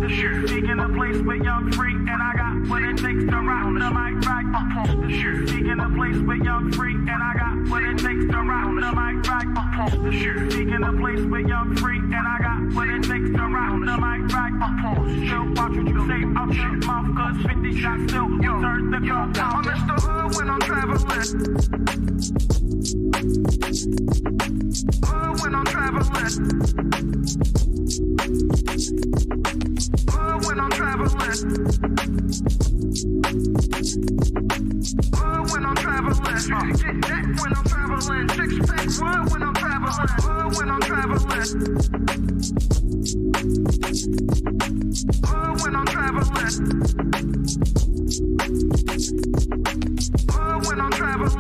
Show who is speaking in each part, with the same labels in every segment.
Speaker 1: The shit. Seeking a place with young free, and I got what it takes to round the mic right up. The shit. Seeking a place with young free, and I got what it takes to round the mic right up. The shit. Seeking a place with young free, and I got what it takes to round the mic right up. Still watch what you say out your mouth, cause 50 shots still turn the gun down. I'm Mr. Hood when I'm traveling. Hood when I'm traveling. Hood when I'm traveling. Hood when I'm traveling. Get that when I'm traveling. Six pack wood when I'm traveling. Hood when I'm traveling. Hood when I'm traveling. Hood when I'm traveling.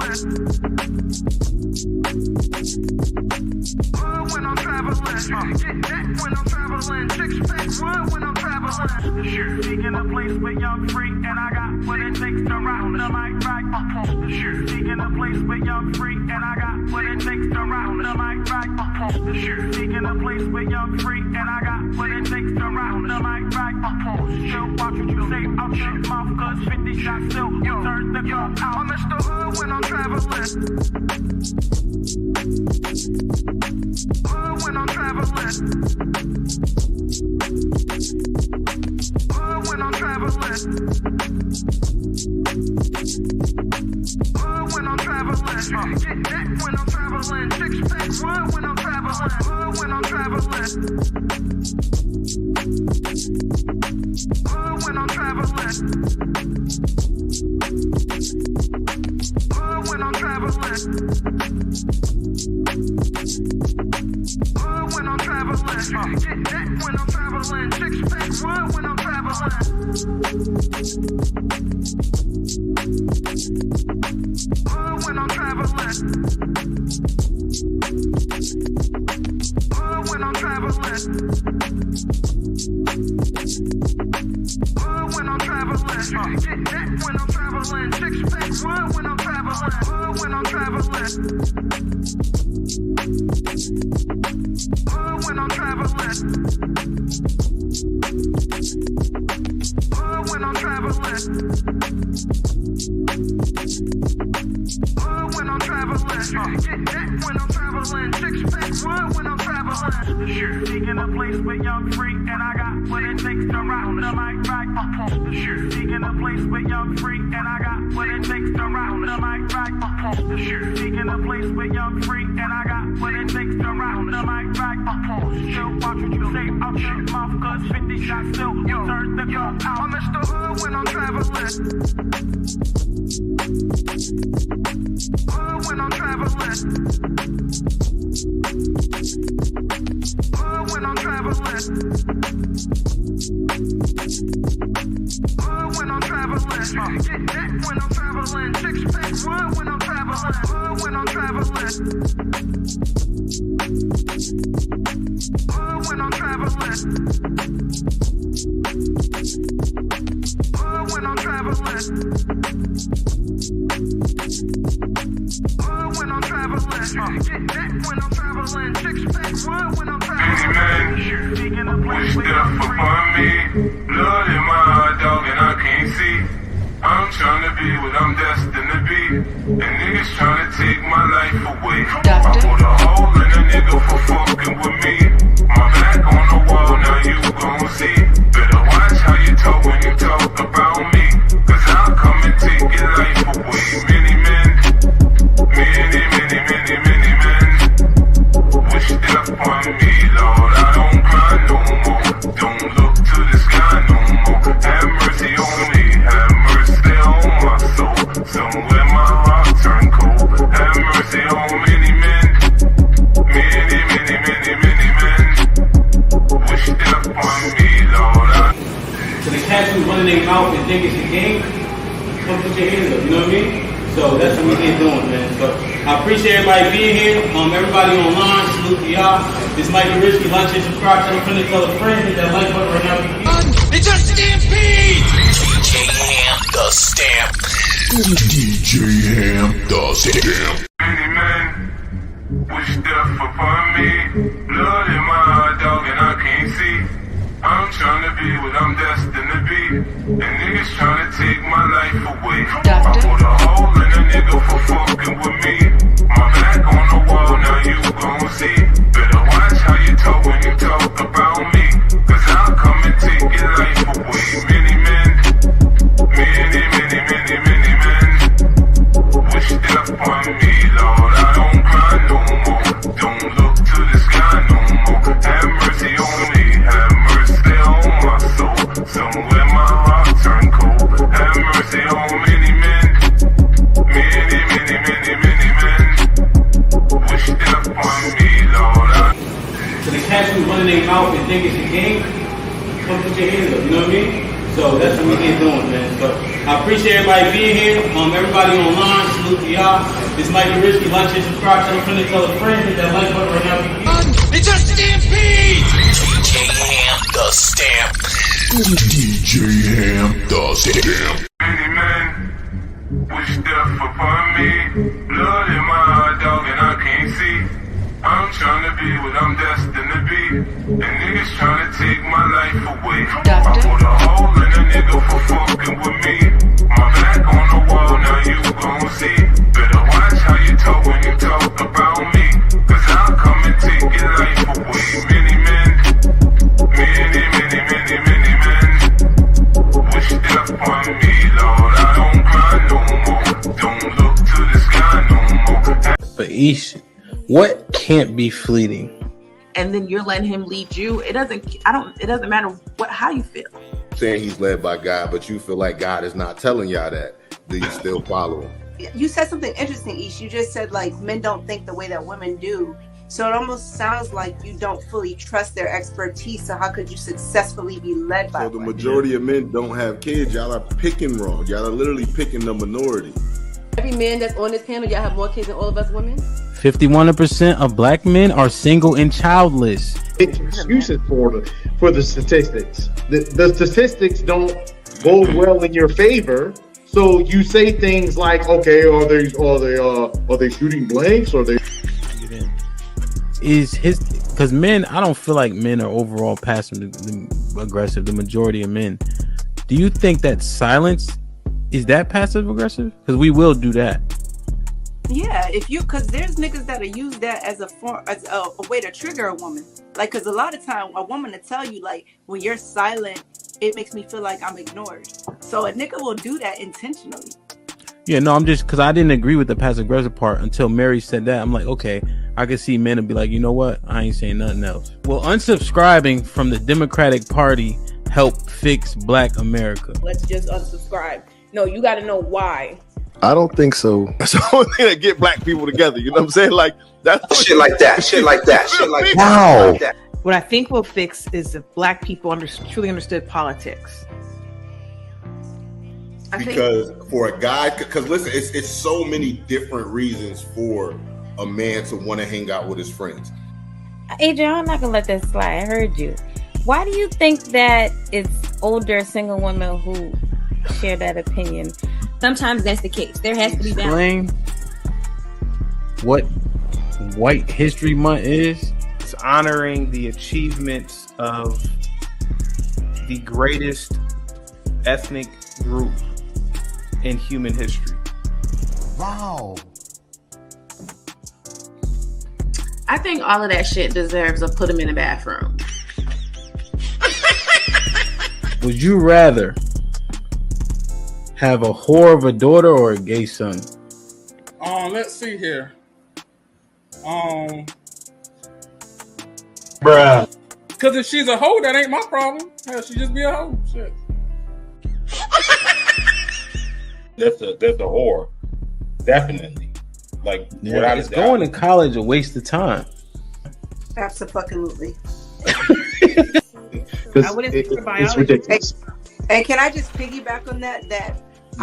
Speaker 1: Hood when I'm traveling. Get that when I'm traveling. Six pack wood when I'm traveling. The shit. Seeking a place with young free, and I got what it takes to round the mic right up. The shit. Seeking a place with young free, and I got what it takes to round the mic right up. The shit. Seeking a place with young free, and I got what it takes to round the mic right up. Still watch what you say out your mouth, cause 50 shots still turn the gun out. I'm Mr. Hood when I'm traveling. Hood when I'm traveling. Hood when I'm traveling. Hood when I'm traveling. Get that when I'm traveling. Six pack wood when I'm traveling. Hood when I'm traveling. Hood when I'm traveling. Hood when I'm traveling. Hood when I'm traveling. Get that when I'm traveling. Six pack wood when I'm traveling. Hood when I'm traveling. Hood when I'm traveling. Hood when I'm traveling. Get that when I'm traveling. Six pack wood when I'm traveling. Hood when I'm traveling. Hood when I'm traveling. Hood when I'm traveling. Hood when I'm traveling. Get that when I'm traveling. Six pack wood when I'm traveling. The shit. Seeking a place with young free, and I got what it takes to round the mic right up. The shit. Seeking a place with young free, and I got what it takes to round the mic right up. The shit. Seeking a place with young free, and I got what it takes to round the mic right up. Still watch what you say out your mouth, cause 50 shots still turn the gun out. I'm Mr. Hood when I'm traveling. Hood when I'm traveling. Hood when I'm traveling. Hood when I'm traveling. Get that when I'm traveling. Six pack wood when I'm traveling. Hood when I'm traveling. Hood when I'm traveling. Hood when I'm traveling. Hood when I'm traveling. Get that when I'm traveling. Six pack wood when I'm traveling.
Speaker 2: Any man wish death upon me. Blood in my heart, dog, and I can't see. I'm trying to be what I'm destined to be, and niggas trying to take my life away. I put a hole in a nigga for fucking with me. My back on the wall, now you gon' see. Better watch how you talk when you talk about me, cause I'll come and take your life away. Many men, many men wish death upon me, Lord. I don't cry no more, don't look to the sky no more. Have mercy on me, have mercy on my soul. Somewhere my heart turned cold. Have mercy on many men, many men wish death upon me, Lord.
Speaker 3: So the cats who running their mouth and think it's a game, come put your hands up, you know what I mean? So that's what we're here doing, man. So I appreciate everybody being here. Everybody online, salute to y'all. This might be risky. Lunch and subscribe. Tell a friend to tell a friend. Hit that like button right now.
Speaker 4: It's a stampede!
Speaker 5: DJ Ham the Stamp.
Speaker 6: DJ Ham the Stamp.
Speaker 2: Many men wish death upon me. Blood in my heart, dog, and I can't see. I'm trying to be what I'm destined to be. And niggas trying to take my life away. I put a hole in a nigga for fucking with me. My back on the wall, now you gon' see. Better watch how you talk when you talk about me. Cause I'll come and take your life away. Many men, many men wish death upon me, Lord. I don't cry no more. Don't look to the sky no more. Have mercy on me. Have mercy on my soul. Somewhere my heart turned cold. Have mercy on many men. Many men wish death upon me, Lord.
Speaker 3: So the cats who running their mouth and think it's a game, come put your hands up, you know what I mean? So that's what we here doing, man. So I appreciate everybody being here. Everybody online, salute to y'all. This might be risky. Like and subscribe, tell a friend, tell a friend, hit that like button right now.
Speaker 5: It's a stampede! DJ Ham, the stamp.
Speaker 6: DJ Ham, the stamp.
Speaker 2: Many men wish death upon me. Blood in my heart, dog, and I can't see. I'm trying to be what I'm destined to be. And niggas trying to take my life away. I put a hole in a nigga for fucking with me. My back on the wall, now you gon' see. Better watch how you talk when you talk about me. Cause I'll come and take your life away. Many men, many men wish death upon me, Lord. I don't cry no more. Don't look to the sky no more.
Speaker 4: But Ish, what can't be fleeting?
Speaker 7: And then you're letting him lead you. It doesn't matter how you feel.
Speaker 8: Saying he's led by God, but you feel like God is not telling y'all that. Do you still follow him?
Speaker 9: You said something interesting, Ish. You just said like men don't think the way that women do. So it almost sounds like you don't fully trust their expertise. So how could you successfully be led by
Speaker 8: So the
Speaker 9: women?
Speaker 8: majority of men don't have kids. Y'all are picking wrong. Y'all are literally picking the minority.
Speaker 10: Every man that's on this panel, y'all have more kids than all of us women.
Speaker 4: 51% of black men are single and childless.
Speaker 11: Excuses for the statistics. The statistics don't bode well in your favor. So you say things like, okay, are they shooting blanks? Or they
Speaker 4: Because men, I don't feel like men are overall passive aggressive. The majority of men. Do you think that silence is that passive aggressive? Because we will do that.
Speaker 9: Yeah, because there's niggas that'll use that as a way to trigger a woman. Like, because a lot of time a woman will tell you, like, when you're silent, it makes me feel like I'm ignored. So a nigga will do that intentionally.
Speaker 4: Yeah, no, I'm just, because I didn't agree with the passive aggressive part until Mary said that. I'm like, okay, I could see men and be like, you know what? I ain't saying nothing else. Will unsubscribing from the Democratic Party help fix Black America?
Speaker 10: Let's just unsubscribe. No, you got to know why.
Speaker 8: I don't think so. That's the only thing that get black people together. You know what I'm saying? Like that's
Speaker 5: Shit like that.
Speaker 8: Wow.
Speaker 7: What I think will fix is if black people truly understood politics.
Speaker 8: Because for a guy, because listen, it's so many different reasons for a man to want to hang out with his friends.
Speaker 12: Adrian, I'm not gonna let that slide. I heard you. Why do you think that it's older single women who share that opinion?
Speaker 10: Sometimes that's the case. There has to be
Speaker 4: balance. Explain what White History Month is.
Speaker 13: It's honoring the achievements of the greatest ethnic group in human history.
Speaker 5: Wow.
Speaker 7: I think all of that shit deserves a put them in the bathroom.
Speaker 4: Would you rather have a whore of a daughter or a gay son?
Speaker 14: Let's see here.
Speaker 11: bruh.
Speaker 14: Because if she's a hoe, that ain't my problem. Hell, she just be a hoe. Shit.
Speaker 11: That's a whore. Definitely. Like, without
Speaker 4: is going to college a waste of time?
Speaker 9: Absolutely.
Speaker 11: It's ridiculous.
Speaker 9: And can I just piggyback on that?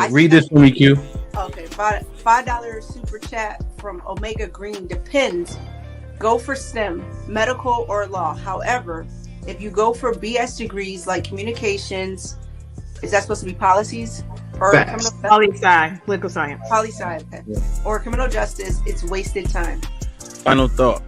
Speaker 4: Read this for me, Q.
Speaker 9: Okay, $5 super chat from Omega Green. Depends. Go for STEM, medical or law. However, if you go for BS degrees like communications, is that supposed to be policies? Or
Speaker 7: Poli-sci, political science.
Speaker 9: Poli-sci, okay. Yeah. Or criminal justice, it's wasted time.
Speaker 4: Final thought.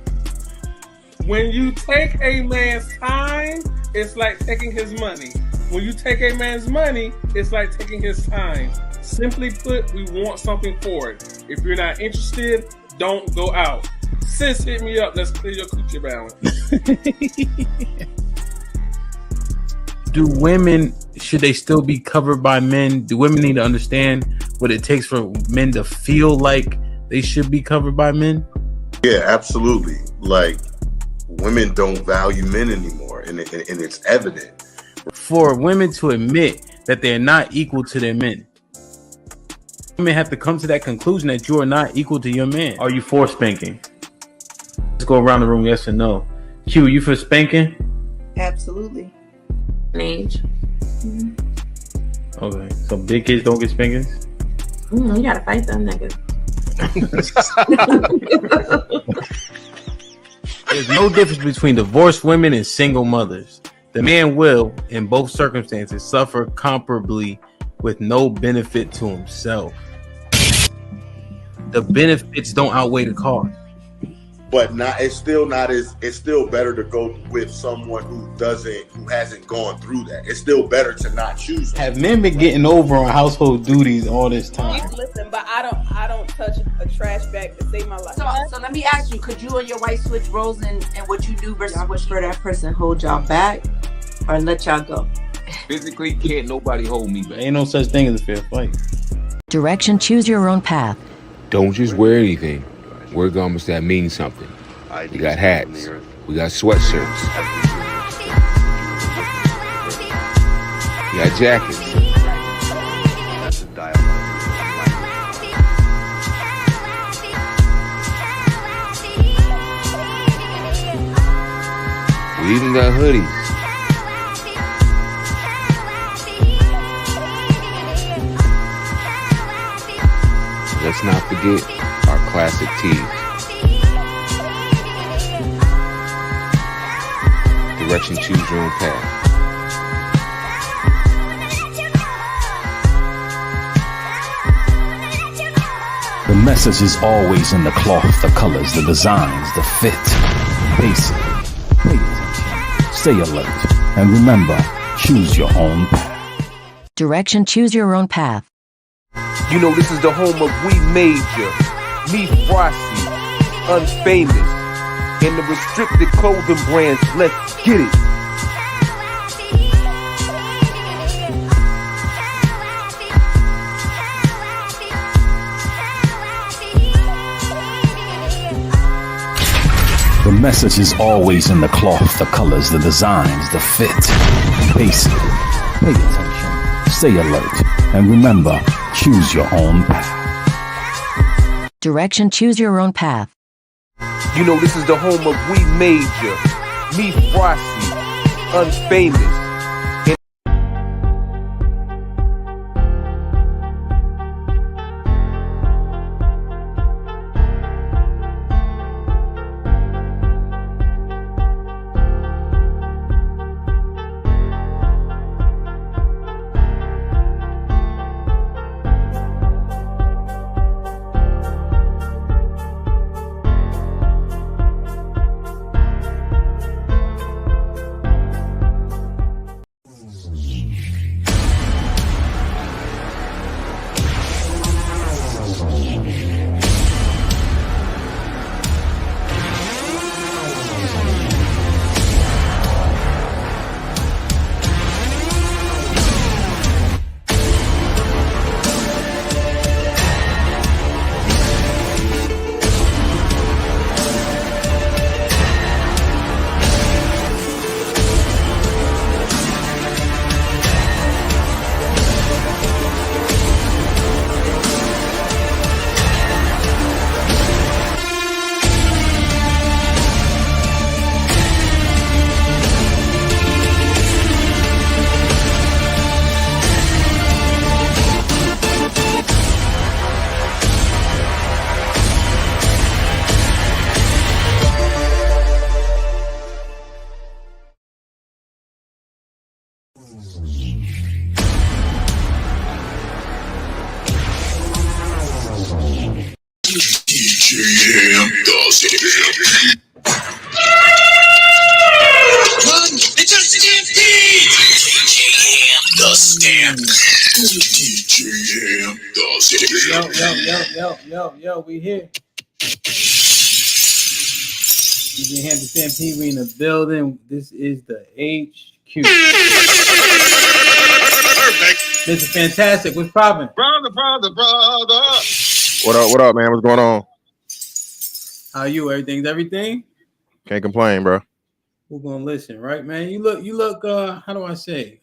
Speaker 14: When you take a man's time it's like taking his money. When you take a man's money, it's like taking his time. Simply put, we want something for it. If you're not interested, don't go out. Sis, hit me up. Let's clear your coochie balance.
Speaker 4: Do women, should they still be covered by men? Do women need to understand what it takes for men to feel like they should be covered by men?
Speaker 8: Yeah, absolutely. Like, women don't value men anymore, and it's evident.
Speaker 4: For women to admit that they're not equal to their men, women have to come to that conclusion that you are not equal to your man. Are you for spanking? Let's go around the room, yes or no. Q, you for spanking?
Speaker 9: Absolutely.
Speaker 7: Age.
Speaker 4: Okay, so big kids don't get spankings?
Speaker 7: You gotta fight them niggas.
Speaker 4: There's no difference between divorced women and single mothers. The man will, in both circumstances, suffer comparably with no benefit to himself. The benefits don't outweigh the cost.
Speaker 8: But it's still better to go with someone who hasn't gone through that. It's still better to not choose them.
Speaker 4: Have men been getting over on household duties all this time?
Speaker 15: Listen, but I don't touch a trash bag to save my life.
Speaker 9: So let me ask you, could you and your wife switch roles and what you do versus what for that person hold y'all back or let y'all go?
Speaker 16: Physically, can't nobody hold me back.
Speaker 4: Ain't no such thing as a fair fight.
Speaker 17: Direction, choose your own path.
Speaker 16: Don't just wear anything. Wear garments that mean something. We got hats. We got sweatshirts. We got jackets. We even got hoodies. Let's not forget our classic tees. Direction, choose your own path.
Speaker 18: The message is always in the cloth, the colors, the designs, the fit. Basically, pay attention, stay alert, and remember, choose your own path.
Speaker 17: Direction, choose your own path.
Speaker 16: You know, this is the home of We Major, Me Frosty, Unfamous, and the restricted clothing brands. Let's get it.
Speaker 18: The message is always in the cloth, the colors, the designs, the fit. Basically, pay attention, stay alert, and remember, choose your own path.
Speaker 17: Direction, choose your own path.
Speaker 16: You know, this is the home of We Major, Me Frosty, Unfamous.
Speaker 6: Run! They touched the damn DJ Ham does it.
Speaker 4: Yo, we here. DJ Ham the Stampede, we in the building. This is the HQ. Mr. Fantastic, what's poppin'?
Speaker 19: Brother.
Speaker 20: What up, man? What's going on?
Speaker 4: How you? Everything?
Speaker 20: Can't complain, bro.
Speaker 4: We're gonna listen, right, man? You look how do I say?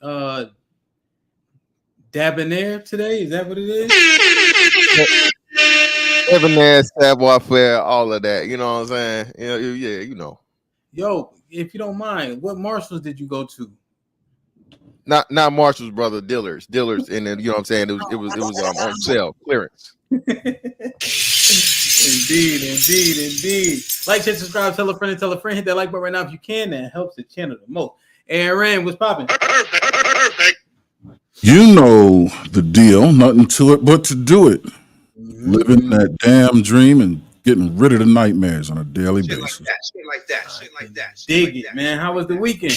Speaker 4: Debonair today? Is that what it is?
Speaker 20: Debonair, savoir-faire, all of that. You know what I'm saying? Yeah, you know.
Speaker 4: Yo, if you don't mind, what Marshalls did you go to?
Speaker 20: Not Marshall's, brother. Dillard's, and then you know what I'm saying. It was on sale, clearance.
Speaker 4: Indeed. Like, share, subscribe, tell a friend, hit that like button right now if you can. That helps the channel the most. Aaron, what's popping?
Speaker 6: You know the deal. Nothing to it but to do it. Living that damn dream and getting rid of the nightmares on a daily basis.
Speaker 19: Shit like that.
Speaker 4: Dig it, man. How was the weekend?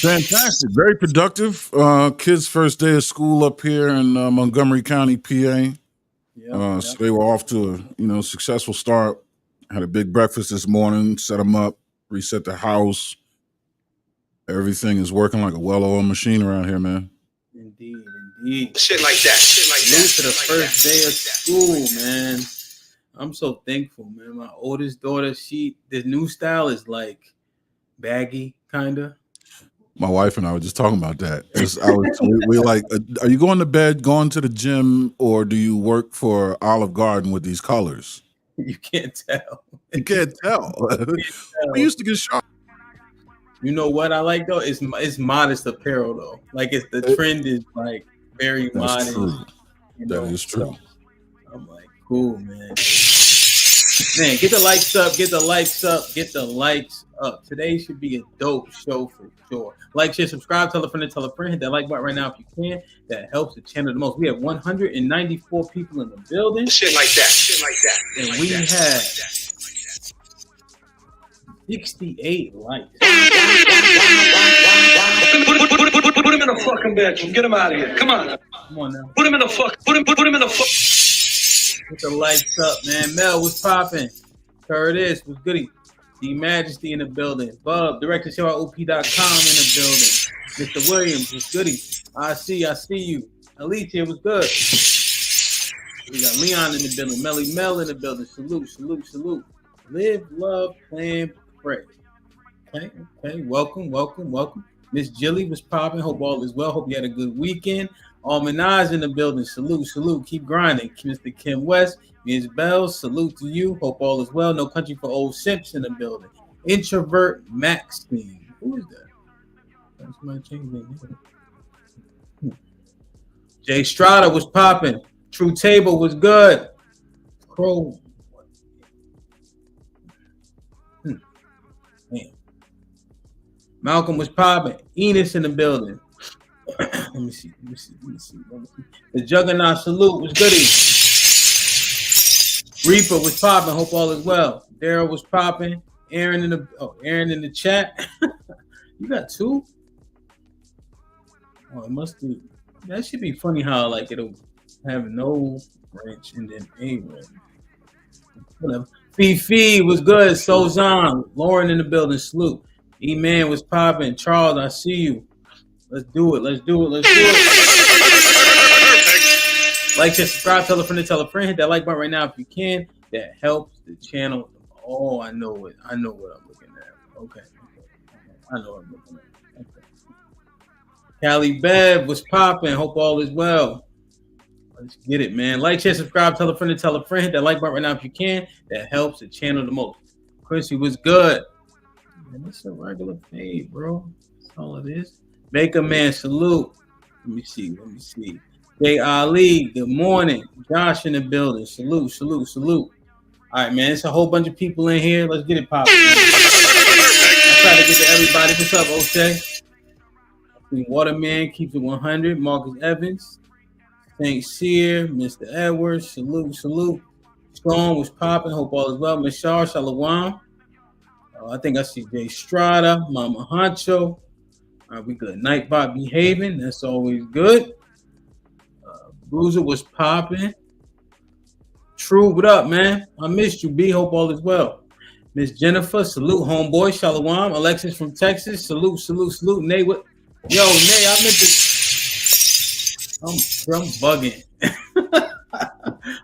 Speaker 6: Fantastic. Very productive. Kids' first day of school up here in Montgomery County, PA. So they were off to a successful start. Had a big breakfast this morning, set them up, reset the house. Everything is working like a well-oiled machine around here, man.
Speaker 4: Indeed.
Speaker 19: Shit like that.
Speaker 4: Move to the first day of school, man. I'm so thankful, man. My oldest daughter, the new style is like baggy, kind of.
Speaker 6: My wife and I were just talking about that. We like, are you going to bed, going to the gym, or do you work for Olive Garden with these colors?
Speaker 4: You can't tell.
Speaker 6: You can't tell. We used to get shot.
Speaker 4: You know what I like though? It's modest apparel though. Like the trend is like very modest.
Speaker 6: True. That is true.
Speaker 4: I'm like, cool, man. Man, get the likes up. Today should be a dope show for sure. Like, share, subscribe, tell a friend, hit that like button right now if you can. That helps the channel the most. We have 194 people in the building.
Speaker 19: Shit like that.
Speaker 4: And we have 68 likes.
Speaker 19: Put him in a fucking bedroom. Get him out of here. Come on now. Put him in the fuck. Put him in the fuck.
Speaker 4: Get the lights up, man. Mel, what's popping? Curtis, what's goody? The Majesty in the building. Bub, director show at op.com in the building. Mr. Williams, what's goody? I see you. Alicia, what's good? We got Leon in the building. Melly Mel in the building. Salute. Live, love, plan, pray. Okay. Welcome. Miss Jilly was popping. Hope all is well. Hope you had a good weekend. All Minaj in the building. Salute. Keep grinding. Mr. Kim West, Ms. Bell, salute to you. Hope all is well. No Country for Old Simps in the building. Introvert Maxine. Who is that? That's my change. Jay Strada was popping. True Table was good. Crow. Man. Malcolm was popping. Enos in the building. Let me see. The Juggernaut salute was goody. Reaper was popping. Hope all is well. Daryl was popping. Aaron in the chat. You got two? Oh, it must be. That should be funny how like it'll have no wrench and then a wrench. Whatever. Fifi was good. Sozan. Lauren in the building. Salute. E-Man was popping. Charles, I see you. Let's do it. Like, subscribe, tell a friend, hit that like button right now if you can. That helps the channel. Oh, I know what I'm looking at. Okay. I know what I'm looking at. Okay. Callie Bev was popping. Hope all is well. Let's get it, man. Like, share, subscribe, tell a friend, hit that like button right now if you can. That helps the channel the most. Quincy was good. Man, it's a regular fade, bro. That's all it is. Baker Man, salute. Let me see. Jay Ali, good morning. Josh in the building. Salute. All right, man. It's a whole bunch of people in here. Let's get it popping. I try to get to everybody. What's up, O'Shea? Waterman keeps it 100. Marcus Evans. St. Cyr, Mr. Edwards. Salute. Strong was popping. Hope all is well. Mishar Shalawam. I think I see Jay Strada, Mama Honcho. All right, we good. Nightbot behaving. That's always good. Bruiser was popping. True, what up, man? I missed you, B. Hope all is well. Miss Jennifer, salute, homeboy. Shalom. Alexis from Texas, salute. Nay, what? Yo, Nay, I meant to. I'm bugging.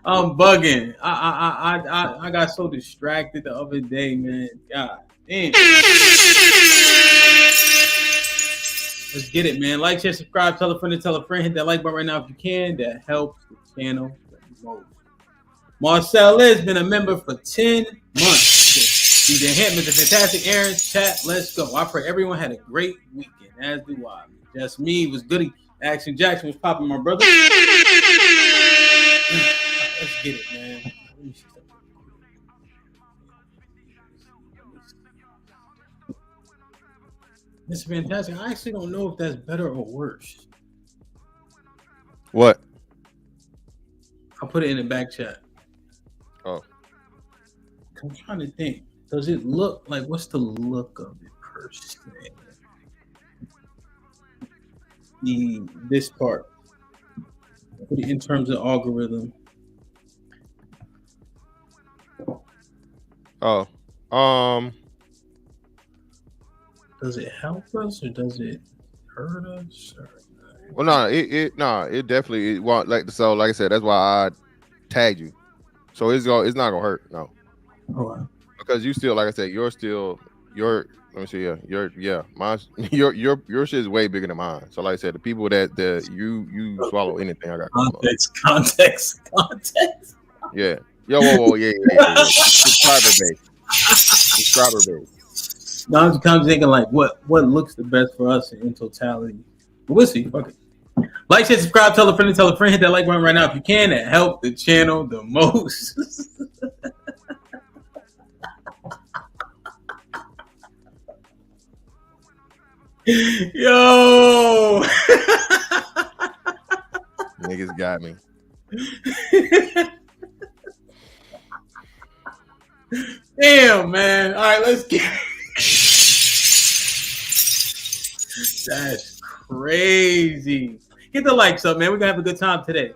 Speaker 4: I'm bugging. I got so distracted the other day, man. God damn. Let's get it, man. Like, share, subscribe, tell a friend, hit that like button right now if you can. That helps the channel the most. Marcel has been a member for 10 months. DJ Hint, Mr. Fantastic, Aaron, chat, let's go. I pray everyone had a great weekend, as do I. Just me was goody. Action Jackson was popping, my brother. Let's get it, man. Let me see something. Mr. Fantastic, I actually don't know if that's better or worse.
Speaker 20: What?
Speaker 4: I'll put it in the back chat.
Speaker 20: Oh.
Speaker 4: I'm trying to think. Does it look like, what's the look of it per se? This part. In terms of algorithm.
Speaker 20: Oh.
Speaker 4: Does it help us or does it hurt us?
Speaker 20: Well, no, it definitely won't. Like I said, that's why I tagged you. So it's not gonna hurt, no.
Speaker 4: Oh,
Speaker 20: because you still, like I said, let me see, your shit is way bigger than mine. So like I said, the people that you swallow anything, I got
Speaker 4: context.
Speaker 20: Yeah. Whoa, yeah. Subscriber base.
Speaker 4: Now I'm kind of thinking like what looks the best for us in totality. But we'll see. Fuck it. Like, share, subscribe, tell a friend, hit that like button right now if you can. That help the channel the most. Yo,
Speaker 20: niggas got me.
Speaker 4: Damn, man. All right, let's get. That's crazy. Hit the likes up, man. We're gonna have a good time today.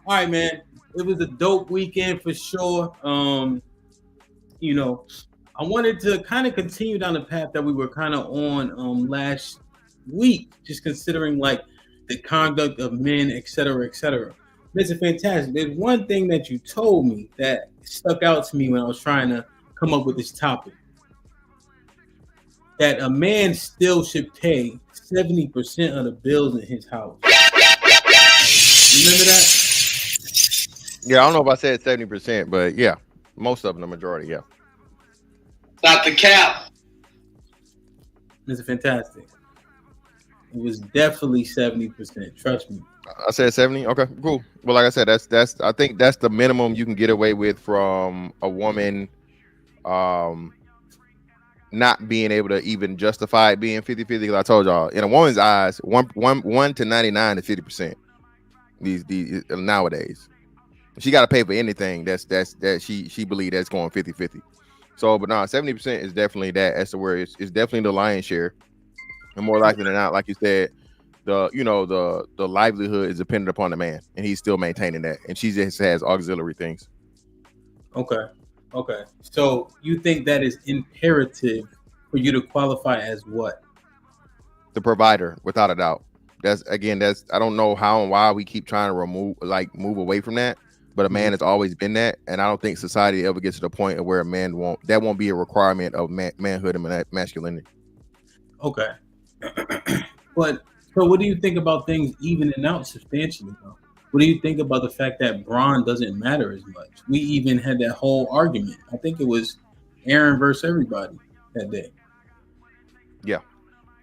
Speaker 4: All right, man. It was a dope weekend for sure. I wanted to kind of continue down the path that we were kind of on last week, just considering like the conduct of men, et cetera, et cetera. Mr. Fantastic, there's one thing that you told me that stuck out to me when I was trying to come up with this topic. That a man still should pay 70% of the bills in his house. Remember that?
Speaker 20: Yeah, I don't know if I said 70%, but yeah, most of them, the majority, yeah.
Speaker 19: Not the cap.
Speaker 4: Mr. Fantastic. It was definitely 70%. Trust me.
Speaker 20: I said 70. Okay, cool. Well, like I said, that's I think that's the minimum you can get away with from a woman not being able to even justify it being 50-50. Because I told y'all, in a woman's eyes, 1 to 99 is 50%. These nowadays. She got to pay for anything that she believes that's going 50-50. So, but no, 70% is definitely that. That's the word. It's definitely the lion's share. And more likely than not, like you said, the livelihood is dependent upon the man, and he's still maintaining that. And she just has auxiliary things. Okay.
Speaker 4: So you think that is imperative for you to qualify as what?
Speaker 20: The provider, without a doubt. That's I don't know how and why we keep trying to move away from that. But a man has always been that, and I don't think society ever gets to the point of where a man won't be a requirement of manhood and masculinity.
Speaker 4: Okay. But so what do you think about things evening out substantially, though? What do you think about the fact that brawn doesn't matter as much? We even had that whole argument. I think it was Aaron versus everybody that day.
Speaker 20: Yeah.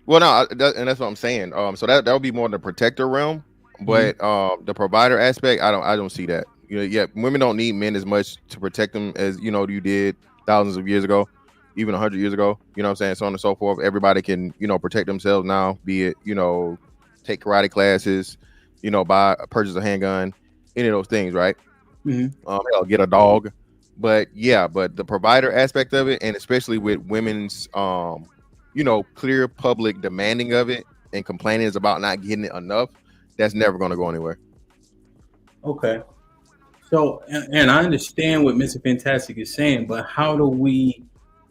Speaker 20: Well, no, and that's what I'm saying. So that would be more in the protector realm, but the provider aspect, I don't see that. Yeah, women don't need men as much to protect them as you did thousands of years ago, even 100 years ago. You know what I'm saying? So on and so forth. Everybody can protect themselves now. Be it take karate classes, purchase a handgun, any of those things, right? Get a dog, but the provider aspect of it, and especially with women's clear public demanding of it and complaining about not getting it enough, that's never going to go anywhere.
Speaker 4: Okay. So, and I understand what Mr. Fantastic is saying, but how do we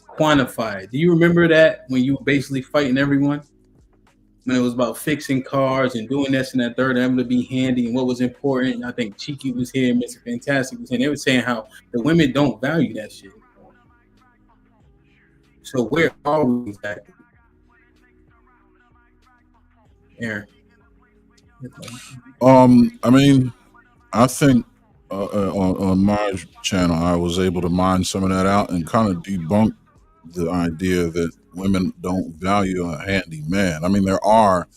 Speaker 4: quantify it? Do you remember that when you were basically fighting everyone? When it was about fixing cars and doing this and that third, and to be handy and what was important. I think Cheeky was here, Mr. Fantastic was here. They were saying how the women don't value that shit. So where are we exactly? Aaron.
Speaker 6: I mean, I think on my channel, I was able to mine some of that out and kind of debunk the idea that women don't value a handy man. I mean, there are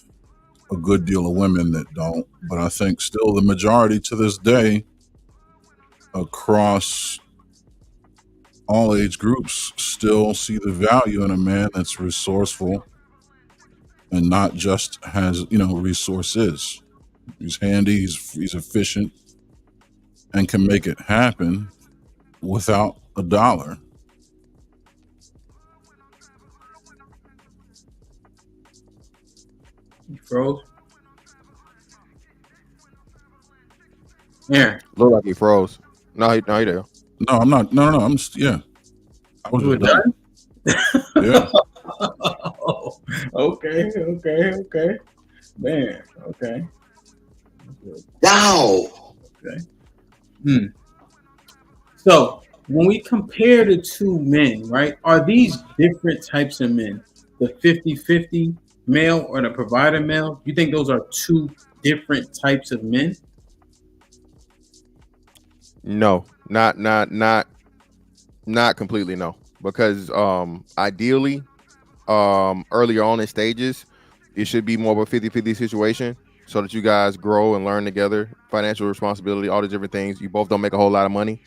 Speaker 6: a good deal of women that don't, but I think still the majority to this day across all age groups still see the value in a man that's resourceful and not just has, resources. He's handy, he's efficient, and can make it happen without a dollar.
Speaker 4: You froze? Yeah.
Speaker 20: Look like he froze. No, he there.
Speaker 6: No, I'm not. No. I'm just, yeah. I was just
Speaker 4: done.
Speaker 6: Yeah.
Speaker 4: Okay. Man, okay.
Speaker 8: Wow.
Speaker 4: Okay. So when we compare the two men, right, are these different types of men? The 50-50 male or the provider male? You think those are two different types of men?
Speaker 20: No, not completely. No, because ideally, earlier on in stages, it should be more of a 50-50 situation so that you guys grow and learn together. Financial responsibility, all the different things. You both don't make a whole lot of money,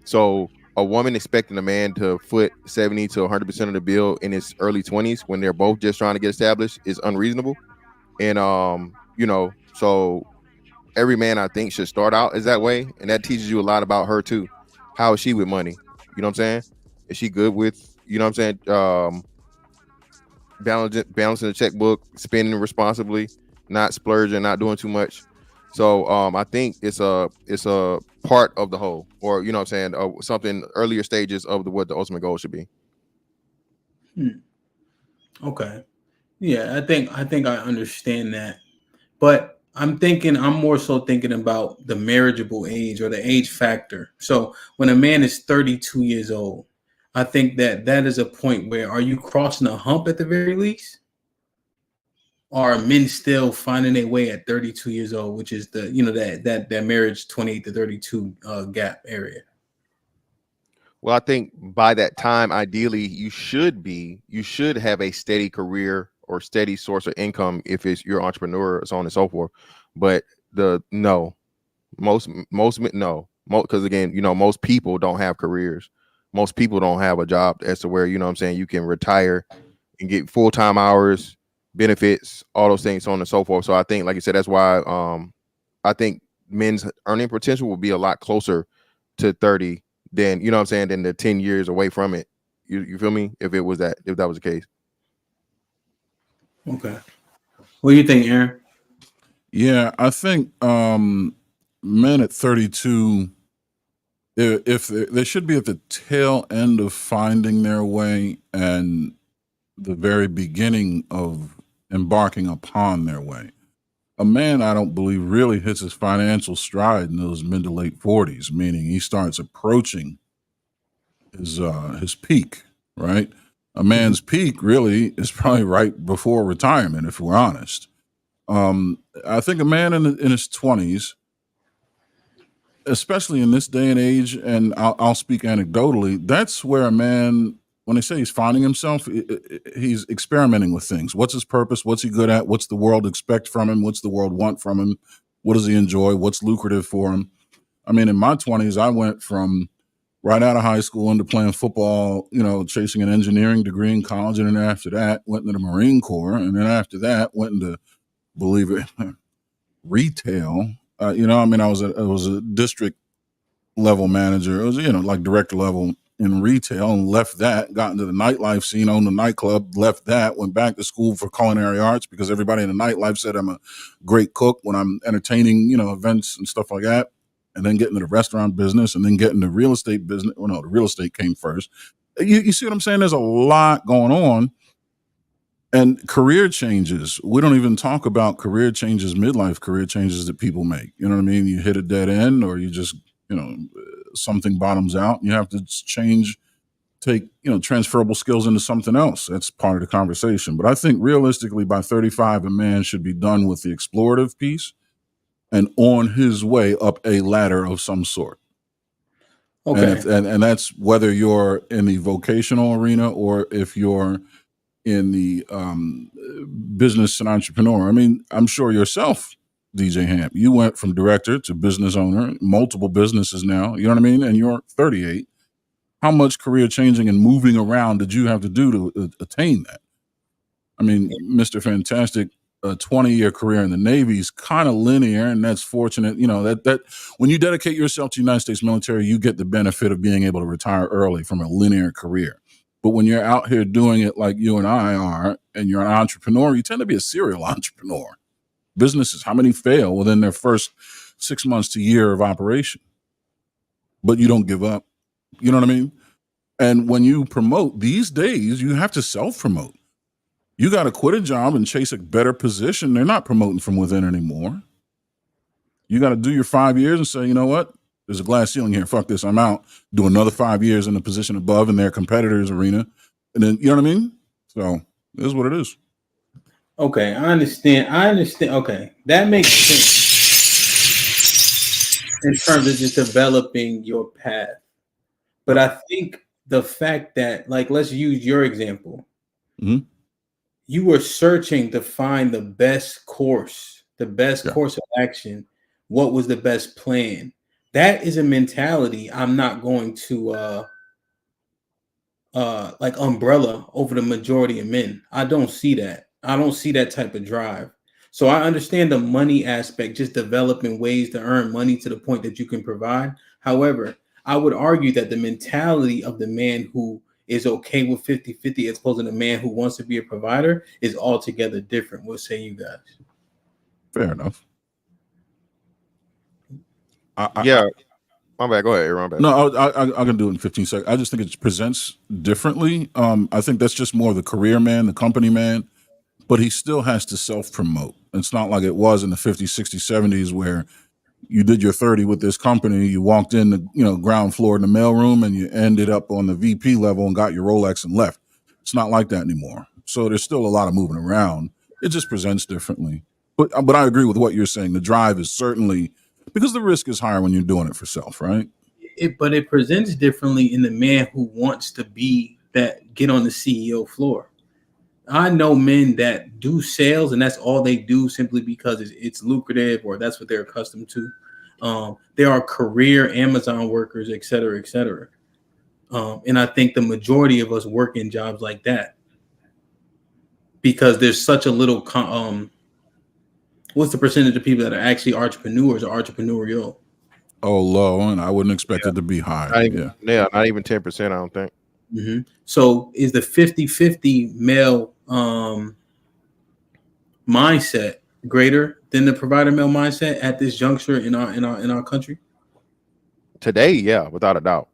Speaker 20: so a woman expecting a man to foot 70 to 100% of the bill in his early 20s when they're both just trying to get established is unreasonable. And so every man I think should start out as that way, and that teaches you a lot about her too. How is she with money? You know what I'm saying? Is she good with, you know what I'm saying, balancing the checkbook, spending responsibly, not splurging, not doing too much. So I think it's a part of the whole, or you know what I'm saying, something earlier stages of what the ultimate goal should be.
Speaker 4: Okay. Yeah, I think I understand that. But I'm more so thinking about the marriageable age or the age factor. So when a man is 32 years old, I think that is a point where are you crossing a hump at the very least? Or are men still finding their way at 32 years old, which is the, that marriage 28 to 32 gap area?
Speaker 20: Well, I think by that time, ideally, you should have a steady career or steady source of income if you're an entrepreneur, so on and so forth. But most because again, most people don't have careers. Most people don't have a job as to where, you know what I'm saying, you can retire and get full-time hours, benefits, all those things, so on and so forth. So I think, like you said, that's why I think men's earning potential will be a lot closer to 30 than, you know what I'm saying, than the 10 years away from it. You feel me? If that was the case.
Speaker 4: Okay. What do you think, Aaron?
Speaker 6: Yeah, I think men at 32, if they should be at the tail end of finding their way and the very beginning of embarking upon their way. A man, I don't believe, really hits his financial stride in those mid to late 40s, meaning he starts approaching his peak, right? A man's peak really is probably right before retirement, if we're honest. I think a man in his 20s, especially in this day and age, and I'll speak anecdotally, that's where a man, when they say he's finding himself, he's experimenting with things. What's his purpose? What's he good at? What's the world expect from him? What's the world want from him? What does he enjoy? What's lucrative for him? I mean, in my 20s, I went from right out of high school into playing football, chasing an engineering degree in college. And then after that, went into the Marine Corps. And then after that, went into, believe it, retail. I was a district level manager. It was, like director level in retail, and left that, got into the nightlife scene, owned a nightclub, left that, went back to school for culinary arts because everybody in the nightlife said I'm a great cook when I'm entertaining, events and stuff like that. and then get into the restaurant business and then get into real estate business. Well, no, the real estate came first. You see what I'm saying? There's a lot going on. And career changes. We don't even talk about career changes, midlife career changes that people make. You know what I mean? You hit a dead end, or you just, something bottoms out. You have to change, take, transferable skills into something else. That's part of the conversation. But I think realistically by 35, a man should be done with the explorative piece and on his way up a ladder of some sort.
Speaker 4: Okay.
Speaker 6: And that's whether you're in the vocational arena or if you're in the business and entrepreneur. I mean, I'm sure yourself, DJ Hamp, you went from director to business owner, multiple businesses now, you know what I mean? And you're 38. How much career changing and moving around did you have to do to attain that? I mean, Mr. Fantastic, a 20-year career in the Navy is kind of linear, and that's fortunate. That when you dedicate yourself to the United States military, you get the benefit of being able to retire early from a linear career. But when you're out here doing it like you and I are, and you're an entrepreneur, you tend to be a serial entrepreneur. Businesses, how many fail within their first 6 months to year of operation? But you don't give up. You know what I mean? And when you promote these days, you have to self-promote. You got to quit a job and chase a better position. They're not promoting from within anymore. You got to do your 5 years and say, you know what? There's a glass ceiling here. Fuck this. I'm out. Do another 5 years in the position above in their competitors' arena. And then, you know what I mean? So it is what it is.
Speaker 4: Okay, I understand. Okay, that makes sense in terms of just developing your path. But I think the fact that, like, let's use your example.
Speaker 6: Mm-hmm.
Speaker 4: You were searching to find the best course of action. What was the best plan? That is a mentality I'm not going to like umbrella over the majority of men. I don't see that. I don't see that type of drive. So I understand the money aspect, just developing ways to earn money to the point that you can provide. However, I would argue that the mentality of the man who is okay with 50-50 as opposed to the man who wants to be a provider is altogether different. What say you guys?
Speaker 6: Fair enough.
Speaker 20: Yeah. My bad. Go ahead, Aaron.
Speaker 6: No, I can do it in 15 seconds. I just think it presents differently. I think that's just more of the career man, the company man, but he still has to self-promote. It's not like it was in the 50s, 60s, 70s where you did your 30 with this company, you walked in the ground floor in the mailroom and you ended up on the VP level and got your Rolex and left. It's not like that anymore. So there's still a lot of moving around. It just presents differently. But I agree with what you're saying. The drive is certainly, because the risk is higher when you're doing it for self, right?
Speaker 4: But it presents differently in the man who wants to get on the CEO floor. I know men that do sales and that's all they do simply because it's lucrative or that's what they're accustomed to. There are career Amazon workers, et cetera, et cetera. And I think the majority of us work in jobs like that because there's such a little, what's the percentage of people that are actually entrepreneurs or entrepreneurial?
Speaker 6: Oh, low, and I wouldn't expect it to be high.
Speaker 20: Not even 10%, I don't think.
Speaker 4: Mm-hmm. So is the 50-50 male mindset greater than the provider male mindset at this juncture in our country?
Speaker 20: Today, yeah, without a doubt.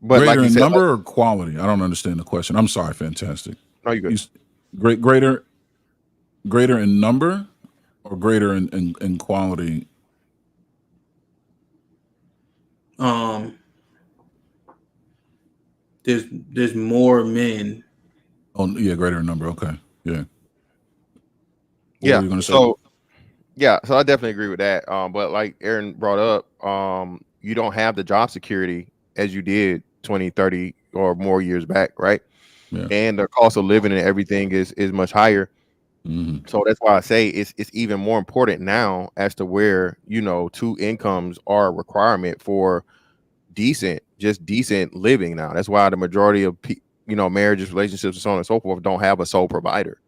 Speaker 6: But greater in number or quality? I don't understand the question. I'm sorry, Fantastic.
Speaker 20: No, you're good.
Speaker 6: Greater in number or greater in quality?
Speaker 4: There's more men.
Speaker 6: Oh yeah, greater in number. Okay, yeah.
Speaker 20: What were you gonna say? So I definitely agree with that. But like Aaron brought up, you don't have the job security as you did 20, 30 or more years back, right?
Speaker 6: Yeah.
Speaker 20: And the cost of living and everything is much higher.
Speaker 6: Mm-hmm.
Speaker 20: So that's why I say it's even more important now as to where, two incomes are a requirement for decent living now. That's why the majority of marriages, relationships, and so on and so forth don't have a sole provider.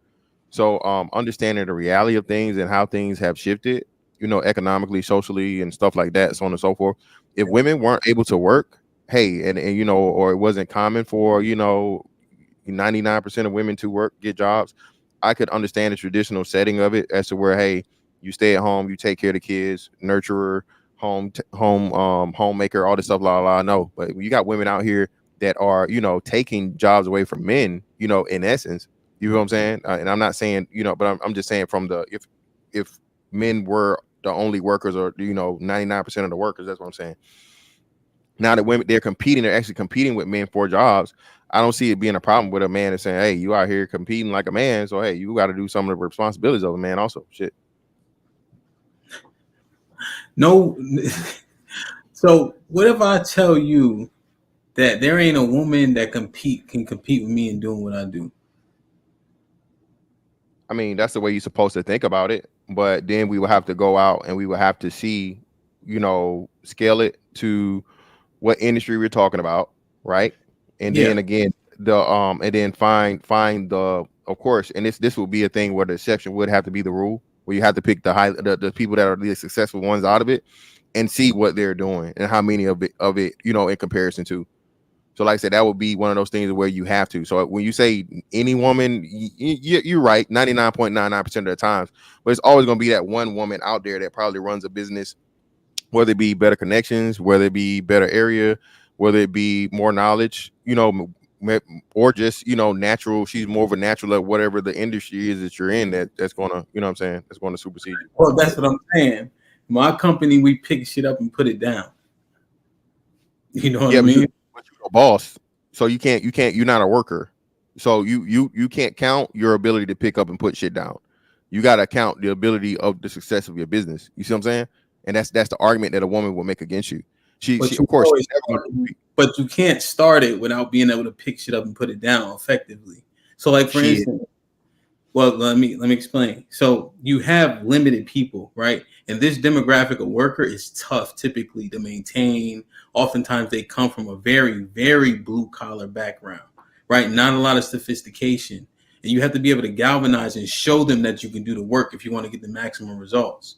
Speaker 20: So understanding the reality of things and how things have shifted, economically, socially, and stuff like that, so on and so forth. If women weren't able to work, hey, and or it wasn't common for 99% of women to get jobs, I could understand the traditional setting of it as to where, hey, you stay at home, you take care of the kids, nurturer, homemaker, all this stuff, no. But you got women out here that are, taking jobs away from men, in essence, you know what I'm saying? And I'm not saying, but I'm just saying from the, if men were the only workers, or 99% of the workers, that's what I'm saying. Now that women, they're actually competing with men for jobs. I don't see it being a problem with a man and saying, hey, you out here competing like a man, so hey, you got to do some of the responsibilities of a man also. Shit.
Speaker 4: No. So what if I tell you that there ain't a woman that can compete with me in doing what I do?
Speaker 20: I mean, that's the way you're supposed to think about it. But then we will have to go out and we will have to see, scale it to what industry we're talking about, right? And then again, and then find the, of course, and this will be a thing where the exception would have to be the rule, where you have to pick the people that are the successful ones out of it and see what they're doing and how many of it, in comparison to. So like I said, that would be one of those things where you have to. So when you say any woman, you're right, 99.99% of the times, but it's always going to be that one woman out there that probably runs a business, whether it be better connections, whether it be better area, whether it be more knowledge, or just, natural. She's more of a natural at whatever the industry is that you're in, that's going to, what I'm saying, that's going to supersede you.
Speaker 4: Well, that's what I'm saying. My company, we pick shit up and put it down. You know what I mean?
Speaker 20: But you're a boss, so you can't, you're not a worker. So you can't count your ability to pick up and put shit down. You got to count the ability of the success of your business. You see what I'm saying? And that's the argument that a woman will make against you. She of course,
Speaker 4: but you can't start it without being able to pick shit up and put it down effectively. So, like for instance, well, let me explain. So you have limited people, right? And this demographic of worker is tough typically to maintain. Oftentimes they come from a very, very blue collar background, right? Not a lot of sophistication. And you have to be able to galvanize and show them that you can do the work if you want to get the maximum results.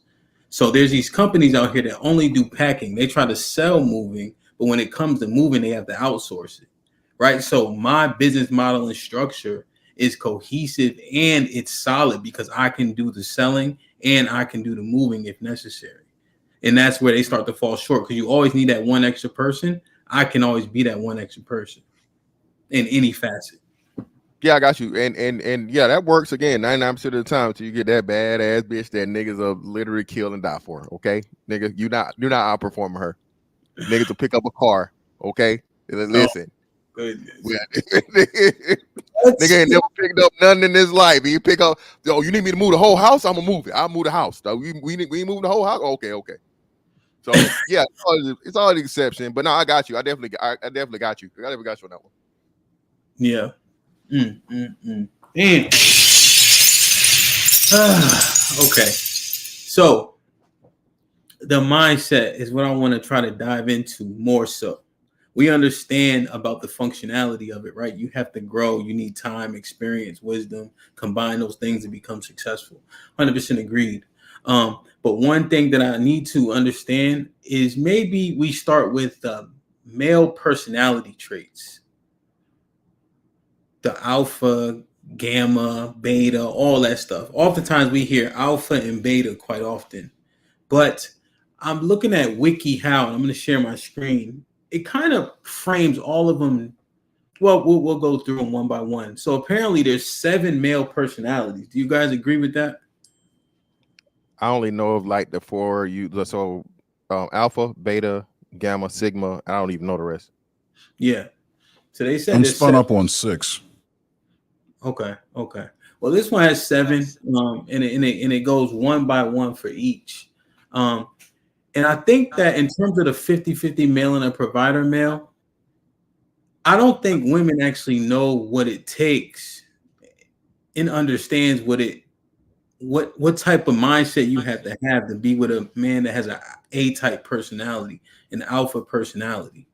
Speaker 4: So there's these companies out here that only do packing. They try to sell moving, but when it comes to moving, they have to outsource it, right? So my business model and structure is cohesive and it's solid because I can do the selling and I can do the moving if necessary. And that's where they start to fall short, because you always need that one extra person. I can always be that one extra person in any facet.
Speaker 20: Yeah, I got you. And yeah, that works again 99% of the time until you get that badass bitch that niggas will literally kill and die for. Okay, nigga, you're not outperforming her. Niggas will pick up a car. Okay, listen. Nigga ain't never picked up nothing in his life. He pick up, you need me to move the whole house? I'm gonna move it. I'll move the house. We ain't moving the whole house. Okay. So yeah, it's always an exception. But no, I got you. I definitely got you. I definitely got you on that one.
Speaker 4: Yeah. And okay. So the mindset is what I want to try to dive into more so. We understand about the functionality of it, right? You have to grow. You need time, experience, wisdom, combine those things to become successful. 100% agreed. But one thing that I need to understand is maybe we start with male personality traits. The alpha, gamma, beta, all that stuff. Oftentimes we hear alpha and beta quite often. But I'm looking at WikiHow, and I'm going to share my screen. It kind of frames all of them. Well, we'll go through them one by one. So apparently there's 7 male personalities. Do you guys agree with that?
Speaker 20: I only know of like the 4 so alpha, beta, gamma, sigma. I don't even know the rest.
Speaker 4: Yeah. So they said
Speaker 6: I'm spun up on 6.
Speaker 4: Okay. Well, this one has 7, and it goes one by one for each. And I think that in terms of the 50-50 male and a provider male, I don't think women actually know what it takes and understands what type of mindset you have to be with a man that has an A-type personality, an alpha personality.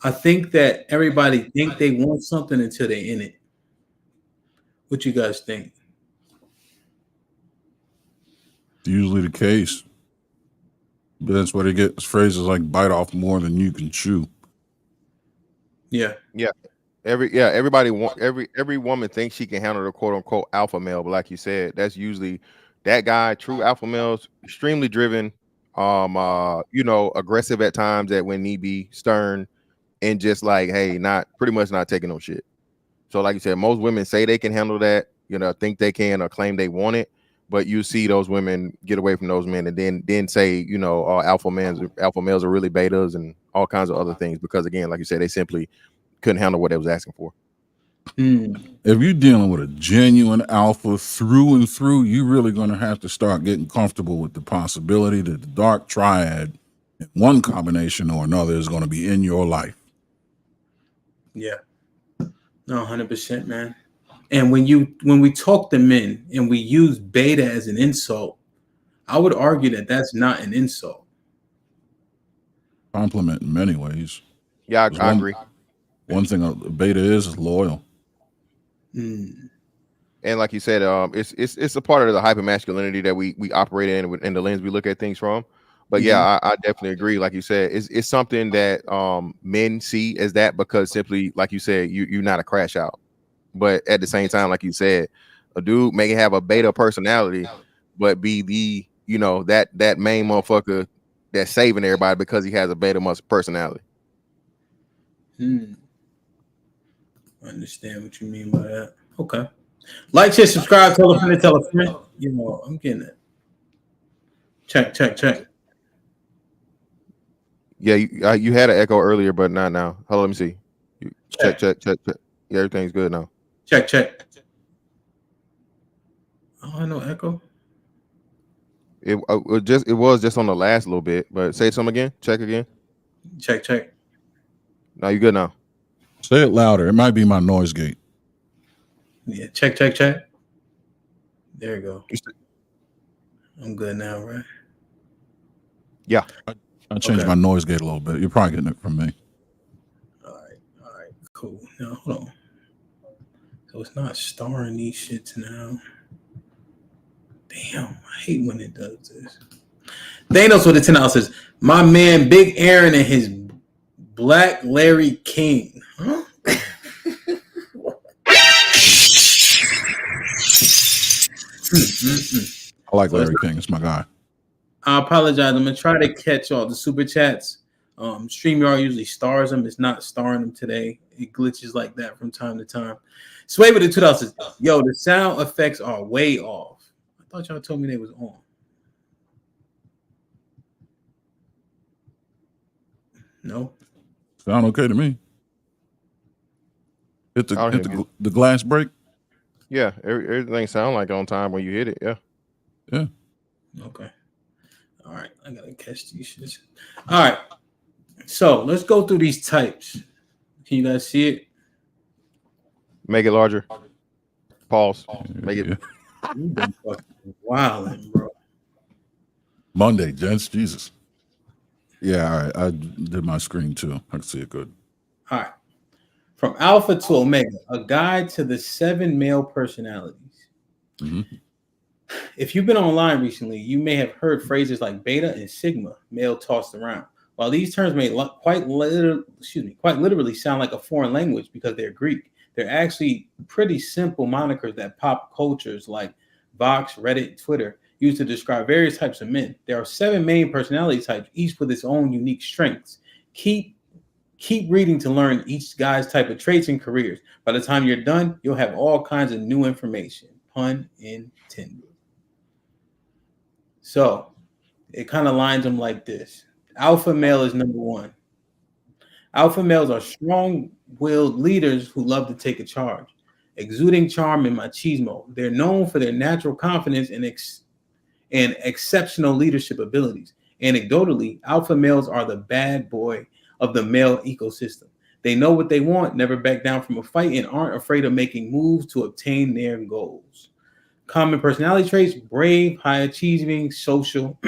Speaker 4: I think that everybody think they want something until they're in it. What you guys think?
Speaker 6: Usually the case. But that's why they get phrases like bite off more than you can chew.
Speaker 4: Yeah.
Speaker 20: Everybody every woman thinks she can handle the quote unquote alpha male, but like you said, that's usually that guy. True alpha males, extremely driven, you know, aggressive at times that when need be, stern, and just like, hey, not pretty much not taking no shit. So like you said, most women say they can handle that, you know, think they can or claim they want it, but you see those women get away from those men and then say, you know, alpha males are really betas and all kinds of other things because again, like you said, they simply couldn't handle what they was asking for.
Speaker 6: If you're dealing with a genuine alpha through and through, you're really going to have to start getting comfortable with the possibility that the dark triad, in one combination or another, is going to be in your life.
Speaker 4: Yeah. No, 100%, man. And when we talk to men and we use beta as an insult, I would argue that that's not an insult.
Speaker 6: Compliment in many ways.
Speaker 20: Yeah, I agree.
Speaker 6: One thing a beta is loyal.
Speaker 20: And like you said, it's a part of the hyper masculinity that we operate in and the lens we look at things from. But yeah, I definitely agree. Like you said, it's something that men see as that because simply, like you said, you're not a crash out. But at the same time, like you said, a dude may have a beta personality, but be the, you know, that main motherfucker that's saving everybody because he has a beta personality.
Speaker 4: I understand what you mean by that. Okay. Like, share, subscribe, tell a friend, tell a friend. You know, I'm getting it. Check.
Speaker 20: Yeah, you had an echo earlier, but not now. Hold on, let me see. Check. Yeah, everything's good now.
Speaker 4: Check. Oh, no echo.
Speaker 20: It was just on the last little bit, but say something again. Check again.
Speaker 4: Check.
Speaker 20: No, you good now.
Speaker 6: Say it louder. It might be my noise gate.
Speaker 4: Yeah, check. There you go. I'm good now, right?
Speaker 20: Yeah.
Speaker 6: I changed my noise gate a little bit. You're probably getting it from me.
Speaker 4: All right, cool. Now hold on. So it's not starring these shits now. Damn, I hate when it does this. Thanos with the $10 says, my man Big Aaron and his Black Larry King. Huh?
Speaker 6: I like Larry King. It's my guy.
Speaker 4: I apologize. I'm gonna try to catch all the super chats. StreamYard usually stars them. It's not starring them today. It glitches like that from time to time. Sway with the $2 says, yo, the sound effects are way off. I thought y'all told me they was on. No.
Speaker 6: Sound okay to me. Hit the glass break.
Speaker 20: Yeah, everything sound like on time when you hit it. Yeah.
Speaker 4: Okay. All right, I gotta catch these shits. All right, so let's go through these types. Can you guys see it?
Speaker 20: Make it larger. Pause. Make it.
Speaker 4: You've been fucking wilding, bro.
Speaker 6: Monday, gents. Jesus. Yeah, all right. I did my screen too. I can see it good.
Speaker 4: All right. From Alpha to Omega, a guide to the 7 male personalities. If you've been online recently, you may have heard phrases like beta and sigma, male, tossed around. While these terms may quite literally sound like a foreign language because they're Greek, they're actually pretty simple monikers that pop cultures like Vox, Reddit, Twitter use to describe various types of men. There are 7 main personality types, each with its own unique strengths. Keep reading to learn each guy's type of traits and careers. By the time you're done, you'll have all kinds of new information. Pun intended. So it kind of lines them like this. Alpha male is number 1. Alpha males are strong-willed leaders who love to take a charge, exuding charm and machismo. They're known for their natural confidence and exceptional leadership abilities. Anecdotally, alpha males are the bad boy of the male ecosystem. They know what they want, never back down from a fight, and aren't afraid of making moves to obtain their goals. Common personality traits: brave, high achieving, social,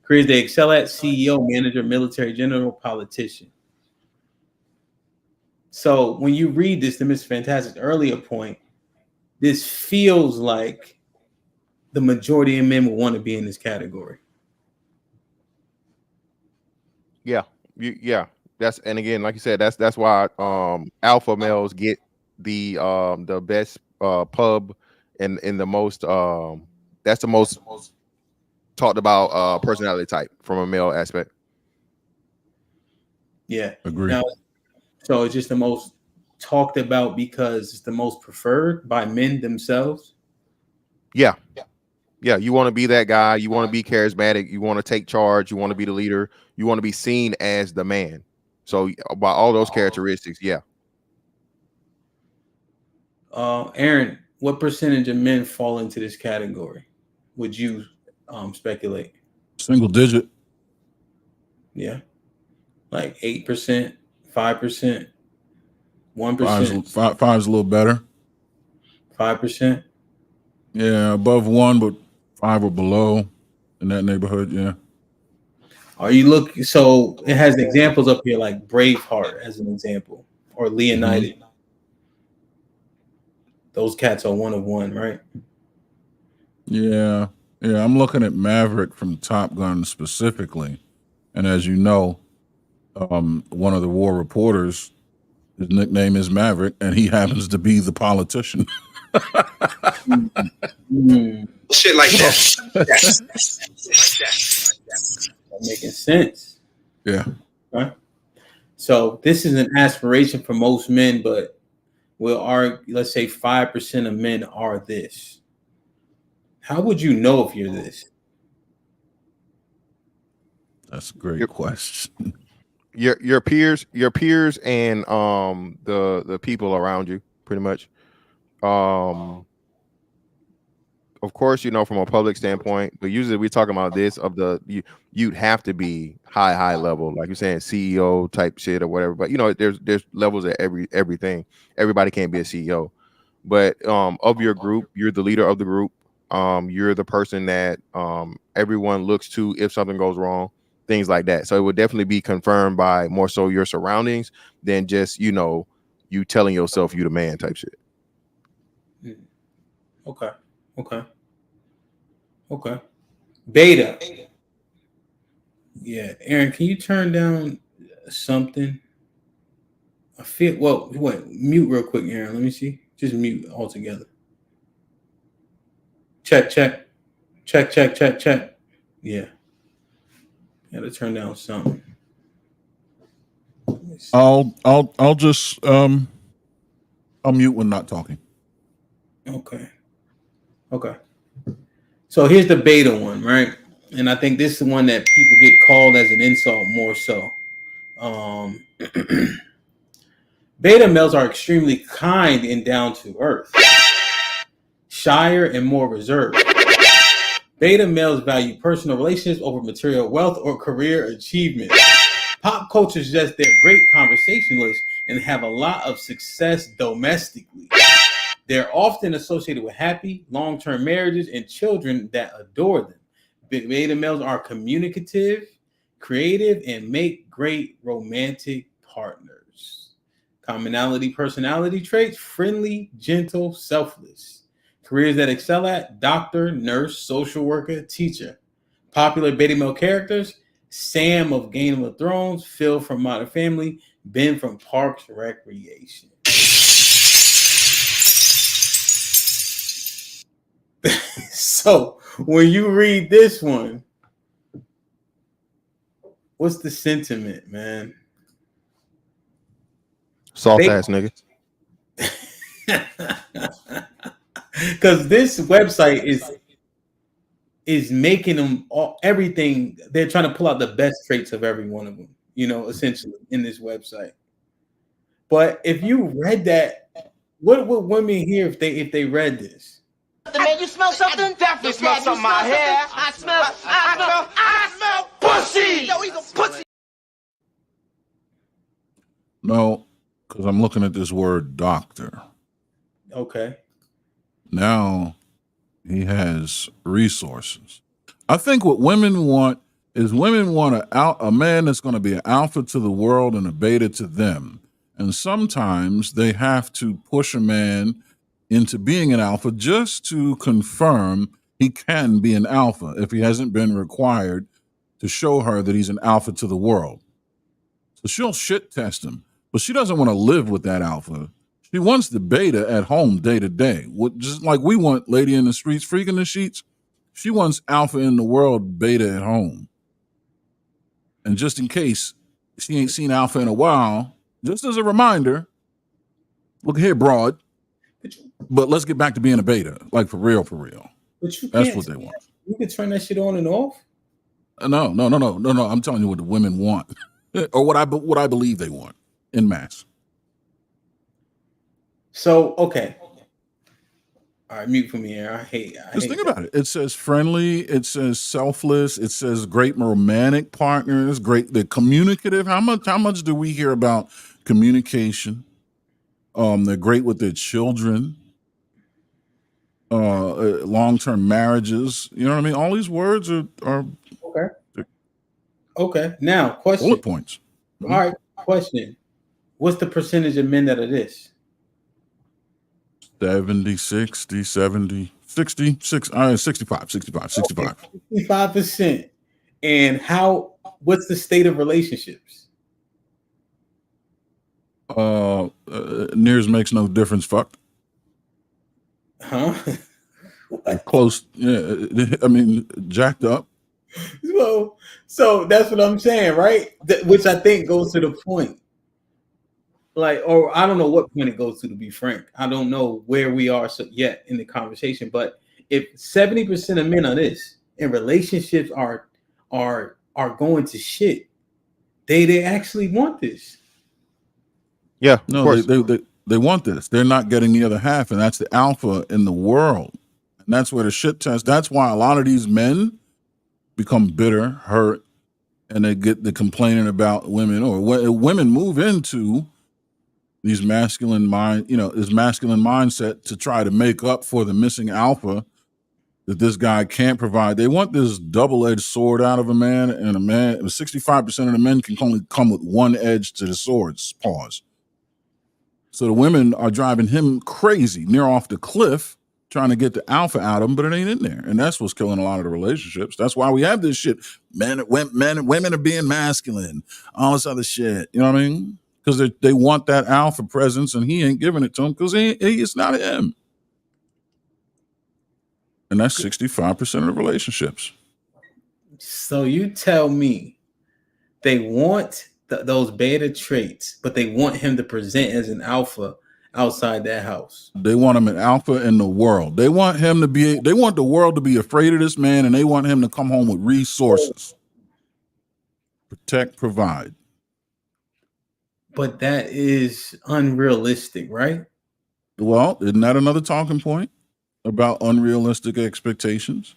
Speaker 4: careers they excel at: CEO, manager, military general, politician. So when you read this, to Mr. Fantastic's earlier point, this feels like the majority of men will want to be in this category.
Speaker 20: Yeah. That's, and again, like you said, that's why alpha males get the best pub and in the most that's the most talked about personality type from a male aspect.
Speaker 4: Yeah.
Speaker 6: Agree.
Speaker 4: Now, so it's just the most talked about because it's the most preferred by men themselves.
Speaker 20: Yeah. You want to be that guy. You want to be charismatic. You want to take charge. You want to be the leader. You want to be seen as the man. So by all those characteristics, yeah.
Speaker 4: Aaron, what percentage of men fall into this category? Would you speculate?
Speaker 6: Single digit.
Speaker 4: Yeah. Like 8%, 5%, 1%.
Speaker 6: Five's a little better.
Speaker 4: 5%.
Speaker 6: Yeah, above 1, but 5 or below in that neighborhood. Yeah.
Speaker 4: Are you looking? So it has examples up here like Braveheart as an example, or Leonidas. Mm-hmm. Those cats are 1 of 1, right?
Speaker 6: Yeah. I'm looking at Maverick from Top Gun specifically, and as you know, one of the war reporters, his nickname is Maverick, and he happens to be the politician.
Speaker 19: Shit like that.
Speaker 4: Making sense.
Speaker 6: Yeah.
Speaker 4: Right. So this is an aspiration for most men, but let's say 5% of men are this. How would you know if you're this?
Speaker 6: That's a great question.
Speaker 20: Your peers and the people around you, pretty much. Of course, from a public standpoint, but usually we're talking about this you'd have to be high level, like you're saying, CEO type shit or whatever. But there's levels at everything. Everybody can't be a CEO, but of your group, you're the leader of the group. You're the person that everyone looks to if something goes wrong, things like that. So it would definitely be confirmed by more so your surroundings than just you telling yourself you the man type shit.
Speaker 4: Okay. Beta. Yeah, Aaron, can you turn down something? I feel mute real quick, Aaron. Let me see. Just mute altogether. Check. Yeah. Gotta turn down something.
Speaker 6: I'll just I'll mute when not talking.
Speaker 4: Okay. So here's the beta one, right? And I think this is one that people get called as an insult more so. Beta males are extremely kind and down to earth, shyer and more reserved. Beta males value personal relationships over material wealth or career achievement. Pop culture suggests they're great conversationalists and have a lot of success domestically. They're often associated with happy, long-term marriages and children that adore them. Beta males are communicative, creative, and make great romantic partners. Commonality personality traits: friendly, gentle, selfless. Careers that excel at: doctor, nurse, social worker, teacher. Popular beta male characters: Sam of Game of Thrones, Phil from Modern Family, Ben from Parks and Recreation. So when you read this one, what's the sentiment, man?
Speaker 20: Soft ass nigga.
Speaker 4: Because this website is making them everything. They're trying to pull out the best traits of every one of them, essentially in this website. But if you read that, what would women hear if they read this?
Speaker 5: Man, you smell something? Definitely smell something in my hair. I smell pussy. Yo, he's a pussy.
Speaker 6: No, because I'm looking at this word doctor.
Speaker 4: Okay.
Speaker 6: Now he has resources. I think what women want is a man that's going to be an alpha to the world and a beta to them. And sometimes they have to push a man into being an alpha just to confirm he can be an alpha if he hasn't been required to show her that he's an alpha to the world. So she'll shit test him, but she doesn't want to live with that alpha. She wants the beta at home day to day. Just like we want lady in the streets freaking the sheets. She wants alpha in the world, beta at home. And just in case she ain't seen alpha in a while, just as a reminder, look here, broad. But let's get back to being a beta, like for real, for real.
Speaker 3: But you
Speaker 6: That's
Speaker 3: can't.
Speaker 6: what they want.
Speaker 3: You can turn that shit on and off.
Speaker 6: No. I'm telling you what the women want, or what I believe they want in mass.
Speaker 3: So okay. All right, mute for me here. I hate
Speaker 6: Think about it. It says friendly. It says selfless. It says great romantic partners. Great, the communicative. How much do we hear about communication? They're great with their children. Long-term marriages. You know what I mean? All these words are
Speaker 3: okay. Okay. Now, question.
Speaker 6: Bullet points.
Speaker 3: All right. Question. What's the percentage of men that are this?
Speaker 6: 70, 60, 70, 66, 65.
Speaker 3: 65%. And what's the state of relationships?
Speaker 6: Nears makes no difference. Fuck.
Speaker 3: Huh?
Speaker 6: Close. Yeah. I mean, jacked up.
Speaker 3: So that's what I'm saying, right? Which I think goes to the point. Like, or I don't know what point it goes to be frank. I don't know where we are yet in the conversation. But if 70% of men are this and relationships are going to shit, they actually want this.
Speaker 20: Yeah.
Speaker 6: No, they want this. They're not getting the other half, and that's the alpha in the world. And that's where the shit test. That's why a lot of these men become bitter, hurt, and they get the complaining about women, or women move into these masculine this masculine mindset to try to make up for the missing alpha that this guy can't provide. They want this double-edged sword out of a man, and 65% of the men can only come with one edge to the swords. Pause. So the women are driving him crazy, near off the cliff, trying to get the alpha out of him, but it ain't in there. And that's what's killing a lot of the relationships. That's why we have this shit. Men and women are being masculine, all this other shit. You know what I mean? Because they want that alpha presence, and he ain't giving it to them because it's not him. And that's 65% of the relationships.
Speaker 3: So you tell me they want those beta traits, but they want him to present as an alpha outside that house.
Speaker 6: They want him an alpha in the world. They want him to be. They want the world to be afraid of this man, and they want him to come home with resources. Protect, provide.
Speaker 3: But that is unrealistic, right?
Speaker 6: Well, isn't that another talking point about unrealistic expectations?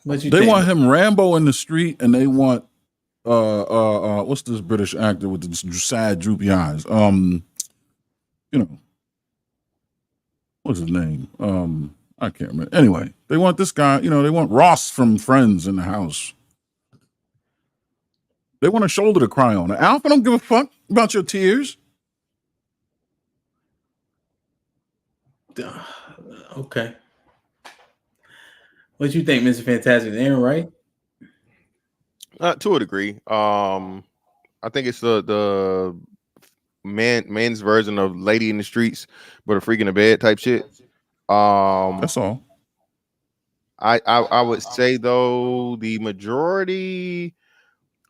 Speaker 6: They want him Rambo in the street, and they want what's this British actor with the sad droopy eyes? What's his name? I can't remember. Anyway, they want this guy. They want Ross from Friends in the house. They want a shoulder to cry on. Alpha don't give a fuck about your tears.
Speaker 3: Okay. What you think, Mr. Fantastic? Aaron, right?
Speaker 20: To a degree. I think it's the man's version of lady in the streets, but a freak in the bed type shit.
Speaker 6: That's all.
Speaker 20: I would say though the majority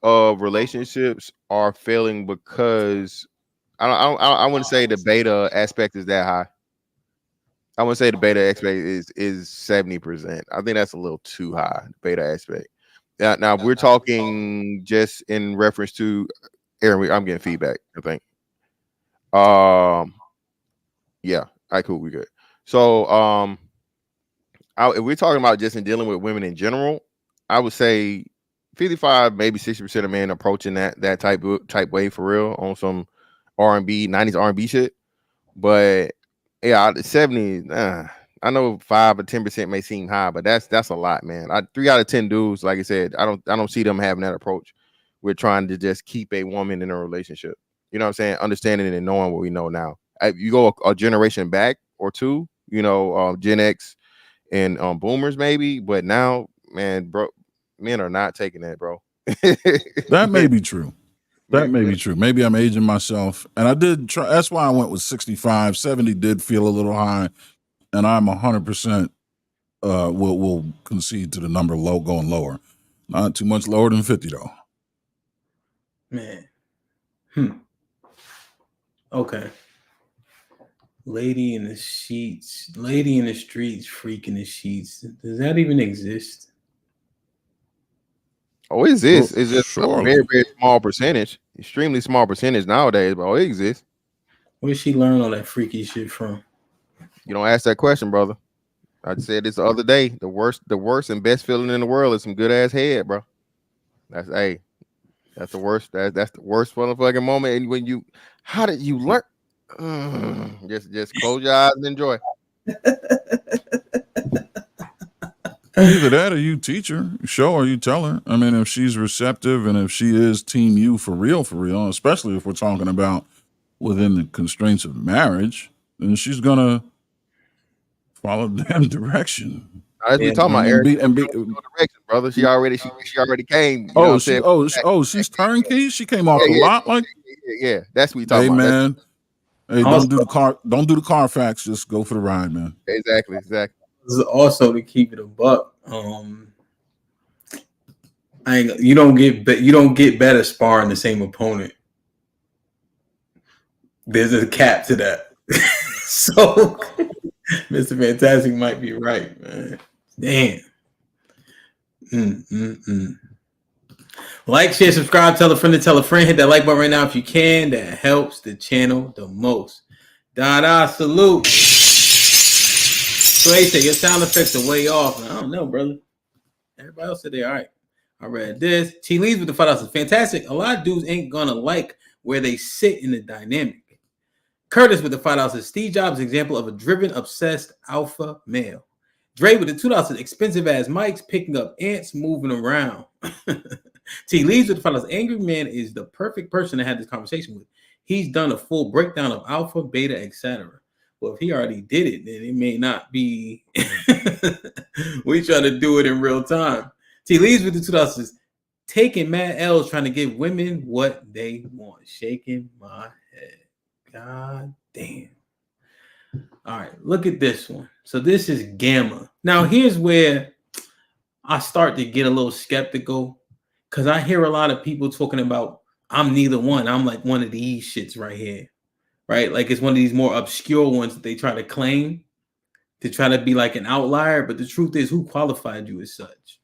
Speaker 20: of relationships are failing because I wouldn't say the beta aspect is that high. I wouldn't say the beta aspect is 70%. I think that's a little too high, the beta aspect. Now we're talking just in reference to Aaron. I'm getting feedback, I think. Yeah, all right, cool, we good. So if we're talking about just in dealing with women in general, I would say 55, maybe 60% of men approaching that type way for real on some R&B, 90s R&B shit. But yeah, 70, I know 5 or 10% may seem high, but that's a lot, man. 3 out of 10 dudes, like I said, I don't see them having that approach. We're trying to just keep a woman in a relationship. You know what I'm saying? Understanding and knowing what we know now. You go a generation back or two, Gen X and boomers maybe, but now, man, bro, men are not taking that, bro.
Speaker 6: That may be true. That may be true. Maybe I'm aging myself. And I did try. That's why I went with 65. 70 did feel a little high. And I'm 100% will concede to the number low going lower. Not too much lower than 50 though.
Speaker 4: Man. Okay. Lady in the sheets, lady in the streets, freak in the sheets. Does that even exist?
Speaker 20: Oh, it exists.
Speaker 6: Well,
Speaker 20: It's just
Speaker 6: surely.
Speaker 20: a very, very small percentage, extremely small percentage nowadays, but it exists.
Speaker 4: Where did she learn all that freaky shit from?
Speaker 20: You don't ask that question, brother. I said this the other day. The worst and best feeling in the world is some good ass head, bro. That's the worst. That's the worst motherfucking moment. And when you, how did you learn? Just close your eyes and enjoy.
Speaker 6: Either that or you teach her, show her, you tell her. I mean, if she's receptive and if she is team you for real, especially if we're talking about within the constraints of marriage, then she's gonna follow the damn direction.
Speaker 20: As we talking about, Eric,
Speaker 6: direction,
Speaker 20: brother. She already came. You know what I'm saying?
Speaker 6: She's turnkey. She came off the lot like.
Speaker 20: Yeah, that's what we talking about.
Speaker 6: Man, hey, don't do the Carfax. Just go for the ride, man.
Speaker 20: Exactly.
Speaker 4: Also, to keep it a buck, you don't get better sparring the same opponent. There's a cap to that. So Mr. Fantastic might be right, man. Damn. Like, share, subscribe, tell a friend to tell a friend. Hit that like button right now if you can. That helps the channel the most. Dada, salute. So they say your sound effects are way off. I don't know, brother. Everybody else said they're all right. I read this. T leads with the $5. Fantastic. A lot of dudes ain't gonna like where they sit in the dynamic. Curtis with the $5. Steve Jobs example of a driven, obsessed alpha male. Dre with the $2. Expensive ass mics picking up ants moving around. T leads with the $5. Angry man is the perfect person to have this conversation with. He's done a full breakdown of alpha, beta, etc. Well, if he already did it, then it may not be. We try to do it in real time. T leads with the $2. Taking mad L's trying to give women what they want. Shaking my head. God damn. All right, look at this one. So this is Gamma. Now, here's where I start to get a little skeptical because I hear a lot of people talking about I'm neither one. I'm like one of these shits right here, right? Like it's one of these more obscure ones that they try to claim to try to be like an outlier. But the truth is, who qualified you as such?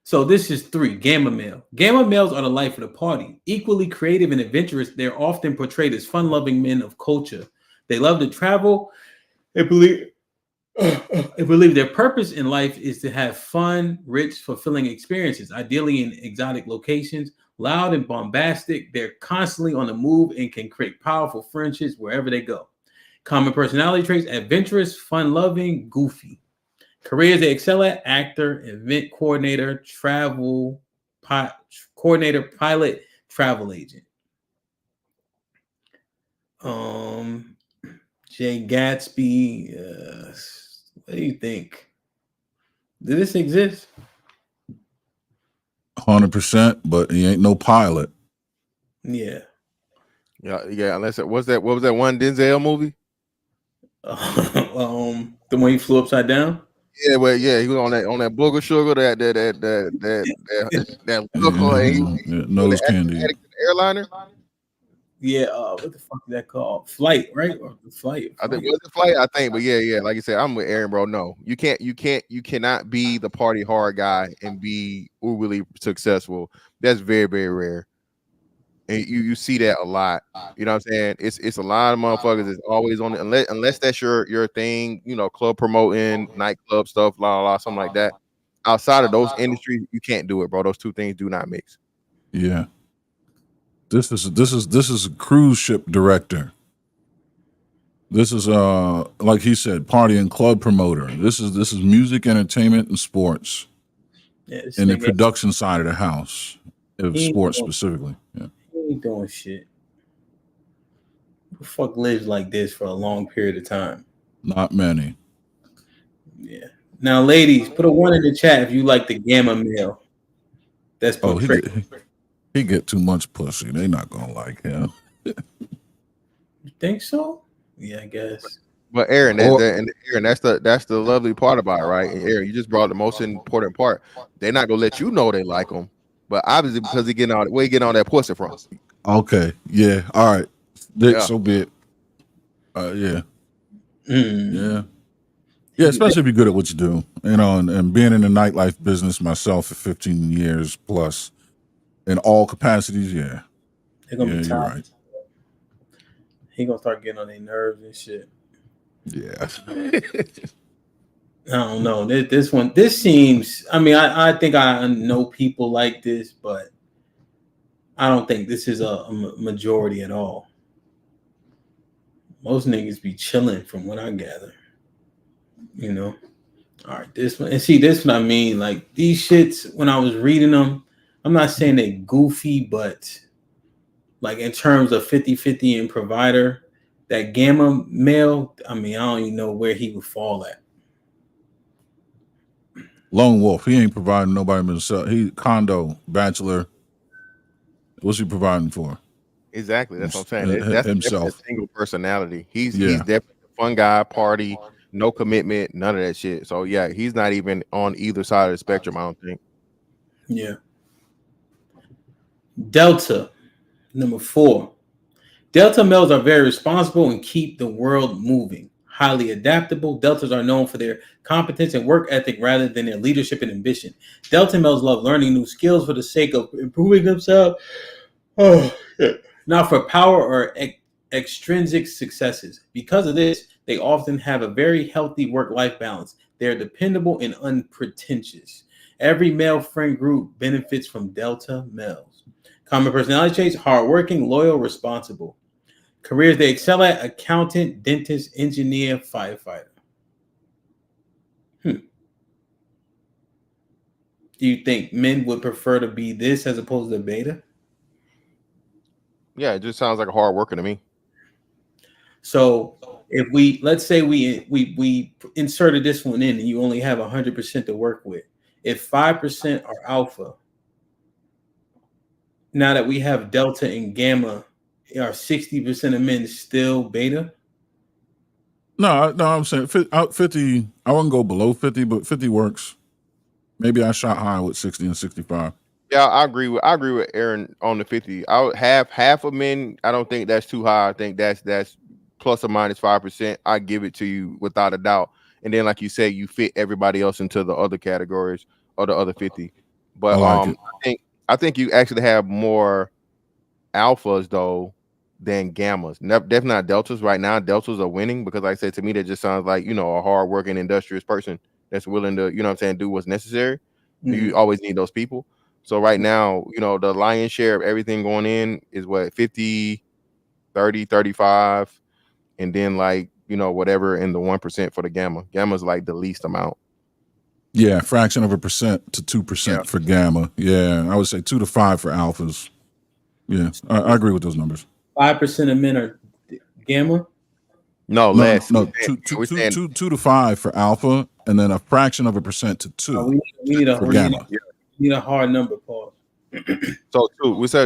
Speaker 4: So this is 3, Gamma male. Gamma males are the life of the party. Equally creative and adventurous, they're often portrayed as fun-loving men of culture. They love to travel. They believe their purpose in life is to have fun, rich, fulfilling experiences, ideally in exotic locations, loud and bombastic. They're constantly on the move and can create powerful friendships wherever they go. Common personality traits: adventurous, fun-loving, goofy. Careers they excel at: actor, event coordinator, travel coordinator, pilot, travel agent. Jay Gatsby, what do you think? Did this exist?
Speaker 6: 100%, but he ain't no pilot.
Speaker 4: Yeah.
Speaker 20: Unless it was that. What was that one Denzel movie?
Speaker 4: The one he flew upside down.
Speaker 20: Yeah, well, yeah, he was on that booger sugar, that
Speaker 6: nose candy
Speaker 20: airliner.
Speaker 4: Yeah, what the fuck is that called? Flight, right? Or the flight?
Speaker 20: I think it was the flight. I think, but yeah. Like you said, I'm with Aaron, bro. No, you cannot be the party hard guy and be really successful. That's very, very rare. And you see that a lot. You know what I'm saying? It's a lot of motherfuckers that's always on it, unless that's your thing, you know, club promoting, nightclub stuff, something like that. Outside of those industries, you can't do it, bro. Those two things do not mix.
Speaker 6: Yeah. This is a cruise ship director. This is like he said, party and club promoter. This is music, entertainment, and sports.
Speaker 4: Yeah,
Speaker 6: in the production side of the house, of sports specifically. Yeah.
Speaker 4: He ain't doing shit. Who the fuck lives like this for a long period of time?
Speaker 6: Not many.
Speaker 4: Yeah. Now, ladies, put a 1 in the chat if you like the Gamma male. That's
Speaker 6: he get too much pussy. They not gonna like him.
Speaker 4: You think so? Yeah, I guess.
Speaker 20: But Aaron, that's the lovely part about it, right? And Aaron, you just brought the most important part. They're not gonna let you know they like them, but obviously because they getting all where you getting all that pussy from.
Speaker 6: Okay. Yeah. All right.
Speaker 20: Yeah.
Speaker 6: So be it. Yeah. Yeah. Yeah, especially if you're good at what you do, and being in the nightlife business myself for 15 years plus in all capacities. Yeah.
Speaker 4: They're gonna be
Speaker 6: you're
Speaker 4: tired.
Speaker 6: right.
Speaker 4: He gonna start getting on their nerves and shit.
Speaker 6: Yeah.
Speaker 4: I don't know. This seems. I mean, I think I know people like this, but I don't think this is a majority at all. Most niggas be chilling, from what I gather. All right, this one, and see, this one I mean, like these shits. When I was reading them, I'm not saying they goofy, but like in terms of 50-50 and provider, that gamma male, I mean, I don't even know where he would fall at.
Speaker 6: Lone wolf. He ain't providing nobody but himself. He condo bachelor. What's he providing for?
Speaker 20: Exactly. That's what I'm saying. That's
Speaker 6: himself.
Speaker 20: A single personality. He's definitely a fun guy, party, no commitment, none of that shit. So yeah, he's not even on either side of the spectrum, I don't think.
Speaker 4: Yeah. Delta, number 4. Delta males are very responsible and keep the world moving. Highly adaptable, Deltas are known for their competence and work ethic rather than their leadership and ambition. Delta males love learning new skills for the sake of improving themselves, not for power or extrinsic successes. Because of this, they often have a very healthy work-life balance. They are dependable and unpretentious. Every male friend group benefits from Delta males. Common personality traits: hardworking, loyal, responsible. Careers they excel at: accountant, dentist, engineer, firefighter. Do you think men would prefer to be this as opposed to beta?
Speaker 20: Yeah, it just sounds like a hard worker to me.
Speaker 4: So if let's say we inserted this one in and you only have 100% to work with. If 5% are alpha, now that we have delta and gamma, are 60% of men still beta?
Speaker 6: No, I'm saying 50. I wouldn't go below 50, but 50 works. Maybe I shot high with 60 and 65.
Speaker 20: Yeah, I agree with Aaron on the 50. I would have half of men. I don't think that's too high. I think that's plus or minus 5%. I give it to you without a doubt. And then, like you said, you fit everybody else into the other categories or the other 50. But I think you actually have more alphas though than gammas. Definitely not deltas. Right now, deltas are winning because, like I said, to me, that just sounds like, a hardworking, industrious person that's willing to, do what's necessary. Mm-hmm. You always need those people. So right now, the lion's share of everything going in is what, 50, 30, 35, and then whatever in the 1% for the gamma. Gamma's like the least amount.
Speaker 6: Yeah, fraction of a percent to 2% for gamma. Yeah, I would say 2 to 5 for alphas. Yeah, I agree with those numbers.
Speaker 4: 5% of men are gamma?
Speaker 20: No, less.
Speaker 6: No, 2 to 5 for alpha, and then a fraction of a percent to 2
Speaker 4: we need
Speaker 6: for gamma.
Speaker 4: We need a hard number, Paul.
Speaker 20: So 2. I'll say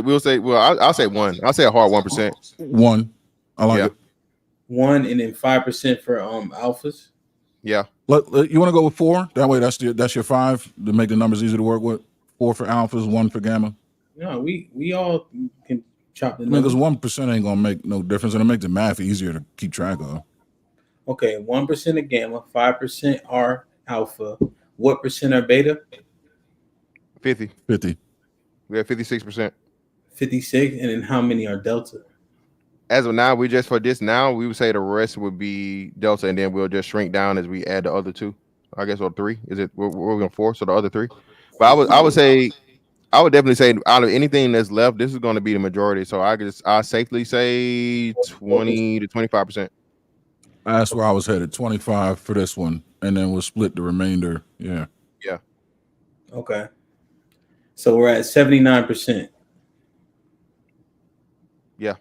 Speaker 20: 1. I'll say a hard 1%.
Speaker 6: 1. I like it.
Speaker 4: 1 and then 5% for alphas.
Speaker 20: Yeah.
Speaker 6: You want to go with 4? That way, that's your 5 to make the numbers easy to work with. 4 for alphas, 1 for gamma.
Speaker 4: No, we all can chop the
Speaker 6: numbers. Because 1% ain't gonna make no difference, and it makes the math easier to keep track of.
Speaker 4: Okay, 1% of gamma, 5% are alpha. What percent are beta?
Speaker 20: 50. We have 56%.
Speaker 4: 56, and then how many are delta?
Speaker 20: As of now, we would say the rest would be delta, and then we'll just shrink down as we add the other 2. I guess, or 3. Is it? We're going 4, so the other 3. But I would definitely say out of anything that's left, this is going to be the majority. So I safely say 20 to 25%.
Speaker 6: That's where I was headed. 25 for this one, and then we'll split the remainder. Yeah.
Speaker 20: Yeah.
Speaker 4: Okay. So we're at 79%.
Speaker 20: Yeah.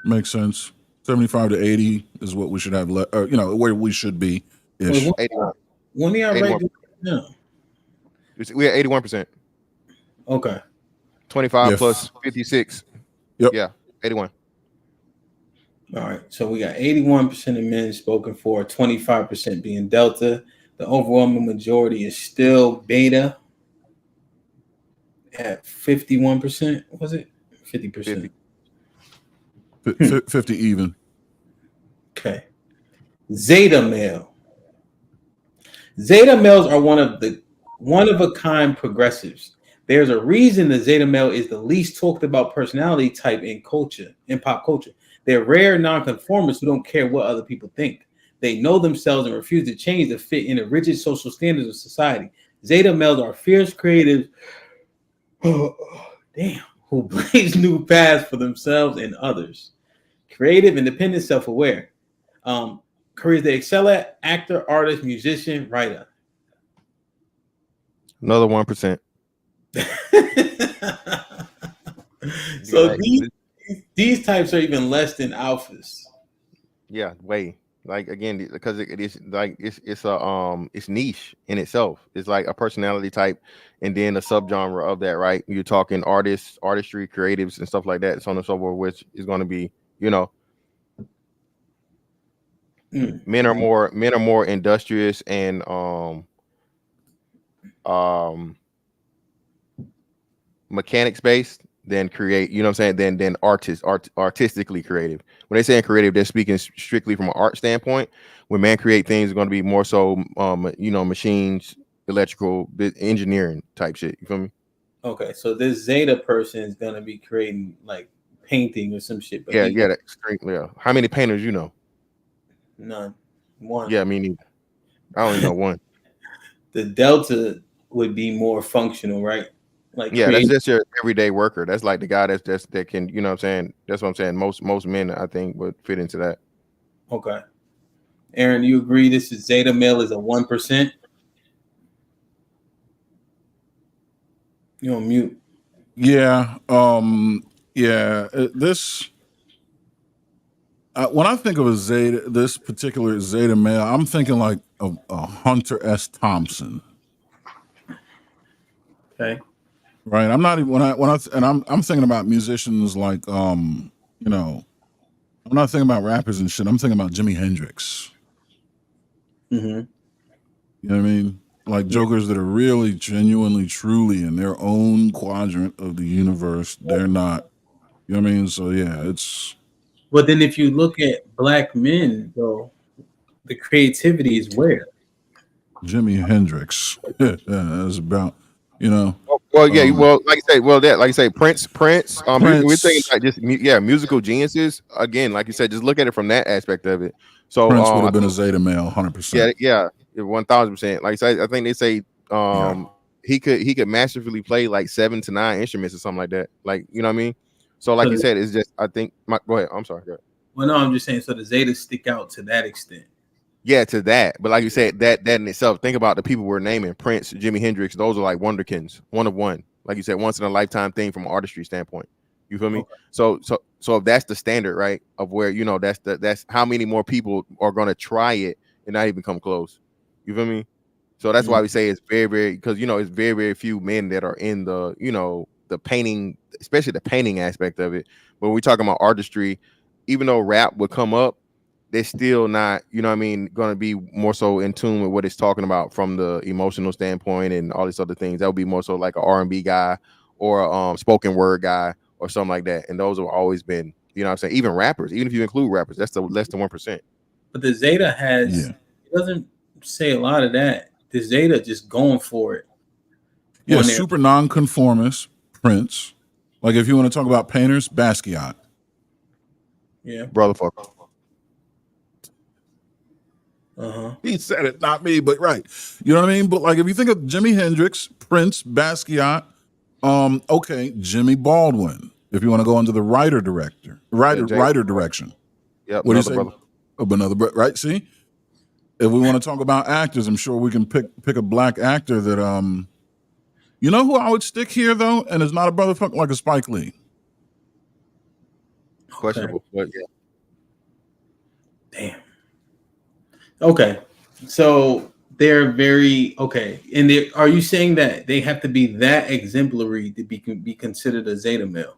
Speaker 6: Makes sense. 75 to 80 is what we should have left, where we should be. Ish.
Speaker 20: 81.
Speaker 4: When are y'all right now?
Speaker 20: We're at 81%.
Speaker 4: Okay.
Speaker 20: 25 plus 56.
Speaker 6: Yep.
Speaker 20: Yeah. 81.
Speaker 4: All right, so we got 81% of men spoken for, 25% being Delta. The overwhelming majority is still Beta at 51%. Was it 50%?
Speaker 6: 50 even.
Speaker 4: Okay. Zeta male. Zeta males are one of a kind progressives. There's a reason the Zeta male is the least talked about personality type in pop culture. They're rare nonconformists who don't care what other people think. They know themselves and refuse to change to fit in the rigid social standards of society. Zeta males are fierce creatives who blaze new paths for themselves and others. Creative, independent, self-aware. Careers they excel at: actor, artist, musician, writer.
Speaker 20: Another 1%.
Speaker 4: So these types are even less than alphas.
Speaker 20: Yeah, way. Like again, because it is like it's niche in itself. It's like a personality type, and then a subgenre of that, right? You're talking artists, artistry, creatives, and stuff like that, so on and so forth, which is going to be, men are more industrious and mechanics based than create, you know what I'm saying, than artistically creative. When they say creative, they're speaking strictly from an art standpoint. When men create things, it's going to be more so machines, electrical, engineering type shit. You feel me?
Speaker 4: Okay, so this Zeta person is going to be creating like painting or some shit. But
Speaker 20: That's straight. Yeah. How many painters you know?
Speaker 4: None. One.
Speaker 20: Yeah, me neither. I only know one.
Speaker 4: The Delta would be more functional, right? Like
Speaker 20: that's just your everyday worker. That's like the guy that can, you know what I'm saying? That's what I'm saying. Most men, I think, would fit into that.
Speaker 4: Okay. Aaron, you agree this is Zeta male is a 1%? You're on mute.
Speaker 6: Yeah. This when I think of this particular Zeta male, I'm thinking like a Hunter S. Thompson.
Speaker 4: Okay.
Speaker 6: Right. I'm not even I'm thinking about musicians like I'm not thinking about rappers and shit. I'm thinking about Jimi Hendrix.
Speaker 4: Mm-hmm.
Speaker 6: You know what I mean? Like jokers that are really genuinely, truly in their own quadrant of the universe. They're not, you know what I mean? So yeah, it's.
Speaker 4: But then if you look at black men, though, the creativity is where?
Speaker 6: Jimi Hendrix. That's about,
Speaker 20: Well, yeah. Like I say, Prince. We're saying like just musical geniuses. Again, like you said, just look at it from that aspect of it. So
Speaker 6: Prince would have been a Zeta male, 100%.
Speaker 20: Yeah, 1,000%. Like I said, I think they say he could masterfully play like 7 to 9 instruments or something like that. Like, you know what I mean? So like you said, it's just I think. Go ahead. I'm sorry. Go ahead.
Speaker 4: Well, no, I'm just saying. So the Zetas stick out to that extent.
Speaker 20: Yeah, to that. But like you said, that in itself, think about the people we're naming: Prince, Jimi Hendrix. Those are like wonderkins, one of one. Like you said, once in a lifetime thing from an artistry standpoint. You feel me? Okay. So if that's the standard, right, of where that's how many more people are going to try it and not even come close. You feel me? So that's why we say it's very, very, because it's very, very few men that are in the the painting, especially the painting aspect of it. But when we talking about artistry, even though rap would come up, they're still not, going to be more so in tune with what it's talking about from the emotional standpoint and all these other things. That would be more so like an R&B guy or a spoken word guy or something like that. And those have always been, even rappers, even if you include rappers, that's the less than 1%.
Speaker 4: But the Zeta it doesn't say a lot of that. The Zeta just going for it.
Speaker 6: Yeah, super nonconformist, Prince. Like if you want to talk about painters, Basquiat.
Speaker 4: Yeah.
Speaker 20: Brother fucker.
Speaker 6: He said it, not me, but right. You know what I mean? But like if you think of Jimi Hendrix, Prince, Basquiat, Jimmy Baldwin. If you want to go into the writer direction.
Speaker 20: Yep.
Speaker 6: What do you say? Another right? See? If we want to talk about actors, I'm sure we can pick a black actor that you know who I would stick here though, and it's not a brother fuck like a Spike Lee.
Speaker 20: Questionable, but yeah.
Speaker 4: Damn. Okay, so they're very and are you saying that they have to be that exemplary to be considered a Zeta male?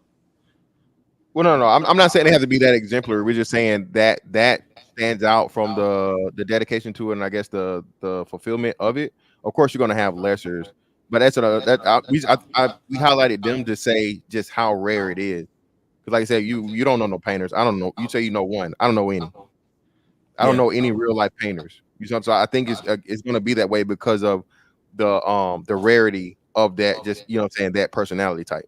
Speaker 20: Well, no. I'm not saying they have to be that exemplary. We're just saying that stands out from the dedication to it, and I guess the fulfillment of it. Of course, you're gonna have lessers, but that's we highlighted them to say just how rare it is. Because, like I said, you don't know no painters. I don't know. You say you know one. I don't know any. I don't know any real life painters. So I think it's gonna be that way because of the rarity of that. Just that personality type.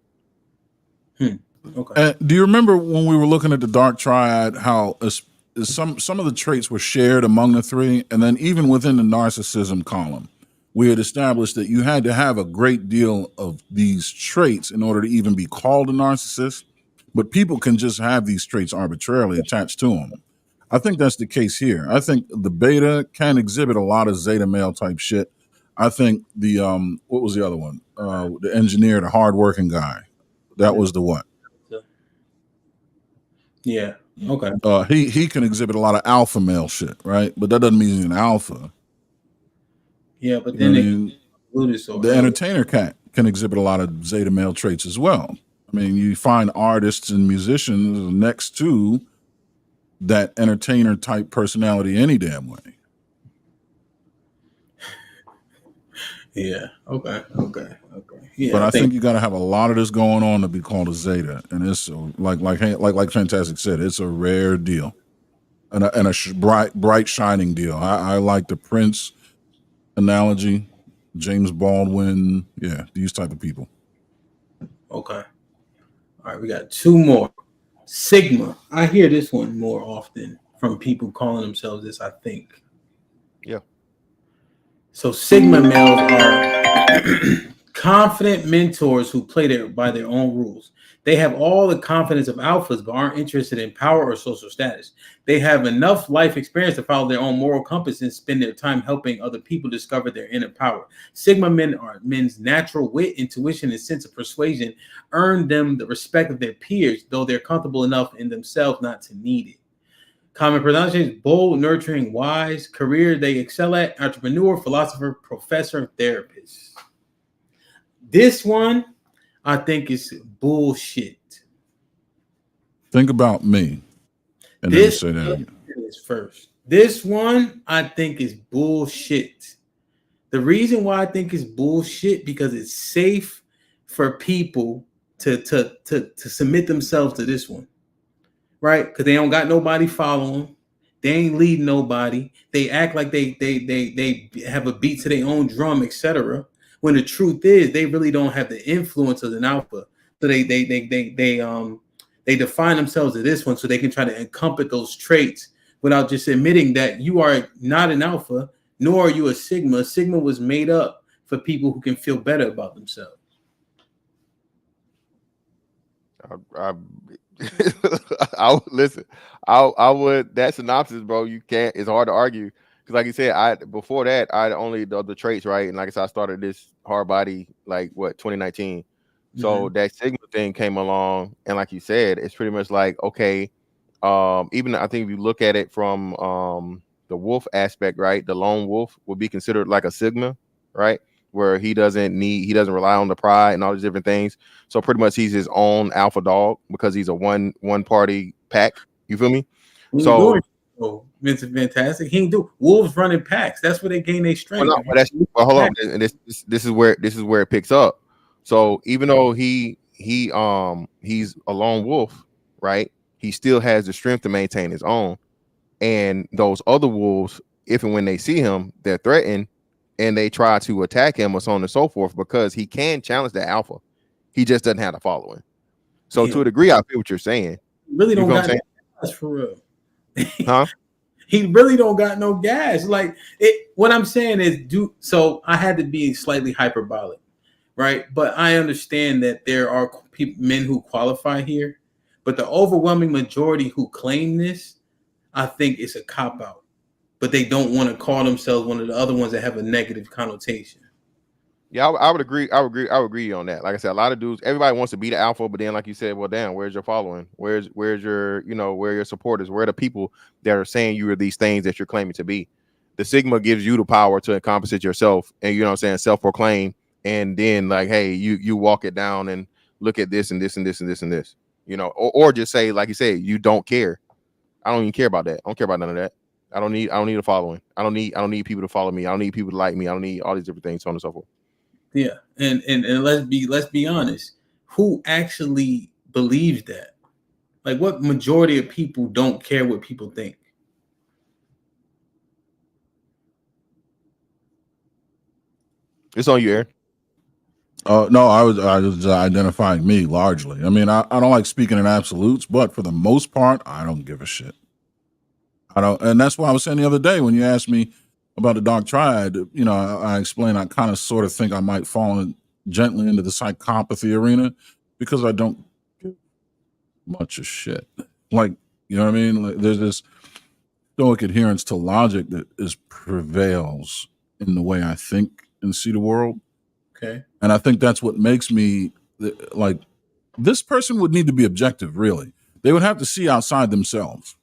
Speaker 6: Okay. Do you remember when we were looking at the dark triad, how some of the traits were shared among the three, and then even within the narcissism column, we had established that you had to have a great deal of these traits in order to even be called a narcissist. But people can just have these traits arbitrarily attached to them. I think that's the case here. I think the beta can exhibit a lot of Zeta male type shit. I think the what was the other one? The engineer, the hardworking guy. That was the what?
Speaker 4: Yeah. Okay.
Speaker 6: He can exhibit a lot of alpha male shit, right? But that doesn't mean he's an alpha.
Speaker 4: Yeah, but then
Speaker 6: the entertainer cat can exhibit a lot of Zeta male traits as well. I mean, you find artists and musicians next to that entertainer type personality any damn way.
Speaker 4: Yeah. Okay. Yeah,
Speaker 6: But I think you got to have a lot of this going on to be called a Zeta, and it's like Fantastic said, it's a rare deal, and a bright shining deal. I like the Prince analogy, James Baldwin, these type of people.
Speaker 4: Okay. All right, we got two more. Sigma. I hear this one more often from people calling themselves this, I think.
Speaker 20: Yeah.
Speaker 4: So Sigma males are confident mentors who play by their own rules. They have all the confidence of alphas, but aren't interested in power or social status. They have enough life experience to follow their own moral compass and spend their time helping other people discover their inner power. Sigma men's natural wit, intuition, and sense of persuasion earn them the respect of their peers, though they're comfortable enough in themselves not to need it. Common pronunciation: bold, nurturing, wise. Career they excel at: entrepreneur, philosopher, professor, therapist. This one, I think, is bullshit.
Speaker 6: Think about me. And then say that
Speaker 4: is first. This one, I think, is bullshit. The reason why I think it's bullshit because it's safe for people to submit themselves to this one. Right? Because they don't got nobody following them. They ain't leading nobody. They act like they have a beat to their own drum, etc. When the truth is, they really don't have the influence of an alpha. So they define themselves as this one, so they can try to encompass those traits without just admitting that you are not an alpha, nor are you a sigma. Sigma was made up for people who can feel better about themselves.
Speaker 20: I would listen. I would that synopsis, bro. You can't. It's hard to argue because, like you said, before that I had only the other traits, right? And like I said, I started this hard body 2019. So that Sigma thing came along, and like you said, it's pretty much like okay. Even I think if you look at it from the wolf aspect, right? The lone wolf would be considered like a Sigma, right? Where he doesn't rely on the pride and all these different things. So pretty much he's his own alpha dog because he's a one party pack. You feel me? So
Speaker 4: it's fantastic. He ain't do wolves running packs. That's where they gain their strength.
Speaker 20: Hold on. And this is where it picks up. So even though he's a lone wolf, right? He still has the strength to maintain his own. And those other wolves, if and when they see him, they're threatened. And they try to attack him or so on and so forth because he can challenge the alpha. He just doesn't have the following. So to a degree, I feel what you're saying.
Speaker 4: Really don't got no gas for real.
Speaker 20: Huh?
Speaker 4: He really don't got no gas. Like what I'm saying is, so I had to be slightly hyperbolic, right? But I understand that there are men who qualify here, but the overwhelming majority who claim this, I think it's a cop-out. But they don't want to call themselves one of the other ones that have a negative connotation.
Speaker 20: Yeah, I would agree. I would agree on that. Like I said, a lot of dudes, everybody wants to be the alpha, but then like you said, well, damn, where's your following? Where's your, where are your supporters? Where are the people that are saying you are these things that you're claiming to be? The Sigma gives you the power to encompass it yourself and self-proclaim, and then like, hey, you walk it down and look at this and this and this and this and this. you know, or just say, like you said, you don't care. I don't even care about that. I don't care about none of that. I don't need a following. I don't need people to follow me. I don't need people to like me. I don't need all these different things, so on and so forth.
Speaker 4: Yeah, and let's be honest. Who actually believes that? Like, what majority of people don't care what people think?
Speaker 20: It's on you, Aaron.
Speaker 6: No, I was identifying me largely. I mean, I don't like speaking in absolutes, but for the most part, I don't give a shit. I don't, and that's why I was saying the other day when you asked me about the dark triad. You know, I explained I kind of sort of think I might fall gently into the psychopathy arena because I don't give much of shit. Like, you know what I mean? Like, there's this stoic adherence to logic that prevails in the way I think and see the world.
Speaker 4: Okay.
Speaker 6: And I think that's what makes me like, this person would need to be objective, really. They would have to see outside themselves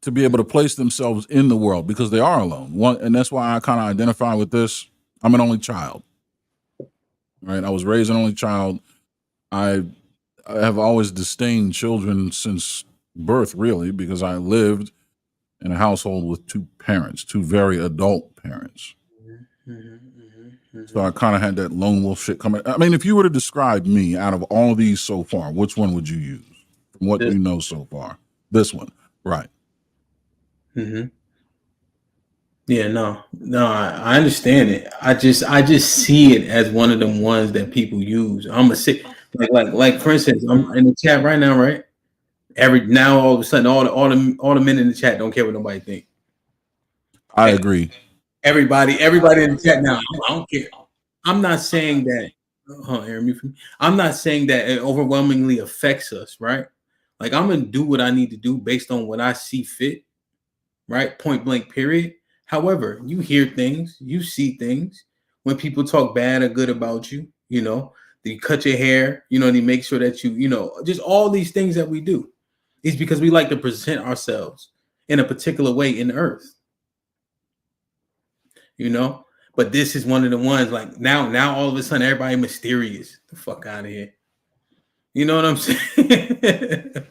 Speaker 6: to be able to place themselves in the world because they are alone. And that's why I kind of identify with this. I'm an only child, right? I was raised an only child. I have always disdained children since birth, really, because I lived in a household with two parents, two very adult parents. So I kind of had that lone wolf shit coming. I mean, if you were to describe me out of all of these so far, which one would you use from what you know so far? This one, right?
Speaker 4: Yeah, no, I understand it. I just see it as one of them ones that people use. I'm a sick, like for instance, I'm in the chat right now, right? Now all of a sudden, all the men in the chat don't care what nobody think.
Speaker 6: I agree.
Speaker 4: Everybody in the chat now, I don't care. I'm not saying that. I'm not saying that it overwhelmingly affects us, right? Like, I'm gonna do what I need to do based on what I see fit, right? Point blank, period. However, you hear things, you see things when people talk bad or good about you. You know, they cut your hair. You know, they make sure that you know, just all these things that we do is because we like to present ourselves in a particular way in the earth. You know, but this is one of the ones like now all of a sudden everybody mysterious. The fuck out of here. You know what I'm saying?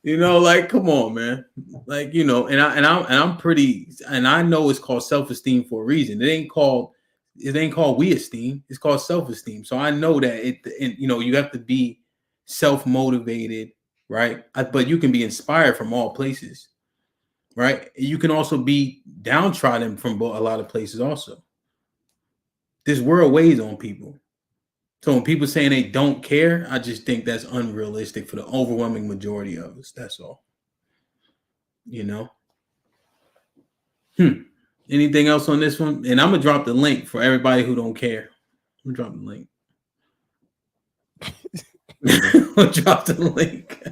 Speaker 4: You know, like, come on, man. Like, you know, and I'm pretty, and I know it's called self-esteem for a reason. It ain't called we esteem. It's called self-esteem. So I know that you know, you have to be self-motivated, right? But you can be inspired from all places. Right? You can also be downtrodden from a lot of places also. This world weighs on people. So when people saying they don't care, I just think that's unrealistic for the overwhelming majority of us. That's all. You know? Anything else on this one? And I'm going to drop the link for everybody who don't care. I'm going to drop the link. I'll drop the link.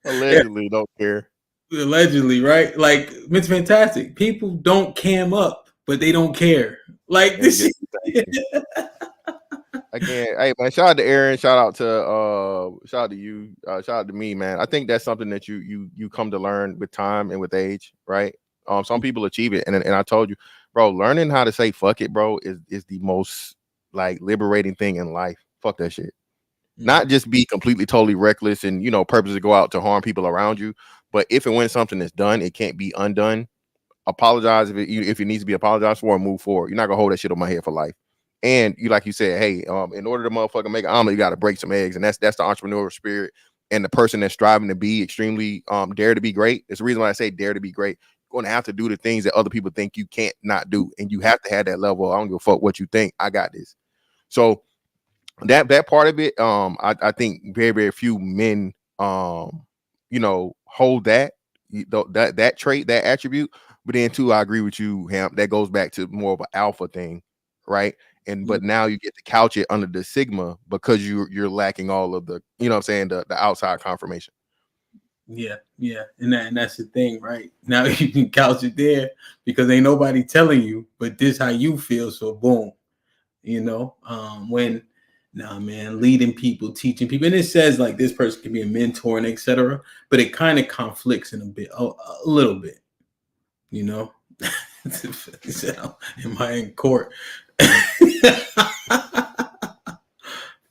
Speaker 20: Allegedly don't care.
Speaker 4: Allegedly, right? Like, it's fantastic. People don't cam up, but they don't care. Like, this.
Speaker 20: Again, hey man, shout out to Aaron, shout out to you, shout out to me, man. I think that's something that you come to learn with time and with age, right? Some people achieve it, and I told you, bro, learning how to say fuck it, bro, is the most like liberating thing in life. Fuck that shit. Not just be completely totally reckless and, you know, purposely go out to harm people around you, but if and when something is done, it can't be undone. Apologize if it needs to be apologized for and move forward. You're not gonna hold that shit on my head for life. And you, like you said, hey, in order to motherfucking make an omelet, you got to break some eggs, and that's the entrepreneurial spirit and the person that's striving to be extremely dare to be great. It's the reason why I say dare to be great. You're going to have to do the things that other people think you can't not do, and you have to have that level. I don't give a fuck what you think. I got this. So that part of it, I think very, very few men, you know, hold that trait, that attribute. But then too, I agree with you, Hamp. That goes back to more of an alpha thing, right? But now you get to couch it under the sigma because you're lacking all of the, you know what I'm saying, the outside confirmation.
Speaker 4: Yeah, and that's the thing, right? Now you can couch it there because ain't nobody telling you, but this how you feel. So boom, you know, leading people, teaching people, and it says like this person can be a mentor and etc. But it kind of conflicts in a little bit, you know. Am I in court?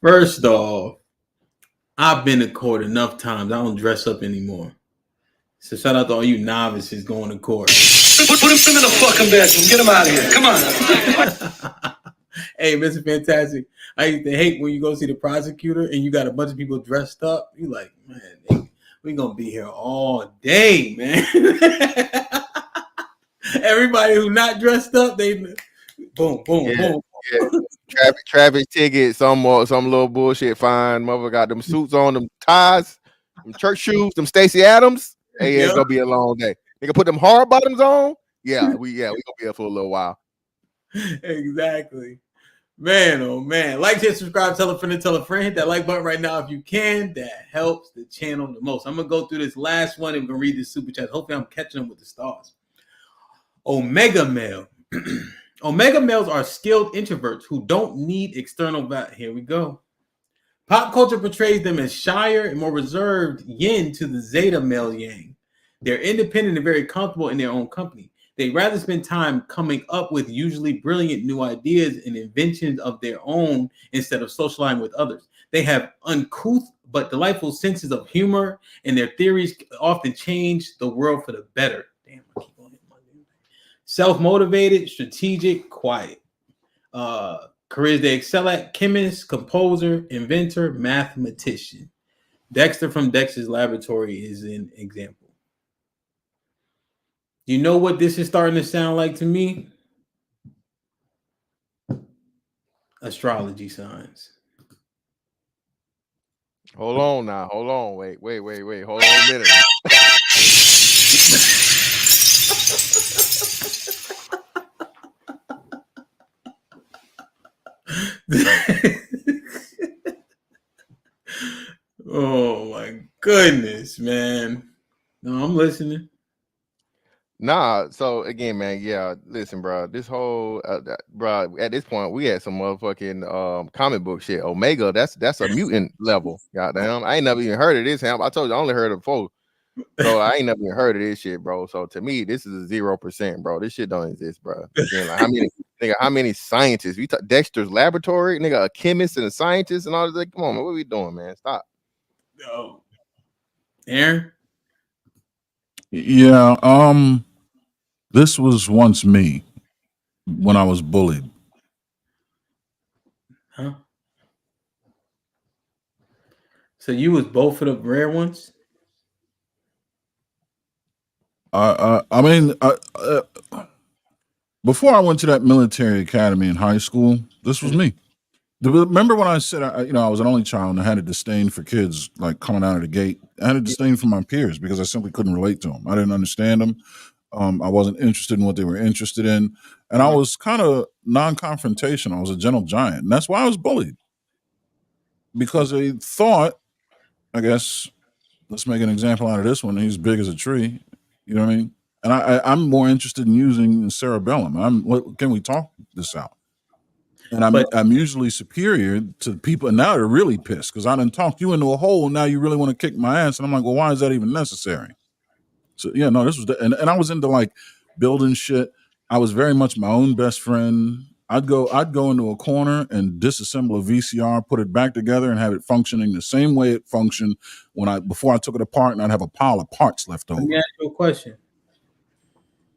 Speaker 4: First off, I've been to court enough times. I don't dress up anymore. So shout out to all you novices going to court.
Speaker 19: Put him in the fucking bedroom. Get him out of here. Come on.
Speaker 4: Hey, Mr. Fantastic. I used to hate when you go see the prosecutor and you got a bunch of people dressed up. You like, man, we gonna be here all day, man. Everybody who not dressed up, they boom, boom, boom.
Speaker 20: Yeah. Traffic ticket, some little bullshit fine. Mother got them suits on, them ties, them church shoes, them Stacey Adams. Hey, it's gonna be a long day. They can put them hard bottoms on. Yeah, we gonna be here for a little while.
Speaker 4: Exactly. Man, oh man. Like, share, subscribe, tell a friend and tell a friend. Hit that like button right now if you can. That helps the channel the most. I'm gonna go through this last one and we're gonna read this super chat. Hopefully I'm catching them with the stars. Omega male. Omega males are skilled introverts who don't need external Here we go. Pop culture portrays them as shyer and more reserved yin to the Zeta male yang. They're independent and very comfortable in their own company. They rather spend time coming up with usually brilliant new ideas and inventions of their own instead of socializing with others. They have uncouth but delightful senses of humor, and their theories often change the world for the better. Damn, I keep on hitting my name. Self-motivated, strategic, quiet. Careers they excel at: chemist, composer, inventor, mathematician. Dexter from Dexter's Laboratory is an example. You know what this is starting to sound like to me? Astrology signs.
Speaker 20: Hold on now. Hold on. Wait. Hold on a minute.
Speaker 4: Oh my goodness, man. No, I'm listening.
Speaker 20: Nah, so again, man, yeah, listen, bro. This whole, bro, at this point, we had some motherfucking comic book shit. Omega, that's a mutant level. Goddamn, I ain't never even heard of this. I told you, I only heard of 4. So I ain't never even heard of this shit, bro. So to me, this is a 0%, bro. This shit don't exist, bro. Again, like, how many scientists? We talk Dexter's Laboratory, nigga, a chemist and a scientist and all this. Like, come on, man, what are we doing, man? Stop.
Speaker 4: Yo, Aaron.
Speaker 6: Yeah, this was once me when I was bullied.
Speaker 4: Huh? So you was both of the rare ones?
Speaker 6: I mean, before I went to that military academy in high school, this was me. Remember when I said, I was an only child and I had a disdain for kids, like coming out of the gate. I had a disdain for my peers because I simply couldn't relate to them. I didn't understand them. I wasn't interested in what they were interested in. And I was kind of non-confrontational. I was a gentle giant. And that's why I was bullied. Because they thought, I guess, let's make an example out of this one. He's big as a tree. You know what I mean? And I'm more interested in using the cerebellum. Can we talk this out? And I'm usually superior to people. And now they're really pissed because I done talked you into a hole. And now you really want to kick my ass. And I'm like, well, why is that even necessary? So yeah, no, this was and I was into like building shit. I was very much my own best friend. I'd go into a corner and disassemble a VCR, put it back together, and have it functioning the same way it functioned before I took it apart, and I'd have a pile of parts left over.
Speaker 4: Let me ask you a question.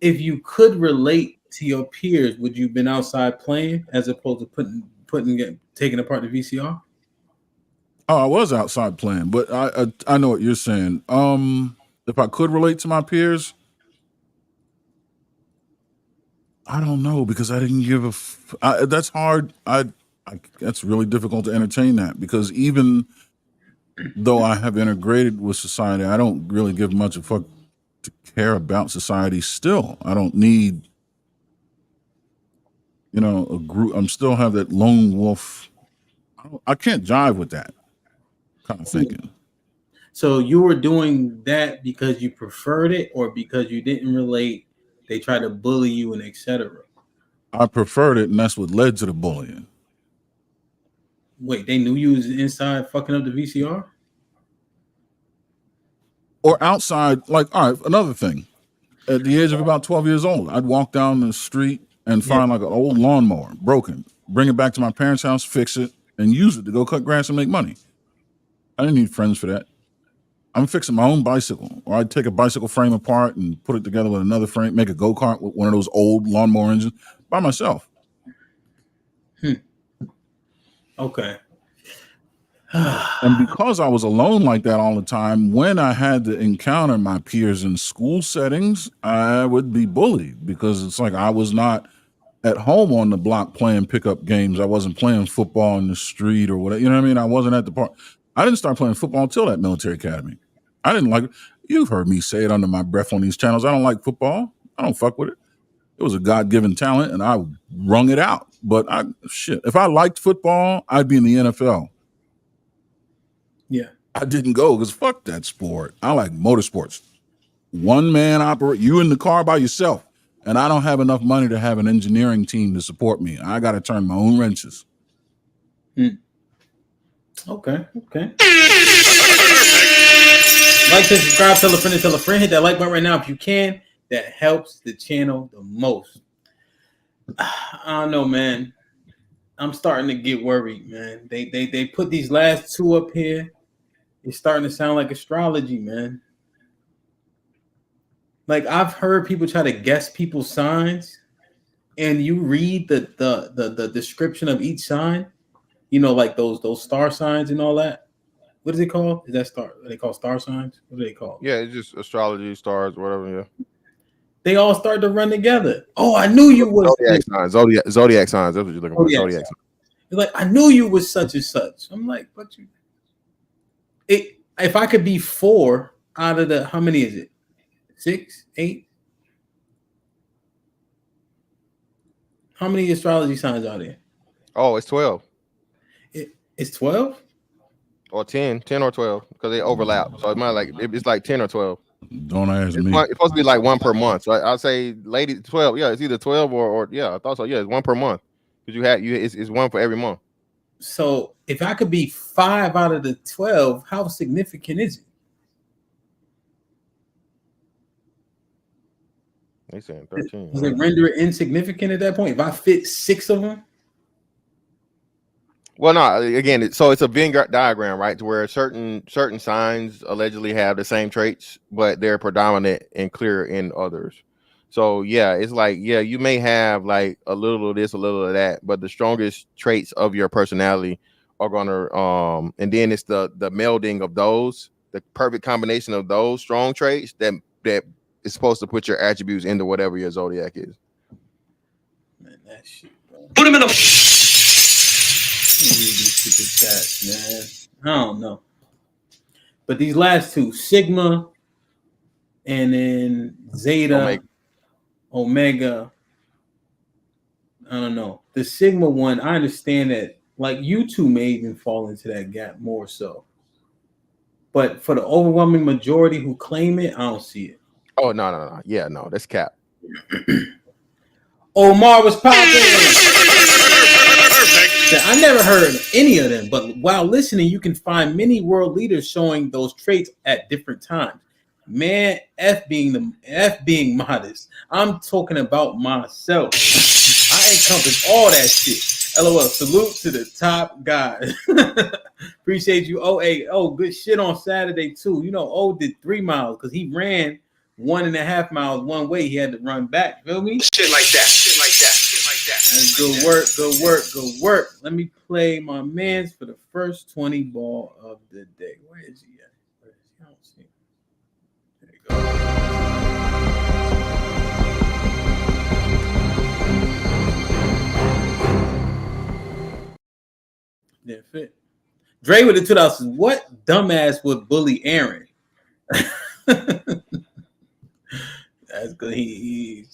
Speaker 4: If you could relate to your peers, would you have been outside playing as opposed to taking apart the VCR?
Speaker 6: Oh, I was outside playing, but I know what you're saying. If I could relate to my peers, I don't know because I didn't give that's hard. That's really difficult to entertain that because even though I have integrated with society, I don't really give much of a fuck to care about society. Still, I don't need, a group. I'm still have that lone wolf. I can't jive with that kind of thinking.
Speaker 4: So you were doing that because you preferred it or because you didn't relate, they tried to bully you and etc.
Speaker 6: I preferred it, and that's what led to the bullying.
Speaker 4: Wait, they knew you was inside fucking up the VCR?
Speaker 6: Or outside, like, all right, another thing. At the age of about 12 years old, I'd walk down the street and find like an old lawnmower, broken, bring it back to my parents' house, fix it, and use it to go cut grass and make money. I didn't need friends for that. I'm fixing my own bicycle, or I'd take a bicycle frame apart and put it together with another frame, make a go-kart with one of those old lawnmower engines by myself.
Speaker 4: Okay.
Speaker 6: And because I was alone like that all the time, when I had to encounter my peers in school settings, I would be bullied because it's like I was not at home on the block playing pickup games. I wasn't playing football in the street or whatever. You know what I mean? I wasn't at the park. I didn't start playing football until that military academy. I didn't like it. You've heard me say it under my breath on these channels. I don't like football. I don't fuck with it. It was a God-given talent, and I wrung it out. But if I liked football, I'd be in the NFL.
Speaker 4: Yeah.
Speaker 6: I didn't go because fuck that sport. I like motorsports. One man operate, you in the car by yourself. And I don't have enough money to have an engineering team to support me. I got to turn my own wrenches.
Speaker 4: Okay. Like, subscribe, tell a friend, hit that like button right now if you can. That helps the channel the most. I don't know, man. I'm starting to get worried, man. They put these last two up here. It's starting to sound like astrology, man. Like, I've heard people try to guess people's signs, and you read the description of each sign, you know, like those star signs and all that. What is it called? Is that star? Are they called star signs? What are they called?
Speaker 20: Yeah, it's just astrology, stars, whatever. Yeah.
Speaker 4: They all start to run together. Oh, I knew you was
Speaker 20: zodiac signs. That's what you're looking for. Zodiac signs.
Speaker 4: You're like, I knew you was such and such. I'm like, but if I could be 4 out of the, how many is it? 6, 8? How many astrology signs are there?
Speaker 20: Oh, it's 12.
Speaker 4: It's 12?
Speaker 20: Or 10 or 12, because they overlap. So it might it's like 10 or 12.
Speaker 6: Don't ask me.
Speaker 20: It's supposed to be like one per month. So I'll say, lady, 12. Yeah, it's either 12 or yeah, I thought so. Yeah, it's one per month because it's one for every month.
Speaker 4: So if I could be 5 out of the 12, how significant is it?
Speaker 20: They saying 13.
Speaker 4: Does it render it insignificant at that point? If I fit 6 of them?
Speaker 20: Well, no. Again, so it's a Venn diagram, right? To where certain signs allegedly have the same traits, but they're predominant and clear in others. So yeah, it's like, yeah, you may have like a little of this, a little of that, but the strongest traits of your personality are gonna and then it's the melding of those, the perfect combination of those strong traits that is supposed to put your attributes into whatever your zodiac is.
Speaker 4: Man, that shit, bro.
Speaker 19: Put him in a
Speaker 4: man. I don't know. But these last two, Sigma and then Zeta, Omega. I don't know. The Sigma one, I understand that, like, you two may even fall into that gap more so. But for the overwhelming majority who claim it, I don't see it.
Speaker 20: Oh, no. Yeah, no, that's cap.
Speaker 4: Omar was popping. I never heard any of them, but while listening, you can find many world leaders showing those traits at different times. Man, F being modest. I'm talking about myself. I encompass all that shit. LOL. Salute to the top guys. Appreciate you. Oh, good shit on Saturday too. You know, O did 3 miles because he ran 1.5 miles one way. He had to run back. Feel me?
Speaker 19: Shit like that.
Speaker 4: That's good work. Let me play my man's for the first 20 ball of the day. Where is he at? I don't see him. There you go. Didn't fit. Dre with the 2000s. What dumbass would bully Aaron? That's good. He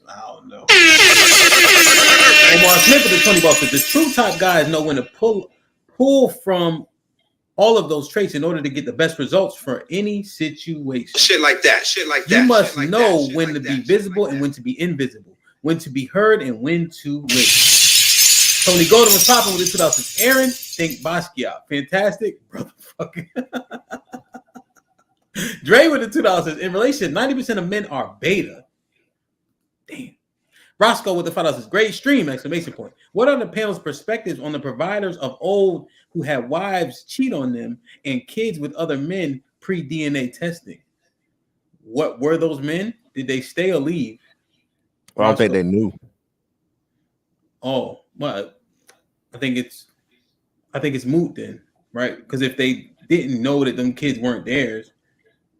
Speaker 4: I don't know. Omar Smith with the 20 bucks. The true top guys know when to pull from all of those traits in order to get the best results for any situation.
Speaker 19: Shit like that.
Speaker 4: You must know when to be visible and when to be invisible, when to be heard and when to listen. Tony Golden was popping with the 2000s. Aaron, think Basquiat. Fantastic. Brotherfucker. Dre with the 2000s. In relation, 90% of men are beta. Damn. Roscoe with the $5 says, great stream, exclamation point. What are the panel's perspectives on the providers of old who had wives cheat on them and kids with other men pre-DNA testing? What were those men? Did they stay or leave?
Speaker 20: Well, I don't think they knew.
Speaker 4: Oh, well, I think it's moot then, right? Because if they didn't know that them kids weren't theirs,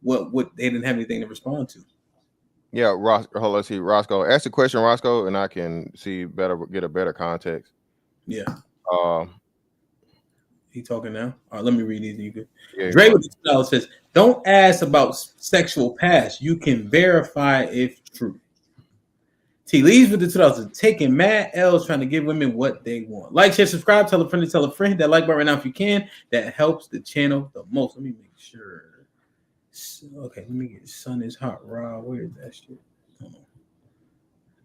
Speaker 4: what they didn't have anything to respond to.
Speaker 20: Yeah, Hold on, let's see, Roscoe. Ask the question, Roscoe, and I can get a better context.
Speaker 4: Yeah. He talking now? All right, let me read these. You good?
Speaker 20: Yeah,
Speaker 4: Dre with the $2 says, don't ask about sexual past. You can verify if true. T Lee's with the $2 says, taking mad L's trying to give women what they want. Like, share, subscribe, tell a friend to tell a friend. That like button right now if you can. That helps the channel the most. Let me make sure. Okay, let me get Sun is Hot Rob. Where is that shit? Hold on.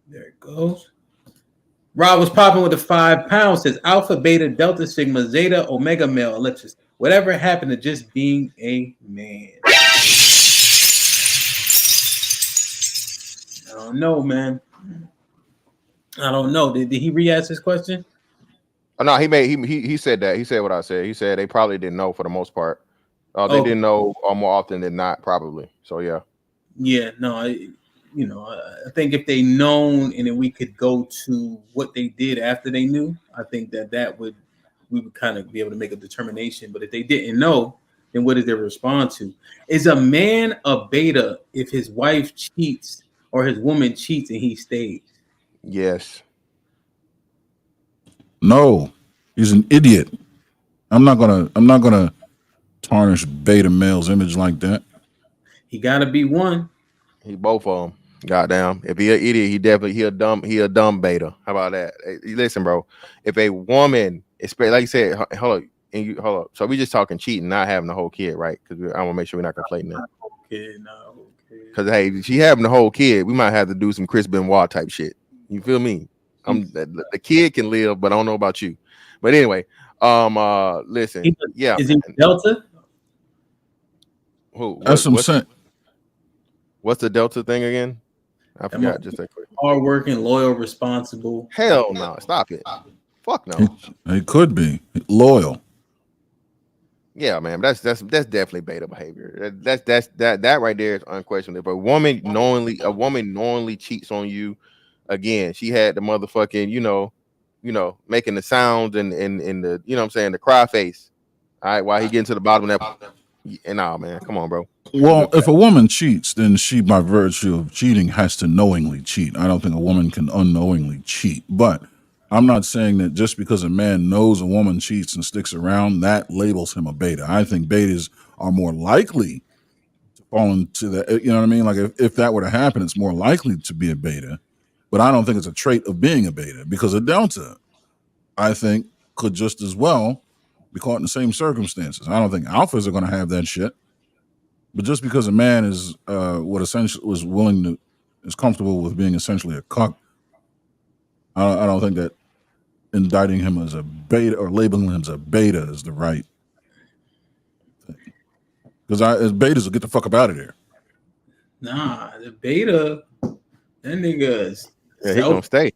Speaker 4: There it goes. Rob was popping with the £5. Says Alpha, Beta, Delta, Sigma, Zeta, Omega, male, ellipsis. Whatever happened to just being a man? I don't know, man. I don't know. Did he re-ask his question?
Speaker 20: Oh, no, he said that. He said what I said. He said they probably didn't know for the most part. They didn't know more often than not, probably. So yeah.
Speaker 4: Yeah, no, I think if they known and then we could go to what they did after they knew, I think we would kind of be able to make a determination. But if they didn't know, then what does they respond to? Is a man a beta if his wife cheats or his woman cheats and he stays?
Speaker 20: Yes.
Speaker 6: No, he's an idiot. I'm not gonna tarnish beta male's image like that.
Speaker 4: He gotta be one.
Speaker 20: He both of them. Goddamn. If he an idiot, he a dumb beta. How about that? Hey, listen, bro. If a woman, especially like you said, hold up. So we just talking cheating, not having the whole kid, right? Because I want to make sure we're not conflating that. Because hey, she having the whole kid, we might have to do some Chris Benoit type shit. You feel me? The kid can live, but I don't know about you. But anyway, listen.
Speaker 4: Is he Delta?
Speaker 20: Who?
Speaker 6: That's some sense.
Speaker 20: What's the Delta thing again? I forgot just that quick.
Speaker 4: Hardworking, loyal, responsible.
Speaker 20: Hell no. Stop it. Fuck no.
Speaker 6: He could be loyal.
Speaker 20: Yeah, man. That's definitely beta behavior. That right there is unquestionable. If a woman knowingly cheats on you, again, she had the motherfucking, making the sounds and the, you know what I'm saying, the cry face. All right, while he getting to the bottom of that. And nah, man, come on, bro.
Speaker 6: Well, if a woman cheats, then she, by virtue of cheating, has to knowingly cheat. I don't think a woman can unknowingly cheat. But I'm not saying that just because a man knows a woman cheats and sticks around, that labels him a beta. I think betas are more likely to fall into that. You know what I mean? Like if that were to happen, it's more likely to be a beta. But I don't think it's a trait of being a beta, because a delta, I think, could just as well be caught in the same circumstances. I don't think alphas are going to have that shit. But just because a man is is comfortable with being essentially a cuck, I don't think that indicting him as a beta or labeling him as a beta is the right thing. Because as betas will get the fuck up out of there.
Speaker 4: Nah, the beta, that nigga is
Speaker 20: he gonna stay.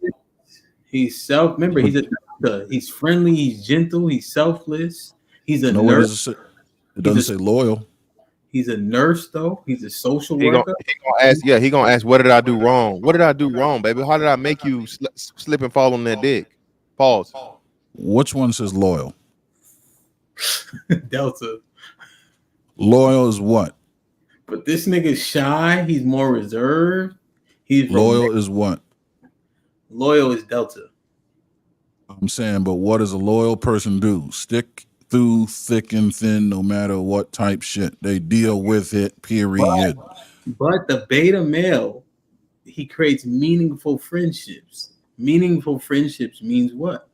Speaker 4: He's remember, he's friendly, he's gentle, he's selfless, he's a nurse.
Speaker 6: It doesn't say loyal.
Speaker 4: He's a nurse, though. He's a social worker.
Speaker 20: He gonna ask, what did I do wrong? What did I do wrong, baby? How did I make you slip and fall on that dick? Pause.
Speaker 6: Which one says loyal?
Speaker 4: Delta.
Speaker 6: Loyal is what?
Speaker 4: But this nigga's shy. He's more reserved. He's
Speaker 6: loyal is what?
Speaker 4: Loyal is Delta.
Speaker 6: I'm saying, but what does a loyal person do? Stick through thick and thin, no matter what type shit. They deal with it, period.
Speaker 4: But the beta male, he creates meaningful friendships. Meaningful friendships means what?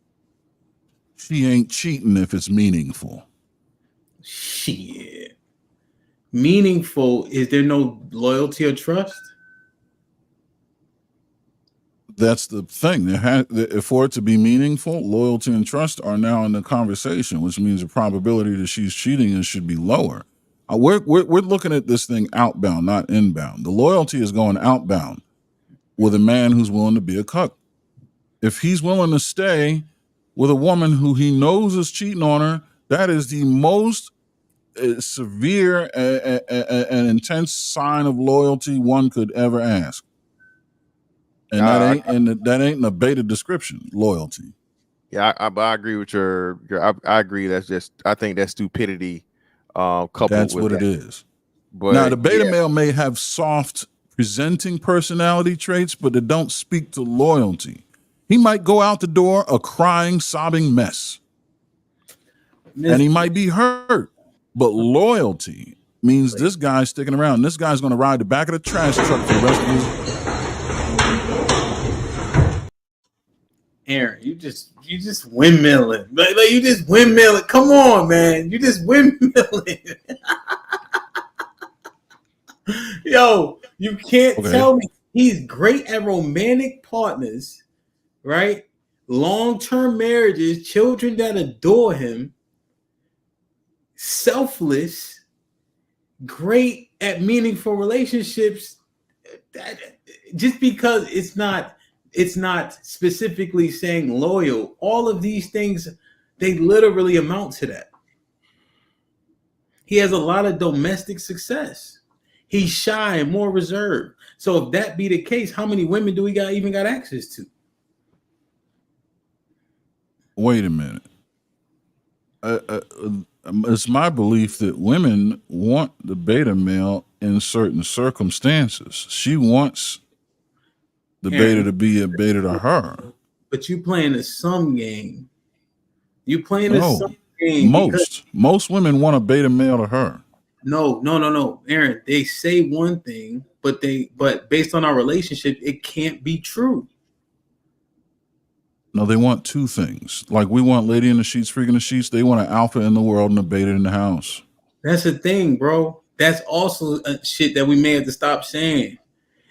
Speaker 6: She ain't cheating if it's meaningful.
Speaker 4: Shit. Meaningful, is there no loyalty or trust?
Speaker 6: That's the thing. For it to be meaningful, loyalty and trust are now in the conversation, which means the probability that she's cheating should be lower. We're looking at this thing outbound, not inbound. The loyalty is going outbound with a man who's willing to be a cuck. If he's willing to stay with a woman who he knows is cheating on her, that is the most severe and intense sign of loyalty one could ever ask. And that ain't a beta description. Loyalty.
Speaker 20: Yeah, I agree with your I agree. That's just, I think that's stupidity. Coupled
Speaker 6: That's
Speaker 20: with
Speaker 6: what
Speaker 20: that.
Speaker 6: it is.
Speaker 20: But
Speaker 6: now, the beta male may have soft presenting personality traits, but they don't speak to loyalty. He might go out the door a crying, sobbing mess. And he might be hurt. But loyalty means this guy's sticking around. This guy's going to ride the back of the trash truck for the rest of his.
Speaker 4: Aaron, you just windmilling. Like you just windmilling. Come on, man. You just windmilling. Yo, you can't tell me he's great at romantic partners, right? Long-term marriages, children that adore him, selfless, great at meaningful relationships. Just because it's not specifically saying loyal, all of these things, they literally amount to that. He has a lot of domestic success. He's shy and more reserved. So if that be the case, how many women do we even got access to?
Speaker 6: Wait a minute. It's my belief that women want the beta male in certain circumstances. She wants the beta to be a beta to her.
Speaker 4: But you playing a sum game. You playing a sum game.
Speaker 6: Most women want a beta male to her.
Speaker 4: No. Aaron, they say one thing, but based on our relationship, it can't be true.
Speaker 6: No, they want two things. Like we want lady in the sheets, freak in the sheets. They want an alpha in the world and a beta in the house.
Speaker 4: That's the thing, bro. That's also shit that we may have to stop saying.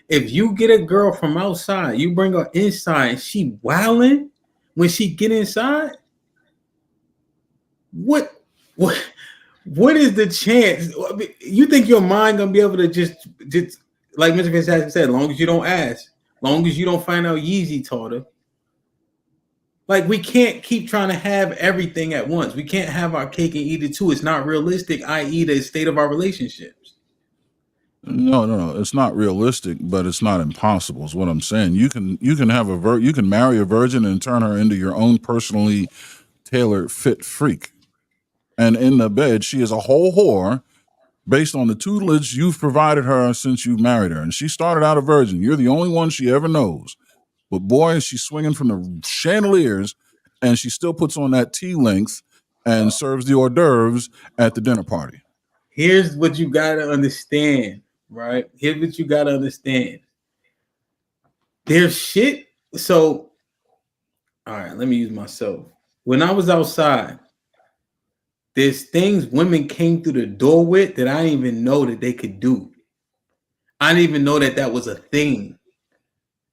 Speaker 4: If you get a girl from outside, you bring her inside, and she wilding when she get inside, what is the chance? You think your mind gonna be able to just like Mr. Fitzpatrick said, as long as you don't ask, long as you don't find out Yeezy taught her. Like, we can't keep trying to have everything at once. We can't have our cake and eat it too. It's not realistic, i.e. the state of our relationships.
Speaker 6: No. It's not realistic, but it's not impossible is what I'm saying. You can have you can marry a virgin and turn her into your own personally tailored fit freak. And in the bed, she is a whole whore based on the tutelage you've provided her since you married her. And she started out a virgin. You're the only one she ever knows. But boy, she's swinging from the chandeliers, and she still puts on that tea length and serves the hors d'oeuvres at the dinner party.
Speaker 4: Here's what you got to understand, right? Here's what you got to understand. There's shit. So, all right, let me use myself. When I was outside, there's things women came through the door with that I didn't even know that they could do. I didn't even know that was a thing.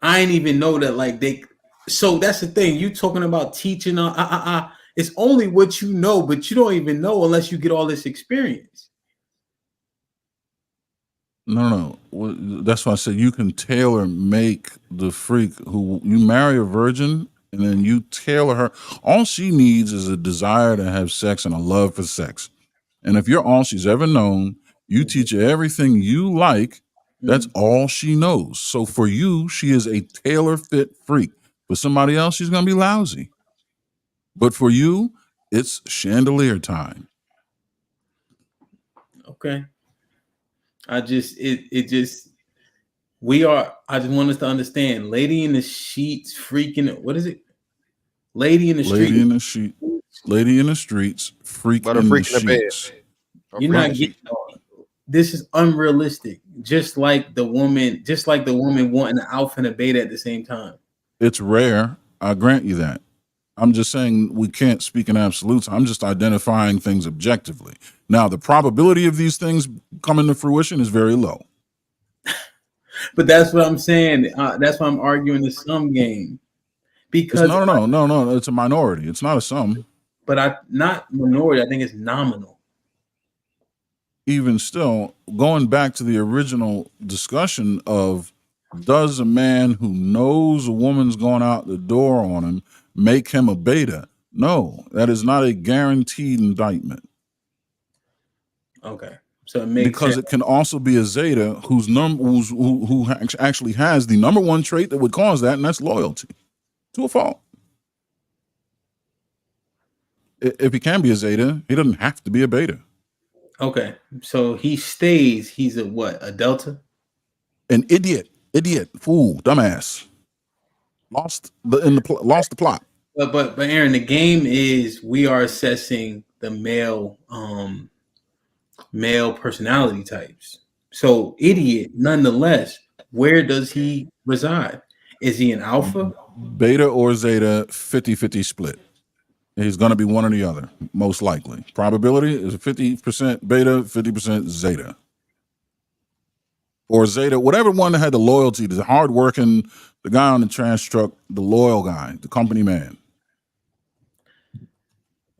Speaker 4: I didn't even know that, like, they. So that's the thing. You talking about teaching? It's only what you know, but you don't even know unless you get all this experience.
Speaker 6: No. That's why I said you can tailor make the freak who you marry a virgin. And then you tailor her. All she needs is a desire to have sex and a love for sex. And if you're all she's ever known, you teach her everything you like. That's all she knows. So for you, she is a tailor fit freak. For somebody else, she's going to be lousy. But for you, it's chandelier time.
Speaker 4: Okay. I just want us to understand. Lady in the sheets, freaking, what is it? Lady in the streets.
Speaker 6: Lady in the streets, freak in the sheets.
Speaker 4: You're not getting this is unrealistic. Just like the woman wanting the alpha and a beta at the same time.
Speaker 6: It's rare. I grant you that. I'm just saying we can't speak in absolutes. I'm just identifying things objectively. Now, the probability of these things coming to fruition is very low.
Speaker 4: But that's what I'm saying. That's why I'm arguing the sum game. Because
Speaker 6: no. It's a minority. It's not a sum.
Speaker 4: But not minority. I think it's nominal.
Speaker 6: Even still, going back to the original discussion of Does a man who knows a woman's going out the door on him make him a beta? No, that is not a guaranteed indictment.
Speaker 4: Okay, so it makes
Speaker 6: Because
Speaker 4: sense.
Speaker 6: it can also be a Zeta who actually has the number one trait that would cause that, and that's loyalty to a fault. If he can be a Zeta, he doesn't have to be a beta.
Speaker 4: Okay, so he stays. He's a what? A Delta?
Speaker 6: An idiot, fool, dumbass. Lost the plot.
Speaker 4: But Aaron, the game is we are assessing the male personality types. So idiot, nonetheless, where does he reside? Is he an alpha?
Speaker 6: Beta or Zeta, 50-50 split. He's going to be one or the other, most likely. Probability is 50% beta, 50% Zeta. Or Zeta, whatever one that had the loyalty, the hardworking, the guy on the trash truck, the loyal guy, the company man.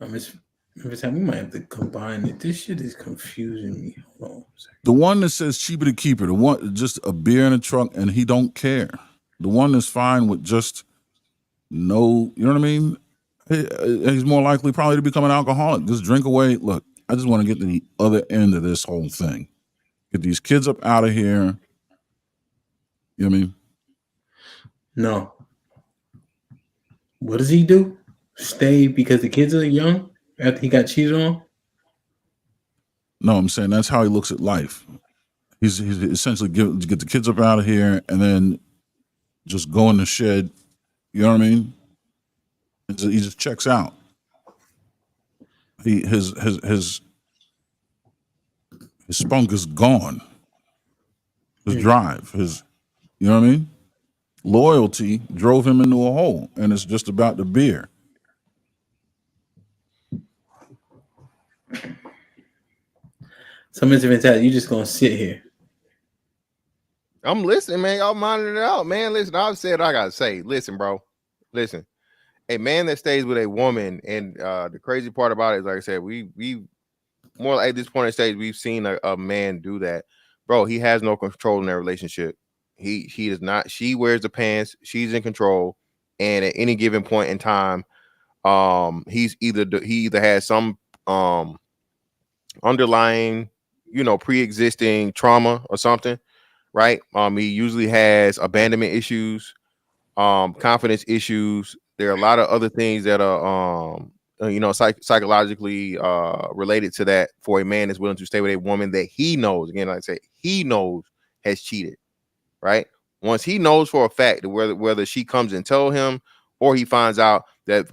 Speaker 4: Every time we might have to combine it. This shit is confusing me. Hold on a second.
Speaker 6: The one that says cheaper to keeper, the one just a beer in a truck and he don't care. The one that's fine with just no, you know what I mean? He's more likely probably to become an alcoholic. Just drink away. Look, I just want to get to the other end of this whole thing. Get these kids up out of here. You know what I mean?
Speaker 4: No. What does he do? Stay because the kids are young after he got cheated on?
Speaker 6: No, I'm saying that's how he looks at life. He's essentially get the kids up out of here and then just go in the shed. You know what I mean? He just checks out. His spunk is gone. His drive, you know what I mean? Loyalty drove him into a hole, and it's just about the beer.
Speaker 4: So, Mr. Fantastic, you just gonna sit here.
Speaker 20: I'm listening, man. Y'all minding it out, man. Listen, I've said I gotta say. Listen, bro. Listen. A man that stays with a woman, and the crazy part about it is, like I said, we more like at this point in stage, we've seen a man do that. Bro, he has no control in their relationship. He does not. She wears the pants. She's in control, and at any given point in time, he either has some underlying, pre-existing trauma or something, right? He usually has abandonment issues, confidence issues. There are a lot of other things that are, psychologically related to that for a man that's willing to stay with a woman that he knows, again, like I say, he knows has cheated, right? Once he knows for a fact that whether she comes and tell him or he finds out that,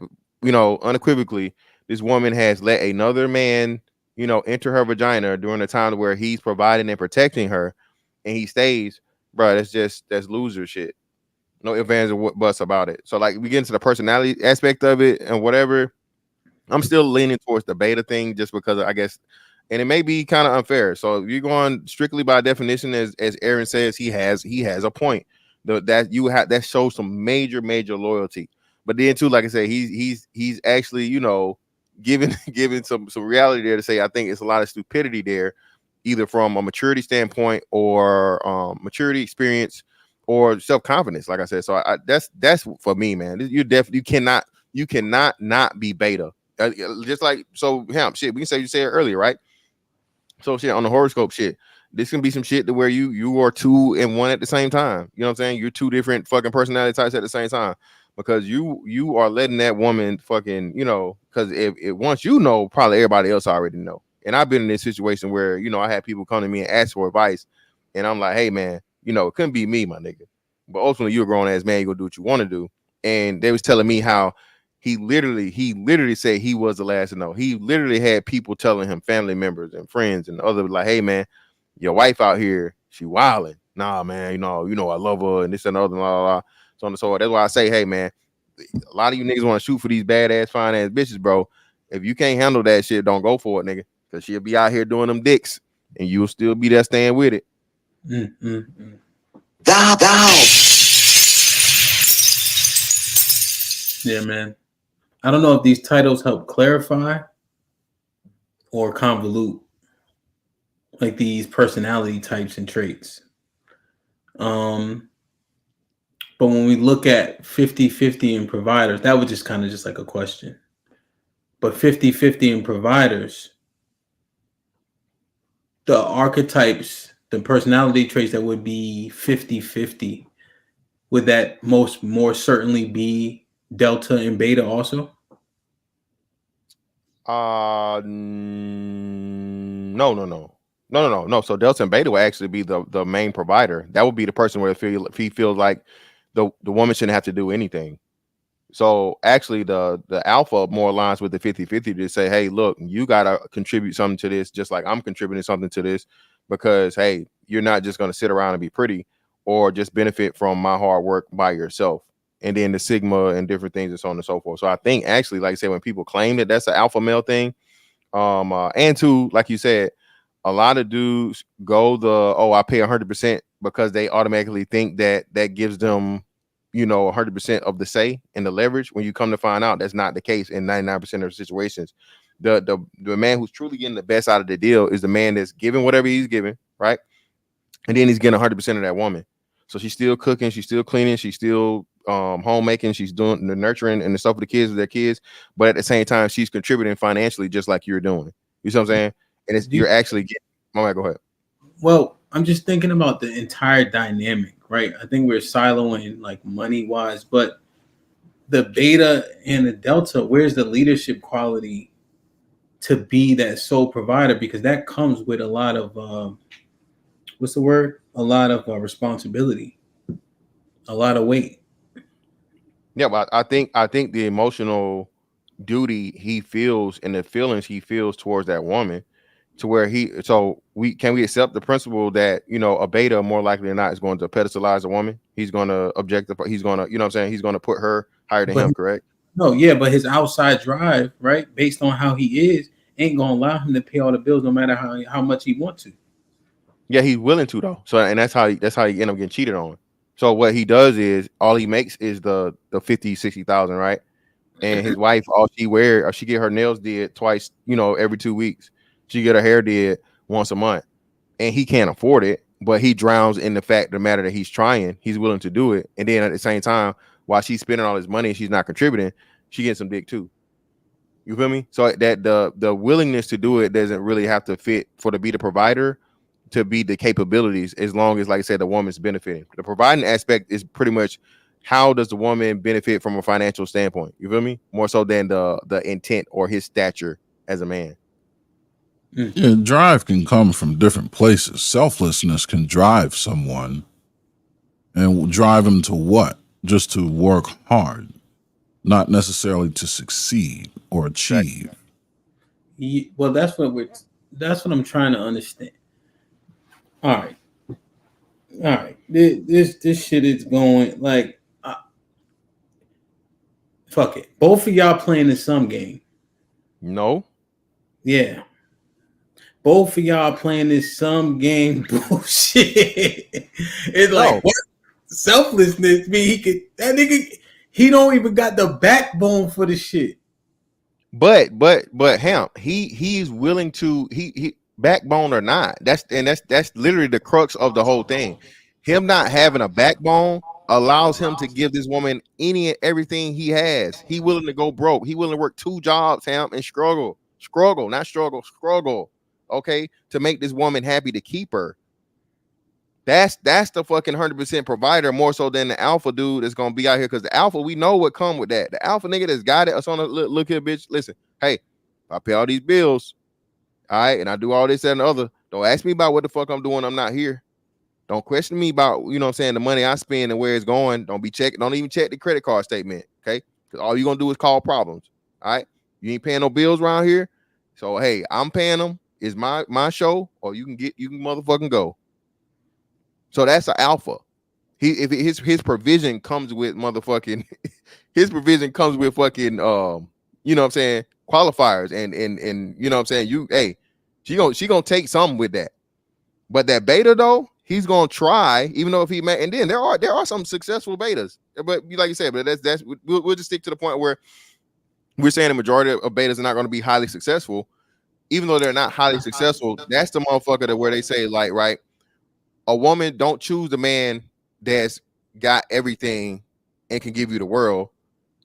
Speaker 20: unequivocally, this woman has let another man, enter her vagina during the time where he's providing and protecting her, and he stays, bro, that's loser shit. No ifs, ands, or buts about it. So, like, we get into the personality aspect of it and whatever. I'm still leaning towards the beta thing just because I guess, and it may be kind of unfair. So, if you're going strictly by definition, as Aaron says, he has a point. That shows some major loyalty. But then too, like I said, he's actually giving some reality there to say I think it's a lot of stupidity there, either from a maturity standpoint or maturity experience or self-confidence, like I said. So that's for me, man. You cannot not be beta. Just like, so hemp shit, we can say you said it earlier, right? So shit on the horoscope shit, this can be some shit to where you are 2 and 1 at the same time. You know what I'm saying? You're 2 different fucking personality types at the same time, because you are letting that woman fucking, because if once probably everybody else already know. And I've been in this situation where, I had people come to me and ask for advice, and I'm like, hey man, it couldn't be me, my nigga. But ultimately, you're a grown ass man, you gonna do what you want to do. And they was telling me how he literally said he was the last to know. He literally had people telling him, family members and friends and others, like, hey man, your wife out here, she wilding. Nah, man, I love her and this and other, blah, blah, blah. So on and so forth. That's why I say, hey man, a lot of you niggas want to shoot for these badass, fine ass bitches, bro. If you can't handle that shit, don't go for it, nigga. Because she'll be out here doing them dicks, and you'll still be there staying with it.
Speaker 5: Down.
Speaker 4: Yeah, man. I don't know if these titles help clarify or convolute, like, these personality types and traits. But when we look at 50-50 in providers, that was just kind of just like a question. But 50-50 in providers, the archetypes, the personality traits that would be 50-50, would that more certainly be Delta and Beta also?
Speaker 20: No. So Delta and Beta will actually be the main provider. That would be the person where he feels like the woman shouldn't have to do anything. So actually the alpha more aligns with the 50-50 to say, hey, look, you gotta contribute something to this, just like I'm contributing something to this, because hey, you're not just gonna sit around and be pretty or just benefit from my hard work by yourself. And then the sigma and different things and so on and so forth. So I think actually, like I said, when people claim that that's an alpha male thing, and two, like you said, a lot of dudes go I pay 100% because they automatically think that gives them, 100% of the say and the leverage. When you come to find out that's not the case in 99% of the situations. The man who's truly getting the best out of the deal is the man that's giving whatever he's giving, right? And then he's getting 100% of that woman. So she's still cooking, she's still cleaning, she's still homemaking, she's doing the nurturing and the stuff for the kids with their kids, but at the same time she's contributing financially just like you're doing. You see what I'm saying? And it's you're actually getting. Go ahead.
Speaker 4: Well, I'm just thinking about the entire dynamic, right? I think we're siloing like money wise, but the Beta and the Delta, where's the leadership quality to be that sole provider? Because that comes with a lot of what's the word? A lot of responsibility, a lot of weight.
Speaker 20: Yeah, but I think the emotional duty he feels and the feelings he feels towards that woman, to where we accept the principle that a Beta more likely than not is going to pedestalize a woman. He's going to objectify. He's going to what I'm saying, he's going to put her higher than him. Correct?
Speaker 4: No, yeah, but his outside drive, right, based on how he is, ain't going to allow him to pay all the bills, no matter how much he wants to.
Speaker 20: Yeah, he's willing to though. So and that's how he end up getting cheated on. So what he does is all he makes is the 50,000-60,000, right? And his wife, all she wear, or she get her nails did twice, every 2 weeks. She get her hair did once a month, and he can't afford it, but he drowns in the matter that he's trying. He's willing to do it, and then at the same time, while she's spending all his money and she's not contributing, she gets some dick too. You feel me? So that the willingness to do it doesn't really have to fit to be the provider, to be the capabilities, as long as, like I said, the woman's benefiting. The providing aspect is pretty much how does the woman benefit from a financial standpoint? You feel me? More so than the intent or his stature as a man.
Speaker 6: Yeah, drive can come from different places. Selflessness can drive someone, and drive them to what? Just to work hard, not necessarily to succeed or achieve.
Speaker 4: Well, that's what I'm trying to understand. All right. This shit is going like, fuck it. Both of y'all playing in some game.
Speaker 20: No.
Speaker 4: Yeah. Both of y'all playing this some game bullshit. It's like what? Selflessness mean that nigga, he don't even got the backbone for the shit.
Speaker 20: But him, he's willing to he backbone or not. That's literally the crux of the whole thing. Him not having a backbone allows him to give this woman any and everything he has. He willing to go broke. He willing to work 2 jobs, and struggle, okay, to make this woman happy, to keep her. That's the fucking 100% provider, more so than the alpha dude that's gonna be out here. Because the alpha, we know what come with that. The alpha nigga that's got it. Us on a look here, bitch. Listen, hey, I pay all these bills, all right, and I do all this and the other. Don't ask me about what the fuck I'm doing. I'm not here. Don't question me about, what I'm saying, the money I spend and where it's going. Don't even check the credit card statement, okay? Because all you're gonna do is cause problems. All right. You ain't paying no bills around here. So hey, I'm paying them. It's my show, or you can motherfucking go. So that's an alpha. His provision comes with motherfucking his provision comes with fucking qualifiers and you know what I'm saying, she gonna take something with that. But that beta though, he's gonna try, even though if he and then there are some successful betas, but like you said, but that's we'll just stick to the point where we're saying the majority of betas are not going to be highly successful. Even though they're not highly successful, that's the motherfucker where they say, like, right, a woman don't choose the man that's got everything and can give you the world.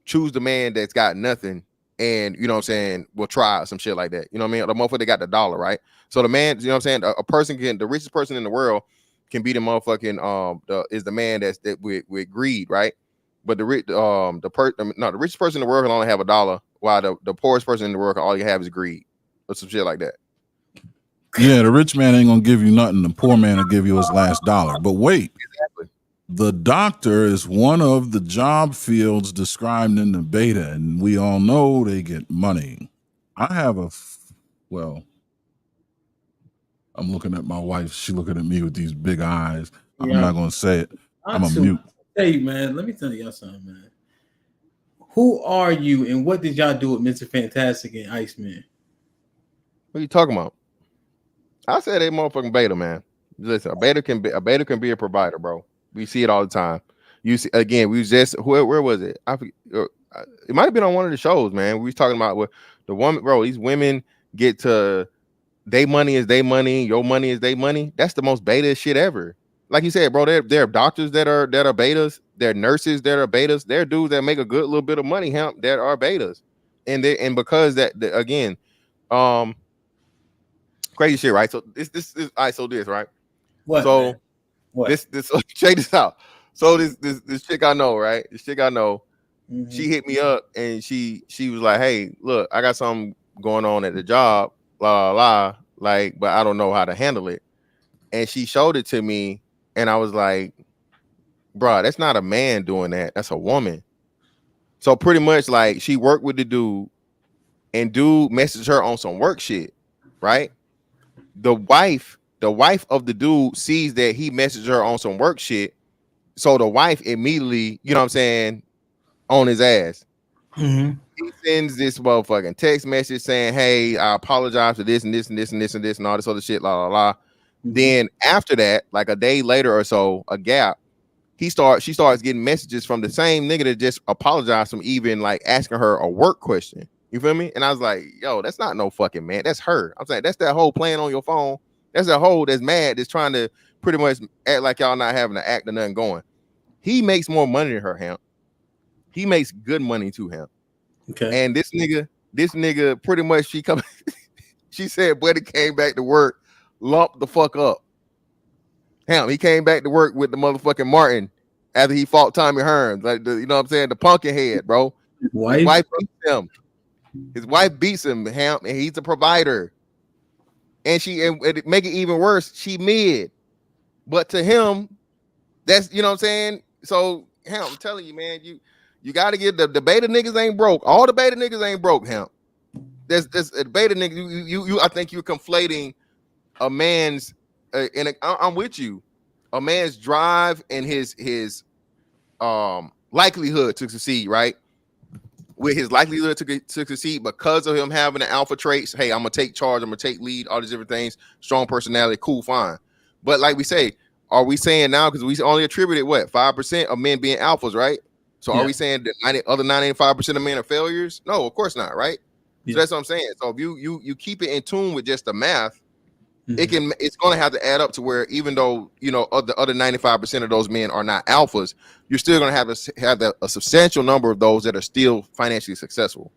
Speaker 20: Choose the man that's got nothing and, you know what I'm saying, will try some shit like that. You know what I mean? The motherfucker that got the dollar, right? So the man, you know what I'm saying, a person can, the richest person in the world can be the motherfucking is the man that's that with greed, right? But the richest person in the world can only have $1, while the poorest person in the world can all you have is greed or some shit like that.
Speaker 6: Yeah, the rich man ain't gonna give you nothing. The poor man will give you his last dollar. But wait,
Speaker 20: exactly.
Speaker 6: The doctor is one of the job fields described in the beta, and we all know they get money. I have well, I'm looking at my wife. She looking at me with these big eyes. I'm not gonna say it. I'm a mute.
Speaker 4: Hey man, let me tell y'all something, man. Who are you, and what did y'all do with Mr. Fantastic and Iceman?
Speaker 20: What are you talking about? I said they motherfucking beta, man. Listen, a beta can be a provider, bro. We see it all the time. You see, again, we just where was it? It might have been on one of the shows, man. We was talking about what the woman, bro. These women get to they money is they money, your money is they money. That's the most beta shit ever. Like you said, bro, there are doctors that are betas, there are nurses that are betas, there are dudes that make a good little bit of money that are betas, and because again, crazy shit, right? So this is all right. So this right.
Speaker 4: What?
Speaker 20: So
Speaker 4: man? What?
Speaker 20: This check this out. So this chick I know, right? This chick I know, she hit me up and she was like, "Hey, look, I got something going on at the job, la la la, like, but I don't know how to handle it." And she showed it to me, and I was like, "Bruh, that's not a man doing that. That's a woman." So pretty much, like, she worked with the dude, and dude messaged her on some work shit, right? The wife of the dude sees that he messaged her on some work shit. So the wife immediately, you know what I'm saying, on his ass. He sends this motherfucking text message saying, "Hey, I apologize for this and this and this and this and this and all this other shit, la la la." Then after that, like a day later or so, a gap, she starts getting messages from the same nigga that just apologized from even like asking her a work question. You feel me? And I was like, yo, that's not no fucking man. That's her. I'm saying that's that whole playing on your phone. That's that whole that's mad that's trying to pretty much act like y'all not having to act or nothing going. He makes more money than her, him. He makes good money to him.
Speaker 4: Okay.
Speaker 20: And this nigga pretty much she said, buddy came back to work, lumped the fuck up. Him, he came back to work with the motherfucking Martin after he fought Tommy Hearns, like you know what I'm saying, the pumpkin head, bro. His wife beats him. His wife beats him, and he's a provider. And and make it even worse, she mid. But to him, that's, you know what I'm saying? So, I'm telling you, man, you got to get the beta niggas ain't broke. All the beta niggas ain't broke, There's a beta nigga. You I think you're conflating a man's I'm with you. A man's drive and his likelihood to succeed, right? With his likelihood to succeed because of him having the alpha traits. Hey, I'm gonna take charge, I'm gonna take lead, all these different things, strong personality, cool, fine. But like we say, are we saying now, because we only attributed 5% of men being alphas, right? So are we saying that other 95% of men are failures? No, of course not, right? So that's what I'm saying. So if you keep it in tune with just the math, it's gonna have to add up to where, even though the other 95% of those men are not alphas, you're still gonna have a substantial number of those that are still financially successful.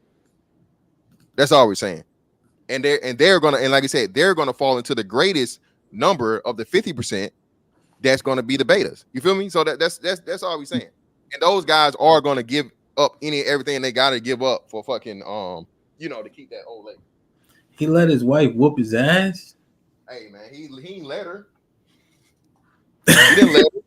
Speaker 20: That's all we're saying. And they're gonna, and like I said, they're gonna fall into the greatest number of the 50% that's gonna be the betas. You feel me? So that's all we're saying. And those guys are gonna give up everything they gotta give up for fucking to keep that old lady.
Speaker 4: He let his wife whoop his ass.
Speaker 20: Hey man, he ain't let her. He didn't let her.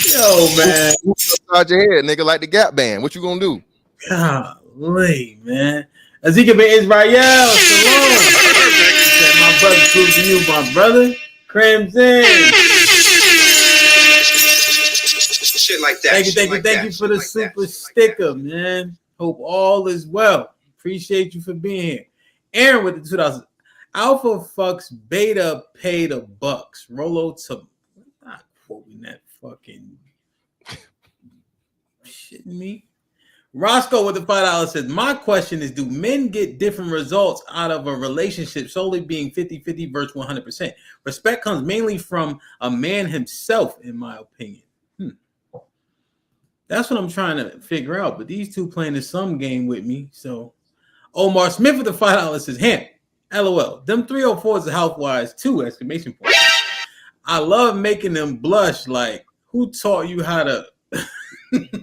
Speaker 4: Yo, man,
Speaker 20: inside your head, nigga, like the Gap Band. What you gonna do?
Speaker 4: Golly, man. Ezekiel Ben Israel, shalom. My brother, true to you, my brother. Crimson.
Speaker 5: Shit like that.
Speaker 4: Thank you for the super sticker, man. Hope all is well. Appreciate you for being here. Aaron with the 2000. Alpha fucks beta pay the bucks. Rolo to not quoting that fucking shitting me. Roscoe with the $5 says, my question is, do men get different results out of a relationship solely being 50-50 versus 100%? Respect comes mainly from a man himself, in my opinion. That's what I'm trying to figure out. But these two playing the sum game with me. So Omar Smith with the $5 says, Ham, LOL. Them 304s are health-wise too, exclamation point. I love making them blush. Like, who taught you how to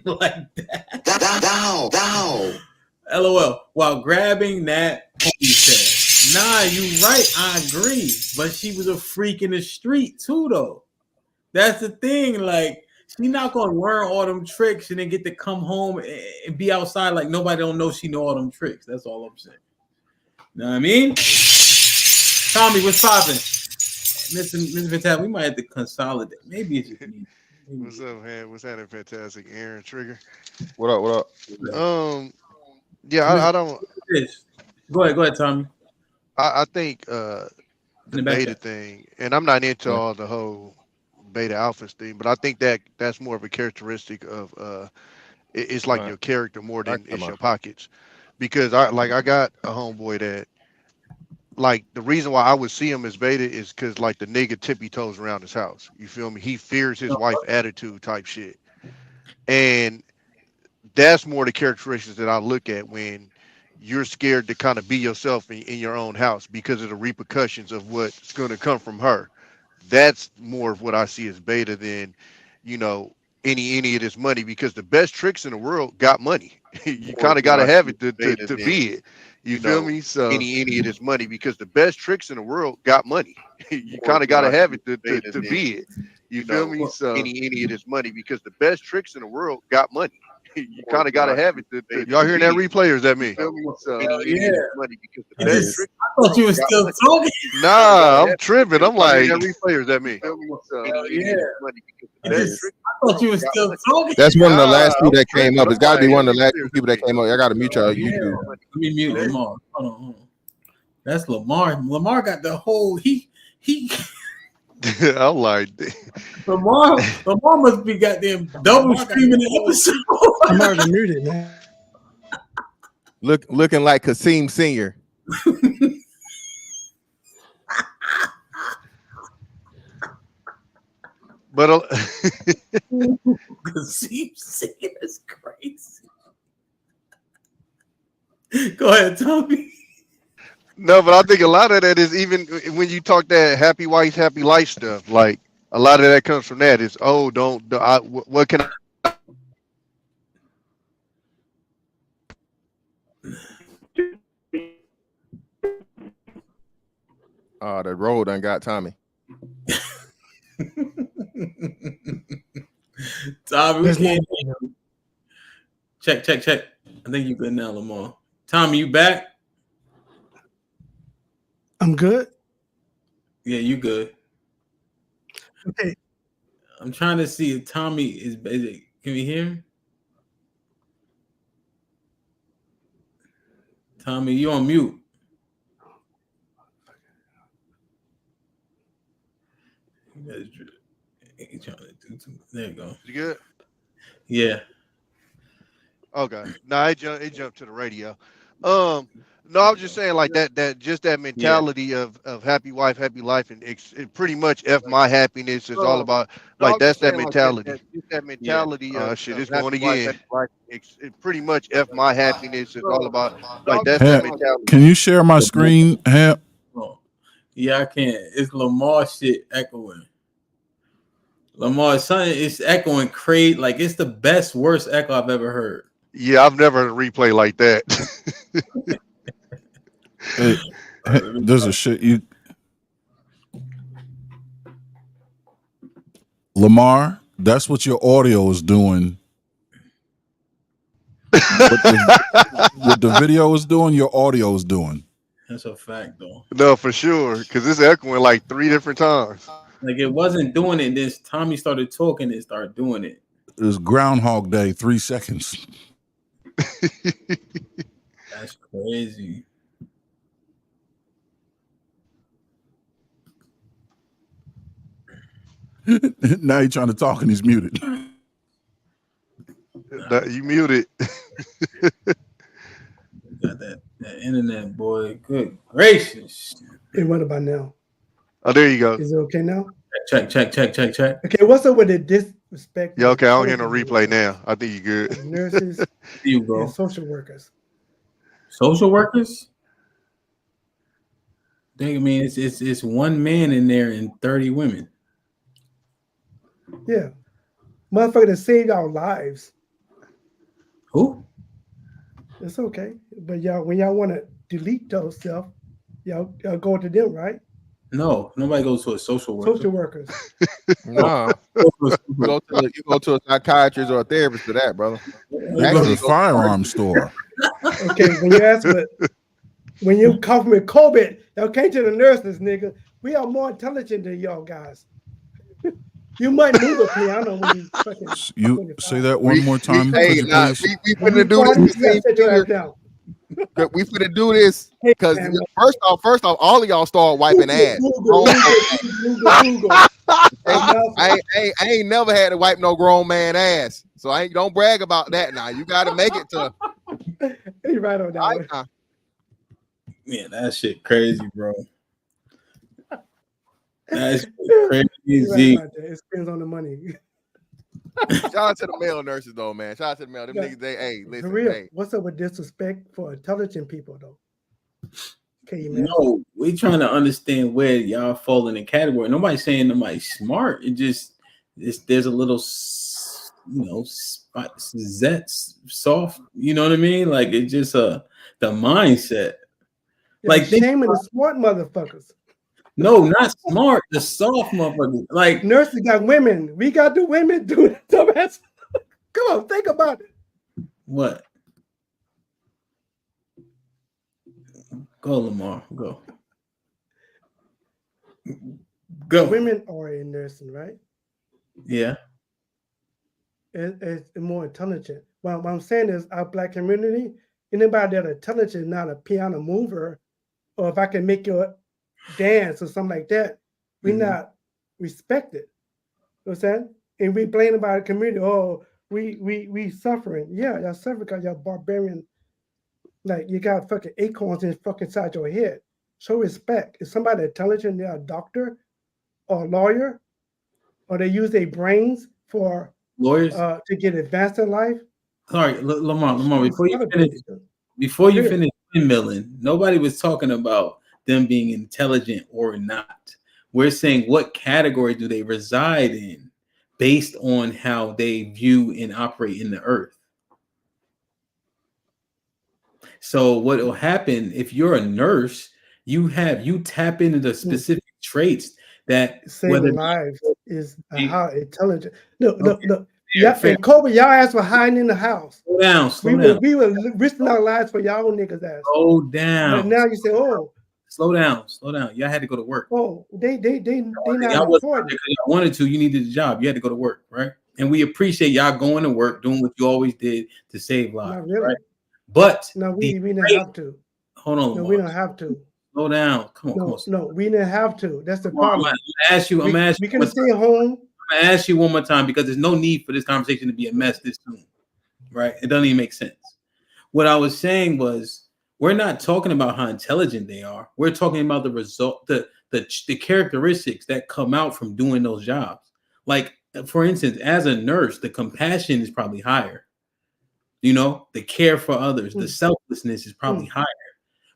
Speaker 4: like that? Down. LOL. While grabbing that ponytail. Nah, you right. I agree. But she was a freak in the street too, though. That's the thing. Like, she not gonna learn all them tricks and then get to come home and be outside like nobody don't know she know all them tricks. That's all I'm saying. Know what I mean? Tommy, what's poppin'? Mr. Fantastic, we might have to consolidate. Maybe it's just me.
Speaker 21: What's up, man? What's happening, Fantastic? Aaron Trigger.
Speaker 20: What up?
Speaker 21: Yeah, I don't.
Speaker 4: Go ahead, Tommy.
Speaker 21: I think the beta thing, and I'm not into all the whole beta alpha thing, but I think that's more of a characteristic of it's like your character more than it's your pockets. Because I got a homeboy that, like, the reason why I would see him as beta is because, like, the nigga tippy toes around his house. You feel me? He fears his wife attitude type shit. And that's more the characteristics that I look at when you're scared to kind of be yourself in your own house because of the repercussions of what's going to come from her. That's more of what I see as beta than, you know, any of this money, because the best tricks in the world got money. You kind of got to have it to be it. You feel me? So any of this money, because the best tricks in the world got money. You kind of got to have it to be it. You feel me? So any of this money, because the best tricks in the world got money. You kind of got to have it to y'all hearing that replay, or is that me? So, money, because the best tricks.
Speaker 4: I thought you were still talking.
Speaker 21: Nah, I'm tripping. I'm like, that replay, or is that me?
Speaker 4: I thought you were still talking.
Speaker 20: That's one of the last two that came up. It's got to be one of the last two people that came up. I got to mute y'all. YouTube.
Speaker 4: Let me mute Lamar. Hold on. That's Lamar. Lamar got the whole he.
Speaker 21: I'm like,
Speaker 4: Lamar must be goddamn double streaming the episode.
Speaker 22: I'm already muted, man.
Speaker 20: Looking like Kasim Senior.
Speaker 21: But
Speaker 4: Kasim Senior is crazy. Go ahead, Tommy.
Speaker 21: No, but I think a lot of that is, even when you talk that happy wife, happy life stuff, like a lot of that comes from that. Is what can I?
Speaker 20: Oh, the road done got Tommy.
Speaker 4: Tommy, we can't hear you. Check. I think you good now, Lamar. Tommy, you back?
Speaker 22: I'm good.
Speaker 4: Yeah, you good.
Speaker 22: Okay.
Speaker 4: I'm trying to see if Tommy is it. Can we hear him? Tommy, you on mute. There you go.
Speaker 21: You good?
Speaker 4: Yeah.
Speaker 21: Okay. No, it jumped to the radio. No, I was just saying, like, that mentality of happy wife, happy life, and it pretty much F my happiness is all about, like, that's that mentality. That mentality of shit is going again. It pretty much F my happiness is all about, like, that's that mentality.
Speaker 6: Can you share my screen, Hap?
Speaker 4: Oh, yeah, I can. It's Lamar shit echoing. Lamar, son, it's echoing crazy. Like, it's the best, worst echo I've ever heard.
Speaker 21: Yeah, I've never heard a replay like that.
Speaker 6: Hey, there's a shit you. Lamar, that's what your audio is doing. What the video is doing, your audio is doing.
Speaker 4: That's a fact, though.
Speaker 21: No, for sure, because it's echoing like 3 different times.
Speaker 4: Like, it wasn't doing it. Then Tommy started talking and started doing it.
Speaker 6: It was Groundhog Day, 3 seconds.
Speaker 4: That's crazy.
Speaker 6: Now you're trying to talk and he's muted.
Speaker 21: You muted.
Speaker 4: Got that internet, boy. Good gracious.
Speaker 22: Hey, what about now?
Speaker 21: Oh, there you go.
Speaker 22: Is it okay now?
Speaker 4: Check.
Speaker 22: Okay, what's up with the disrespect?
Speaker 21: Yeah, okay. I don't hear no replay now. I think you're good.
Speaker 22: Nurses
Speaker 4: you go.
Speaker 22: and social workers.
Speaker 4: Social workers? I mean, it's one man in there and 30 women.
Speaker 22: Yeah, motherfucker that saved our lives.
Speaker 4: Who?
Speaker 22: It's okay, but y'all, when y'all want to delete those stuff, y'all go to them, right?
Speaker 4: No, nobody goes to a social worker.
Speaker 22: Social workers.
Speaker 20: No, you go to a psychiatrist or a therapist for that, brother.
Speaker 6: You go to the firearm store.
Speaker 22: Okay, when you ask, but when you come with COVID, y'all came to the nurses, nigga. We are more intelligent than y'all guys. You might move a piano when you fucking.
Speaker 6: You say that one more time,
Speaker 20: Hey,
Speaker 6: could you please?
Speaker 20: we finna do this. We finna do this because first off, all of y'all start wiping ass. I ain't never had to wipe no grown man ass, so don't brag about that. Now you got to make it to.
Speaker 22: You right on that one.
Speaker 4: Man, that shit crazy, bro. That's crazy.
Speaker 22: Right, it depends on the money.
Speaker 20: Shout out to the male nurses though, man. Shout out to the male. Them niggas, listen.
Speaker 22: For real,
Speaker 20: hey.
Speaker 22: what's up with disrespect for intelligent people though? Okay, man.
Speaker 4: No, we trying to understand where y'all fall in the category. Nobody's saying nobody's smart. It just there's a little, that's soft. You know what I mean? Like it's just the mindset.
Speaker 22: Like shaming the smart motherfuckers.
Speaker 4: No, not smart. The soft motherfuckers. Like
Speaker 22: nurses got women. We got the women doing dumbass. Come on, think about it.
Speaker 4: What? Go, Lamar. Go.
Speaker 22: Women are in nursing, right?
Speaker 4: Yeah.
Speaker 22: It's more intelligent. Well, what I'm saying is our black community, anybody that's intelligent, not a piano mover, or if I can make you dance or something like that, we not respected. You know what I'm saying? And we blame about the community. Oh, we suffering. Yeah, y'all suffering because y'all barbarian. Like you got fucking acorns in fucking inside your head. Show respect. Is somebody intelligent? They're a doctor or a lawyer, or they use their brains for
Speaker 4: lawyers
Speaker 22: to get advanced in life.
Speaker 4: Sorry, Lamar, before you finish windmilling, nobody was talking about them being intelligent or not. We're saying what category do they reside in based on how they view and operate in the earth. So what will happen if you're a nurse, you tap into the specific traits that
Speaker 22: saving lives is how intelligent. No. Yeah, and Kobe, y'all ass were hiding in the house.
Speaker 4: Slow down.
Speaker 22: We were risking our lives for y'all niggas ass.
Speaker 4: Slow down.
Speaker 22: But now you say, oh.
Speaker 4: Slow down. Y'all had to go to work.
Speaker 22: Oh, they not
Speaker 4: y'all wasn't because y'all wanted to. You needed a job. You had to go to work, right? And we appreciate y'all going to work, doing what you always did to save lives.
Speaker 22: Not really.
Speaker 4: Right? But
Speaker 22: no, we didn't have to.
Speaker 4: Hold on.
Speaker 22: No, we don't have to.
Speaker 4: Slow down. Come on.
Speaker 22: No, we didn't have to. That's the problem.
Speaker 4: I'm gonna ask you.
Speaker 22: We can stay home.
Speaker 4: I'm gonna ask you one more time because there's no need for this conversation to be a mess this soon, right? It doesn't even make sense. What I was saying was we're not talking about how intelligent they are. We're talking about the result, the characteristics that come out from doing those jobs. Like, for instance, as a nurse, the compassion is probably higher. The care for others, the selflessness is probably higher.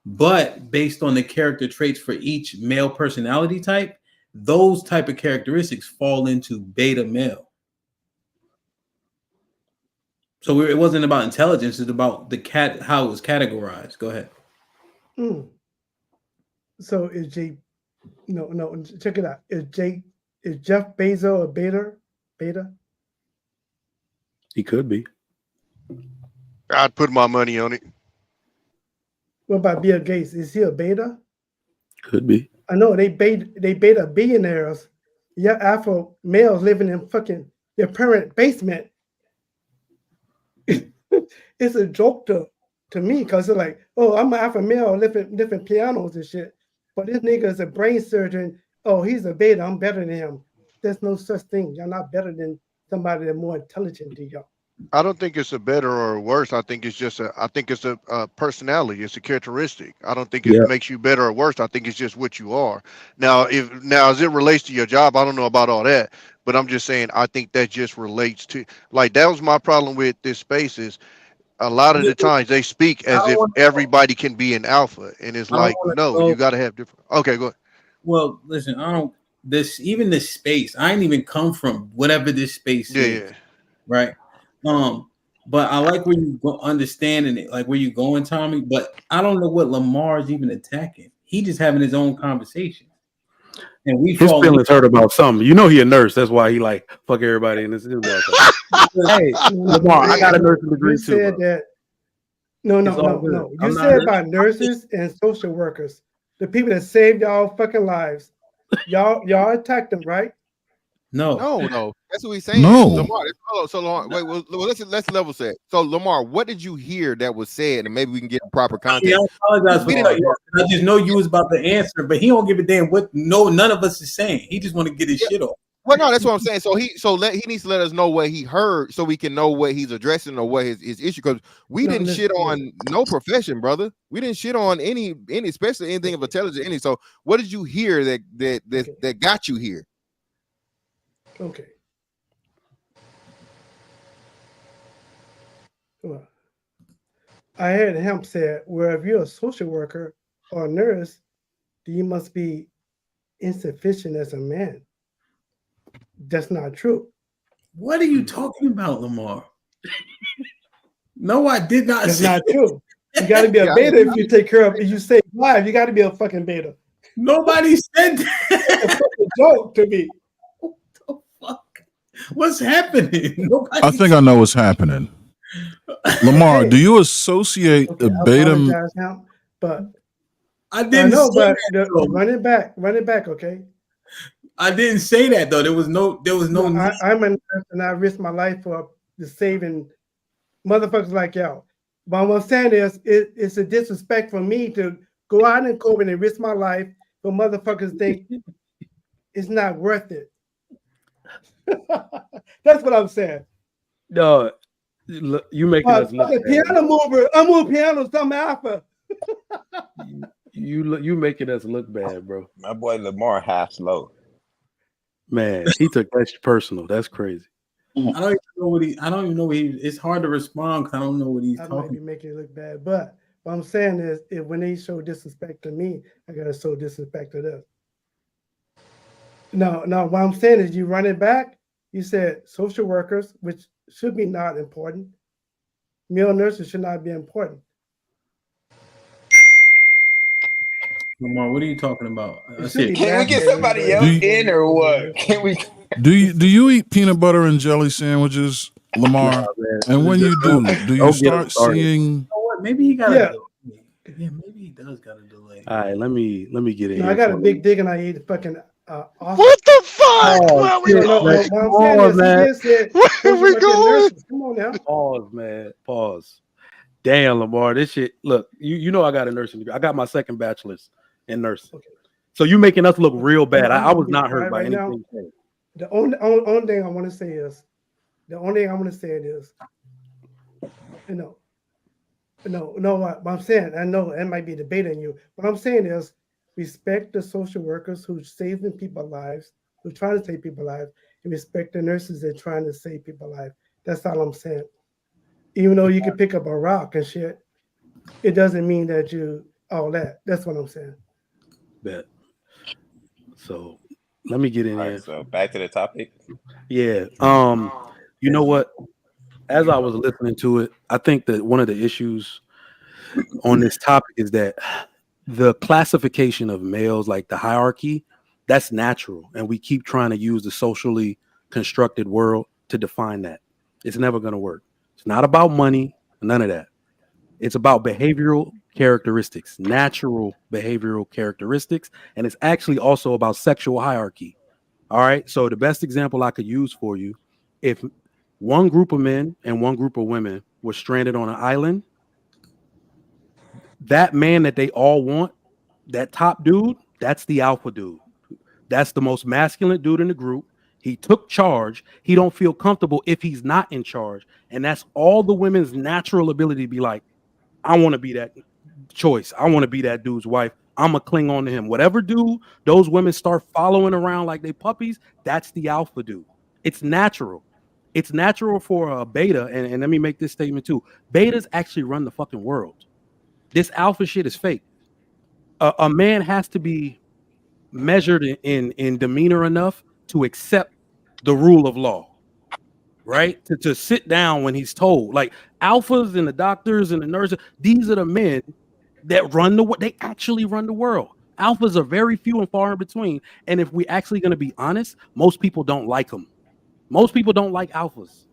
Speaker 4: But based on the character traits for each male personality type, those type of characteristics fall into beta male. So it wasn't about intelligence; it's about how it was categorized. Go ahead.
Speaker 22: So is No, check it out. Is Jeff Bezos a beta?
Speaker 4: He could be.
Speaker 21: I'd put my money on it.
Speaker 22: What about Bill Gates? Is he a beta?
Speaker 4: Could be.
Speaker 22: I know they beta billionaires. Yeah, alpha males living in fucking their parent basement. It's a joke to me because it's like, oh, I'm an alpha male living pianos and shit. But this nigga is a brain surgeon. Oh, he's a beta. I'm better than him. There's no such thing. You're not better than somebody that's more intelligent than y'all.
Speaker 21: I don't think it's a better or worse. I think it's just a personality. It's a characteristic. I don't think it
Speaker 4: Yeah.
Speaker 21: makes you better or worse. I think it's just what you are. Now, as it relates to your job, I don't know about all that, but I'm just saying I think that just relates to, like, that was my problem with this space is a lot of the times they speak
Speaker 4: I
Speaker 21: as
Speaker 4: don't
Speaker 21: if
Speaker 4: want
Speaker 21: everybody can be an alpha, and it's
Speaker 4: I don't
Speaker 21: like,
Speaker 4: want to
Speaker 21: no,
Speaker 4: go.
Speaker 21: you got to have different. Okay, go ahead.
Speaker 4: Well, listen, I don't even this space. I ain't even come from whatever this space is, right? But I like where you go understanding it, like where you going, Tommy. But I don't know what Lamar is even attacking. He just having his own conversation, and we
Speaker 1: His
Speaker 4: fall.
Speaker 1: feelings hurt about something. You know he a nurse. That's why he like fuck everybody in this. Hey, Lamar, I got a nursing degree
Speaker 22: You
Speaker 1: too.
Speaker 22: said
Speaker 1: Bro.
Speaker 22: that. No.
Speaker 1: It's all good.
Speaker 22: You
Speaker 1: I'm not
Speaker 22: said
Speaker 1: hurt.
Speaker 22: about nurses and social workers, the people that saved y'all fucking lives. Y'all attacked them, right?
Speaker 4: No.
Speaker 20: That's what he's saying.
Speaker 6: No.
Speaker 20: Lamar, so Lamar, wait, well, let's level set. So Lamar, what did you hear that was said, and maybe we can get proper context.
Speaker 4: I apologize for cutting you off. I just know you was about to answer, but he don't give a damn what. No, none of us is saying. He just want to get his shit off.
Speaker 20: Well, no, that's what I'm saying. So he needs to let us know what he heard, so we can know what he's addressing or what his issue. Because we didn't shit on no profession, brother. We didn't shit on any, especially anything of intelligence. So what did you hear that got you here?
Speaker 22: Okay. Well, I heard him say, well, if you're a social worker or a nurse, then you must be insufficient as a man. That's not true.
Speaker 4: What are you talking about, Lamar? No, I did not.
Speaker 22: That's
Speaker 4: say
Speaker 22: not true. You got to be a beta if you take care of. If you save lives, you got to be a fucking beta.
Speaker 4: Nobody said that.
Speaker 22: It's a fucking joke to me.
Speaker 4: What's happening? Nobody.
Speaker 6: I think I know what's happening. Lamar, do you associate a
Speaker 22: I
Speaker 6: beta?
Speaker 22: apologize now, but
Speaker 4: I didn't.
Speaker 22: know,
Speaker 4: say
Speaker 22: but
Speaker 4: that, though.
Speaker 22: run it back, okay?
Speaker 4: I didn't say that though. There was no.
Speaker 22: I'm a nurse and I risk my life for the saving motherfuckers like y'all. But what I'm saying is, it's a disrespect for me to go out in COVID and risk my life for motherfuckers think it's not worth it. That's what I'm saying.
Speaker 1: No, you making us look bad.
Speaker 22: Piano mover. I move pianos. I'm alpha.
Speaker 1: You making us look bad, bro.
Speaker 2: My boy Lamar half slow.
Speaker 1: Man, he took that personal. That's crazy.
Speaker 4: I don't even know what he. I don't even know what he. It's hard to respond because I don't know what he's
Speaker 22: I
Speaker 4: talking.
Speaker 22: might be making it look bad, but what I'm saying is, if when they show disrespect to me, I gotta show disrespect to them. No. What I'm saying is, you run it back. You said social workers, which should be not important. Male nurses should not be important.
Speaker 4: Lamar, what are you talking about?
Speaker 2: Can we get somebody else in or what? Can we?
Speaker 6: Do you eat peanut butter and jelly sandwiches, Lamar? And when you do you start seeing?
Speaker 4: You know what? Maybe he got a delay. Yeah, maybe he does got a delay.
Speaker 1: All right, let me get in.
Speaker 22: No, I got a big dick and I eat fucking.
Speaker 21: What the fuck?
Speaker 1: Oh,
Speaker 22: Where
Speaker 21: we going?
Speaker 22: Come on now.
Speaker 1: Pause, man. Pause. Damn, Lamar, this shit. Look, you know I got a nursing degree. I got my second bachelor's in nursing. Okay. So you making us look real bad. I was not hurt by anything.
Speaker 22: The only thing I want to say is, what I'm saying, I know it might be debating you. What I'm saying is, respect the social workers who saving people's lives, who trying to save people's lives, and respect the nurses that trying to save people's lives. That's all I'm saying. Even though you can pick up a rock and shit, it doesn't mean that you all that. That's what I'm saying.
Speaker 1: Bet. So let me get in here.
Speaker 2: So back to the topic.
Speaker 1: Yeah. You know what? As I was listening to it, I think that one of the issues on this topic is that the classification of males, like the hierarchy, that's natural. And we keep trying to use the socially constructed world to define that. It's never going to work. It's not about money, none of that. It's about behavioral characteristics, natural behavioral characteristics. And it's actually also about sexual hierarchy. All right. So the best example I could use for you, if one group of men and one group of women were stranded on an island, that man that they all want, that top dude, that's the alpha dude. That's the most masculine dude in the group. He took charge. He don't feel comfortable if he's not in charge. And that's all the women's natural ability to be like, I want to be that choice. I want to be that dude's wife. I'm going to cling on to him. Whatever dude those women start following around like they puppies, that's the alpha dude. It's natural. It's natural for a beta. And let me make this statement too. Betas actually run the fucking world. This alpha shit is fake. A man has to be measured in demeanor enough to accept the rule of law, right? To sit down when he's told. Like alphas and the doctors and the nurses, these are the men that run the world. They actually run the world. Alphas are very few and far in between. And if we're actually going to be honest, most people don't like them. Most people don't like alphas.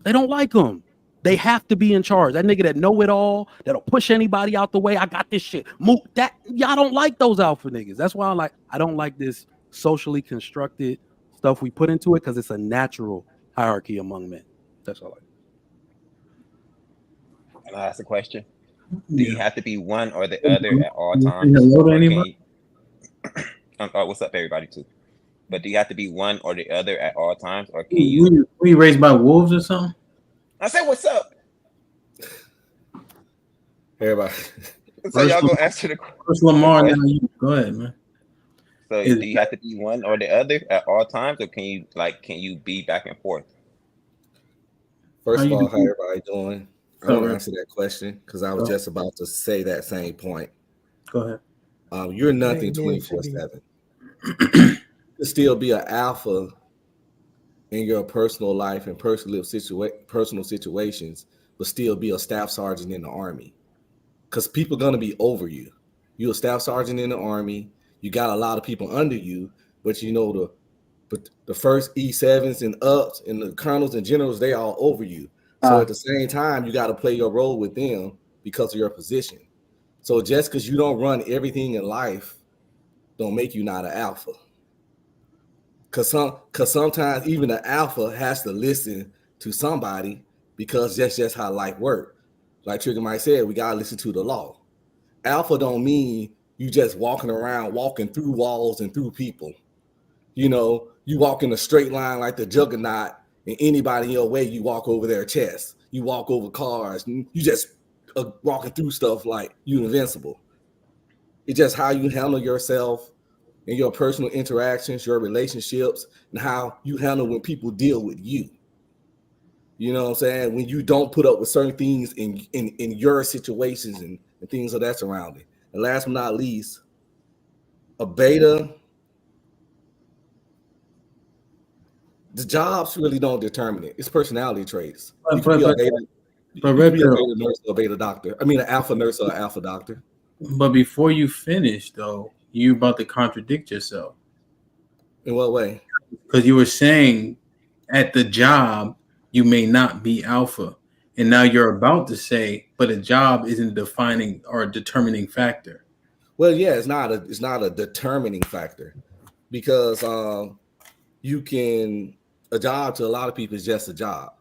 Speaker 1: They don't like them. They have to be in charge. That nigga that know it all, that'll push anybody out the way. I got this shit. Move that. Y'all don't like those alpha niggas. That's why I don't like this socially constructed stuff we put into it, because it's a natural hierarchy among men. That's all
Speaker 10: Can I ask a question? Do you have to be one or the other at all times?
Speaker 4: Hello to anybody?
Speaker 10: What's up, everybody, too? But do you have to be one or the other at all times, or can you?
Speaker 4: Were you raised by wolves or something?
Speaker 10: I said, "What's up?"
Speaker 12: Everybody.
Speaker 10: So y'all gonna answer the question.
Speaker 4: First Lamar, now you go ahead, man.
Speaker 10: So do you have to be one or the other at all times, or can you be back and forth?
Speaker 12: First of all, how everybody doing? I want to answer that question because I was just about to say that same point.
Speaker 4: Go ahead.
Speaker 12: You're nothing 24/7. You can still be an alpha in your personal life and personal situations, but still be a staff sergeant in the Army. Because people are going to be over you. You're a staff sergeant in the Army. You got a lot of people under you, but you know the first E7s and ups and the colonels and generals, they all over you. So at the same time, you got to play your role with them because of your position. So just because you don't run everything in life, don't make you not an alpha. Because sometimes even the alpha has to listen to somebody because that's just how life works. Like Trigger Mike said, we got to listen to the law. Alpha don't mean you just walking around, walking through walls and through people. You know, you walk in a straight line like the juggernaut, and anybody in your way, you walk over their chest. You walk over cars. You just walking through stuff like you invincible. It's just how you handle yourself in your personal interactions, your relationships, and how you handle when people deal with you. You know what I'm saying? When you don't put up with certain things in your situations and things of that surrounding. And last but not least, a beta, the jobs really don't determine it. It's personality traits. You can be a beta nurse or a beta doctor. I mean, an alpha nurse or an alpha doctor.
Speaker 4: But before you finish, though, you about to contradict yourself.
Speaker 12: In what way?
Speaker 4: Because you were saying at the job, you may not be alpha. And now you're about to say, but a job isn't defining or a determining factor.
Speaker 12: Well, yeah, it's not a determining factor because a job to a lot of people is just a job.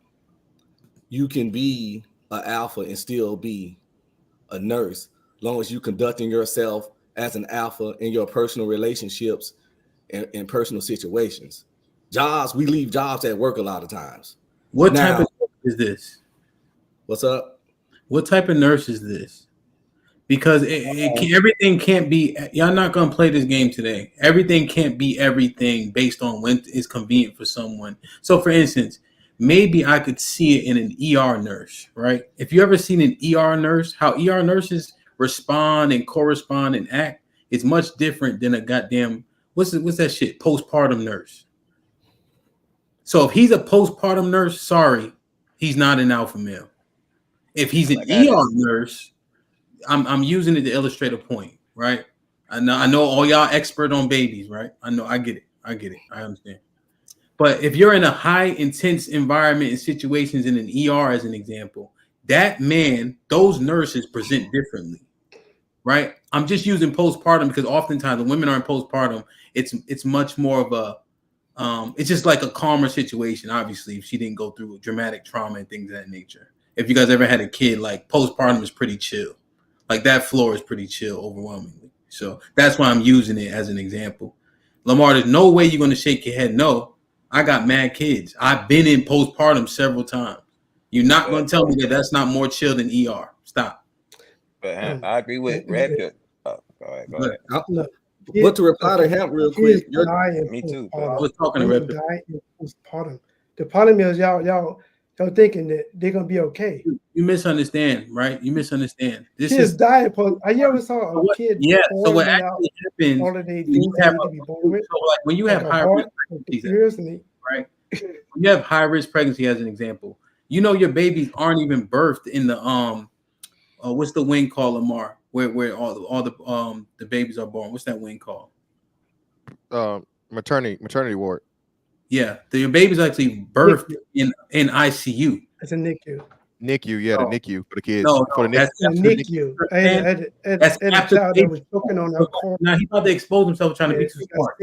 Speaker 12: You can be an alpha and still be a nurse, as long as you conducting yourself as an alpha in your personal relationships and personal situations. Jobs, we leave jobs at work a lot of times.
Speaker 4: What type of nurse is this?
Speaker 12: What's up?
Speaker 4: What type of nurse is this? Because everything can't be, y'all not going to play this game today. Everything can't be everything based on when it's convenient for someone. So for instance, maybe I could see it in an ER nurse, right? If you ever seen an ER nurse, how ER nurses respond and correspond and act, it's much different than a goddamn, what's that shit? Postpartum nurse. So if he's a postpartum nurse, sorry, he's not an alpha male. If he's an ER nurse, I'm using it to illustrate a point, right? I know all y'all expert on babies, right? I get it. I understand. But if you're in a high intense environment and situations in an ER, as an example, that man, those nurses present differently, right? I'm just using postpartum because oftentimes when women are in postpartum, it's much more of a it's just like a calmer situation. Obviously, if she didn't go through dramatic trauma and things of that nature. If you guys ever had a kid, like postpartum is pretty chill. Like that floor is pretty chill overwhelmingly. So that's why I'm using it as an example. Lamar, there's no way you're going to shake your head no, I got mad kids. I've been in postpartum several times. You're not going to tell me that that's not more chill than ER. Stop.
Speaker 10: But I agree with Red Pill. Oh, go ahead.
Speaker 12: But to reply to him real quick,
Speaker 10: Me too.
Speaker 4: I was talking to Red Pill.
Speaker 22: Postpartum. The problem is y'all thinking that they're gonna be okay.
Speaker 4: You misunderstand, right? You misunderstand. This
Speaker 22: Kids
Speaker 4: is
Speaker 22: dying. I ever saw a kid.
Speaker 4: Yeah. So what
Speaker 22: born
Speaker 4: actually
Speaker 22: without
Speaker 4: happens
Speaker 22: all of the
Speaker 4: when
Speaker 22: things
Speaker 4: you
Speaker 22: that
Speaker 4: have
Speaker 22: need to be born with,
Speaker 4: when you have
Speaker 22: like a
Speaker 4: high
Speaker 22: heart,
Speaker 4: risk
Speaker 22: the
Speaker 4: pregnancies,
Speaker 22: ears, and
Speaker 4: right? When you have high risk pregnancy, as an example, you know your babies aren't even birthed in the what's the wing called, Lamar? Where all the babies are born. What's that wing called?
Speaker 20: Maternity ward.
Speaker 4: Yeah, your baby's actually birthed in ICU.
Speaker 22: It's a NICU.
Speaker 20: NICU, yeah, the NICU for the kids.
Speaker 4: No,
Speaker 20: for the
Speaker 4: that's
Speaker 22: NICU. I had a child that was choking on her cord.
Speaker 4: Now he thought they exposed himself trying to be too smart.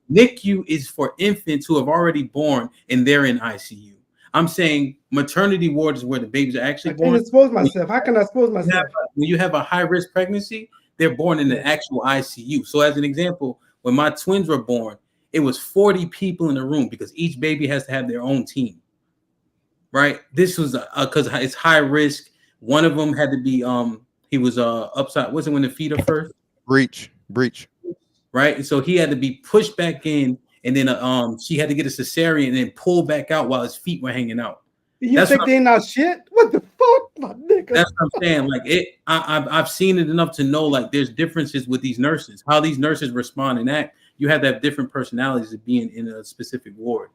Speaker 4: NICU is for infants who have already born and they're in ICU. I'm saying maternity ward is where the babies are actually born.
Speaker 22: I can't expose myself. How can I expose myself?
Speaker 4: When you have a high risk pregnancy, they're born in the actual ICU. So as an example, when my twins were born, it was 40 people in the room because each baby has to have their own team. Right? This was because it's high risk. One of them had to be he was upside. Was it when the feet are first?
Speaker 20: Breach.
Speaker 4: Right? And so he had to be pushed back in, and then she had to get a cesarean and then pull back out while his feet were hanging out.
Speaker 22: You think they not shit? What the fuck, my nigga?
Speaker 4: That's what I'm saying. Like I've seen it enough to know like there's differences with these nurses, how these nurses respond and act. You have to have different personalities of being in a specific ward.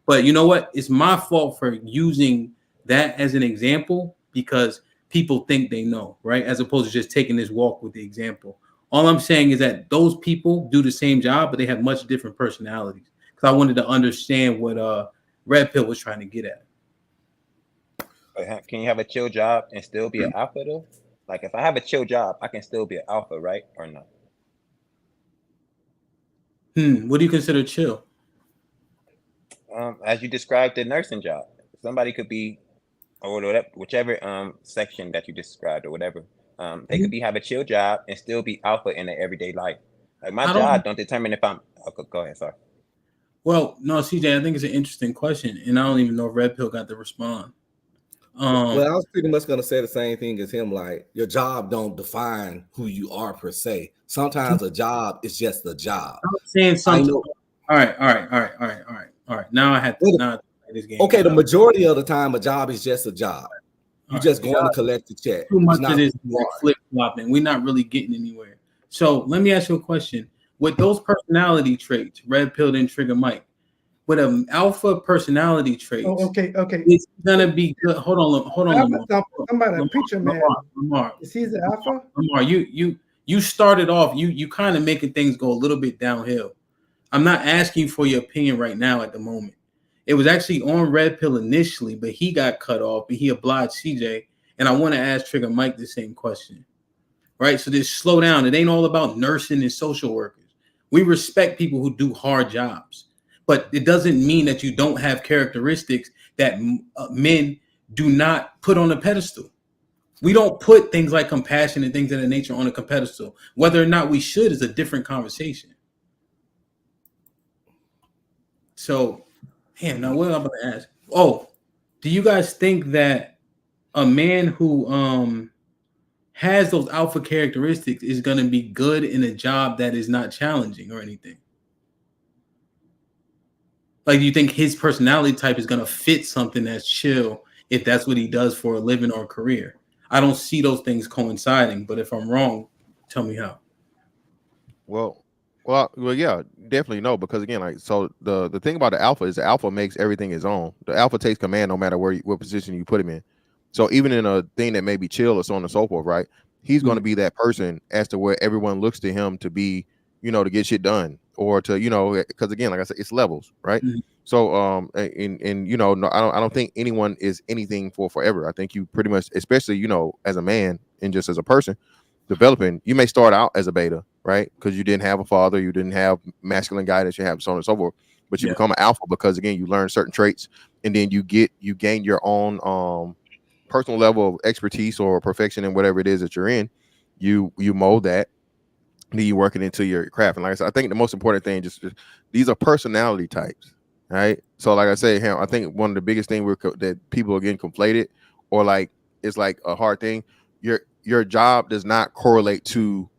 Speaker 4: But you know what? It's my fault for using that as an example because people think they know, right? As opposed to just taking this walk with the example. All I'm saying is that those people do the same job, but they have much different personalities. Because I wanted to understand what Red Pill was trying to get at.
Speaker 10: Can you have a chill job and still be an alpha though? Like if I have a chill job, I can still be an alpha, right? Or no?
Speaker 4: What do you consider chill?
Speaker 10: As you described the nursing job, somebody could be, or whatever, whichever section that you described or whatever, they could have a chill job and still be alpha in their everyday life. Like my job don't determine if I'm. Oh, go ahead, sorry.
Speaker 4: Well, no, CJ, I think it's an interesting question, and I don't even know if Red Pill got to respond.
Speaker 12: Well, I was pretty much going to say the same thing as him. Like your job don't define who you are per se. Sometimes a job is just a job.
Speaker 4: I'm saying something. All right. Now I have to play this game.
Speaker 12: Okay, the majority of the time, a job is just a job. You just going to collect the check.
Speaker 4: Too much of this flip flopping. We're not really getting anywhere. So let me ask you a question. With those personality traits, Red Pill didn't trigger Mike. With an alpha personality trait,
Speaker 22: okay,
Speaker 4: it's gonna be good. Hold on.
Speaker 22: Somebody, a preacher man.
Speaker 4: Lamar,
Speaker 22: is he the alpha?
Speaker 4: Lamar, you started off. You kind of making things go a little bit downhill. I'm not asking for your opinion right now at the moment. It was actually on Red Pill initially, but he got cut off, and he obliged CJ. And I want to ask Trigger Mike the same question. Right? So just slow down. It ain't all about nursing and social workers. We respect people who do hard jobs. But it doesn't mean that you don't have characteristics that men do not put on a pedestal. We don't put things like compassion and things of that nature on a pedestal. Whether or not we should is a different conversation. So, now what am I about to ask? Oh, do you guys think that a man who has those alpha characteristics is going to be good in a job that is not challenging or anything? Like, do you think his personality type is going to fit something that's chill if that's what he does for a living or a career? I don't see those things coinciding, but if I'm wrong, tell me how.
Speaker 20: Well, yeah, definitely no, because again, like, so the thing about the alpha is the alpha makes everything his own. The alpha takes command no matter what position you put him in. So even in a thing that may be chill or so on and so forth, right? He's going to be that person as to where everyone looks to him to be, to get shit done. Or to, because again, like I said, it's levels, right? So, no, I don't think anyone is anything for forever. I think you pretty much, especially, as a man and just as a person developing, you may start out as a beta, right? Because you didn't have a father, you didn't have masculine guidance, you have so on and so forth. But you become an alpha because again, you learn certain traits, and then you gain your own personal level of expertise or perfection in whatever it is that you're in. You mold that. Then you work it into your craft. And like I said, I think the most important thing these are personality types. right? So like I say, I think one of the biggest things that people are getting conflated, or like it's like a hard thing. Your job does not correlate to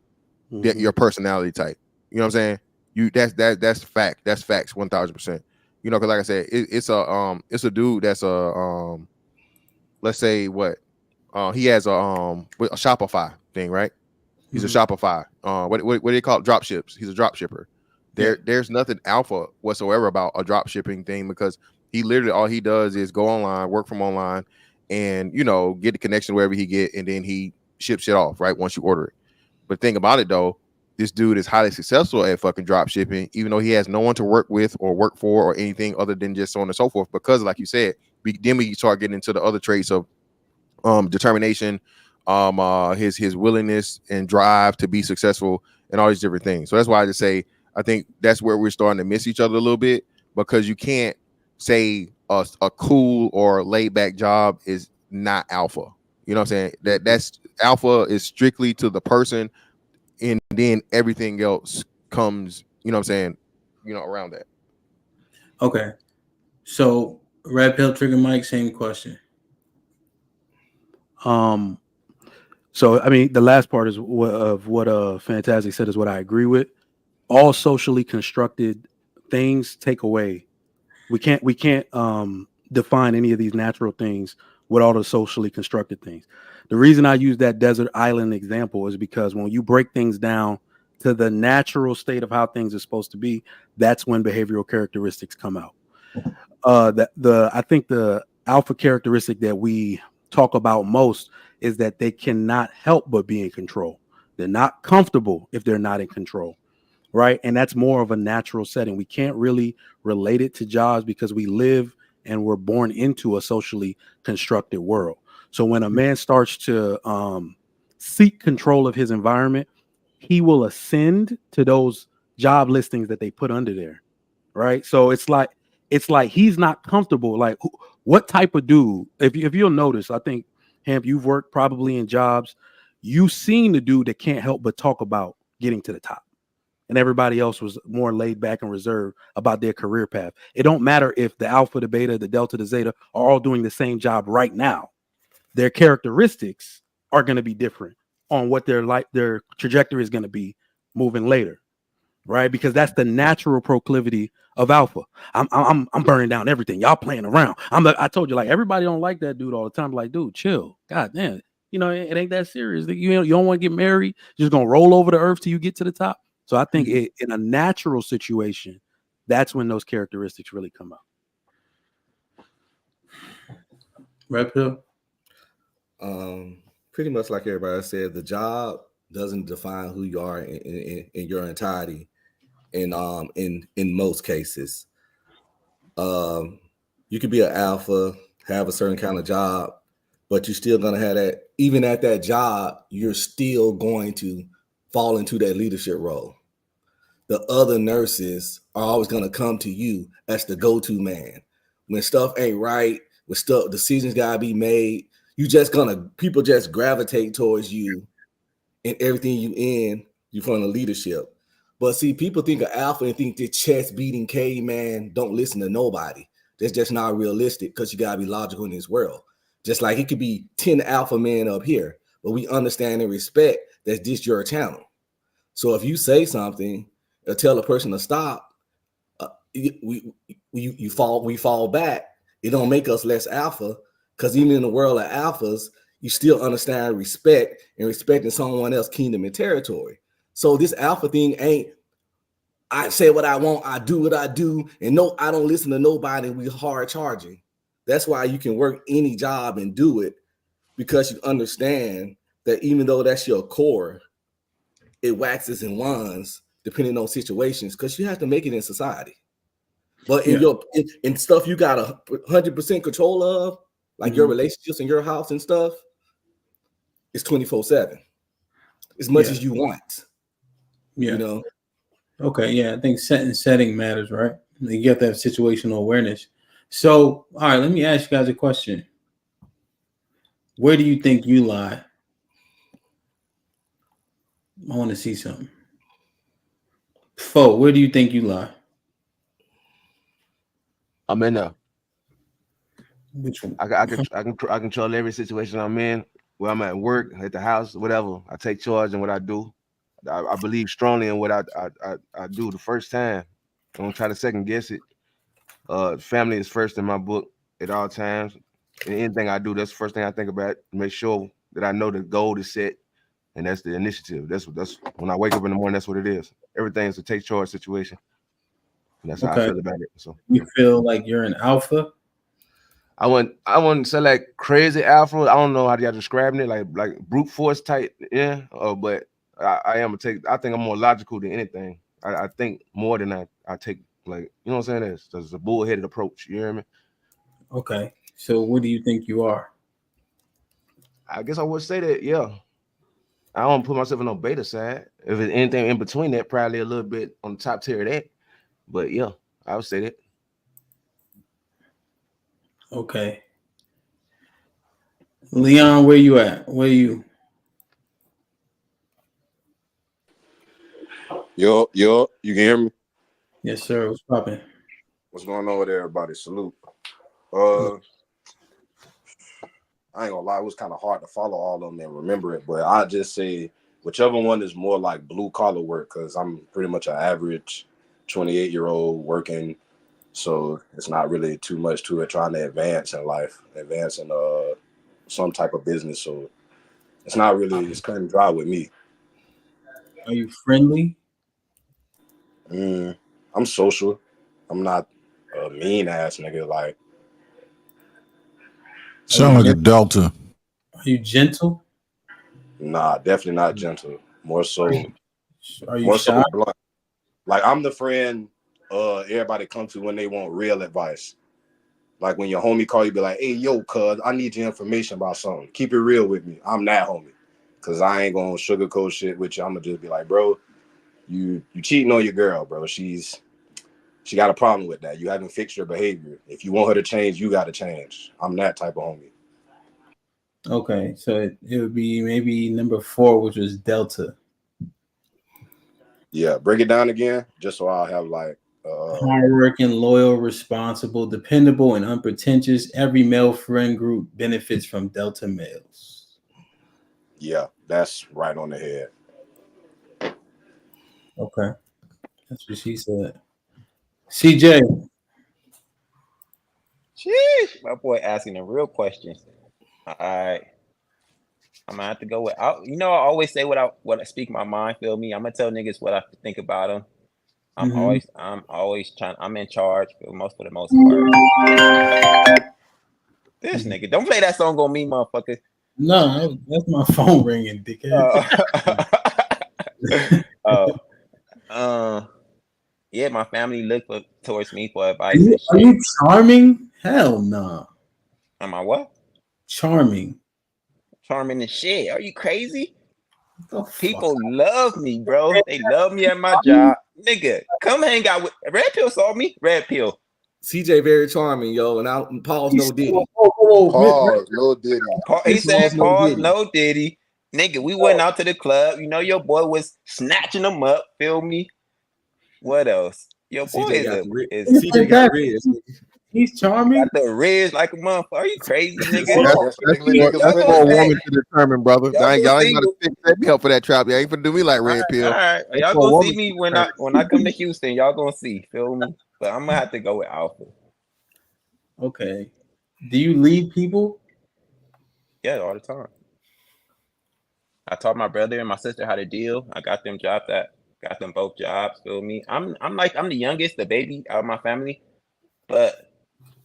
Speaker 20: your personality type. You know what I'm saying? That's fact. That's facts 1000%. You know, because like I said, it's a dude that's let's say what he has a Shopify thing, right? He's a Shopify. What do they call it? Drop ships. He's a drop shipper. There's nothing alpha whatsoever about a drop shipping thing, because he literally all he does is go online, work from online, and get the connection wherever he get, and then he ships it off right once you order it. But think about it though, this dude is highly successful at fucking drop shipping, even though he has no one to work with or work for or anything other than just so on and so forth. Because like you said, we start getting into the other traits of determination, his willingness and drive to be successful, and all these different things. So that's why I just say I think that's where we're starting to miss each other a little bit, because you can't say a cool or laid back job is not alpha. You know what I'm saying? That's alpha is strictly to the person, and then everything else comes, you know what I'm saying, around that.
Speaker 4: Okay. So Red Pill Trigger Mike, same question.
Speaker 1: So I mean, the last part is what Fantastic said is what I agree with. All socially constructed things take away. We can't define any of these natural things with all the socially constructed things. The reason I use that desert island example is because when you break things down to the natural state of how things are supposed to be, that's when behavioral characteristics come out. I think the alpha characteristic that we talk about most is that they cannot help but be in control. They're not comfortable if they're not in control, right? And that's more of a natural setting. We can't really relate it to jobs because we live and we're born into a socially constructed world. So when a man starts to seek control of his environment, he will ascend to those job listings that they put under there, right? So it's like he's not comfortable. Like, what type of dude? If you'll notice, I think, Hamp, you've worked probably in jobs. You've seen the dude that can't help but talk about getting to the top, and everybody else was more laid back and reserved about their career path. It don't matter if the alpha, the beta, the delta, the zeta are all doing the same job right now. Their characteristics are going to be different on what their trajectory is going to be moving later, right? Because that's the natural proclivity of alpha. I'm burning down everything. Y'all playing around. I told you, like, everybody don't like that dude all the time. Like, dude, chill. God damn. It ain't that serious. You don't want to get married. You're just gonna roll over the earth till you get to the top. So I think in a natural situation, that's when those characteristics really come out.
Speaker 4: Red Pill.
Speaker 12: Pretty much like everybody said, the job doesn't define who you are in your entirety. In most cases, you could be an alpha, have a certain kind of job, but you're still gonna have that. Even at that job, you're still going to fall into that leadership role. The other nurses are always gonna come to you as the go-to man when stuff ain't right. When stuff decisions gotta be made, people just gravitate towards you, and everything you from the leadership. But see, people think of alpha and think that chest beating caveman don't listen to nobody. That's just not realistic, because you gotta be logical in this world. Just like it could be 10 alpha men up here, but we understand and respect that this your channel. So if you say something or tell a person to stop, we fall back. It don't make us less alpha, because even in the world of alphas, you still understand respect and respecting someone else's kingdom and territory. So this alpha thing ain't, I say what I want, I do what I do, and no, I don't listen to nobody. We hard charging. That's why you can work any job and do it, because you understand that even though that's your core, it waxes and wands depending on situations, because you have to make it in society. But in stuff you got 100% control of, like your relationships in your house and stuff, it's 24/7, as much as you want.
Speaker 4: Yeah. Okay. Yeah. I think setting matters, right? You have to have situational awareness. So, all right, let me ask you guys a question. Where do you think you lie? I want to see something. Where do you think you lie?
Speaker 11: I'm in there.
Speaker 4: Which one?
Speaker 11: I control every situation I'm in, where I'm at work, at the house, whatever. I take charge in what I do. I believe strongly in what I do the first time. I don't try to second guess it. Family is first in my book at all times. And anything I do, that's the first thing I think about. Make sure that I know the goal is set, and that's the initiative. That's when I wake up in the morning. That's what it is. Everything's a take charge situation. And that's how I feel about it. So
Speaker 4: you feel like you're an alpha?
Speaker 11: I wouldn't say like crazy alpha. I don't know how y'all describing it, like brute force type, yeah. But I am I think I'm more logical than anything. I think more than I take, like, you know what I'm saying? There's a bullheaded approach. You hear me?
Speaker 4: Okay. So what do you think you are?
Speaker 11: I guess I would say that, yeah. I don't put myself in no beta side. If it's anything in between that, probably a little bit on the top tier of that. But yeah, I would say that.
Speaker 4: Okay. Leon, where you at? Where you?
Speaker 13: Yo, you can hear me?
Speaker 4: Yes, sir. What's popping?
Speaker 13: What's going on with everybody? Salute. I ain't gonna lie, it was kind of hard to follow all of them and remember it, but I just say whichever one is more like blue collar work, because I'm pretty much an average 28-year-old working, so it's not really too much to it, trying to advance in life, advance in some type of business. So it's not really, it's cut and dry with me.
Speaker 4: Are you friendly?
Speaker 13: I'm social. I'm not a mean ass nigga. Like,
Speaker 6: sound like a Delta.
Speaker 4: Are you gentle?
Speaker 13: Nah, definitely not gentle. More so,
Speaker 4: Are you
Speaker 13: more
Speaker 4: shy?
Speaker 13: so blunt. Like, I'm the friend everybody come to when they want real advice. Like when your homie call you, be like, "Hey, yo, cuz, I need your information about something. Keep it real with me." I'm that homie, cause I ain't gonna sugarcoat shit with you. I'm gonna just be like, "Bro, you cheating on your girl, bro. She got a problem with that. You haven't fixed your behavior. If you want her to change, you got to change." I'm that type of homie.
Speaker 4: Okay, so it would be maybe number 4, which was Delta.
Speaker 13: Yeah, break it down again, just so I'll have like.
Speaker 4: Hardworking, loyal, responsible, dependable, and unpretentious. Every male friend group benefits from Delta males.
Speaker 13: Yeah, that's right on the head.
Speaker 4: Okay, that's what she said. CJ.
Speaker 10: Sheesh, my boy asking the real questions. All right, I'm gonna have to go with. I always say what I speak my mind. Feel me? I'm gonna tell niggas what I think about them. I'm always trying. I'm in charge for the most part. This nigga, don't play that song on me, motherfucker.
Speaker 4: No, that's my phone ringing, dickhead.
Speaker 10: Yeah, my family look towards me for advice.
Speaker 4: Are you charming? Hell no.
Speaker 10: Am I what?
Speaker 4: Charming.
Speaker 10: Charming and shit. Are you crazy? People love me, bro. They love me at my job. Nigga, come hang out with Red Pill. Saw me. Red Pill.
Speaker 12: CJ very charming, yo, and I pause no Diddy.
Speaker 13: Pause no Diddy.
Speaker 10: He said pause no Diddy. Nigga, we went out to the club. You know your boy was snatching them up. Feel me? What else? Your boy
Speaker 12: CJ got Riz.
Speaker 4: He's charming.
Speaker 10: Got the Riz like a motherfucker. Are you crazy, nigga?
Speaker 20: That's for a woman to determine, brother. Y'all ain't gotta set me up for that trap. Y'all ain't gonna do me like Red Pill.
Speaker 10: All right, y'all gonna see me when I come to Houston. Y'all gonna see. Feel me? But I'm gonna have to go with Alpha.
Speaker 4: Okay. Do you lead people?
Speaker 10: Yeah, all the time. I taught my brother and my sister how to deal. I got them got them both jobs. Feel me? I'm the youngest, the baby out of my family, but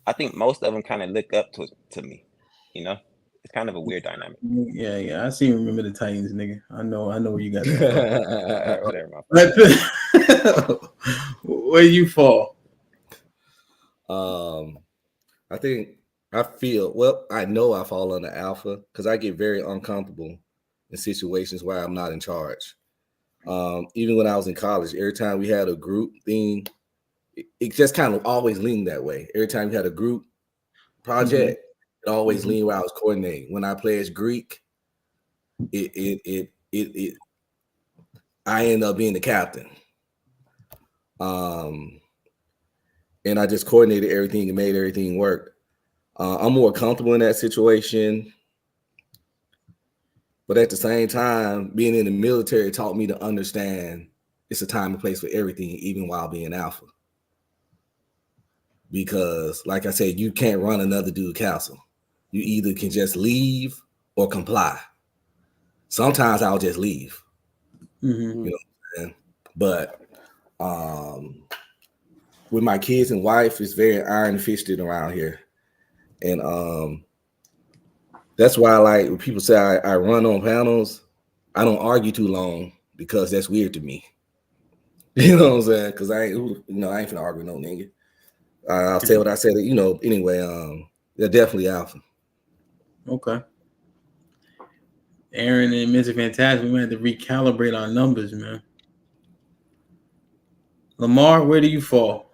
Speaker 10: I think most of them kind of look up to me. You know, it's kind of a weird dynamic.
Speaker 4: Yeah. I see. Remember the Titans, nigga. I know where you got that from.
Speaker 10: Whatever.
Speaker 4: Where you fall?
Speaker 12: I know I fall under Alpha because I get very uncomfortable in situations where I'm not in charge. Even when I was in college, every time we had a group thing, it just kind of always leaned that way. Every time we had a group project, it always leaned where I was coordinating. When I pledged Greek, I end up being the captain. and I just coordinated everything and made everything work. I'm more comfortable in that situation. But at the same time, being in the military taught me to understand it's a time and place for everything, even while being alpha. Because, like I said, you can't run another dude castle. You either can just leave or comply. Sometimes I'll just leave.
Speaker 4: Mm-hmm.
Speaker 12: You know what I'm saying? But with my kids and wife, it's very iron fisted around here. And that's why, like, when people say I run on panels, I don't argue too long because that's weird to me. You know what I'm saying? Because I ain't finna argue with no nigga. I'll say what I said. Anyway, they're definitely alpha.
Speaker 4: Okay. Aaron and Mr. Fantastic, we might have to recalibrate our numbers, man. Lamar, where do you fall?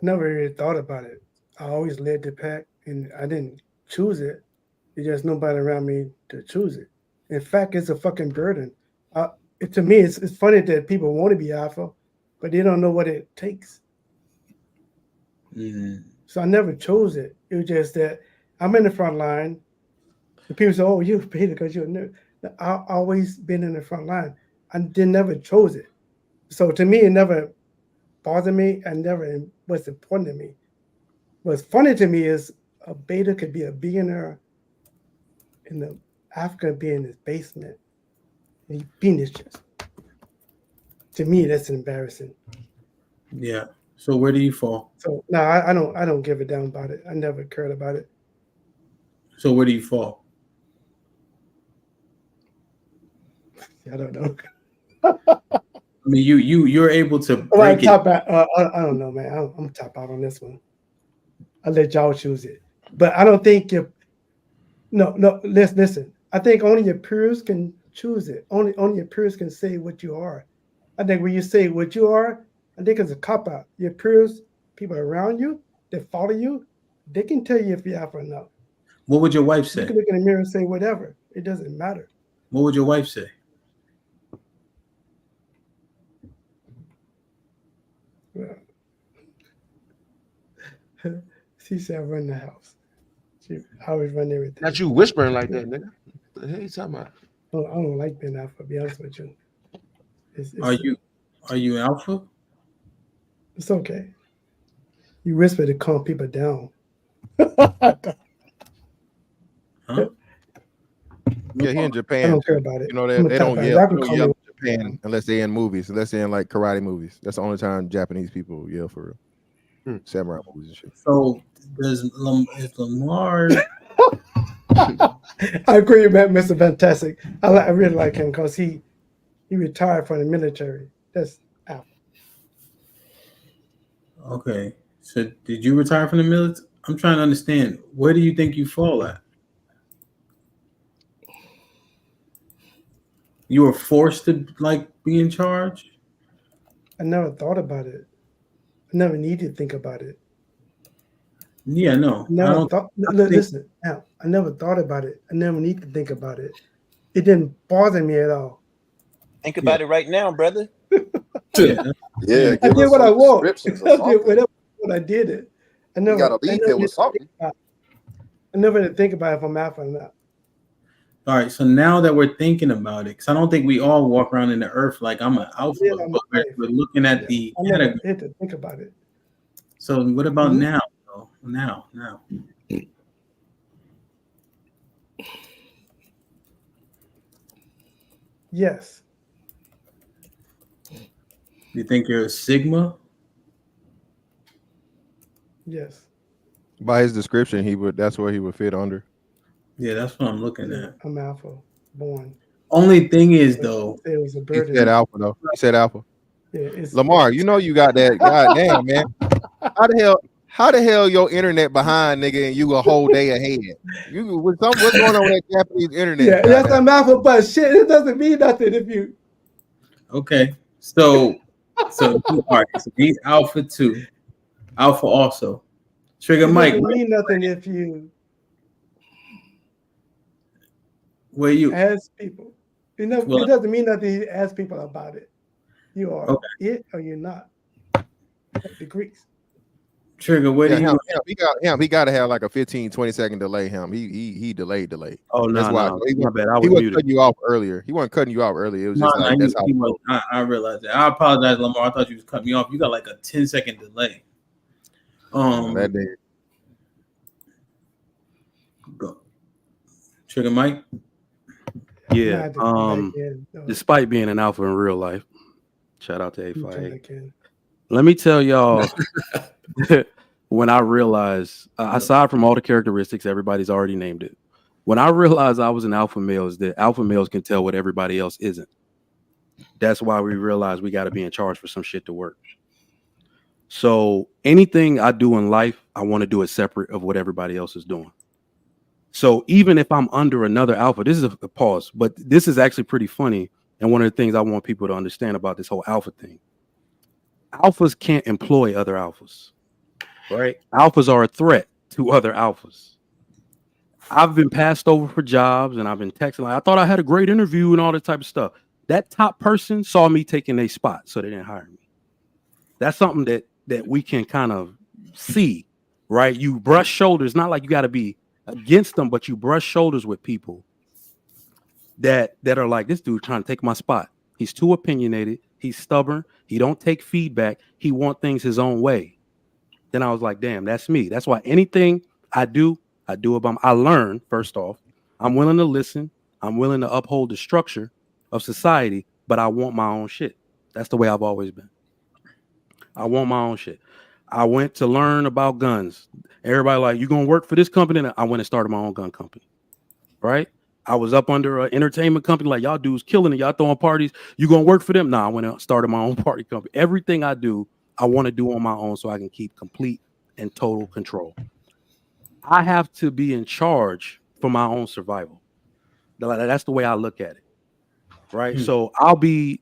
Speaker 22: Never really thought about it. I always led the pack, and I didn't choose it. There's just nobody around me to choose it. In fact, it's a fucking burden. To me, it's funny that people want to be alpha, but they don't know what it takes.
Speaker 4: Mm-hmm.
Speaker 22: So I never chose it. It was just that I'm in the front line. The people say, "Oh, you're beta because you're a nerd." I've always been in the front line. I never chose it. So to me, it never bothered me and never was important to me. What's funny to me is a beta could be a billionaire in the Africa be in his basement. And he penis chest. To me, that's embarrassing.
Speaker 4: Yeah. So where do you fall?
Speaker 22: So no, I don't give a damn about it. I never cared about it.
Speaker 4: So where do you fall?
Speaker 22: I don't know.
Speaker 4: I mean, you're able to break it.
Speaker 22: Top out. I don't know, man. I'm top out on this one. I'll let y'all choose it. But I don't think no. Listen. I think only your peers can choose it. Only your peers can say what you are. I think when you say what you are, I think it's a cop out. Your peers, people around you that follow you, they can tell you if you're alpha or not.
Speaker 4: What would your wife say?
Speaker 22: You can look in the mirror and say whatever. It doesn't matter.
Speaker 4: What would your wife say?
Speaker 22: Well, she said I run the house. She always run everything.
Speaker 11: Not you whispering like that, nigga. What the hell you talking about?
Speaker 22: I don't like being alpha, to be honest with you.
Speaker 4: Are you alpha?
Speaker 22: It's okay. You whisper to calm people down.
Speaker 4: Huh?
Speaker 20: Yeah, here in Japan,
Speaker 22: I don't care about it.
Speaker 20: you know they don't yell in Japan unless they're in movies, unless they're in like karate movies. That's the only time Japanese people yell for real. Samurai movies and shit.
Speaker 4: So is Lamar?
Speaker 22: I agree with Mr. Fantastic. I really like him because he retired from the military. That's alpha.
Speaker 4: Okay. So did you retire from the military? I'm trying to understand. Where do you think you fall at? You were forced to like be in charge?
Speaker 22: I never thought about it. I never needed to think about it.
Speaker 4: Yeah, no.
Speaker 22: Listen, now, I never thought about it. I never need to think about it. It didn't bother me at all.
Speaker 10: Think about it right now, brother.
Speaker 13: Yeah,
Speaker 22: I did what I want. I did it. I never.
Speaker 13: You gotta leave there with something.
Speaker 22: I never had to think about if I'm alpha or not.
Speaker 4: All right, so now that we're thinking about it, because I don't think we all walk around in the earth like I'm an alpha, but we're looking at the
Speaker 22: I never had to think about it.
Speaker 4: So what about now, though? Now.
Speaker 22: Yes.
Speaker 4: You think you're a Sigma?
Speaker 22: Yes.
Speaker 20: By his description, that's where he would fit under.
Speaker 4: Yeah, that's what I'm looking at.
Speaker 22: I'm alpha, born.
Speaker 4: Only thing is, though,
Speaker 22: it was a burden.
Speaker 20: He said alpha, though. He said alpha.
Speaker 22: Yeah,
Speaker 20: Lamar, you know you got that. God damn, man. How the hell your internet behind, nigga, and you a whole day ahead? What's going on with that Japanese internet?
Speaker 22: Yeah, that's I'm alpha, but shit, it doesn't mean nothing if you.
Speaker 4: Okay, so all right, so he's alpha too, alpha also. Trigger Mike.
Speaker 22: It doesn't mean nothing if you.
Speaker 4: Where you
Speaker 22: as people. You know, it doesn't mean nothing to ask people about it. You are it or you're not. Degrees.
Speaker 4: Trigger, where do you?
Speaker 20: He got to have like a 15-20 second delay. He delayed.
Speaker 1: Oh no,
Speaker 20: that's why
Speaker 1: my bad.
Speaker 20: He wasn't cutting you off earlier. He wasn't cutting you off earlier. It was just like that's how.
Speaker 4: I realized that. I apologize, Lamar. I thought you was cutting me off. You got like a 10-second delay.
Speaker 20: That day.
Speaker 4: Go. Trigger Mike.
Speaker 1: Yeah. Despite being an alpha in real life, shout out to A5. Let me tell y'all, when I realized, aside from all the characteristics, everybody's already named it. When I realized I was an alpha male, is that alpha males can tell what everybody else isn't. That's why we realized we got to be in charge for some shit to work. So anything I do in life, I want to do it separate of what everybody else is doing. So even if I'm under another alpha, this is a pause, but this is actually pretty funny. And one of the things I want people to understand about this whole alpha thing, alphas can't employ other alphas, right? Alphas are a threat to other alphas. I've been passed over for jobs and I've been texting like, I thought I had a great interview and all that type of stuff. That top person saw me taking a spot, so they didn't hire me. That's something that we can kind of see, right? You brush shoulders, not like you got to be against them, but you brush shoulders with people that are like, this dude trying to take my spot. He's too opinionated. He's stubborn. He don't take feedback. He want things his own way. Then I was like, damn, that's me. That's why anything I do about, I learn first off. I'm willing to listen. I'm willing to uphold the structure of society, but I want my own shit. That's the way I've always been. I want my own shit. I went to learn about guns. Everybody like, you gonna work for this company? And I went and started my own gun company, right? I was up under an entertainment company like, y'all dudes killing it. Y'all throwing parties. You gonna work for them? Nah, I went and started my own party company. Everything I do, I want to do on my own so I can keep complete and total control. I have to be in charge for my own survival. That's the way I look at it, right? So I'll be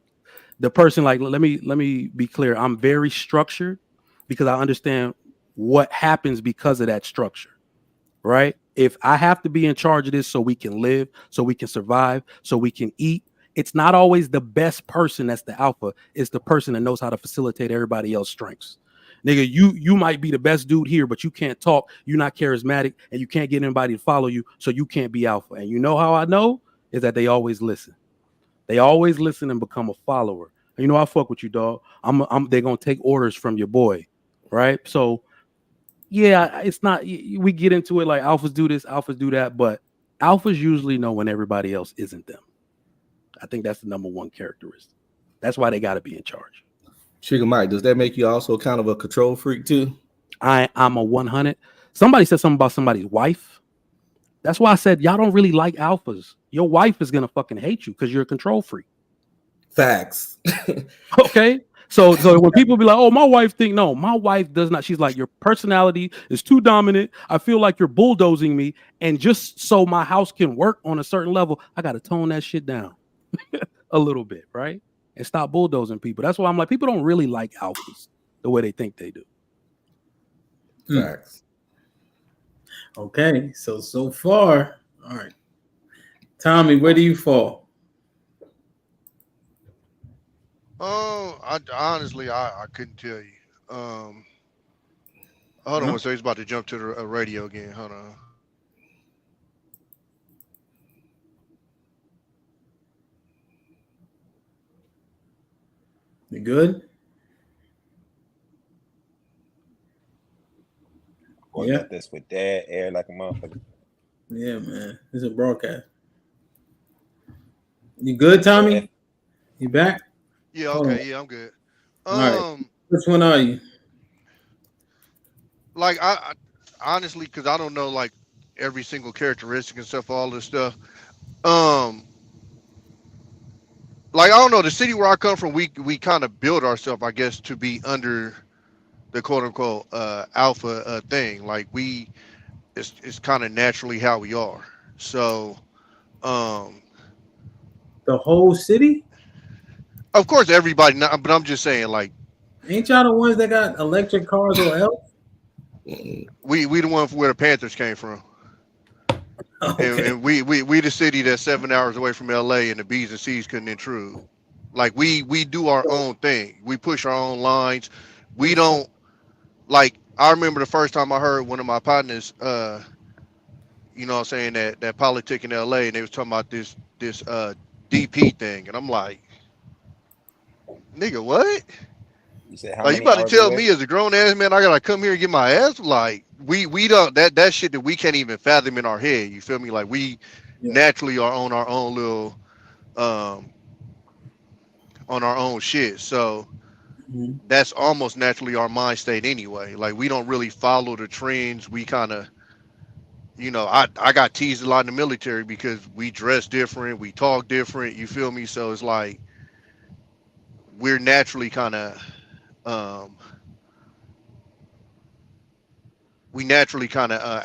Speaker 1: the person like, let me be clear. I'm very structured because I understand what happens because of that structure, right? If I have to be in charge of this so we can live, so we can survive, so we can eat, it's not always the best person that's the alpha. It's the person that knows how to facilitate everybody else's strengths. Nigga, you might be the best dude here, but you can't talk. You're not charismatic, and you can't get anybody to follow you, so you can't be alpha. And you know how I know is that they always listen. They always listen and become a follower. You know, I fuck with you, dog. They're gonna take orders from your boy, right? So, yeah, it's not. We get into it like alphas do this, alphas do that, but alphas usually know when everybody else isn't them. I think that's the number one characteristic. That's why they got to be in charge.
Speaker 12: Trigger Mike, does that make you also kind of a control freak too?
Speaker 1: I'm a 100. Somebody said something about somebody's wife. That's why I said y'all don't really like alphas. Your wife is gonna fucking hate you because you're a control freak.
Speaker 12: Facts.
Speaker 1: Okay. So when people be like, oh, my wife think, no, my wife does not. She's like, your personality is too dominant. I feel like you're bulldozing me. And just so my house can work on a certain level, I got to tone that shit down a little bit, right? And stop bulldozing people. That's why I'm like, people don't really like alphas the way they think they do.
Speaker 12: Facts.
Speaker 4: Okay. So far, all right. Tommy, where do you fall?
Speaker 21: I honestly couldn't tell you. Hold on one second. He's about to jump to the radio again. Hold on.
Speaker 4: You good?
Speaker 10: Boy, got this with dead air like a motherfucker.
Speaker 4: Yeah, man. This is a broadcast. You good, Tommy? You back?
Speaker 21: Yeah, okay, yeah, I'm good.
Speaker 4: All right. Which one are you?
Speaker 21: Like I honestly, because I don't know like every single characteristic and stuff, all this stuff. Like I don't know, the city where I come from, we kind of build ourselves, I guess, to be under the quote unquote alpha thing. Like it's kind of naturally how we are. So,
Speaker 4: the whole city.
Speaker 21: Of course, everybody, but I'm just saying, like,
Speaker 4: ain't y'all the ones that got electric cars or else?
Speaker 21: We the one where the Panthers came from. And we the city that's 7 hours away from LA, and the B's and C's couldn't intrude. Like we do our own thing. We push our own lines. We don't like. I remember the first time I heard one of my partners, you know what I'm saying, that politic in LA, and they was talking about this DP thing, and I'm like, nigga, what?
Speaker 10: You said how
Speaker 21: Like, you
Speaker 10: many
Speaker 21: about to
Speaker 10: hours
Speaker 21: tell
Speaker 10: away?
Speaker 21: me as a grown ass man I gotta come here and get my ass? Like, we don't, that shit that we can't even fathom in our head. You feel me? Like, we naturally are on our own little on our own shit. So that's almost naturally our mind state anyway. Like, we don't really follow the trends. We kind of, you know, I got teased a lot in the military because we dress different, we talk different. You feel me? So it's like we're naturally kind of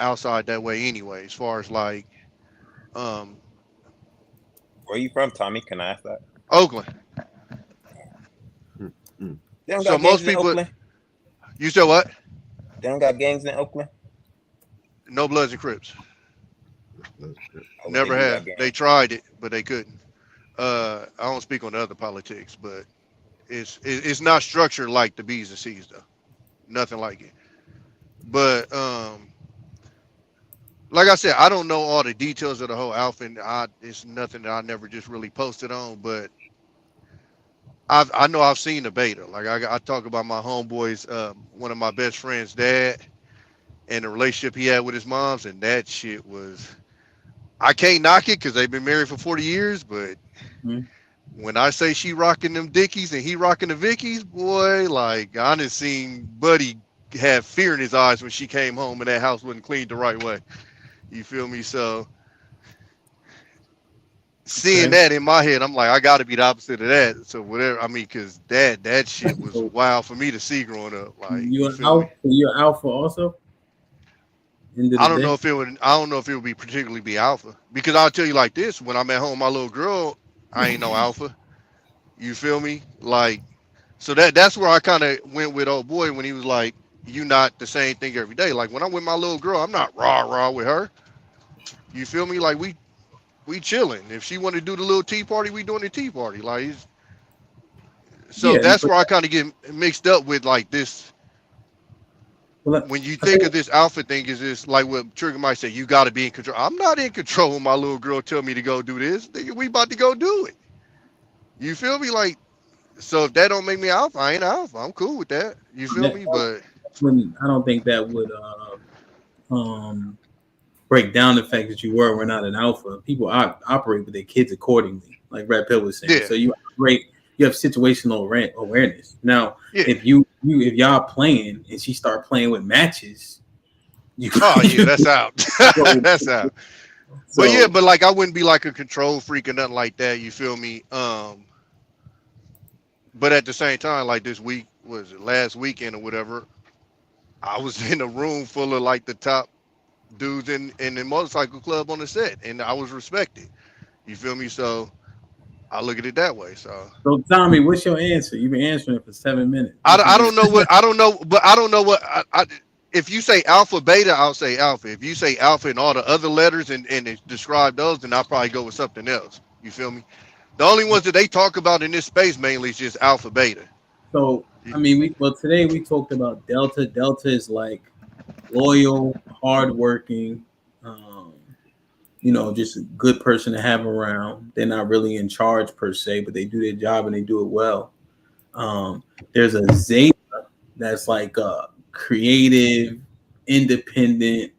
Speaker 21: outside that way anyway, as far as like
Speaker 10: Where you from, Tommy? Can I ask that?
Speaker 21: Oakland.
Speaker 10: They don't
Speaker 21: So
Speaker 10: got
Speaker 21: most
Speaker 10: gangs in
Speaker 21: people,
Speaker 10: Oakland?
Speaker 21: you said what?
Speaker 10: They don't got gangs in Oakland?
Speaker 21: No Bloods and Crips.
Speaker 10: Oh,
Speaker 21: Never
Speaker 10: they do
Speaker 21: have.
Speaker 10: got gangs.
Speaker 21: They tried it, but they couldn't. I don't speak on the other politics, but it's not structured like the B's and C's though. Nothing like it. But like I said, I don't know all the details of the whole outfit. It's nothing that I never just really posted on, but I know I've seen the beta. Like I talk about my homeboy's one of my best friend's dad and the relationship he had with his moms, and that shit was, I can't knock it because they've been married for 40 years, but when I say she rocking them Dickies and he rocking the Vickies, boy, like I done seen Buddy have fear in his eyes when she came home and that house wasn't cleaned the right way. You feel me? So seeing that in my head, I'm like, I got to be the opposite of that. So whatever, I mean, because that shit was wild for me to see growing up. Like,
Speaker 4: You're alpha also.
Speaker 21: I don't know if it would be particularly be alpha, because I'll tell you like this: when I'm at home, my little girl, I ain't no alpha. You feel me? Like, so that's where I kind of went with old boy when he was like, "You not the same thing every day." Like when I'm with my little girl, I'm not rah with her. You feel me? Like we chilling. If she want to do the little tea party, we doing the tea party. Like, so that's where I kind of get mixed up with like this. When you think of this alpha thing, is this like what Trigger might say? You got to be in control. I'm not in control when my little girl tell me to go do this. We about to go do it. You feel me? Like, so if that don't make me alpha, I ain't alpha. I'm cool with that. You feel me? But
Speaker 4: I don't think that would break down the fact that we're not an alpha. People operate with their kids accordingly, like Red Pill was saying. So you have situational awareness. Now, if y'all playing and she start playing with matches,
Speaker 21: that's out. That's out. So, but like I wouldn't be like a control freak or nothing like that. You feel me? But at the same time, like this week, was it last weekend or whatever, I was in a room full of like the top dudes in the motorcycle club on the set, and I was respected. You feel me? So I look at it that way. So
Speaker 4: Tommy, what's your answer? You've been answering for 7 minutes.
Speaker 21: I don't know what if you say alpha beta, I'll say alpha. If you say alpha and all the other letters and describe those, then I'll probably go with something else. You feel me? The only ones that they talk about in this space mainly is just alpha beta.
Speaker 4: So I mean, today we talked about Delta. Delta is like loyal, hardworking, just a good person to have around. They're not really in charge per se, but they do their job and they do it well. There's a Zeta that's like a creative, independent,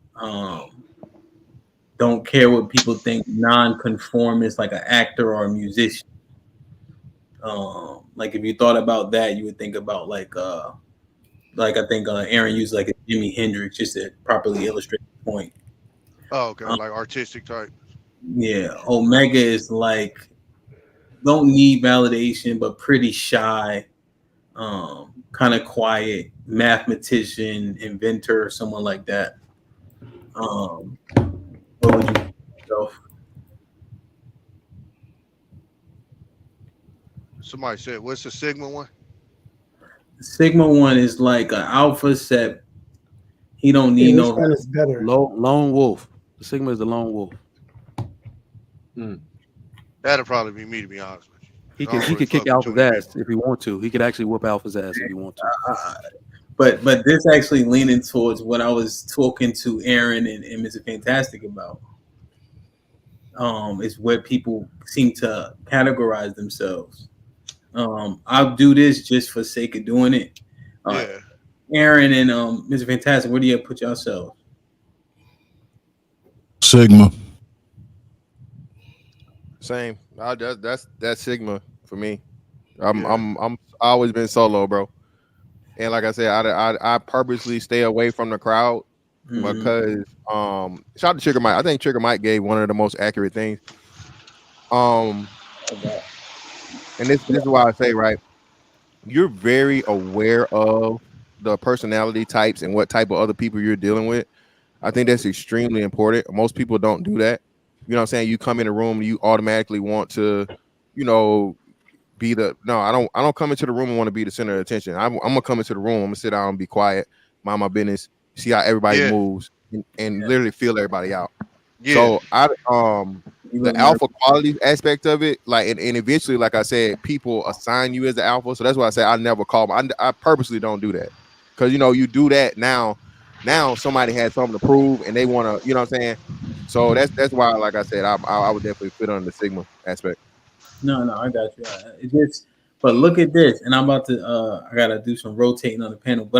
Speaker 4: don't care what people think, non-conformist, like an actor or a musician. Like if you thought about that, you would think about like I think Aaron used like a Jimi Hendrix just to properly illustrate the point.
Speaker 21: Oh, okay, like artistic type.
Speaker 4: Yeah, Omega is like don't need validation, but pretty shy, kind of quiet, mathematician, inventor, someone like that. What would you go?
Speaker 21: Somebody said, "What's the Sigma one?"
Speaker 4: The Sigma one is like an alpha set. He don't need no
Speaker 1: lone wolf. The Sigma is the lone wolf.
Speaker 21: That'd probably be me, to be honest with you.
Speaker 1: He
Speaker 21: I don't
Speaker 1: could
Speaker 21: really
Speaker 1: kick
Speaker 21: fuck with too
Speaker 1: Alpha's
Speaker 21: many
Speaker 1: ass
Speaker 21: people.
Speaker 1: if he want to. He could actually whoop Alpha's ass if he want to.
Speaker 4: But this actually leaning towards what I was talking to Aaron and Mr. Fantastic about. Is where people seem to categorize themselves. I'll do this just for sake of doing it.
Speaker 21: Yeah.
Speaker 4: Aaron and Mr. Fantastic, where do you put yourselves?
Speaker 6: Sigma.
Speaker 20: Same. That's Sigma for me. I always been solo, bro. And like I said, I purposely stay away from the crowd because shout out to Trigger Mike. I think Trigger Mike gave one of the most accurate things. And this is why I say, right, you're very aware of the personality types and what type of other people you're dealing with. I think that's extremely important. Most people don't do that. You know what I'm saying? You come in a room, you automatically want to, be the I don't come into the room and want to be the center of attention. I'm gonna come into the room, I'm gonna sit down and be quiet, mind my business, see how everybody moves, and literally feel everybody out. So the alpha quality aspect of it, like and eventually, like I said, people assign you as the alpha. So that's why I say I never call them. I purposely don't do that. Because you do that now somebody has something to prove and they want to, you know what I'm saying? So that's why, like I said, I would definitely fit on the Sigma aspect.
Speaker 4: No, I got you. It just, but look at this, and I'm about to. I gotta do some rotating on the panel, but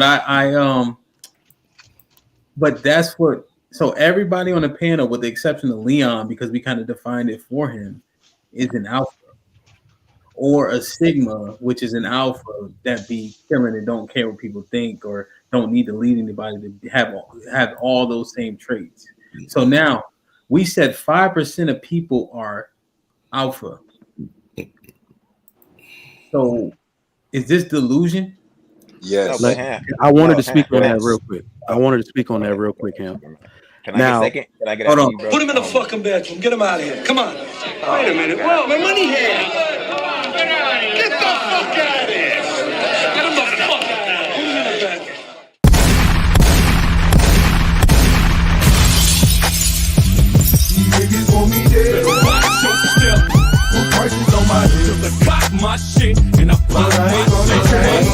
Speaker 4: but that's what. So everybody on the panel, with the exception of Leon, because we kind of defined it for him, is an alpha or a Sigma, which is an alpha that be killing and don't care what people think or don't need to lead anybody to have all those same traits. So now we said 5% of people are alpha. So, is this delusion?
Speaker 8: Yes.
Speaker 1: I wanted to speak on that real quick. Ham.
Speaker 10: Can I get a second? Can I get
Speaker 19: Hold
Speaker 10: a
Speaker 19: on. Put him in the fucking bedroom. Get him out of here. Come on. Wait a minute. Whoa, my money here. Get the fuck out of here. Get him the fuck out of here. Put him in the bedroom.
Speaker 5: Niggas want me dead. Watch your step. Put prices on my head. I pop my shit and I pop my shit.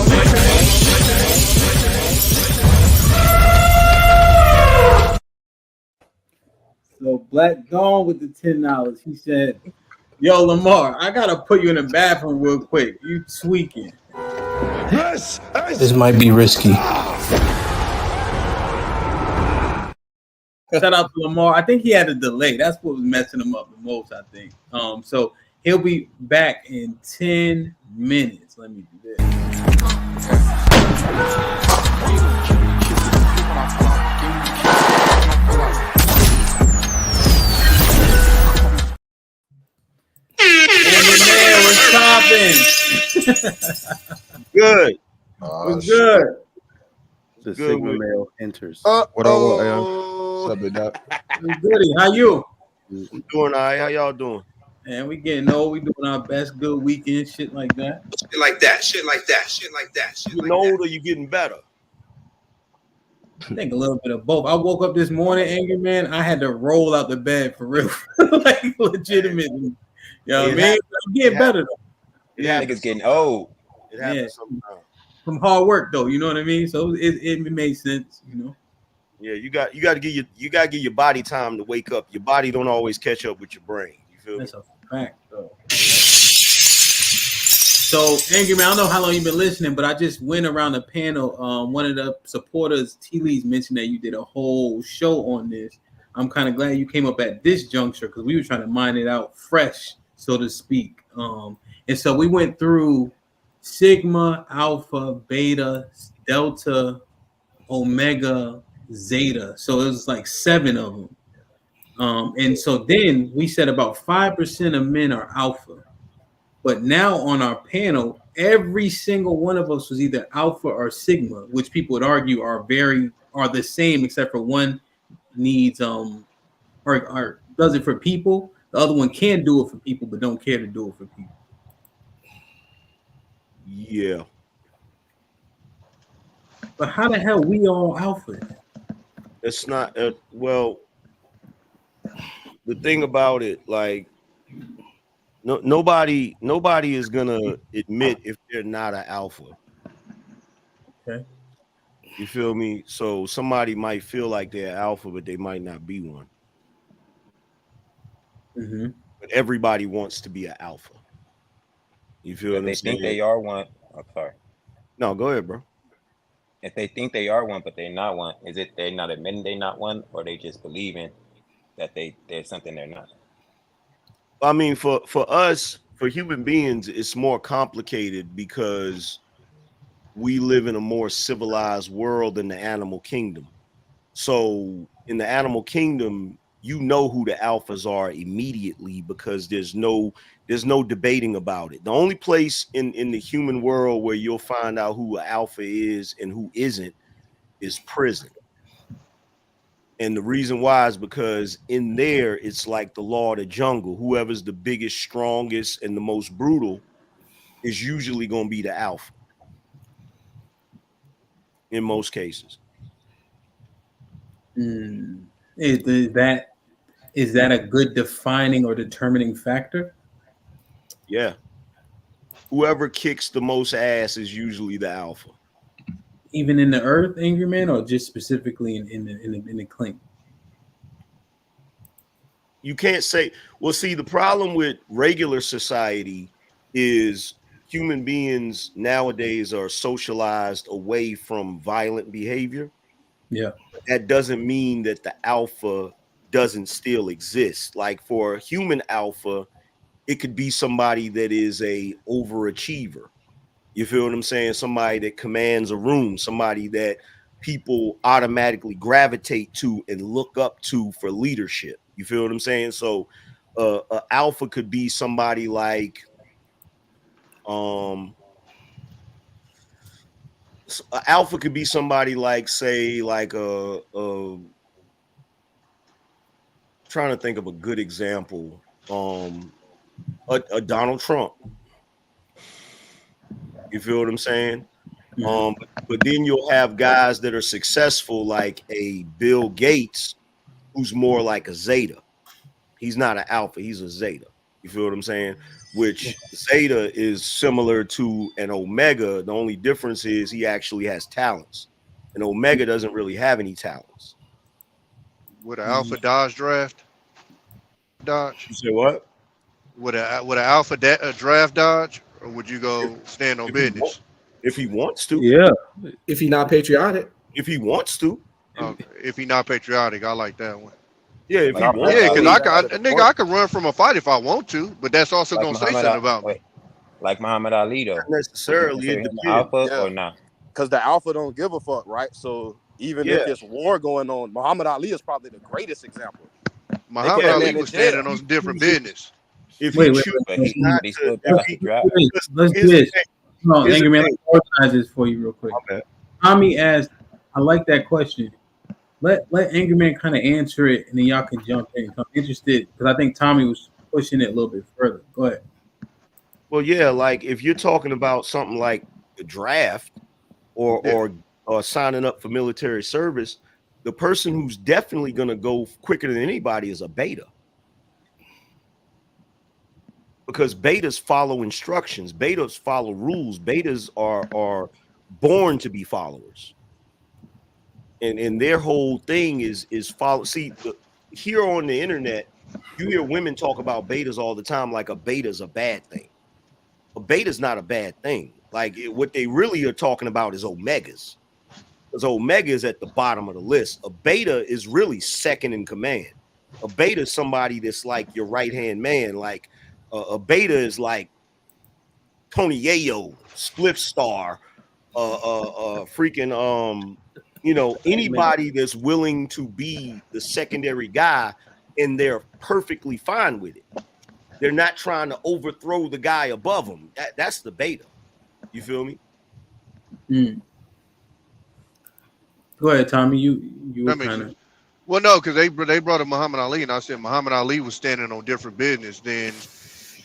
Speaker 4: So Black Dawn with the $10. He said, "Yo, Lamar, I gotta put you in the bathroom real quick. You tweaking."
Speaker 7: This might be risky.
Speaker 4: Shout out to Lamar. I think he had a delay. That's what was messing him up the most, I think. So he'll be back in 10 minutes. Let me do this. What's poppin'?
Speaker 7: Good.
Speaker 4: What's good?
Speaker 1: The Sigma male enters.
Speaker 20: What up, What's up, Doc?
Speaker 4: Goody, how you?
Speaker 7: I'm doing all right. How y'all doing?
Speaker 4: And we getting old. We doing our best. Good weekend, shit like that.
Speaker 7: Shit like that. Shit like that. Shit like that. Shit like that. You older, you getting better.
Speaker 4: I think a little bit of both. I woke up this morning, angry man. I had to roll out the bed for real, like legitimately. You know what I mean? I'm getting better though.
Speaker 10: Yeah, niggas getting old.
Speaker 7: It happens sometimes.
Speaker 4: From hard work though, you know what I mean? So it made sense, you know.
Speaker 7: Yeah, you got to give your body time to wake up. Your body don't always catch up with your brain. You feel
Speaker 4: That's me? A fact though. So angry man, I don't know how long you've been listening, but I just went around the panel. One of the supporters, T. Lee's, mentioned that you did a whole show on this. I'm kind of glad you came up at this juncture because we were trying to mine it out fresh, so to speak. And so we went through Sigma, Alpha, Beta, Delta, Omega, Zeta. So it was like 7 of them. And so then we said about 5% of men are Alpha. But now on our panel, every single one of us was either Alpha or Sigma, which people would argue are the same, except for one needs or does it for people. The other one can do it for people, but don't care to do it for people.
Speaker 7: Yeah.
Speaker 4: But how the hell we all Alpha?
Speaker 7: It's not well. The thing about it, like Nobody is gonna admit if they're not an alpha.
Speaker 4: Okay.
Speaker 7: You feel me? So somebody might feel like they're alpha, but they might not be one.
Speaker 4: Mm-hmm.
Speaker 7: But everybody wants to be an alpha. You feel
Speaker 10: If
Speaker 7: what I'm
Speaker 10: they think
Speaker 7: saying?
Speaker 10: they are one, I'm sorry.
Speaker 7: No, go ahead, bro.
Speaker 10: If they think they are one, but they're not one, is it they're not admitting they're not one, or they just believing that there's something they're not?
Speaker 7: I mean, for us, for human beings, it's more complicated because we live in a more civilized world than the animal kingdom. So in the animal kingdom, you know who the alphas are immediately because there's no debating about it. The only place in the human world where you'll find out who an alpha is and who isn't is prison. And the reason why is because in there, it's like the law of the jungle. Whoever's the biggest, strongest, and the most brutal is usually going to be the alpha in most cases.
Speaker 4: Is that a good defining or determining factor?
Speaker 7: Yeah. Whoever kicks the most ass is usually the alpha.
Speaker 4: Even in the earth, Angry Man, or just specifically in the clink?
Speaker 7: You can't say, well, see, the problem with regular society is human beings nowadays are socialized away from violent behavior.
Speaker 4: Yeah.
Speaker 7: That doesn't mean that the alpha doesn't still exist. Like for a human alpha, it could be somebody that is a overachiever. You feel what I'm saying? Somebody that commands a room, somebody that people automatically gravitate to and look up to for leadership. You feel what I'm saying? So alpha could be somebody like alpha could be somebody like, say, like trying to think of a good example. A Donald Trump. You feel what I'm saying? But then you'll have guys that are successful, like a Bill Gates, who's more like a Zeta. He's not an alpha, he's a Zeta. You feel what I'm saying? Which Zeta is similar to an Omega. The only difference is he actually has talents. An Omega doesn't really have any talents.
Speaker 21: Would an alpha dodge draft? Dodge?
Speaker 7: You say what?
Speaker 21: Would an alpha draft dodge, or would you go stand on business?
Speaker 7: If he wants to.
Speaker 1: Yeah.
Speaker 12: If he's not patriotic.
Speaker 7: If he wants to.
Speaker 21: If he's not patriotic, I like that one.
Speaker 7: Yeah, if he wants
Speaker 21: yeah,
Speaker 7: to.
Speaker 21: because I could run from a fight if I want to, but that's also gonna say something about me.
Speaker 10: Like Muhammad Ali, though.
Speaker 7: Not necessarily.
Speaker 10: It alpha or not?
Speaker 13: Because the alpha don't give a fuck, right? So even if it's war going on, Muhammad Ali is probably the greatest example.
Speaker 21: Muhammad Ali was standing on different business.
Speaker 7: If
Speaker 4: Wait,
Speaker 7: let's
Speaker 4: do this. No, Angry Man, let's organize this for you real quick. Tommy asked, I like that question. Let Angry Man kind of answer it, and then y'all can jump in. I'm interested because I think Tommy was pushing it a little bit further. Go ahead.
Speaker 7: Well, yeah, like if you're talking about something like the draft or signing up for military service, the person who's definitely going to go quicker than anybody is a beta. Because betas follow instructions, betas follow rules, betas are born to be followers. And their whole thing is follow. See, here on the internet, you hear women talk about betas all the time like a beta is a bad thing. A beta is not a bad thing. Like what they really are talking about is omegas. Because omega is at the bottom of the list. A beta is really second in command. A beta is somebody that's like your right-hand man. Like a beta is like Tony Yayo, Spliff Star, freaking anybody that's willing to be the secondary guy, and they're perfectly fine with it. They're not trying to overthrow the guy above them. That's the beta. You feel me?
Speaker 4: Go ahead, Tommy. You were kind of.
Speaker 21: Well, no, because they brought up Muhammad Ali, and I said Muhammad Ali was standing on different business than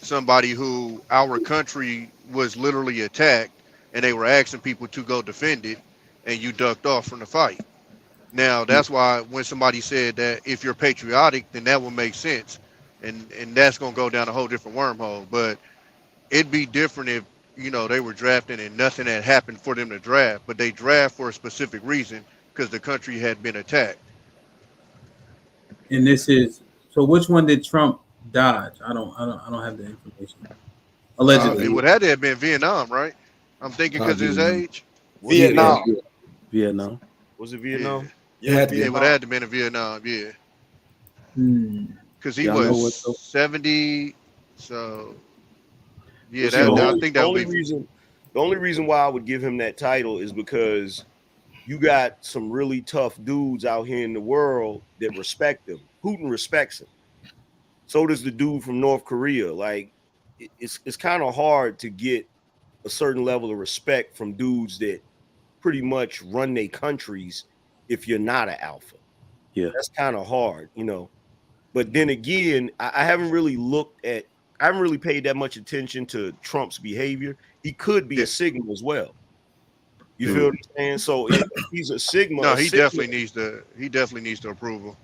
Speaker 21: somebody who our country was literally attacked, and they were asking people to go defend it, and you ducked off from the fight. Now, that's why when somebody said that if you're patriotic, then that would make sense. and that's gonna go down a whole different wormhole. But it'd be different if they were drafting and nothing had happened for them to draft, but they draft for a specific reason because the country had been attacked.
Speaker 4: And this is so. Which one did Trump dodge? I don't have the information. Allegedly,
Speaker 21: It would have to have been Vietnam, right? I'm thinking because of his age.
Speaker 13: Vietnam.
Speaker 1: Vietnam.
Speaker 7: Was it Vietnam?
Speaker 21: Yeah, it would have to been in Vietnam. Yeah, because he was 70. So yeah, I think that would be
Speaker 7: the only reason why I would give him that title is because you got some really tough dudes out here in the world that respect him. Putin respects him. So does the dude from North Korea. Like, it's kind of hard to get a certain level of respect from dudes that pretty much run their countries if you're not an alpha.
Speaker 1: Yeah.
Speaker 7: That's kind of hard, But then again, I haven't really paid that much attention to Trump's behavior. He could be a Sigma as well. You feel what I'm saying? So if he's a Sigma.
Speaker 21: No, he definitely needs the approval.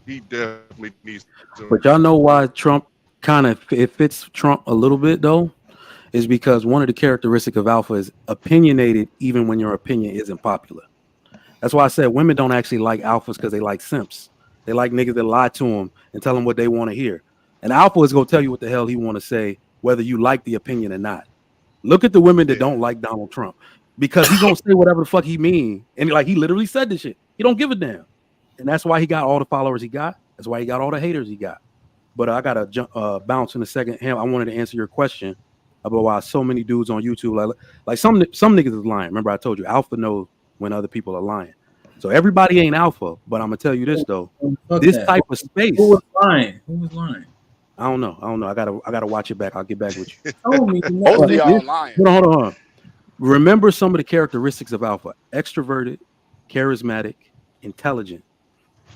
Speaker 21: He definitely needs to.
Speaker 1: But y'all know why Trump it fits Trump a little bit though, is because one of the characteristics of alpha is opinionated even when your opinion isn't popular. That's why I said women don't actually like alphas because they like simps. They like niggas that lie to them and tell them what they want to hear. An alpha is gonna tell you what the hell he want to say, whether you like the opinion or not. Look at the women that don't like Donald Trump because he's gonna say whatever the fuck he mean, and like he literally said this shit. He don't give a damn, and that's why he got all the followers he got. That's why he got all the haters he got. But I gotta bounce in a second. I wanted to answer your question about why so many dudes on YouTube like some niggas is lying. Remember I told you alpha knows when other people are lying. So everybody ain't alpha, but I'm gonna tell you this though. This type of space.
Speaker 4: Who was lying?
Speaker 1: I don't know. I gotta watch it back. I'll get back with you.
Speaker 13: Most of y'all lying.
Speaker 1: Hold on. Remember some of the characteristics of alpha: extroverted, charismatic, intelligent.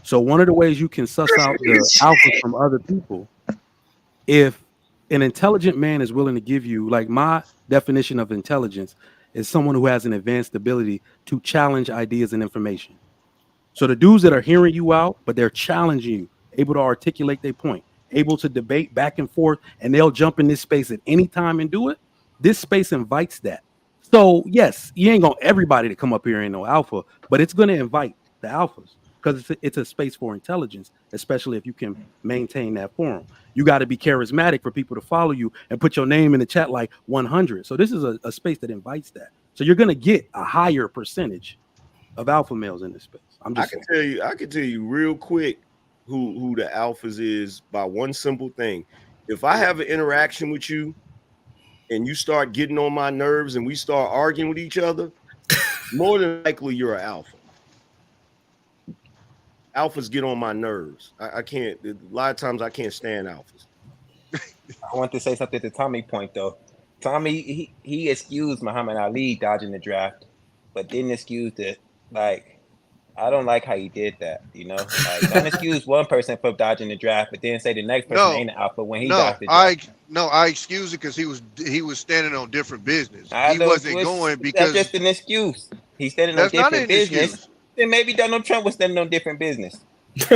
Speaker 1: So one of the ways you can suss out the alpha from other people, if an intelligent man is willing to give you, like my definition of intelligence is someone who has an advanced ability to challenge ideas and information. So the dudes that are hearing you out, but they're challenging you, able to articulate their point, able to debate back and forth, and they'll jump in this space at any time and do it. This space invites that. So yes, you ain't gonna everybody to come up here ain't no alpha, but it's gonna invite the alphas because it's a space for intelligence, especially if you can maintain that forum. You got to be charismatic for people to follow you and put your name in the chat like 100. So this is a space that invites that. So you're gonna get a higher percentage of alpha males in this space. I
Speaker 7: can tell you real quick who the alphas is by one simple thing. If I have an interaction with you and you start getting on my nerves and we start arguing with each other, more than likely you're an alpha. Alphas get on my nerves. I can't. A lot of times I can't stand alphas.
Speaker 10: I want to say something to Tommy point though. Tommy he excused Muhammad Ali dodging the draft, but didn't excuse the I don't like how he did that. Like don't excuse one person for dodging the draft, but then say the next person ain't an alpha when he dodged the draft.
Speaker 21: I excuse it because he was standing on different business. He wasn't going because
Speaker 10: that's just an excuse. He's standing on different business. Excuse. Then maybe Donald Trump was standing on different business.
Speaker 21: His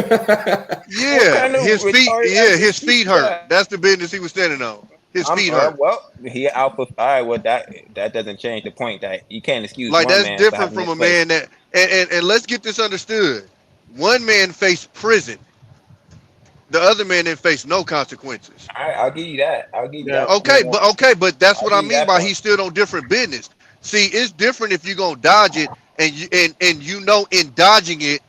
Speaker 21: feet hurt. That's the business he was standing on. His feet hurt.
Speaker 10: Well, he alpha. All right, well that doesn't change the point that you can't excuse.
Speaker 21: Like
Speaker 10: one
Speaker 21: that's
Speaker 10: man
Speaker 21: different from a man that. And let's get this understood. One man faced prison. The other man didn't face no consequences.
Speaker 10: I'll give you that.
Speaker 21: Okay, but that's what I mean by he's still on different business. See, it's different if you're gonna dodge it and you know in dodging it,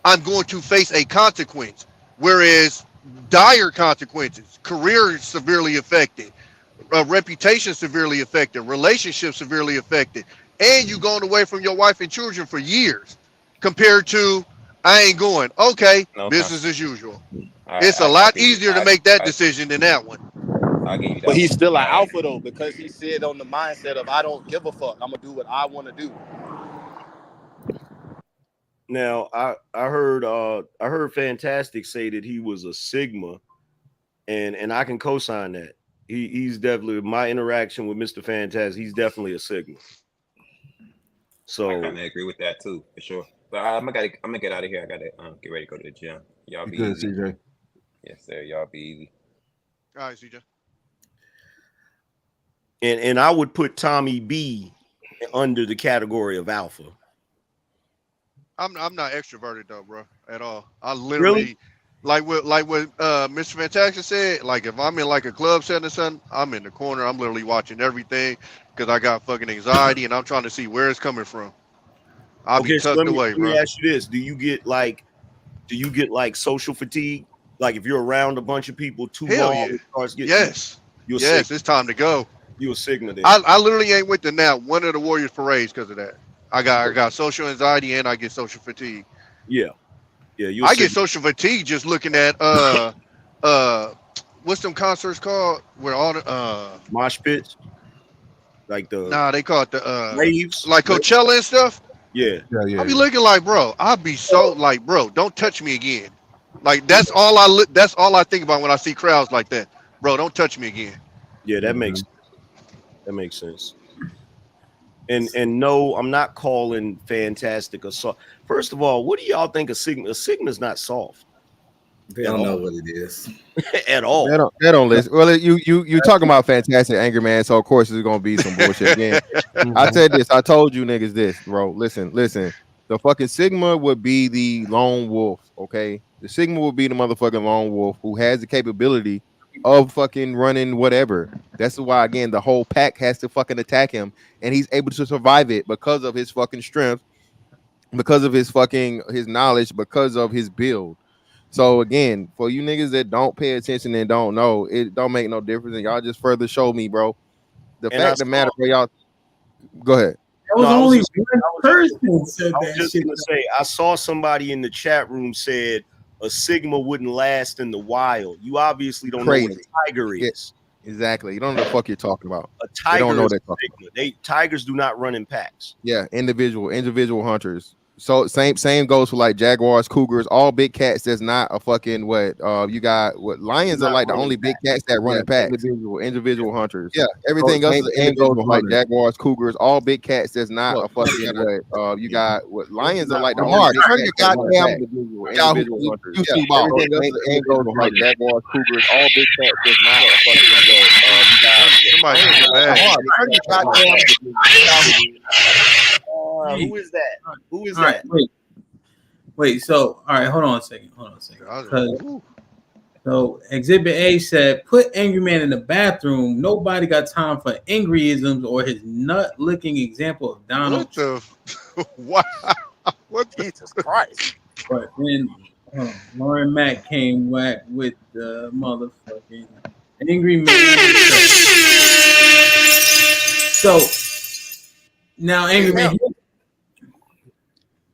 Speaker 21: I'm going to face a consequence. Whereas dire consequences, career severely affected, reputation severely affected, relationships severely affected, and you going away from your wife and children for years, compared to I ain't going. Okay, business as usual. It's a lot easier to make that decision than that one.
Speaker 10: I'll give you that.
Speaker 13: But he's still an alpha though, because he said on the mindset of I don't give a fuck. I'm gonna do what I want to do.
Speaker 7: Now I heard Fantastic say that he was a Sigma, and I can co-sign that. He's definitely my interaction with Mr. Fantastic. He's definitely a Sigma. So
Speaker 10: I kind of agree with that too, for sure. But I'm gonna get out of here. I gotta get ready to go to the gym. Y'all be
Speaker 11: good,
Speaker 10: easy.
Speaker 11: CJ.
Speaker 10: Yes, sir. Y'all be easy.
Speaker 21: All right, CJ.
Speaker 7: And I would put Tommy B under the category of alpha.
Speaker 21: I'm not extroverted though, bro, at all. I literally like what Mr. Fantastic said. Like if I'm in like a club setting or something, I'm in the corner. I'm literally watching everything because I got fucking anxiety and I'm trying to see where it's coming from. I'll be tucked away,
Speaker 7: let
Speaker 21: bro.
Speaker 7: me ask you this: Do you get like social fatigue? Like if you're around a bunch of people too
Speaker 21: Hell
Speaker 7: long,
Speaker 21: yeah.
Speaker 7: it starts getting
Speaker 21: Yes. Yes, it's time to go.
Speaker 7: You a Sigma then?
Speaker 21: I literally ain't went to now one of the Warriors parades because of that. I got social anxiety and I get social fatigue.
Speaker 7: Yeah. Yeah,
Speaker 21: I get social fatigue just looking at what's them concerts called where all the
Speaker 7: mosh pits, like the
Speaker 21: they call it the
Speaker 7: raves,
Speaker 21: like Coachella and stuff.
Speaker 7: Yeah.
Speaker 21: I'll be looking like, bro, I'll be so like, bro, don't touch me again. Like that's all I think about when I see crowds like that. Bro, don't touch me again.
Speaker 7: Yeah, that makes sense. And no, I'm not calling Fantastic a soft. First of all, what do y'all think of Sigma? A Sigma's not soft.
Speaker 12: They don't know what it is
Speaker 7: at all.
Speaker 20: They don't listen. Well, you talking about Fantastic Angry Man, so of course there's gonna be some bullshit again. I said this. I told you niggas this, bro. Listen. The fucking Sigma would be the lone wolf. Okay, the Sigma would be the motherfucking lone wolf who has the capability of fucking running whatever. That's why again the whole pack has to fucking attack him, and he's able to survive it because of his fucking strength, because of his knowledge, because of his build. So again, for you niggas that don't pay attention and don't know, it don't make no difference, and y'all just further show me, bro. The fact of the matter, bro, y'all. Go ahead.
Speaker 3: That was only one person said
Speaker 7: I was
Speaker 3: that
Speaker 7: just
Speaker 3: shit.
Speaker 7: gonna say, I saw somebody in the chat room said a Sigma wouldn't last in the wild. You obviously don't know what a tiger is.
Speaker 20: Yeah, exactly. You don't know what the fuck you're talking about.
Speaker 7: A tiger
Speaker 20: don't know
Speaker 7: is a
Speaker 20: that.
Speaker 7: Sigma. Tigers do not run in packs.
Speaker 20: Yeah, individual hunters. So same goes for like jaguars, cougars, all big cats. That's not a fucking you got lions are like the only big cats that run in packs. Individual hunters. Yeah, everything else is goes for like jaguars, cougars, all big cats. That's not a fucking you got lions are like the only big cats that run in packs. Individual hunters. Yeah, everything else is goes for like jaguars, cougars, all big cats. That's not a fucking
Speaker 7: Who is that? Who is
Speaker 3: All right,
Speaker 7: that?
Speaker 3: wait. So, all right, hold on a second. So, Exhibit A said, "Put Angry Man in the bathroom. Nobody got time for angryisms or his nut-licking example of Donald."
Speaker 21: What the? Wow! What
Speaker 13: Jesus Christ!
Speaker 3: But then Lauren Mack came whack with the motherfucking Angry Man. So now, Angry Man.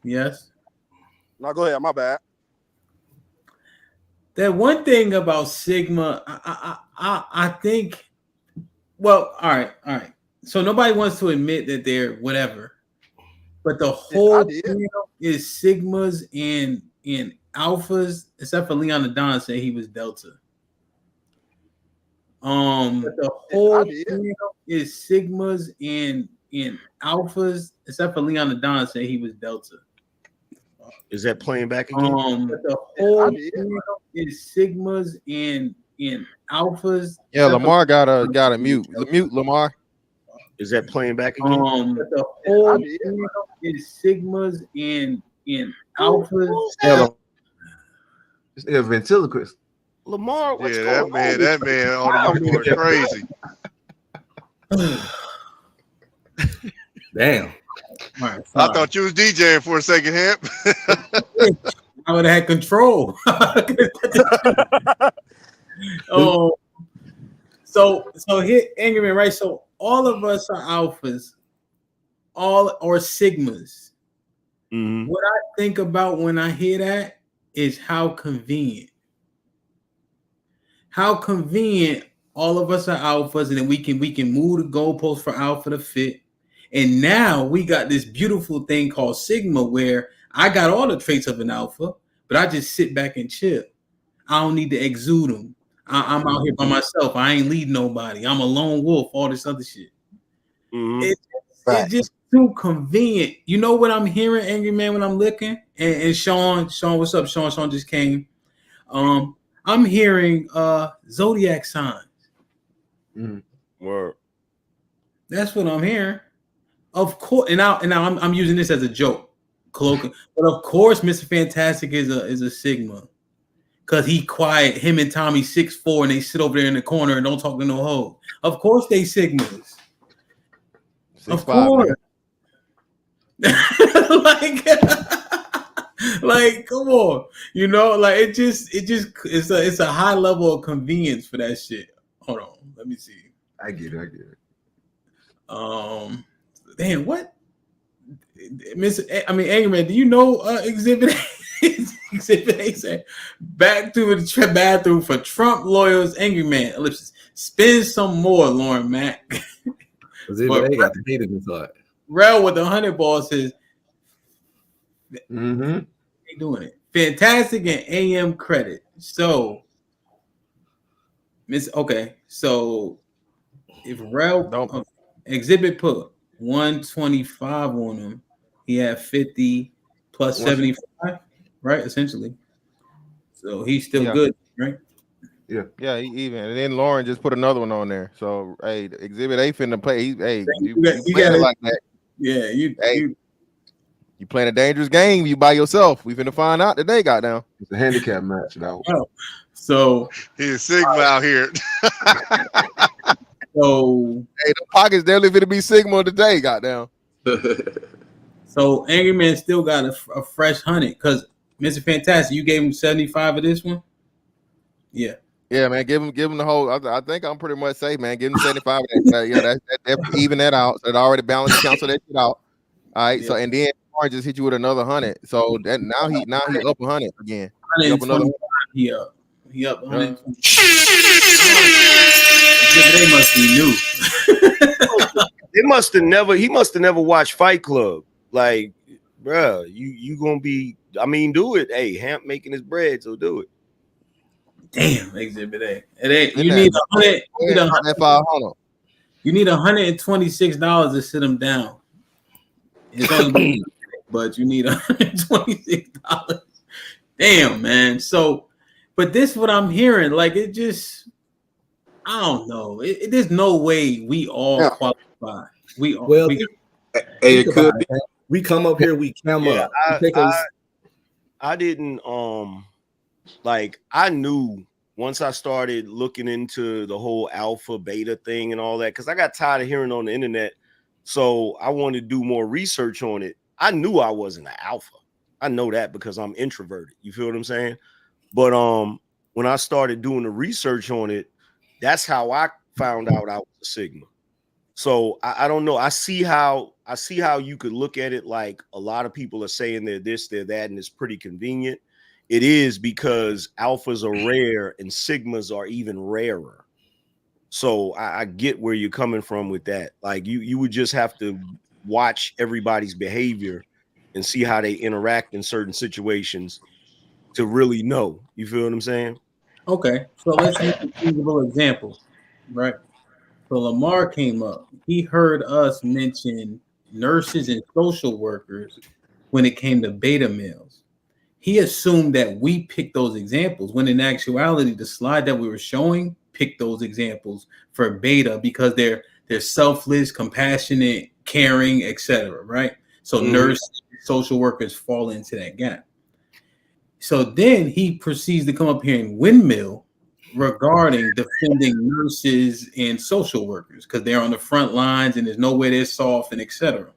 Speaker 3: Yes.
Speaker 13: No, go ahead. My bad.
Speaker 3: That one thing about Sigma, I think. Well, all right. So nobody wants to admit that they're whatever, but the whole thing is Sigmas and alphas, except for Leon the Don said he was Delta. But the whole thing is Sigmas and alphas, except for Leon the Don said he was Delta.
Speaker 7: Is that playing back again?
Speaker 3: But the whole thing is Sigmas and alphas.
Speaker 20: Yeah, Lamar got a mute. Mute Lamar.
Speaker 7: Is that playing back again?
Speaker 3: But the whole thing is Sigmas and alphas.
Speaker 12: This nigga ventriloquist.
Speaker 7: Lamar, what's
Speaker 21: that man on the going crazy.
Speaker 12: Damn.
Speaker 3: Right,
Speaker 21: I thought you was DJing for a second, Hemp.
Speaker 3: I would have had control. So here, Angry Man, right? So all of us are alphas, or sigmas.
Speaker 7: Mm-hmm.
Speaker 3: What I think about when I hear that is how convenient. How convenient all of us are alphas, and then we can move the goalposts for alpha to fit. And now we got this beautiful thing called Sigma, where I got all the traits of an alpha, but I just sit back and chill. I don't need to exude them. I'm out here by myself. I ain't leading nobody. I'm a lone wolf, all this other shit.
Speaker 7: Mm-hmm.
Speaker 3: It's just too convenient. You know what I'm hearing, Angry Man, when I'm looking? And Sean, what's up? Sean just came. I'm
Speaker 4: I'm hearing zodiac signs.
Speaker 7: Word.
Speaker 4: That's what I'm hearing. Of course, and now I'm using this as a joke, colloquial. But of course, Mr. Fantastic is a Sigma, cause he quiet. Him and Tommy 6'4", and they sit over there in the corner and don't talk to no hoe. Of course, they Sigmas.
Speaker 20: 6'5", course.
Speaker 4: like, come on, you know, like it's a high level of convenience for that shit. Hold on, let me see.
Speaker 11: I get it.
Speaker 4: Damn, what? Angry Man, do you know Exhibit A? Exhibit A said, back to the bathroom for Trump lawyers. Angry Man, ellipsis. Spend some more, Lauren Mack.
Speaker 12: Exhibit A got the data inside.
Speaker 4: Rel with the 100 ball says, they doing it. Fantastic and AM credit. So, so if Rel Exhibit put 125 on him, he had 50 plus 75, right? Essentially. So he's still good, right?
Speaker 20: Yeah, he even. And then Lauren just put another one on there. So hey, Exhibit A finna play. You playing it like that.
Speaker 4: Yeah, you
Speaker 20: playing a dangerous game. You by yourself. We finna find out today. Goddamn,
Speaker 11: it's a handicap match now.
Speaker 4: So
Speaker 21: he's Sigma out here.
Speaker 4: So
Speaker 20: hey, the pockets definitely finna be Sigma today. Goddamn.
Speaker 4: So Angry Man still got a fresh 100 because Mr. Fantastic, you gave him 75 of this one. Yeah.
Speaker 20: Yeah, man, give him the whole. I think I'm pretty much safe, man. Give him 75. That even that out. So it already balanced, cancel that shit out. All right. So and then Orange just hit you with another 100. So that now he up 100 again. He up another.
Speaker 4: He up 100. They must be new.
Speaker 7: He must have never watched Fight Club. Like, bruh, you gonna be. I mean, do it. Hey, Hamp making his bread, so do it.
Speaker 4: Damn, Exhibit A. It ain't, you need $100. You need $126 to sit him down. It's only but you need $126. Damn, man. So, but this is what I'm hearing. Like, it just, I don't know. There's no way we all qualify. We
Speaker 12: come up here, we come up.
Speaker 7: I didn't like I knew once I started looking into the whole alpha beta thing and all that, because I got tired of hearing on the internet. So I wanted to do more research on it. I knew I wasn't an alpha. I know that because I'm introverted. You feel what I'm saying? But when I started doing the research on it, that's how I found out I was a Sigma. So I don't know. I see how you could look at it like a lot of people are saying they're this, they're that, and it's pretty convenient. It is because alphas are rare and sigmas are even rarer. So I get where you're coming from with that. Like you would just have to watch everybody's behavior and see how they interact in certain situations to really know. You feel what I'm saying?
Speaker 4: Okay, so let's use a feasible example, right? So Lamar came up. He heard us mention nurses and social workers when it came to beta males. He assumed that we picked those examples when in actuality, the slide that we were showing picked those examples for beta because they're selfless, compassionate, caring, etc. Right? So nurses, social workers fall into that gap. So then he proceeds to come up here and windmill regarding defending nurses and social workers because they're on the front lines and there's nowhere they're soft and etc.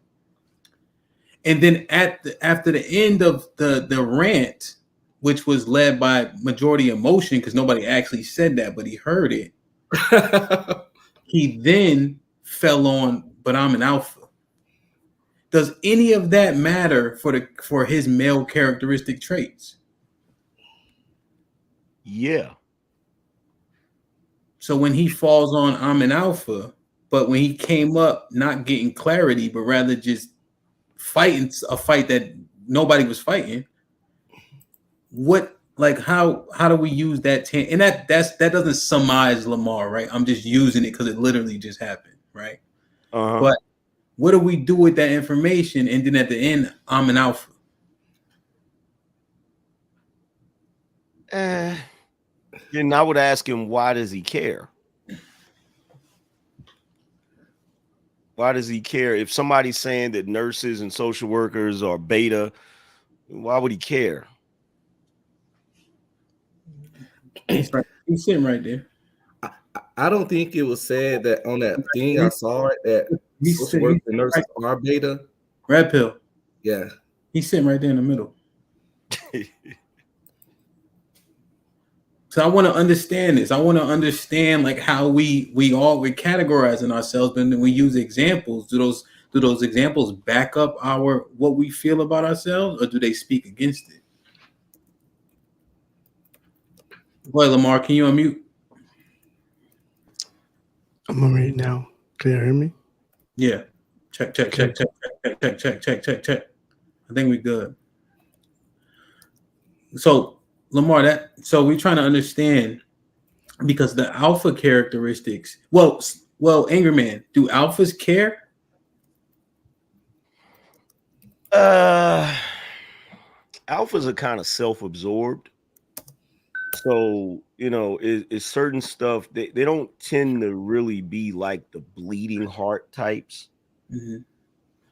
Speaker 4: And then after the end of the rant, which was led by majority emotion because nobody actually said that, but he heard it. He then fell on, but I'm an alpha. Does any of that matter for his male characteristic traits?
Speaker 7: Yeah.
Speaker 4: So when he falls on, I'm an alpha, but when he came up, not getting clarity, but rather just fighting a fight that nobody was fighting. How do we use that? And that doesn't surmise Lamar, right? I'm just using it because it literally just happened, right? But what do we do with that information? And then at the end, I'm an alpha.
Speaker 7: Then I would ask him, why does he care? Why does he care? If somebody's saying that nurses and social workers are beta, why would he care?
Speaker 4: He's sitting right there.
Speaker 12: I don't think it was said that on that thing I saw it that social workers and nurses are beta.
Speaker 4: Red pill.
Speaker 12: Yeah.
Speaker 4: He's sitting right there in the middle. So I want to understand this. I want to understand like how we're categorizing ourselves, and we use examples. Do those examples back up what we feel about ourselves, or do they speak against it? Boy, Lamar, can you unmute?
Speaker 22: I'm on right now. Can you hear me?
Speaker 4: Yeah. Check. I think we're good. So Lamar, so we're trying to understand, because the alpha characteristics. Well, Angry Man, do alphas care?
Speaker 7: Alphas are kind of self-absorbed. So, it's certain stuff they don't tend to really be like the bleeding heart types.
Speaker 4: Mm-hmm.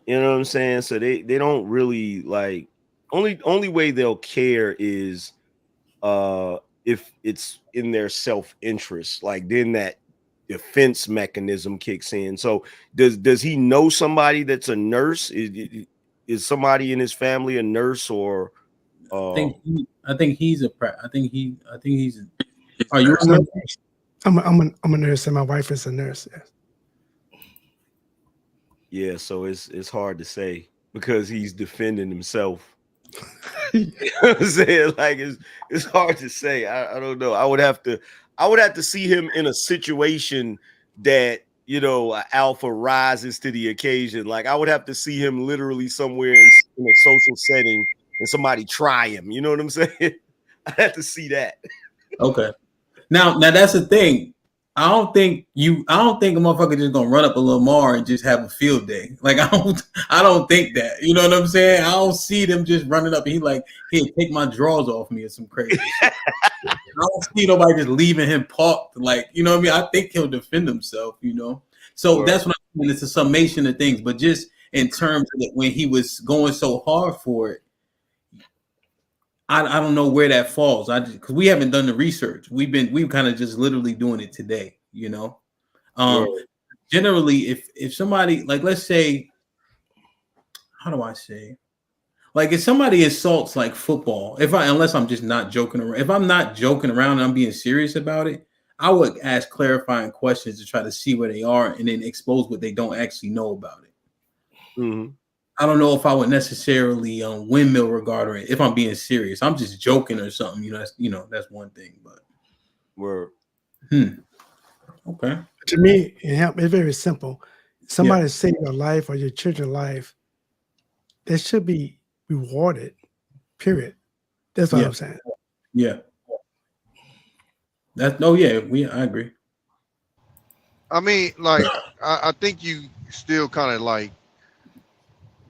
Speaker 7: You know what I'm saying? So they don't really like, only way they'll care is if it's in their self-interest, like then that defense mechanism kicks in. So does he know somebody that's a nurse? Is somebody in his family a nurse, or
Speaker 4: I think he's. Are you a nurse?
Speaker 22: I'm a nurse, and my wife is a nurse. Yes.
Speaker 7: Yeah, so it's hard to say because he's defending himself. You know what I'm saying? Like it's hard to say. I don't know. I would have to see him in a situation that alpha rises to the occasion. Like I would have to see him literally somewhere in a social setting and somebody try him. You know what I'm saying? I have to see that.
Speaker 4: Okay. Now that's the thing. I don't think a motherfucker just gonna run up a Lamar and just have a field day. Like I don't think that. You know what I'm saying? I don't see them just running up and he like, here, take my drawers off me or some crazy shit. I don't see nobody just leaving him parked. Like, you know what I mean? I think he'll defend himself, So that's what I'm saying. It's a summation of things, but just in terms of it, when he was going so hard for it, I don't know where that falls. Because we haven't done the research. We've kind of just literally doing it today, Generally, if somebody, like, let's say, how do I say, like if somebody assaults like football, unless I'm just not joking around, if I'm not joking around and I'm being serious about it, I would ask clarifying questions to try to see where they are and then expose what they don't actually know about it.
Speaker 7: Mm-hmm.
Speaker 4: I don't know if I would necessarily windmill regard it if I'm being serious. I'm just joking or something, that's one thing. But okay.
Speaker 22: To me, it's very simple. Somebody save your life or your children's life, they should be rewarded. Period. That's what I'm saying.
Speaker 4: Yeah. I agree.
Speaker 21: I mean, like, I think you still kind of like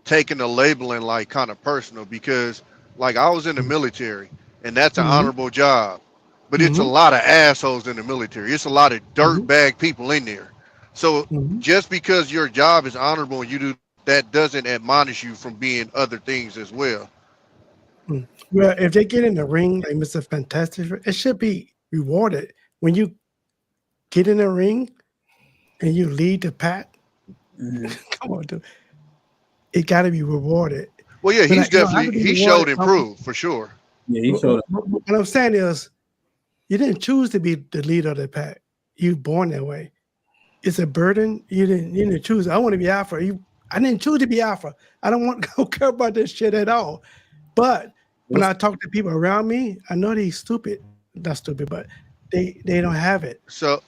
Speaker 21: taking the labeling like kind of personal, because like I was in the military and that's an honorable job, but it's a lot of assholes in the military. It's a lot of dirtbag people in there. So just because your job is honorable and you do that doesn't admonish you from being other things as well.
Speaker 22: Well, if they get in the ring like Mr. Fantastic, it should be rewarded. When you get in the ring and you lead the pack, come on, dude. It got to be rewarded.
Speaker 21: Well, yeah, he's definitely, he showed improved for sure.
Speaker 4: Yeah, he showed.
Speaker 22: What I'm saying is, you didn't choose to be the leader of the pack. You were born that way. It's a burden. You didn't choose. I want to be alpha. I didn't choose to be alpha. I don't care about this shit at all. But when I talk to people around me, I know they're stupid. Not stupid, but they don't have it. So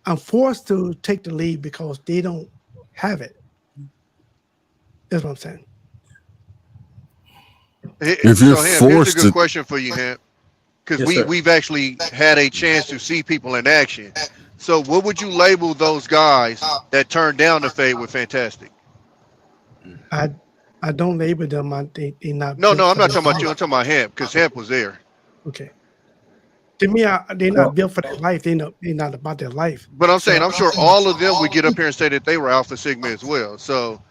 Speaker 22: I'm forced to take the lead because they don't have it. That's what I'm saying.
Speaker 6: If you're
Speaker 21: here's a good question for you, Hamp, because we've actually had a chance to see people in action. So what would you label those guys that turned down the fade with Fantastic?
Speaker 22: I don't label them. They not.
Speaker 21: No, I'm not talking about you. I'm talking about Hamp, because Hamp was there.
Speaker 22: Okay. To me, they're not built for that life. They're not about their life.
Speaker 21: But I'm saying, I'm sure all of them would get up here and say that they were Alpha Sigma as well. So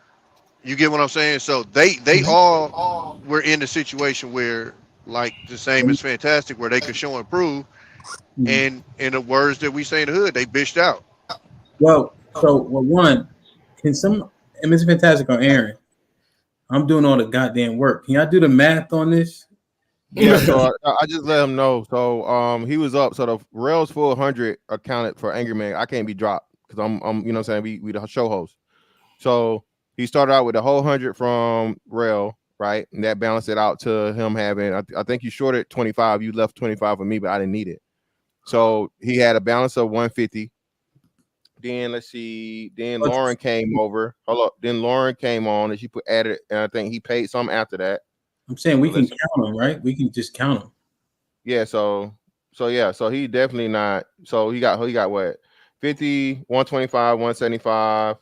Speaker 21: you get what I'm saying? So they all were in a situation where, like the same as Fantastic, where they could show and prove. And in the words that we say in the hood, they bitched out.
Speaker 4: Well, one, can some, and Mr. Fantastic or Aaron, I'm doing all the goddamn work. Can y'all do the math on this?
Speaker 20: Yeah, so I just let him know. So he was up. So the Rails full 100 accounted for Angry Man. I can't be dropped because I'm you know what I'm saying, we the show host. So he started out with the whole 100 from Rail, right? And that balanced it out to him having, I think you shorted 25. You left 25 for me, but I didn't need it. So he had a balance of 150. Then let's see. Then Lauren came over. Hold up. Then Lauren came on and she added, and I think he paid some after that.
Speaker 4: I'm saying we can count them, right? We can just count them.
Speaker 20: Yeah. So yeah. So he definitely not. So he got what? 50, 125, 175.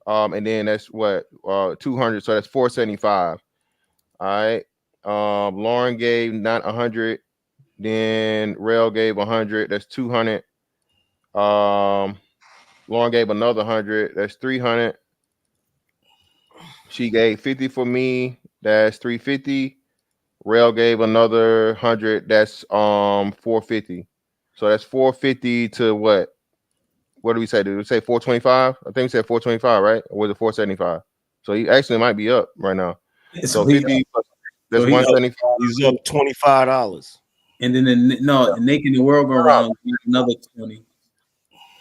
Speaker 20: And then that's what 200. So that's 475. All right. Lauren gave not 100. Then Rail gave 100. That's 200. Lauren gave another 100. That's 300. She gave 50 for me. That's 350. Rail gave another 100. That's 450. So that's 450 to what? What do we say? Did we say 425? I think we said 425, right? Or was it 475? So he actually might be up right now. So 50 plus, that's 175.
Speaker 7: He's up $25.
Speaker 4: And then Naked the World go around another 20.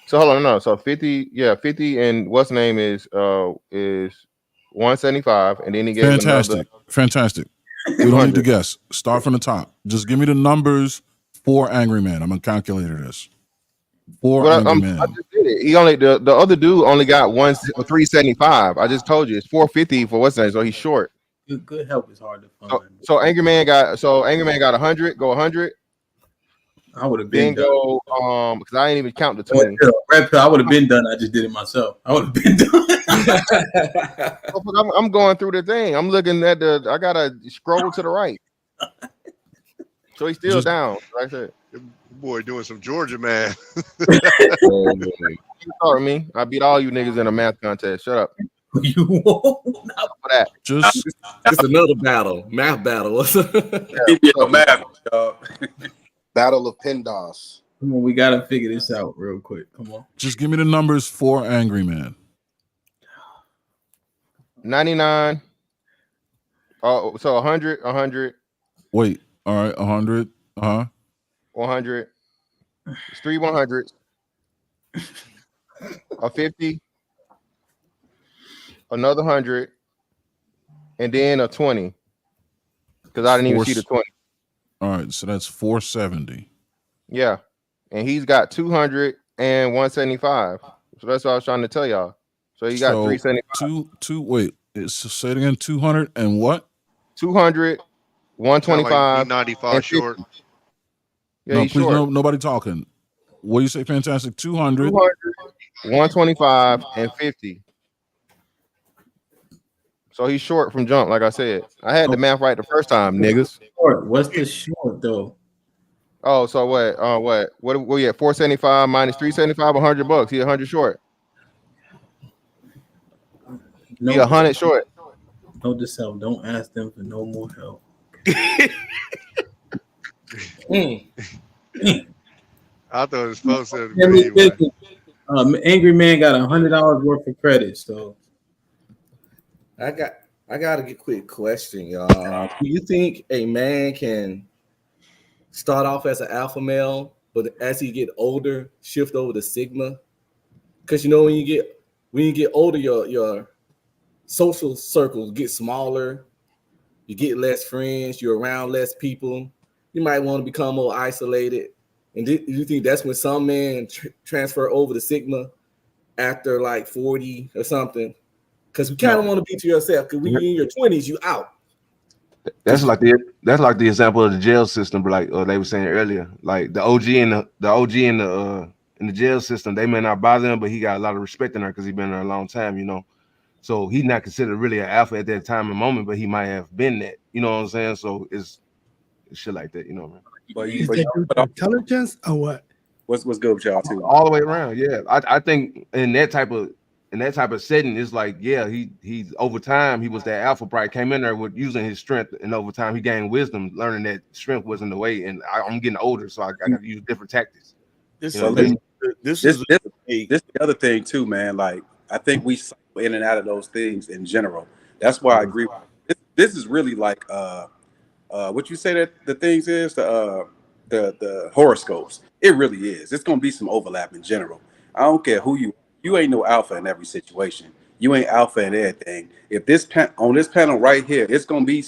Speaker 20: So hold on, no. So 50, yeah, 50, and what's the name is 175, and then he gave
Speaker 6: Fantastic. We don't need to guess. Start from the top. Just give me the numbers for Angry Man. I'm gonna calculate this. Angry Man.
Speaker 20: I just did it. He only the other dude only got 375. I just told you it's 450 for what's that? So he's short.
Speaker 4: Good help is hard to find.
Speaker 20: So Angry Man got 100. Go 100.
Speaker 4: I would have been
Speaker 20: done. Go because I ain't even count the 20.
Speaker 4: Red pill, I would have been done. I just did it myself. I would have been done.
Speaker 20: I'm going through the thing. I'm looking at I gotta scroll to the right. So he's still down. Like I said.
Speaker 21: Boy, doing some Georgia math.
Speaker 20: Sorry, me. I beat all you niggas in a math contest. Shut up.
Speaker 4: You won't.
Speaker 20: Not for that.
Speaker 12: Just another battle, math battle.
Speaker 13: Math, battle of PEMDAS.
Speaker 4: Come on, we gotta figure this out real quick. Come on.
Speaker 6: Just give me the numbers for Angry Man.
Speaker 20: 99. Oh, so 100.
Speaker 6: Wait. All right. 100.
Speaker 20: 100. It's 3 100s. A 50. Another 100. And then a 20. Because I didn't even see the 20.
Speaker 6: All right. So that's 470.
Speaker 20: Yeah. And he's got 200 and 175. So that's what I was trying to tell y'all. So he got 375.
Speaker 6: Wait. Say it again. 200 and what?
Speaker 20: 200, 125.
Speaker 21: Like 95 short.
Speaker 20: Yeah,
Speaker 6: no, please, nobody talking. What do you say, Fantastic? 200,
Speaker 20: 125, and 50. So he's short from jump, like I said. I had the math right the first time, niggas.
Speaker 4: What's the short though?
Speaker 20: Oh, so what? What are we at? 475 minus 375, $100. He 100 short. He 100 short.
Speaker 4: Note to self: don't ask them for no more help.
Speaker 21: I thought it was supposed to be.
Speaker 4: Angry Man got $100 worth of credit. So
Speaker 12: I got a quick question, y'all. Do you think a man can start off as an alpha male, but as he get older, shift over to Sigma? Because when you get older, your social circles get smaller. You get less friends. You're around less people. You might want to become more isolated. And do you think that's when some men transfer over to Sigma after like 40 or something? Because we kind of want to be to yourself. Because when you're in your 20s, you out.
Speaker 11: That's like the example of the jail system, but like they were saying earlier, like the OG in the jail system, they may not bother him, but he got a lot of respect in there because he's been there a long time, So he's not considered really an alpha at that time and moment, but he might have been that. You know what I'm saying? So it's shit like that, man.
Speaker 13: But
Speaker 22: Is that due to intelligence or what?
Speaker 13: what's good with y'all too?
Speaker 11: All the way around. Yeah, I think in that type of setting, it's like, yeah, he's over time he was that alpha bright, came in there with using his strength, and over time he gained wisdom, learning that strength wasn't the way. And I'm getting older, so I got to use different tactics.
Speaker 7: This
Speaker 11: You know,
Speaker 13: this is the other thing too, man. Like I think we cycle in and out of those things in general. That's why I agree. This is really like what you say that the things is the horoscopes. It really is. It's gonna be some overlap in general. I don't care who you ain't no alpha in every situation. You ain't alpha in everything. If on this panel right here, it's gonna be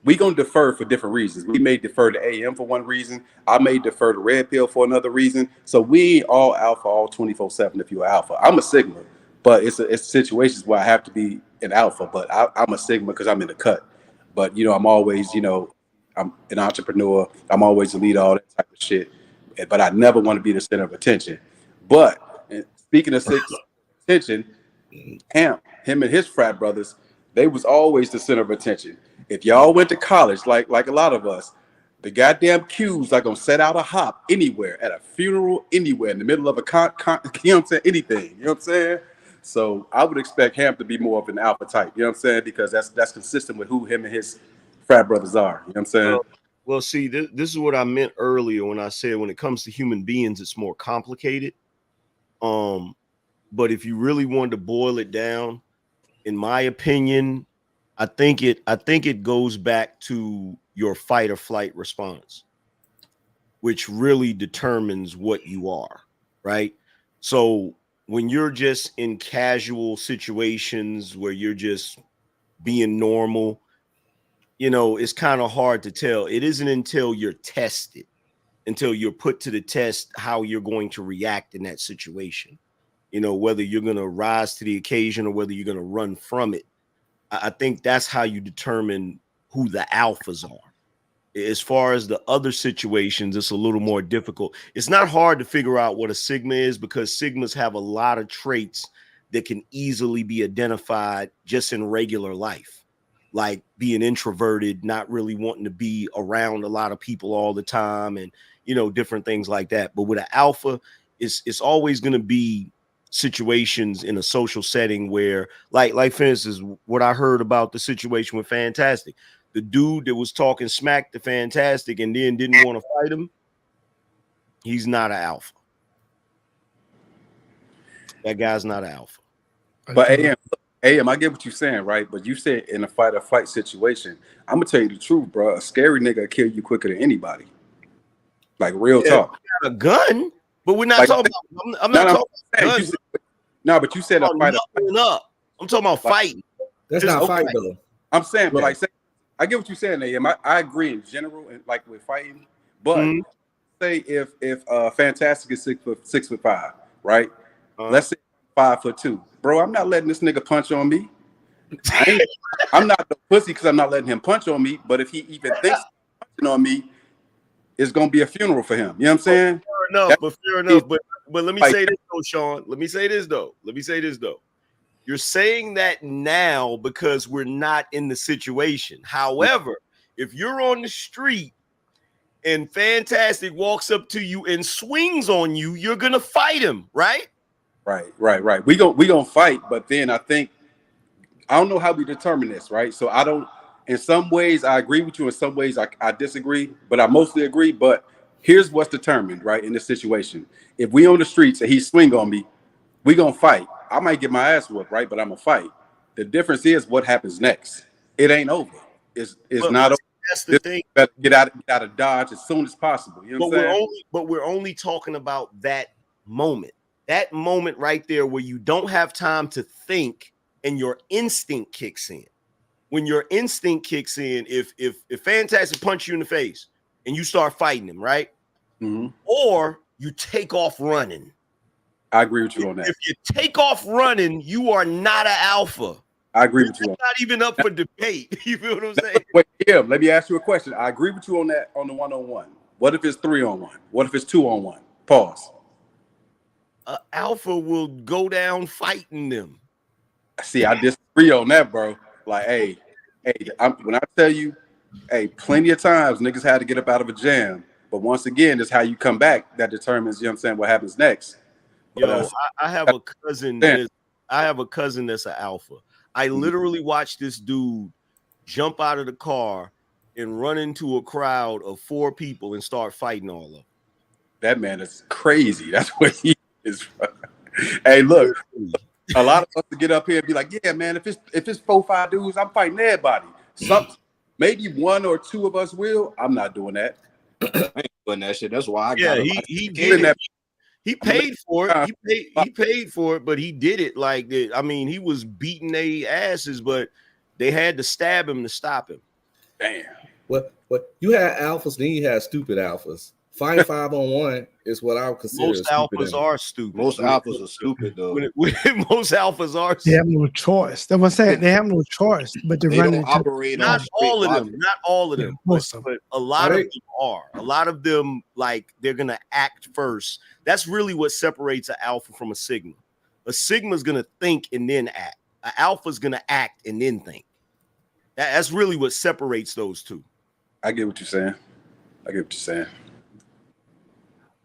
Speaker 13: we gonna defer for different reasons. We may defer to AM for one reason. I may defer to red pill for another reason. So we ain't all alpha all 24/7 if you're alpha. I'm a sigma, but it's situations where I have to be an alpha, but I'm a sigma because I'm in the cut. But I'm always, I'm an entrepreneur. I'm always a leader, all that type of shit. But I never want to be the center of attention. But speaking of attention, him and his frat brothers, they was always the center of attention. If y'all went to college, like a lot of us, the goddamn Qs are gonna set out a hop anywhere, at a funeral, anywhere, in the middle of a you know what I'm saying? Anything, you know what I'm saying? So I would expect Ham to be more of an alpha type, you know what I'm saying? Because that's consistent with who him and his frat brothers are, you know what I'm saying?
Speaker 7: Well, see, this is what I meant earlier when I said when it comes to human beings, it's more complicated. But if you really wanted to boil it down, in my opinion, I think it goes back to your fight or flight response, which really determines what you are, right? So when you're just in casual situations where you're just being normal, it's kind of hard to tell. It isn't until you're tested, until you're put to the test, how you're going to react in that situation. Whether you're going to rise to the occasion or whether you're going to run from it. I think that's how you determine who the alphas are. As far as the other situations, it's a little more difficult. It's not hard to figure out what a sigma is because sigmas have a lot of traits that can easily be identified just in regular life, like being introverted, not really wanting to be around a lot of people all the time, and different things like that. But with an alpha, it's always going to be situations in a social setting where, like for instance, what I heard about the situation with Fantastic, the dude that was talking smack to Fantastic and then didn't want to fight him, he's not an alpha. That guy's not an alpha.
Speaker 13: But AM, I get what you're saying, right? But you said in a fight or flight situation, I'm gonna tell you the truth, bro. A scary nigga will kill you quicker than anybody. Like real talk.
Speaker 7: A gun, but we're not talking about. I'm not talking about guns.
Speaker 13: But you said a fight.
Speaker 7: Up. I'm talking about fighting.
Speaker 12: That's not fighting though.
Speaker 13: I'm saying, but I get what you're saying, AM. I agree in general, and like with fighting. But say if Fantastic is 6'5", right? Let's say 5'2", bro. I'm not letting this nigga punch on me. I'm not the pussy because I'm not letting him punch on me. But if he even thinks punching on me, it's gonna be a funeral for him. You know what I'm saying?
Speaker 7: Fair enough. But let me say this though, Sean. Let me say this though. You're saying that now because we're not in the situation. However, if you're on the street and Fantastic walks up to you and swings on you, you're gonna fight him, right?
Speaker 13: Right. We gonna fight, but then I don't know how we determine this, right? So I don't. In some ways, I agree with you. In some ways, I disagree, but I mostly agree. But here's what's determined, right, in this situation. If we on the streets and he swing on me, we gonna fight. I might get my ass whooped, right? But I'm gonna fight. The difference is what happens next. It ain't over. It's not over.
Speaker 7: That's the thing.
Speaker 13: Better get out of Dodge as soon as possible. You know what I'm saying?
Speaker 7: But we're only talking about that moment. That moment right there where you don't have time to think and your instinct kicks in. When your instinct kicks in, if Fantastic punch you in the face and you start fighting him, right? Or you take off running.
Speaker 13: I agree with you on that.
Speaker 7: If you take off running, you are not an alpha.
Speaker 13: I agree with you.
Speaker 7: Not even up for debate. You feel what I'm saying?
Speaker 13: Wait, yeah. Let me ask you a question. I agree with you on that on the 1-on-1. What if it's 3-on-1? What if it's 2-on-1? Pause.
Speaker 7: Alpha will go down fighting them.
Speaker 13: See, I disagree on that, bro. Like, hey, when I tell you, plenty of times niggas had to get up out of a jam
Speaker 14: But once again, it's how you come back that determines, you know what I'm saying, what happens next.
Speaker 7: Yo, I have a cousin that's an alpha. I literally watched this dude jump out of the car and run into a crowd of 4 people and start fighting all of them.
Speaker 14: That man is crazy. That's what he is. Hey, look, a lot of us to get up here and be like, yeah, man, if it's 4 or 5 dudes, I'm fighting everybody. Maybe 1 or 2 of us will. I'm not doing that.
Speaker 13: I ain't doing that shit. That's why I
Speaker 7: Yeah,
Speaker 13: got
Speaker 7: he did it. He paid for it. He paid for it, but he did it like that. I mean, he was beating their asses, but they had to stab him to stop him.
Speaker 14: Damn.
Speaker 12: What you had alphas, then you had stupid alphas. Fighting 5-on-1 is what I would consider.
Speaker 7: Most alphas are stupid.
Speaker 13: Most alphas are stupid, though.
Speaker 7: Most alphas are
Speaker 22: They have no choice. That's what I'm saying. They have no choice but to run into.
Speaker 7: Not all of them. Not all of them.
Speaker 22: Most of
Speaker 7: but a lot of them are. A lot of them, like, they're gonna act first. That's really what separates an alpha from a sigma. A sigma is gonna think and then act. An alpha is gonna act and then think. That's really what separates those two.
Speaker 14: I get what you're saying.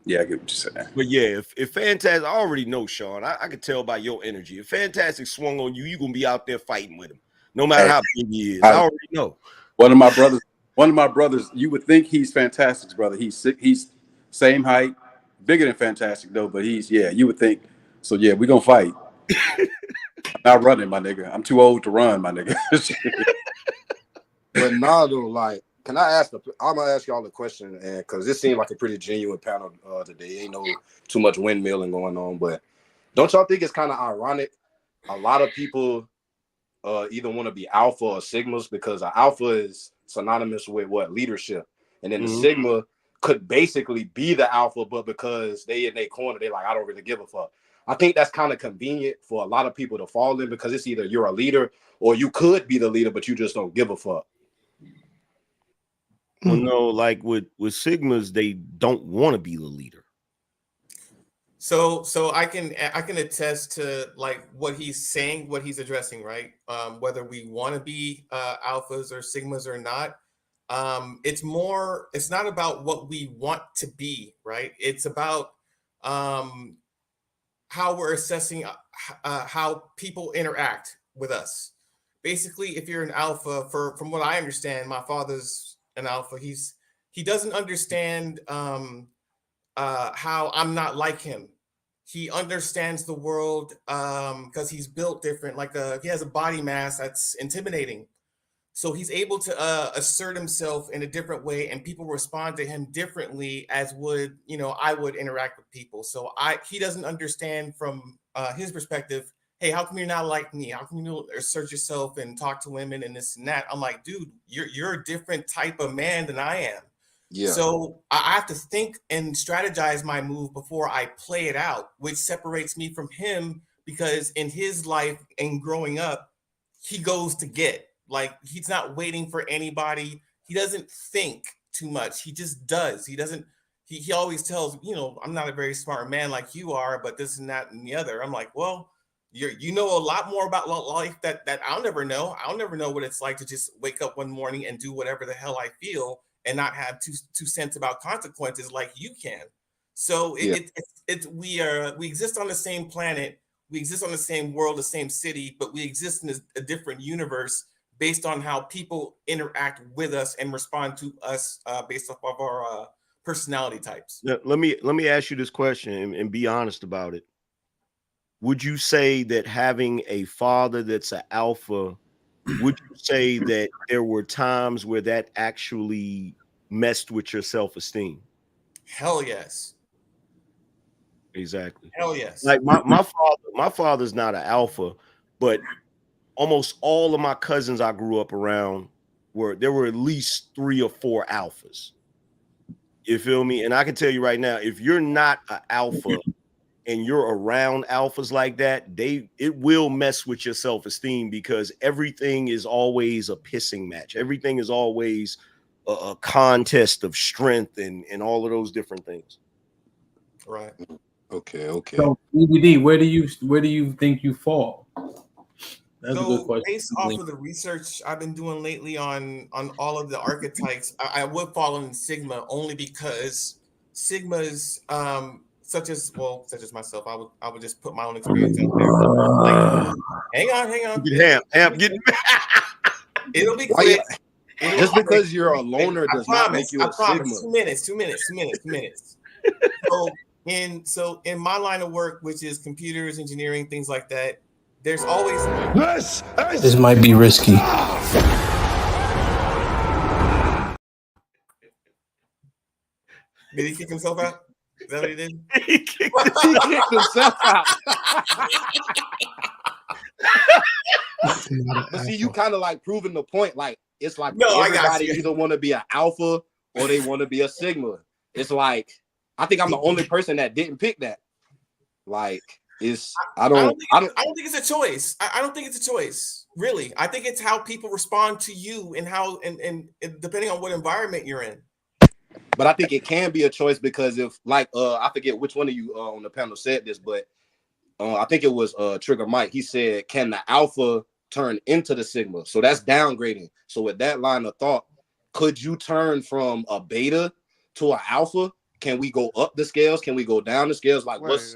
Speaker 14: Yeah, I get what you're saying.
Speaker 7: But yeah, if Fantastic, I already know, Sean. I could tell by your energy. If Fantastic swung on you, you're gonna be out there fighting with him, no matter how big he is. I already know.
Speaker 14: One of my brothers, you would think he's Fantastic's brother. He's same height, bigger than Fantastic though, but you would think. So yeah, we're gonna fight. I'm not running, my nigga. I'm too old to run, my nigga.
Speaker 13: But nah, though, like, can I ask I'm gonna ask y'all a question, and because this seemed like a pretty genuine panel today. Ain't no too much windmilling going on, but don't y'all think it's kind of ironic? A lot of people either want to be alpha or sigmas, because an alpha is synonymous with what? Leadership, and then the sigma could basically be the alpha, but because they in their corner, they like, I don't really give a fuck. I think that's kind of convenient for a lot of people to fall in, because it's either you're a leader or you could be the leader, but you just don't give a fuck.
Speaker 7: Well, no, like with sigmas, they don't want to be the leader.
Speaker 15: So I can attest to like what he's saying, what he's addressing, right? Whether we want to be alphas or sigmas or not, it's not about what we want to be, right? It's about how we're assessing how people interact with us. Basically, if you're an alpha, from what I understand, my father's an alpha. He doesn't understand how I'm not like him. He understands the world because he's built different. Like he has a body mass that's intimidating. So he's able to assert himself in a different way, and people respond to him differently as would, I would interact with people. So he doesn't understand from his perspective, hey, how come you're not like me? How come you assert yourself and talk to women and this and that? I'm like, dude, you're a different type of man than I am. Yeah. So I have to think and strategize my move before I play it out, which separates me from him, because in his life and growing up, he goes to get. Like, he's not waiting for anybody. He doesn't think too much. He just does. He always tells, I'm not a very smart man like you are, but this and that and the other. I'm like, well, you know a lot more about life that I'll never know. I'll never know what it's like to just wake up one morning and do whatever the hell I feel and not have two cents about consequences like you can. So we exist on the same planet. We exist on the same world, the same city, but we exist in a different universe based on how people interact with us and respond to us based off of our personality types.
Speaker 7: Now, let me ask you this question and be honest about it. Would you say that having a father that's an alpha, would you say that there were times where that actually messed with your self-esteem?
Speaker 15: Hell yes.
Speaker 7: Exactly.
Speaker 15: Hell yes.
Speaker 7: Like my father's not an alpha, but almost all of my cousins I grew up around there were at least 3 or 4 alphas. You feel me? And I can tell you right now, if you're not an alpha and you're around alphas like that, it will mess with your self-esteem, because everything is always a pissing match. Everything is always a contest of strength and all of those different things.
Speaker 13: Right. Okay.
Speaker 23: So DVD, where do you think you fall?
Speaker 1: That's a good
Speaker 15: So
Speaker 1: question.
Speaker 15: based off of the research I've been doing lately on all of the archetypes, I would fall in Sigma only because Sigmas, such as myself, I would just put my own experience out there. Like, hang on.
Speaker 7: Ham, get
Speaker 15: It'll be
Speaker 13: Why you,
Speaker 15: quick.
Speaker 13: just because you're a loner does not make you a Sigma.
Speaker 15: 2 minutes. So in my line of work, which is computers, engineering, things like that, there's always
Speaker 9: This might be risky.
Speaker 15: Did he kick himself out? Is that what he did?
Speaker 13: He kicked himself out. But see, you kind of like proving the point. Like it's like everybody either want to be an alpha or they want to be a sigma. It's like I think I'm the only person that didn't pick that. Like I don't think
Speaker 15: it's a choice. I don't think it's a choice. Really, I think it's how people respond to you and how and depending on what environment you're in.
Speaker 13: But I think it can be a choice because if like I forget which one of you on the panel said this, but I think it was Trigger Mike. He said, "Can the alpha turn into the sigma?" So that's downgrading. So with that line of thought, could you turn from a beta to an alpha? Can we go up the scales? Can we go down the scales? Like what's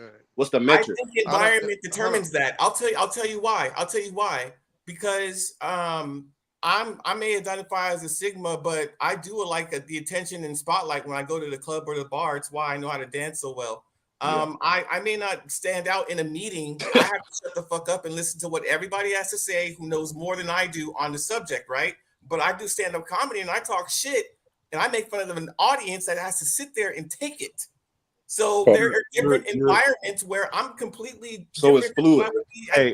Speaker 13: the metric?
Speaker 15: I think environment determines that. I'll tell you why. Because I may identify as a sigma, but I do like the attention and spotlight when I go to the club or the bar. It's why I know how to dance so well. I may not stand out in a meeting. I have to shut the fuck up and listen to what everybody has to say who knows more than I do on the subject, right? But I do stand-up comedy and I talk shit and I make fun of an audience that has to sit there and take it. So there are different environments where I'm completely
Speaker 13: so it's fluid.
Speaker 7: Hey,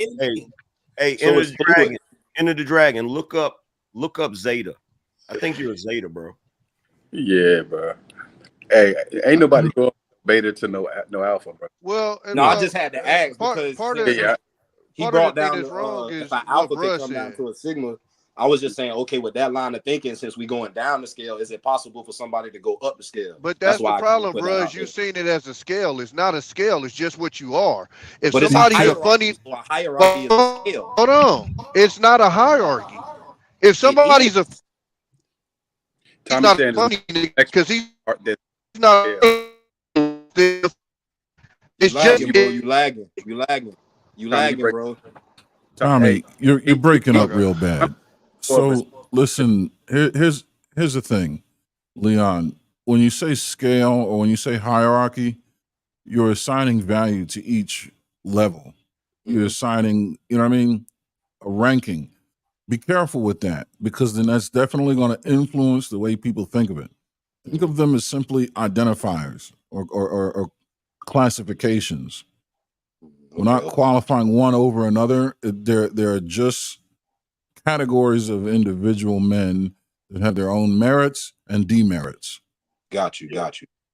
Speaker 7: Enter the Dragon. Look up Zeta. I think you're a Zeta, bro.
Speaker 14: Yeah, bro. Hey, ain't nobody going beta to no alpha, bro.
Speaker 21: Well,
Speaker 13: I just had to ask because he brought down if an alpha can come down to a sigma. I was just saying, okay, with that line of thinking, since we going down the scale, is it possible for somebody to go up the scale?
Speaker 21: But that's the problem, bro. Is you seen it as a scale. It's not a scale. It's just what you are. If somebody's a funny,
Speaker 13: hierarchy is a scale.
Speaker 21: Hold on. It's not a hierarchy. If somebody's he's not funny because he's not. It's just
Speaker 13: you lagging, bro.
Speaker 6: Tommy, you're breaking up real bad. So listen, here's the thing, Leon. When you say scale or when you say hierarchy, you're assigning value to each level. You're assigning, you know what I mean, a ranking. Be careful with that because then that's definitely going to influence the way people think of it. Think of them as simply identifiers or classifications. We're not qualifying one over another. They're just categories of individual men that have their own merits and demerits.
Speaker 13: Got you.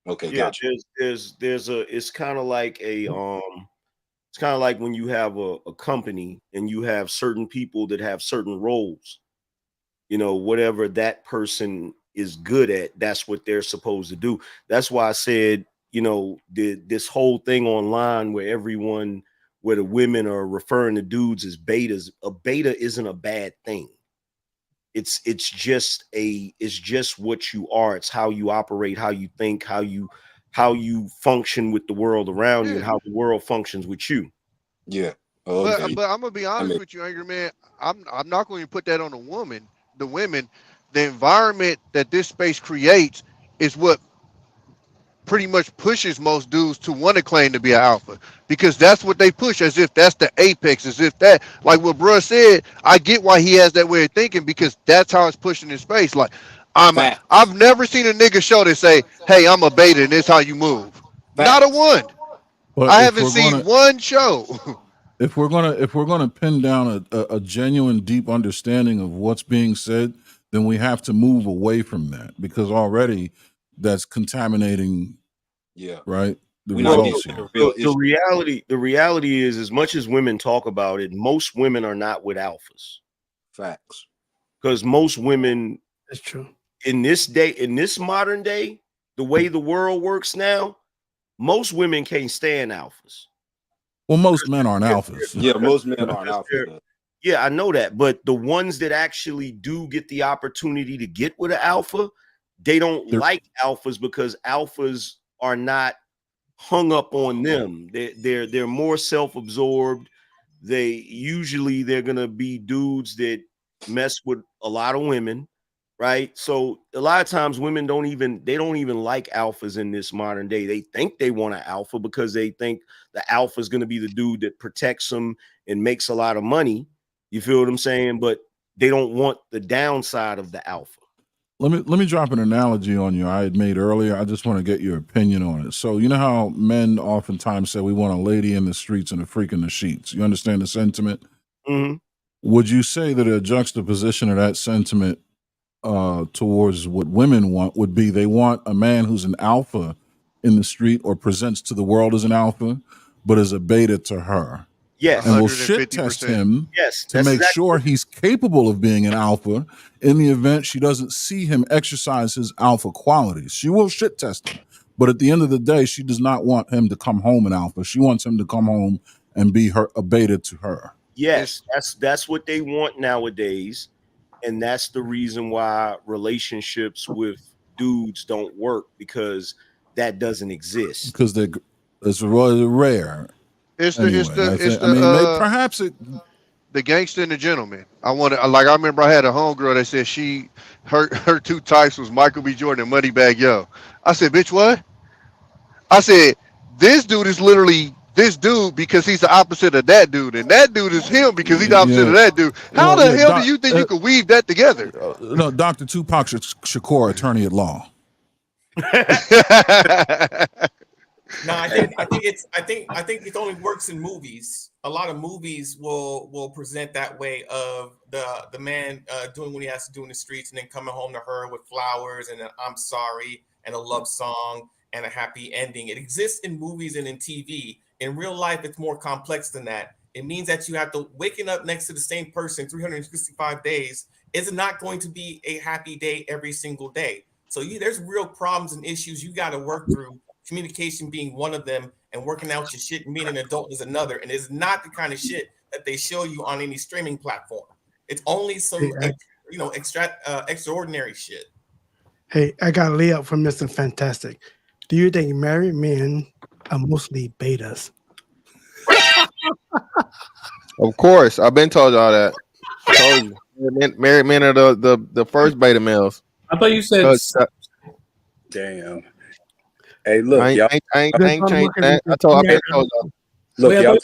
Speaker 13: Okay,
Speaker 7: yeah,
Speaker 13: got you.
Speaker 7: It's kind of like it's kind of like when you have a company and you have certain people that have certain roles. You know, whatever that person is good at, that's what they're supposed to do. That's why I said, you know, this whole thing online where the women are referring to dudes as betas. A beta isn't a bad thing. It's just what you are. It's how you operate, how you think, how you function with the world around you, and how the world functions with you.
Speaker 13: Yeah.
Speaker 21: But I'm gonna be honest with you, Angry Man. I'm not going to put that on the women. The environment that this space creates is what pretty much pushes most dudes to want to claim to be an alpha, because that's what they push, as if that's the apex, as if that, like what bruh said, I get why he has that way of thinking, because that's how it's pushing in space. Like I've never seen a nigga show that say, hey, I'm a beta and this how you move. Not a one.
Speaker 6: But
Speaker 21: I haven't seen one show.
Speaker 6: If we're gonna pin down a genuine, deep understanding of what's being said, then we have to move away from that, because already that's contaminating.
Speaker 13: Yeah.
Speaker 6: Right. The
Speaker 7: reality is, as much as women talk about it, most women are not with alphas.
Speaker 13: Facts.
Speaker 7: Because most women,
Speaker 1: that's true.
Speaker 7: In this modern day, the way the world works now, most women can't stand alphas.
Speaker 6: Well, most men aren't alphas.
Speaker 13: Yeah, most men aren't alphas.
Speaker 7: Yeah, I know that, but the ones that actually do get the opportunity to get with an alpha, they don't like alphas because alphas are not hung up on them. They're more self-absorbed. They're gonna be dudes that mess with a lot of women, right? So a lot of times women don't even like alphas in this modern day. They think they want an alpha because they think the alpha is gonna be the dude that protects them and makes a lot of money. You feel what I'm saying? But they don't want the downside of the alpha.
Speaker 6: Let me drop an analogy on you I had made earlier. I just want to get your opinion on it. So you know how men oftentimes say we want a lady in the streets and a freak in the sheets. You understand the sentiment?
Speaker 7: Mm-hmm.
Speaker 6: Would you say that a juxtaposition of that sentiment towards what women want would be they want a man who's an alpha in the street or presents to the world as an alpha, but is a beta to her?
Speaker 7: Yes.
Speaker 6: And will shit test him to make sure he's capable of being an alpha in the event she doesn't see him exercise his alpha qualities. She will shit test him. But at the end of the day, she does not want him to come home an alpha. She wants him to come home and be a beta to her.
Speaker 7: Yes, that's what they want nowadays. And that's the reason why relationships with dudes don't work, because that doesn't exist.
Speaker 6: Because it's really rare.
Speaker 21: It's
Speaker 6: perhaps
Speaker 21: the gangster and the gentleman. I remember I had a homegirl that said her two types was Michael B. Jordan and Moneybagg Yo. I said, bitch, what? I said, this dude is literally this dude because he's the opposite of that dude, and that dude is him because he's the opposite of that dude. How the hell do you think you could weave that together?
Speaker 6: No, Dr. Tupac Shakur, attorney at law.
Speaker 15: No, I think it only works in movies. A lot of movies will present that way of the man doing what he has to do in the streets and then coming home to her with flowers and an I'm sorry and a love song and a happy ending. It exists in movies and in TV. In real life, it's more complex than that. It means that you have to waking up next to the same person 365 days is not going to be a happy day every single day. So there's real problems and issues you got to work through. Communication being one of them, and working out your shit and being an adult is another. And it's not the kind of shit that they show you on any streaming platform. It's only some, extraordinary shit.
Speaker 22: Hey, I got a layup from Mr. Fantastic. Do you think married men are mostly betas?
Speaker 20: Of course, I've been told y'all that. I told you, married men are the first beta males.
Speaker 4: I thought you said.
Speaker 14: Damn. Hey, look,
Speaker 20: I ain't changed that. I've been told y'all.
Speaker 14: Look,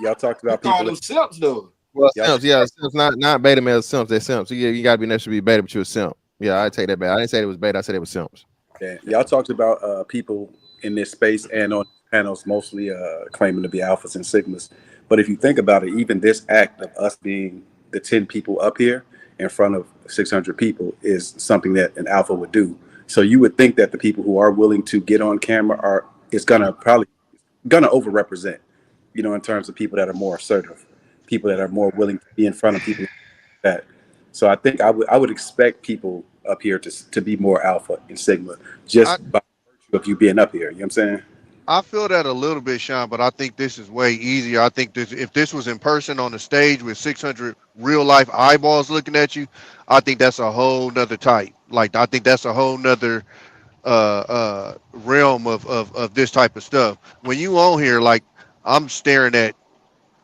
Speaker 14: y'all talked about people.
Speaker 11: Call them simps, though.
Speaker 20: Well, simps, yeah, simps, not beta males, simps. They're simps. You gotta be necessarily beta, but you're a simp. Yeah, I take that back. I didn't say it was beta. I said it was simps.
Speaker 14: Yeah, y'all talked about people in this space and on panels mostly claiming to be alphas and sigmas. But if you think about it, even this act of us being the 10 people up here in front of 600 people is something that an alpha would do. So you would think that the people who are willing to get on camera is probably gonna overrepresent, in terms of people that are more assertive, people that are more willing to be in front of people like that. So I think I would expect people up here to be more alpha and sigma just by virtue of you being up here. You know what I'm saying?
Speaker 21: I feel that a little bit, Sean, but I think this is way easier. I think if this was in person on the stage with 600 real life eyeballs looking at you, I think that's a whole nother type. Like, I think that's a whole nother realm of this type of stuff. When you on here, like, I'm staring at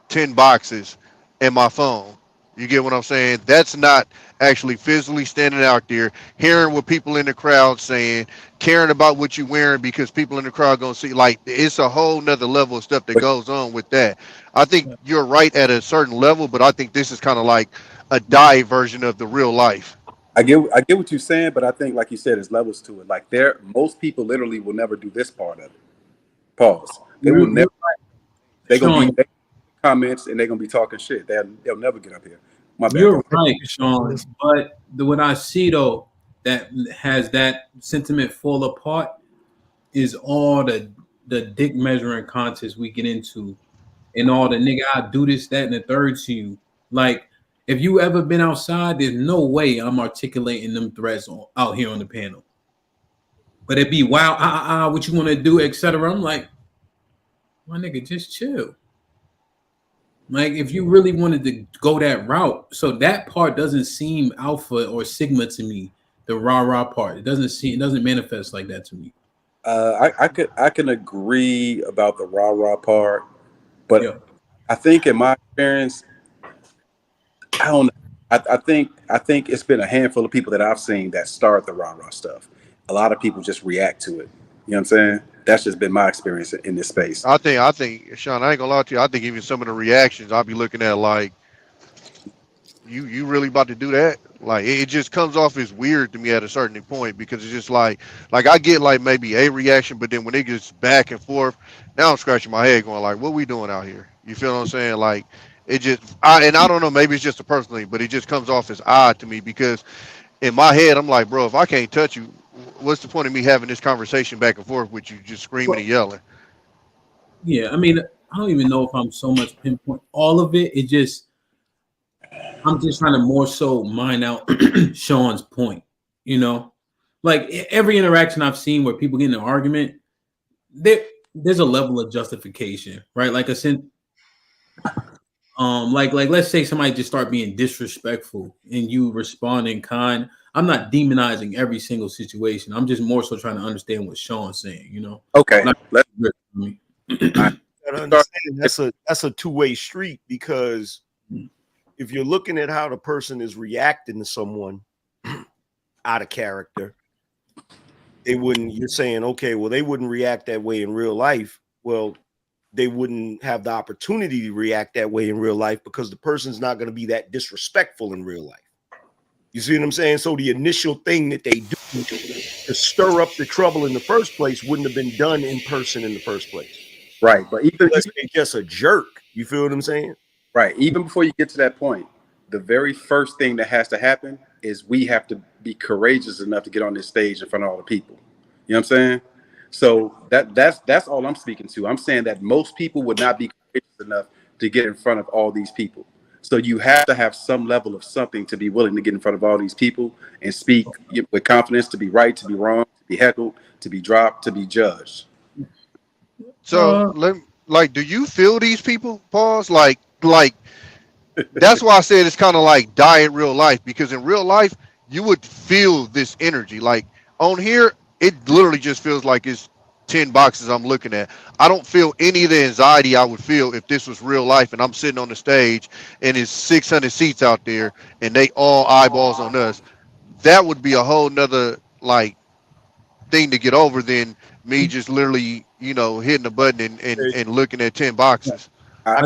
Speaker 21: 10 boxes in my phone. You get what I'm saying? That's not actually physically standing out there, hearing what people in the crowd saying, caring about what you're wearing because people in the crowd gonna see. Like, it's a whole nother level of stuff that goes on with that. I think you're right at a certain level, but I think this is kind of like a dive version of the real life.
Speaker 14: I get what you're saying, but I think, like you said, there's levels to it. Like, most people literally will never do this part of it. Pause. They will never. They're gonna be comments and they're gonna be talking shit. They'll never get up here. My bad.
Speaker 4: You're right, Sean. But what I see though that has that sentiment fall apart is all the dick measuring contests we get into, and all the nigga I do this, that, and the third to you. Like, if you ever been outside, there's no way I'm articulating them threats out here on the panel. But it'd be wow, what you want to do, etc. I'm like, my nigga, just chill. Like if you really wanted to go that route, so that part doesn't seem alpha or sigma to me. The rah part, it doesn't manifest like that to me.
Speaker 14: I can agree about the rah part, but I think in my experience, I don't know. I think it's been a handful of people that I've seen that start the rah stuff. A lot of people just react to it. You know what I'm saying? That's just been my experience in this space.
Speaker 21: I think, Sean, I ain't gonna lie to you. I think even some of the reactions I'll be looking at like, you really about to do that? Like it just comes off as weird to me at a certain point because it's just like I get like maybe a reaction, but then when it gets back and forth, now I'm scratching my head going like, what we doing out here? You feel what I'm saying? Like it just I don't know, maybe it's just a personal thing, but it just comes off as odd to me because in my head I'm like, bro, if I can't touch you, what's the point of me having this conversation back and forth with you just screaming and yelling?
Speaker 4: Yeah, I mean, I don't even know if I'm so much pinpoint all of it. It just I'm just trying to more so mine out Sean's point, you know, like every interaction I've seen where people get in an argument, there's a level of justification, right? Like like let's say somebody just start being disrespectful and you respond in kind. I'm not demonizing every single situation. I'm just more so trying to understand what Sean's saying, you know.
Speaker 14: Okay.
Speaker 7: Understand that's a two-way street because if you're looking at how the person is reacting to someone out of character, you're saying, okay, well, they wouldn't react that way in real life. Well, they wouldn't have the opportunity to react that way in real life because the person's not going to be that disrespectful in real life. You see what I'm saying? So the initial thing that they do to stir up the trouble in the first place wouldn't have been done in person in the first place.
Speaker 14: Right. But even
Speaker 7: they're just a jerk. You feel what I'm saying?
Speaker 14: Right. Even before you get to that point, the very first thing that has to happen is we have to be courageous enough to get on this stage in front of all the people. You know what I'm saying? So that's all I'm speaking to. I'm saying that most people would not be courageous enough to get in front of all these people. So you have to have some level of something to be willing to get in front of all these people and speak with confidence, to be right, to be wrong, to be heckled, to be dropped, to be judged.
Speaker 21: So do you feel these people? Pause. Like that's why I said it's kind of like diet real life, because in real life you would feel this energy. Like on here, it literally just feels like it's 10 boxes I'm looking at. I don't feel any of the anxiety I would feel if this was real life and I'm sitting on the stage and it's 600 seats out there and they all eyeballs on us. That would be a whole nother like thing to get over than me just literally, hitting a button and looking at 10 boxes.
Speaker 7: I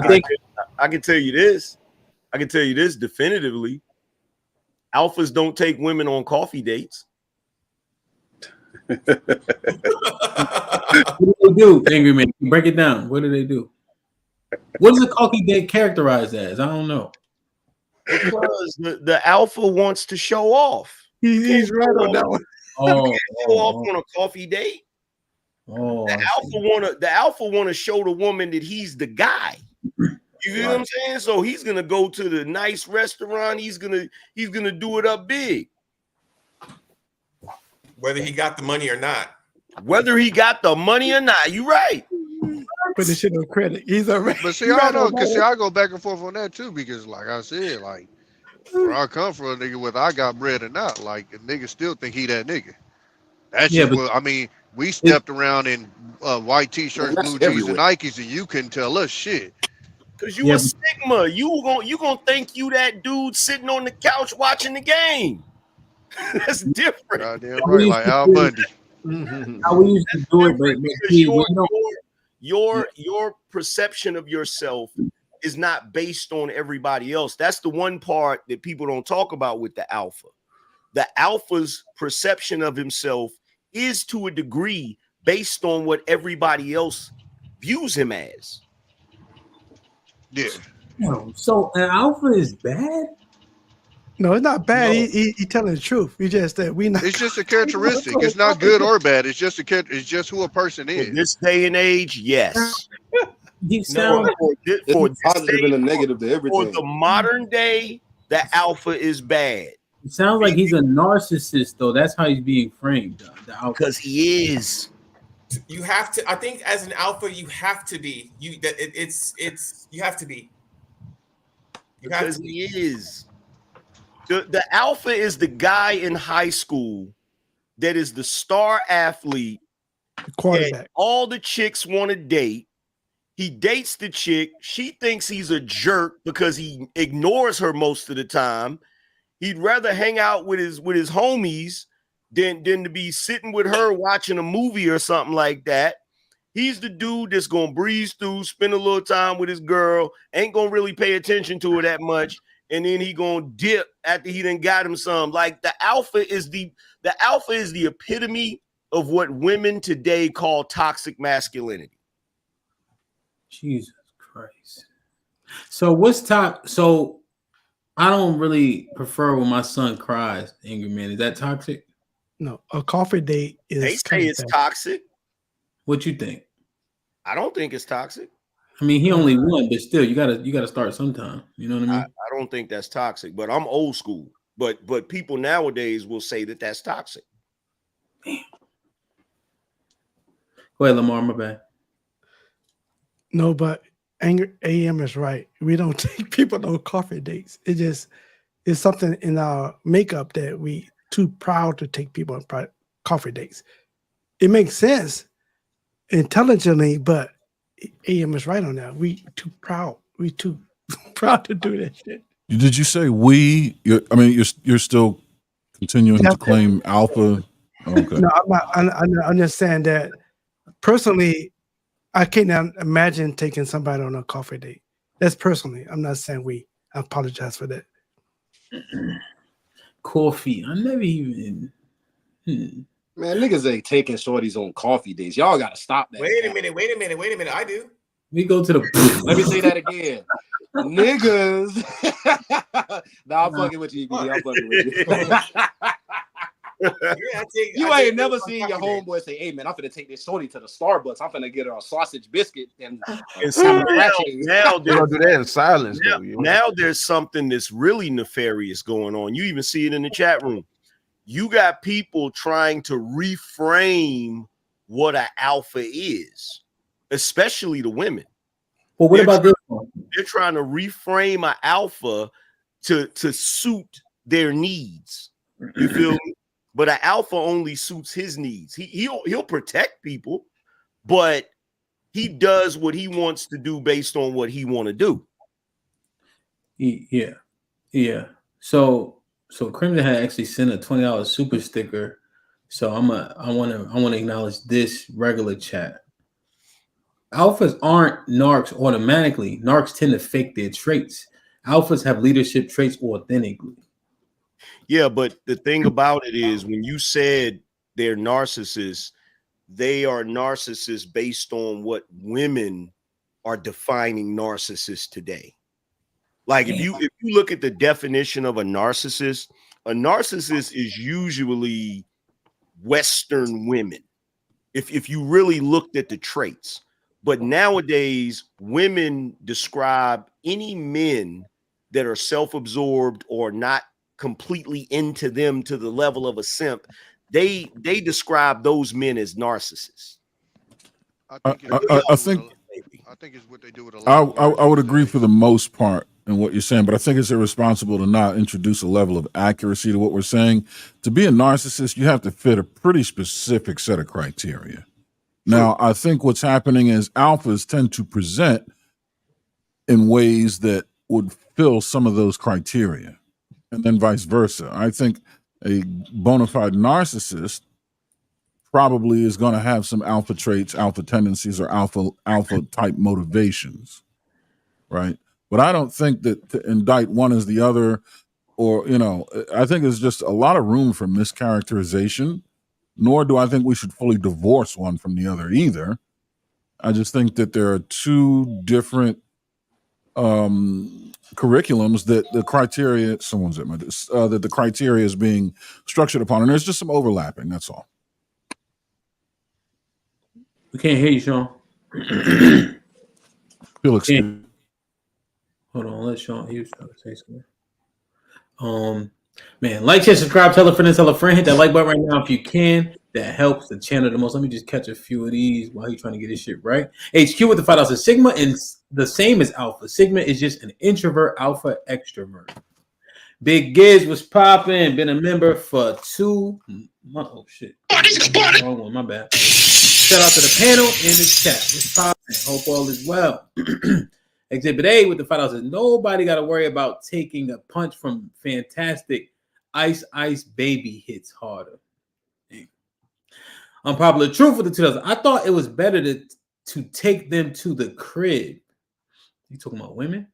Speaker 7: can tell you this. I can tell you this definitively. Alphas don't take women on coffee dates.
Speaker 4: What do they do, Angry Man? Break it down. What do they do? What is a coffee date characterized as? I don't know.
Speaker 7: Because the alpha wants to show off.
Speaker 22: He's right on that one.
Speaker 7: You can't show off on a coffee date. The alpha want to show the woman that he's the guy. You know what I'm saying? So he's gonna go to the nice restaurant. He's gonna do it up big.
Speaker 15: Whether he got the money or not.
Speaker 7: Whether he got the money or not, you right.
Speaker 22: Put the shit on credit. He's already.
Speaker 21: But see, I know, because I go back and forth on that too, because like I said, like where I come from, a nigga, whether I got bread or not, like a nigga still think he that nigga. That's just what I mean. We stepped around in white t-shirts, blue jeans, and Nikes, and you couldn't tell us shit.
Speaker 7: Cause you a Sigma. You gonna think you that dude sitting on the couch watching the game. That's different.
Speaker 21: Goddamn right, like Al Bundy.
Speaker 4: How we used to do it, but
Speaker 7: your perception of yourself is not based on everybody else. That's the one part that people don't talk about with the alpha. The alpha's perception of himself is to a degree based on what everybody else views him as.
Speaker 21: Yeah.
Speaker 4: So an alpha is bad?
Speaker 22: No, it's not bad. No. He telling the truth. He just that we not.
Speaker 21: It's just a characteristic. It's not good or bad. It's just it's just who a person is.
Speaker 7: In this day and age, yes.
Speaker 13: It's positive and a negative to everything.
Speaker 7: For the modern day, the alpha is bad.
Speaker 4: It sounds like he's a narcissist, though. That's how he's being framed.
Speaker 7: Because he is.
Speaker 15: You have to. I think as an alpha, you have to be. You have to be.
Speaker 7: Because he is. The alpha is the guy in high school that is the star athlete.
Speaker 22: Quarterback.
Speaker 7: All the chicks want to date. He dates the chick. She thinks he's a jerk because he ignores her most of the time. He'd rather hang out with his homies than to be sitting with her watching a movie or something like that. He's the dude that's gonna breeze through, spend a little time with his girl, ain't gonna really pay attention to her that much, and then he gonna dip after he done got him some. Like the alpha is the epitome of what women today call toxic masculinity.
Speaker 4: Jesus Christ. So what's top? So I don't really prefer when my son cries, angry man. Is that toxic?
Speaker 22: No, a coffee date is.
Speaker 7: They say it's toxic.
Speaker 4: What you think?
Speaker 7: I don't think it's toxic.
Speaker 4: I mean, he only won, but still, you gotta start sometime. You know what I mean?
Speaker 7: I don't think that's toxic, but I'm old school. But people nowadays will say that that's toxic.
Speaker 4: Damn. Go ahead, Lamar. My bad.
Speaker 22: No, but Anger AM is right. We don't take people on coffee dates. It's something in our makeup that we too proud to take people on coffee dates. It makes sense intelligently, but AM is right on that. We too proud. We too proud to do that shit.
Speaker 6: Did you say we? You're still continuing to claim alpha. Okay.
Speaker 22: No, I'm not. I'm just saying that personally, I can't imagine taking somebody on a coffee date. That's personally. I'm not saying we. I apologize for that.
Speaker 4: Coffee. I never even.
Speaker 13: Man, niggas ain't taking shorties on coffee dates. Y'all gotta stop that.
Speaker 15: Wait a minute. I do.
Speaker 4: We go to the.
Speaker 13: Let me say that again. Niggas. Nah, I'm fucking with you, BD. I'm fucking with you. You ain't never seen your homeboy say, "Hey man, I'm finna take this shorty to the Starbucks. I'm finna get her a sausage biscuit and some
Speaker 7: now
Speaker 11: do that in silence.
Speaker 7: Now there's something that's really nefarious going on. You even see it in the chat room. You got people trying to reframe what an alpha is, especially the women.
Speaker 4: Well, what about this one?
Speaker 7: They're trying to reframe an alpha to suit their needs. You feel me? But an alpha only suits his needs. He'll protect people, but he does what he wants to do based on what he want to do.
Speaker 4: Yeah. So Crimson had actually sent a $20 super sticker. So I want to acknowledge this regular chat. Alphas aren't narcs automatically. Narcs tend to fake their traits. Alphas have leadership traits authentically.
Speaker 7: Yeah, but the thing about it is when you said they're narcissists, they are narcissists based on what women are defining narcissists today. Like if you look at the definition of a narcissist is usually Western women. If you really looked at the traits. But nowadays, women describe any men that are self-absorbed or not completely into them to the level of a simp. They describe those men as narcissists.
Speaker 6: I think it's what they do with a lot. I would agree for the most part in what you're saying, but I think it's irresponsible to not introduce a level of accuracy to what we're saying. To be a narcissist, you have to fit a pretty specific set of criteria. Now, I think what's happening is alphas tend to present in ways that would fill some of those criteria, and then vice versa. I think a bona fide narcissist probably is going to have some alpha traits, alpha tendencies, or alpha type motivations, right? But I don't think that to indict one as the other, or, I think there's just a lot of room for mischaracterization. Nor do I think we should fully divorce one from the other either. I just think that there are two different curriculums that the criteria, that the criteria is being structured upon, and there's just some overlapping. That's all.
Speaker 4: We can't hear you, Sean.
Speaker 6: Felix,
Speaker 4: hold on, let Sean. He was trying to say something. Man, like, share, subscribe, tell a friend, hit that like button right now if you can. That helps the channel the most. Let me just catch a few of these while he's trying to get his shit right. HQ with the $5 Sigma and the same as alpha. Sigma is just an introvert, alpha extrovert. Big Giz was popping. Been a member for 2 months. Oh shit! Wrong one. My bad. Shout out to the panel in the chat. What's popping? Hope all is well. Exhibit A with the $5 says nobody got to worry about taking a punch from Fantastic. Ice Baby hits harder. Unpopular truth with the 2000. I thought it was better to take them to the crib. You talking about women?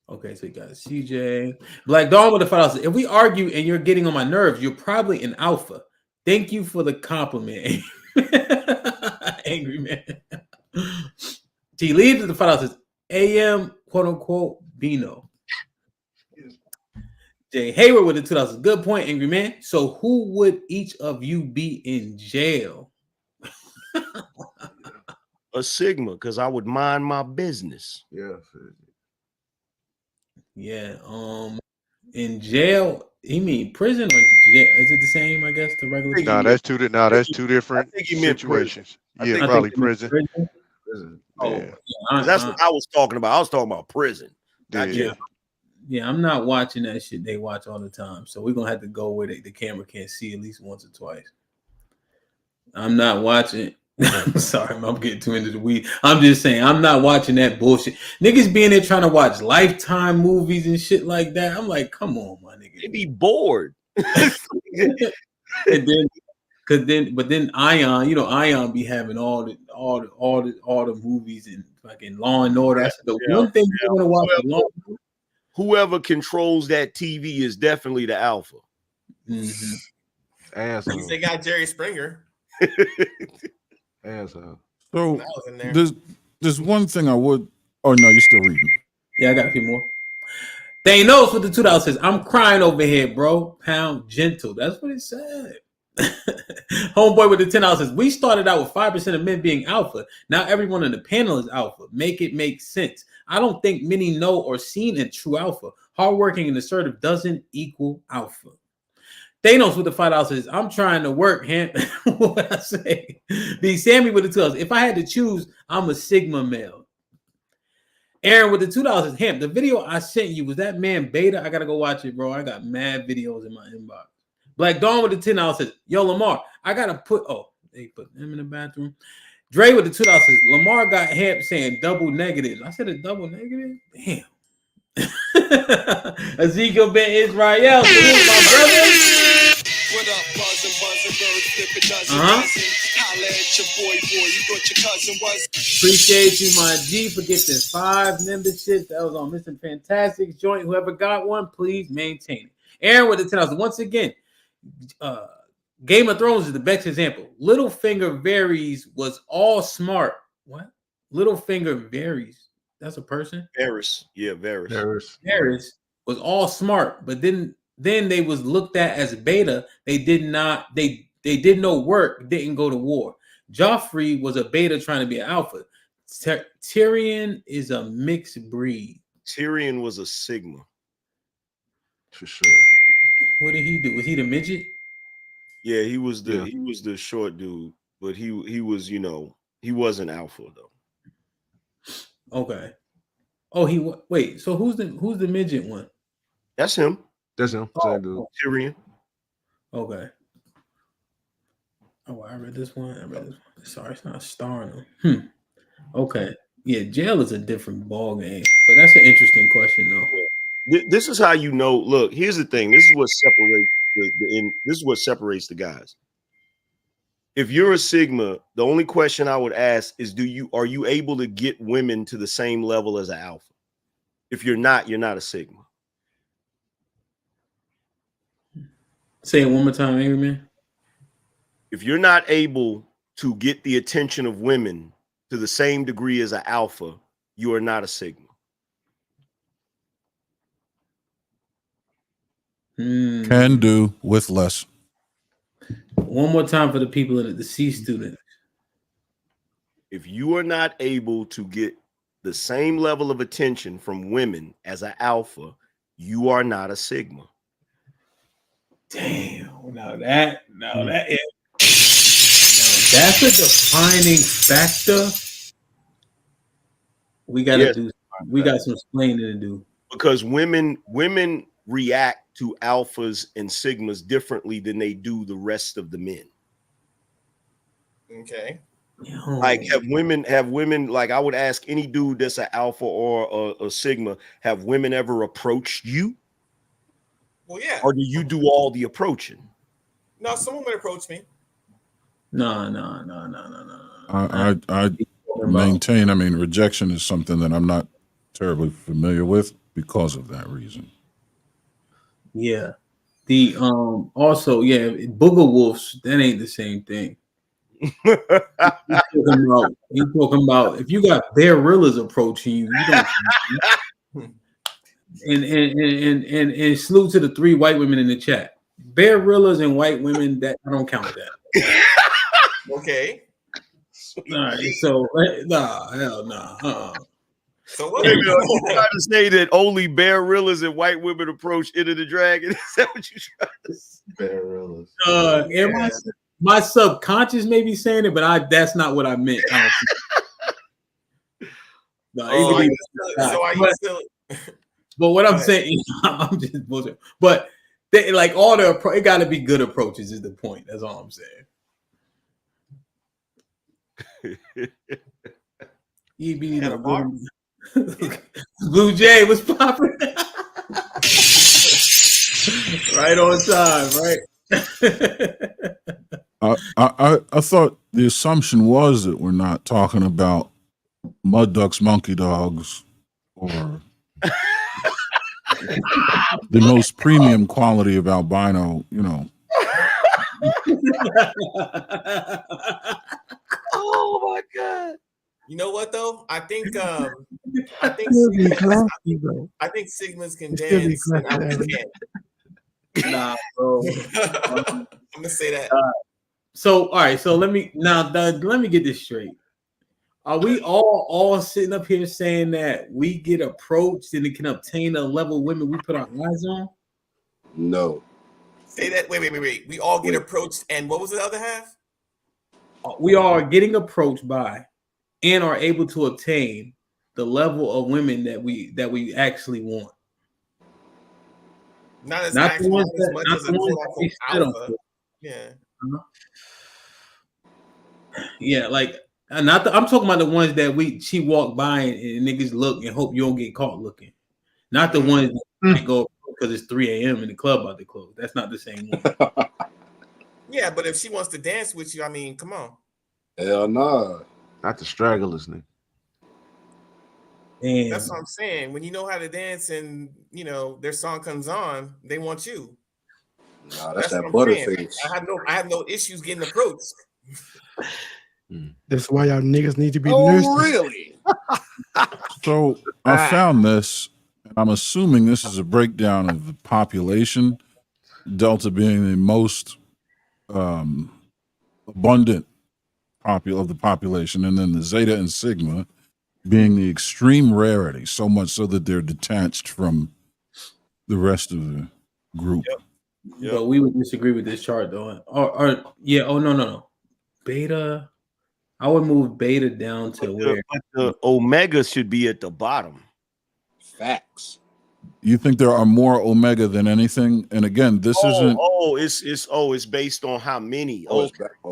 Speaker 4: Okay, so you got CJ. Black Dawn with the $5. If we argue and you're getting on my nerves, you're probably an alpha. Thank you for the compliment. Angry man. T leads with the $5 says AM quote unquote Bino. Jay Hayward with the $2. Good point, angry man. So who would each of you be in jail?
Speaker 7: A Sigma, because I would mind my business.
Speaker 11: Yeah.
Speaker 4: Yeah. In jail, you mean prison or jail? Is it the same? I guess the regular.
Speaker 21: No, that's two different situations. Yeah, probably prison.
Speaker 7: Oh,
Speaker 4: Yeah,
Speaker 7: that's what I was talking about. I was talking about prison.
Speaker 4: Yeah, I'm not watching that shit they watch all the time. So we're gonna have to go where the camera can't see at least once or twice. I'm not watching. I'm sorry, I'm getting too into the weed. I'm just saying, I'm not watching that bullshit. Niggas being there trying to watch Lifetime movies and shit like that. I'm like, come on, my nigga.
Speaker 7: They be bored.
Speaker 4: And then Ion, Ion be having all the movies and fucking Law and Order. That's the one thing you want to watch.
Speaker 7: Whoever controls that TV is definitely the alpha.
Speaker 4: Mm-hmm.
Speaker 15: Asshole. They got Jerry Springer.
Speaker 11: Asshole.
Speaker 6: So there's one thing I would. Oh no, you're still reading.
Speaker 4: Yeah, I got a few more. Thanos with the $2 says, "I'm crying over here, bro. Pound gentle." That's what it said. Homeboy with the $10 says, "We started out with 5% of men being alpha. Now everyone in the panel is alpha. Make it make sense. I don't think many know or seen a true alpha. Hardworking and assertive doesn't equal alpha." Thanos with the $5 says, "I'm trying to work, Hamp." What I say? B Sammy with the $2. "If I had to choose, I'm a Sigma male." Aaron with the $2 says, "Hamp, the video I sent you, was that man beta? I gotta go watch it, bro. I got mad videos in my inbox." Black Dawn with the $10 says, "Yo, Lamar, I gotta put." Oh, they put them in the bathroom. Dre with the $2 says, "Lamar got Hamp saying double negatives." I said a double negative? Damn. Ezekiel Ben Israel. Salute my brother.
Speaker 19: What up, buzzing, bird flipping dozen. Holla at your boy, you thought your cousin was.
Speaker 4: Appreciate you, my G, for getting 5 memberships. That was on Mr. Fantastic's joint. Whoever got one, please maintain it. Aaron with the $10. Once again, Game of Thrones is the best example. Littlefinger Varys was all smart. What? Littlefinger Varys. That's a person?
Speaker 7: Varys. Yeah, Varys.
Speaker 4: Varys was all smart, but then they was looked at as beta. They did no work, didn't go to war. Joffrey was a beta trying to be an alpha. Tyrion is a mixed breed.
Speaker 7: Tyrion was a Sigma.
Speaker 11: For sure.
Speaker 4: What did he do? Was he the midget?
Speaker 7: Yeah, he was the short dude, but he was, he wasn't alpha though.
Speaker 4: Okay. Oh, wait. So who's the midget one?
Speaker 7: That's him.
Speaker 11: That's him.
Speaker 7: Oh, Tyrion.
Speaker 4: Okay. Oh, I read this one. Sorry, it's not starring him. Okay. Yeah, jail is a different ball game, but that's an interesting question though.
Speaker 7: This is how you know. Look, here's the thing. This is what separates the guys. If you're a Sigma, the only question I would ask is, are you able to get women to the same level as an alpha? If you're not a Sigma.
Speaker 4: Say it one more time, Angry Man.
Speaker 7: If you're not able to get the attention of women to the same degree as an alpha, you are not a Sigma.
Speaker 6: Can do with less.
Speaker 4: One more time for the people in the C student.
Speaker 7: If you are not able to get the same level of attention from women as an alpha, you are not a Sigma.
Speaker 4: Damn. That's a defining factor. We gotta do. We got some explaining to do.
Speaker 7: Because women react to alphas and sigmas differently than they do the rest of the men.
Speaker 15: Okay.
Speaker 7: Like have women like I would ask any dude that's an alpha or a sigma, have women ever approached you?
Speaker 15: Well, yeah.
Speaker 7: Or do you do all the approaching?
Speaker 15: No, someone would approach me.
Speaker 4: No.
Speaker 6: I maintain. I mean, rejection is something that I'm not terribly familiar with because of that reason.
Speaker 4: Yeah. The also booger wolves. That ain't the same thing. He's talking about if you got bear gorillas approaching you, you don't. and salute to the 3 white women in the chat. Bear gorillas and white women, that I don't count that.
Speaker 15: Okay.
Speaker 4: All right, so hell nah.
Speaker 15: So what?
Speaker 7: Are you trying to say that only bear gorillas and white women approach Enter the Dragon? Is that what you trying to say?
Speaker 8: Bear gorillas.
Speaker 4: My subconscious may be saying it, but that's not what I meant. But what I'm saying, I'm just bullshit. But they, like all it got to be good approaches is the point. That's all I'm saying. Blue Jay was popping. Right on time, right?
Speaker 6: I thought the assumption was that we're not talking about mud ducks, monkey dogs, or the most premium quality of albino,
Speaker 15: Oh my god! You know what though? I think sigmas can dance. And alphas can't.
Speaker 4: Nah, bro.
Speaker 15: I'm gonna say that.
Speaker 4: So all right, so let me get this straight. Are we all sitting up here saying that we get approached and it can obtain a level of women we put our eyes on?
Speaker 8: No.
Speaker 15: Say that. Wait. We all get approached, and what was the other half?
Speaker 4: We are getting approached by and are able to obtain the level of women that we actually want.
Speaker 15: Not as
Speaker 4: not the ones
Speaker 15: as
Speaker 4: that,
Speaker 15: much
Speaker 4: not
Speaker 15: as
Speaker 4: the
Speaker 15: a
Speaker 4: ones that we sit on.
Speaker 15: alpha. Yeah.
Speaker 4: Yeah, like I'm talking about the ones that she walk by and niggas look and hope you don't get caught looking. Not the ones that go because it's 3 a.m. and the club about to close. That's not the same one.
Speaker 15: Yeah, but if she wants to dance with you, I mean, come on.
Speaker 8: Hell nah.
Speaker 11: Not the stragglers, nigga.
Speaker 15: That's what I'm saying. When you know how to dance and their song comes on, they want you.
Speaker 8: Nah, that's that butterface.
Speaker 15: I have no issues getting approached.
Speaker 22: That's why y'all niggas need to be nursed.
Speaker 8: Really?
Speaker 6: So I found this, and I'm assuming this is a breakdown of the population, Delta being the most abundant of the population, and then the Zeta and Sigma being the extreme rarity, so much so that they're detached from the rest of the group.
Speaker 4: Yep. But we would disagree with this chart though. No. Beta, I would move beta down to where
Speaker 7: the omega should be at the bottom.
Speaker 8: Facts.
Speaker 6: You think there are more omega than anything? And again, this isn't.
Speaker 7: It's based on how many.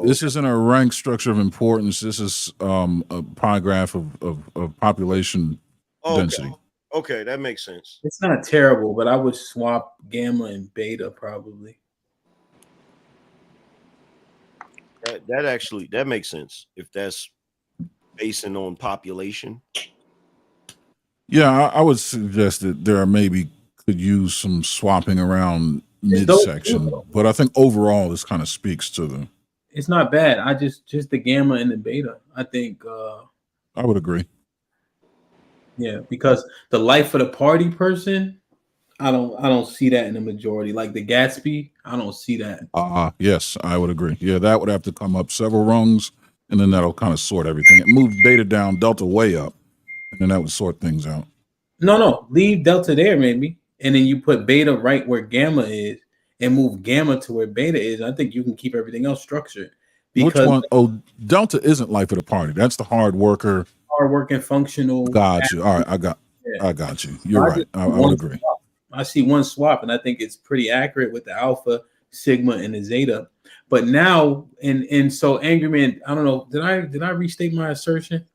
Speaker 6: This isn't a rank structure of importance. This is a pie graph of population density.
Speaker 7: Okay, that makes sense.
Speaker 4: It's not terrible, but I would swap gamma and beta probably.
Speaker 7: That makes sense if that's basing on population.
Speaker 6: Yeah, I would suggest that there maybe could use some swapping around midsection, but I think overall this kind of speaks to the.
Speaker 4: It's not bad. I just the gamma and the beta. I think.
Speaker 6: I would agree.
Speaker 4: Yeah, because the life of the party person, I don't see that in the majority. Like the Gatsby, I don't see that.
Speaker 6: Yes, I would agree. Yeah, that would have to come up several rungs, and then that'll kind of sort everything. It moved beta down, delta way up, and then that would sort things out.
Speaker 4: No, leave delta there, maybe, and then you put beta right where gamma is, and move gamma to where beta is. I think you can keep everything else structured.
Speaker 6: Which one? Oh, delta isn't life of the party. That's the hard worker.
Speaker 4: hardworking, functional.
Speaker 6: Got you. All right, I got you. You're right. I would agree.
Speaker 4: I see one swap, and I think it's pretty accurate with the alpha, sigma, and the zeta. But now, and so Angry Man, I don't know, did I restate my assertion?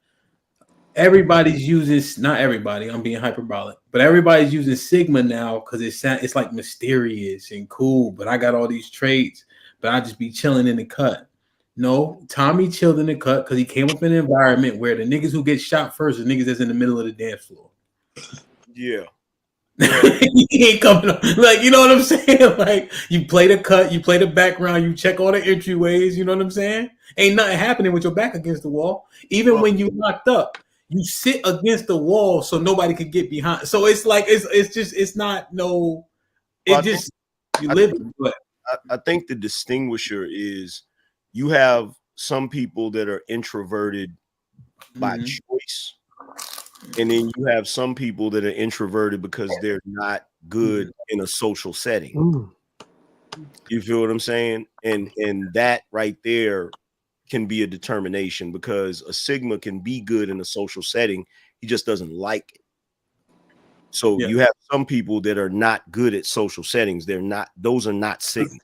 Speaker 4: Everybody's using, not everybody, I'm being hyperbolic, but everybody's using sigma now because it's like mysterious and cool. But I got all these traits, but I just be chilling in the cut. No, Tommy chilled in the cut because he came up in an environment where the niggas who get shot first are niggas that's in the middle of the dance floor.
Speaker 7: Yeah.
Speaker 4: He ain't coming up. Like, you know what I'm saying? Like, you play the cut, you play the background, you check all the entryways, you know what I'm saying? Ain't nothing happening with your back against the wall. Even when you locked up, you sit against the wall so nobody could get behind. So it's like it's not no. You live.
Speaker 7: I think the distinguisher is you have some people that are introverted by choice, and then you have some people that are introverted because they're not good in a social setting. You feel what I'm saying? And that right there can be a determination, because a sigma can be good in a social setting. He just doesn't like it. So you have some people that are not good at social settings. Those are not sigmas.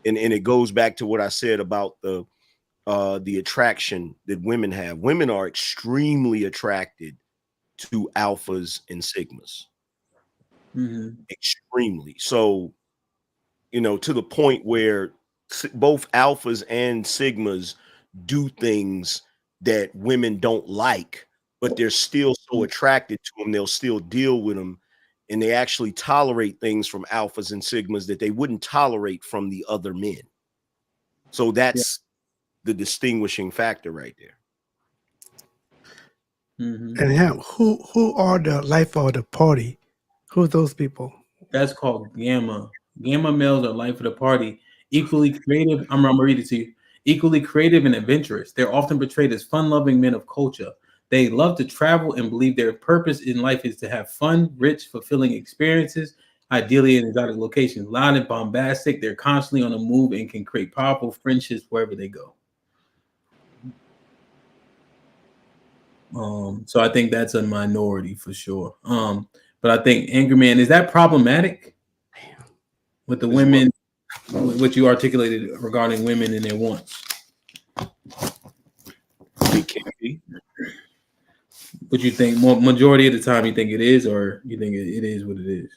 Speaker 7: And it goes back to what I said about the attraction that women have. Women are extremely attracted to alphas and sigmas. Extremely. So, to the point where both alphas and sigmas do things that women don't like, but they're still so attracted to them, they'll still deal with them, and they actually tolerate things from alphas and sigmas that they wouldn't tolerate from the other men. So that's the distinguishing factor right there.
Speaker 22: And who are the life of the party? Who's those people?
Speaker 4: That's called gamma. Gamma males are life of the party, equally creative. I'm gonna read it to you. Equally creative and adventurous. They're often portrayed as fun-loving men of culture. They love to travel and believe their purpose in life is to have fun, rich, fulfilling experiences, ideally in exotic locations. Loud and bombastic, they're constantly on the move and can create powerful friendships wherever they go. So I think that's a minority for sure. But I think Angry Man, is that problematic with the women, what you articulated regarding women and their wants?
Speaker 7: It can be.
Speaker 4: But you think majority of the time you think it is, or you think it is what it is?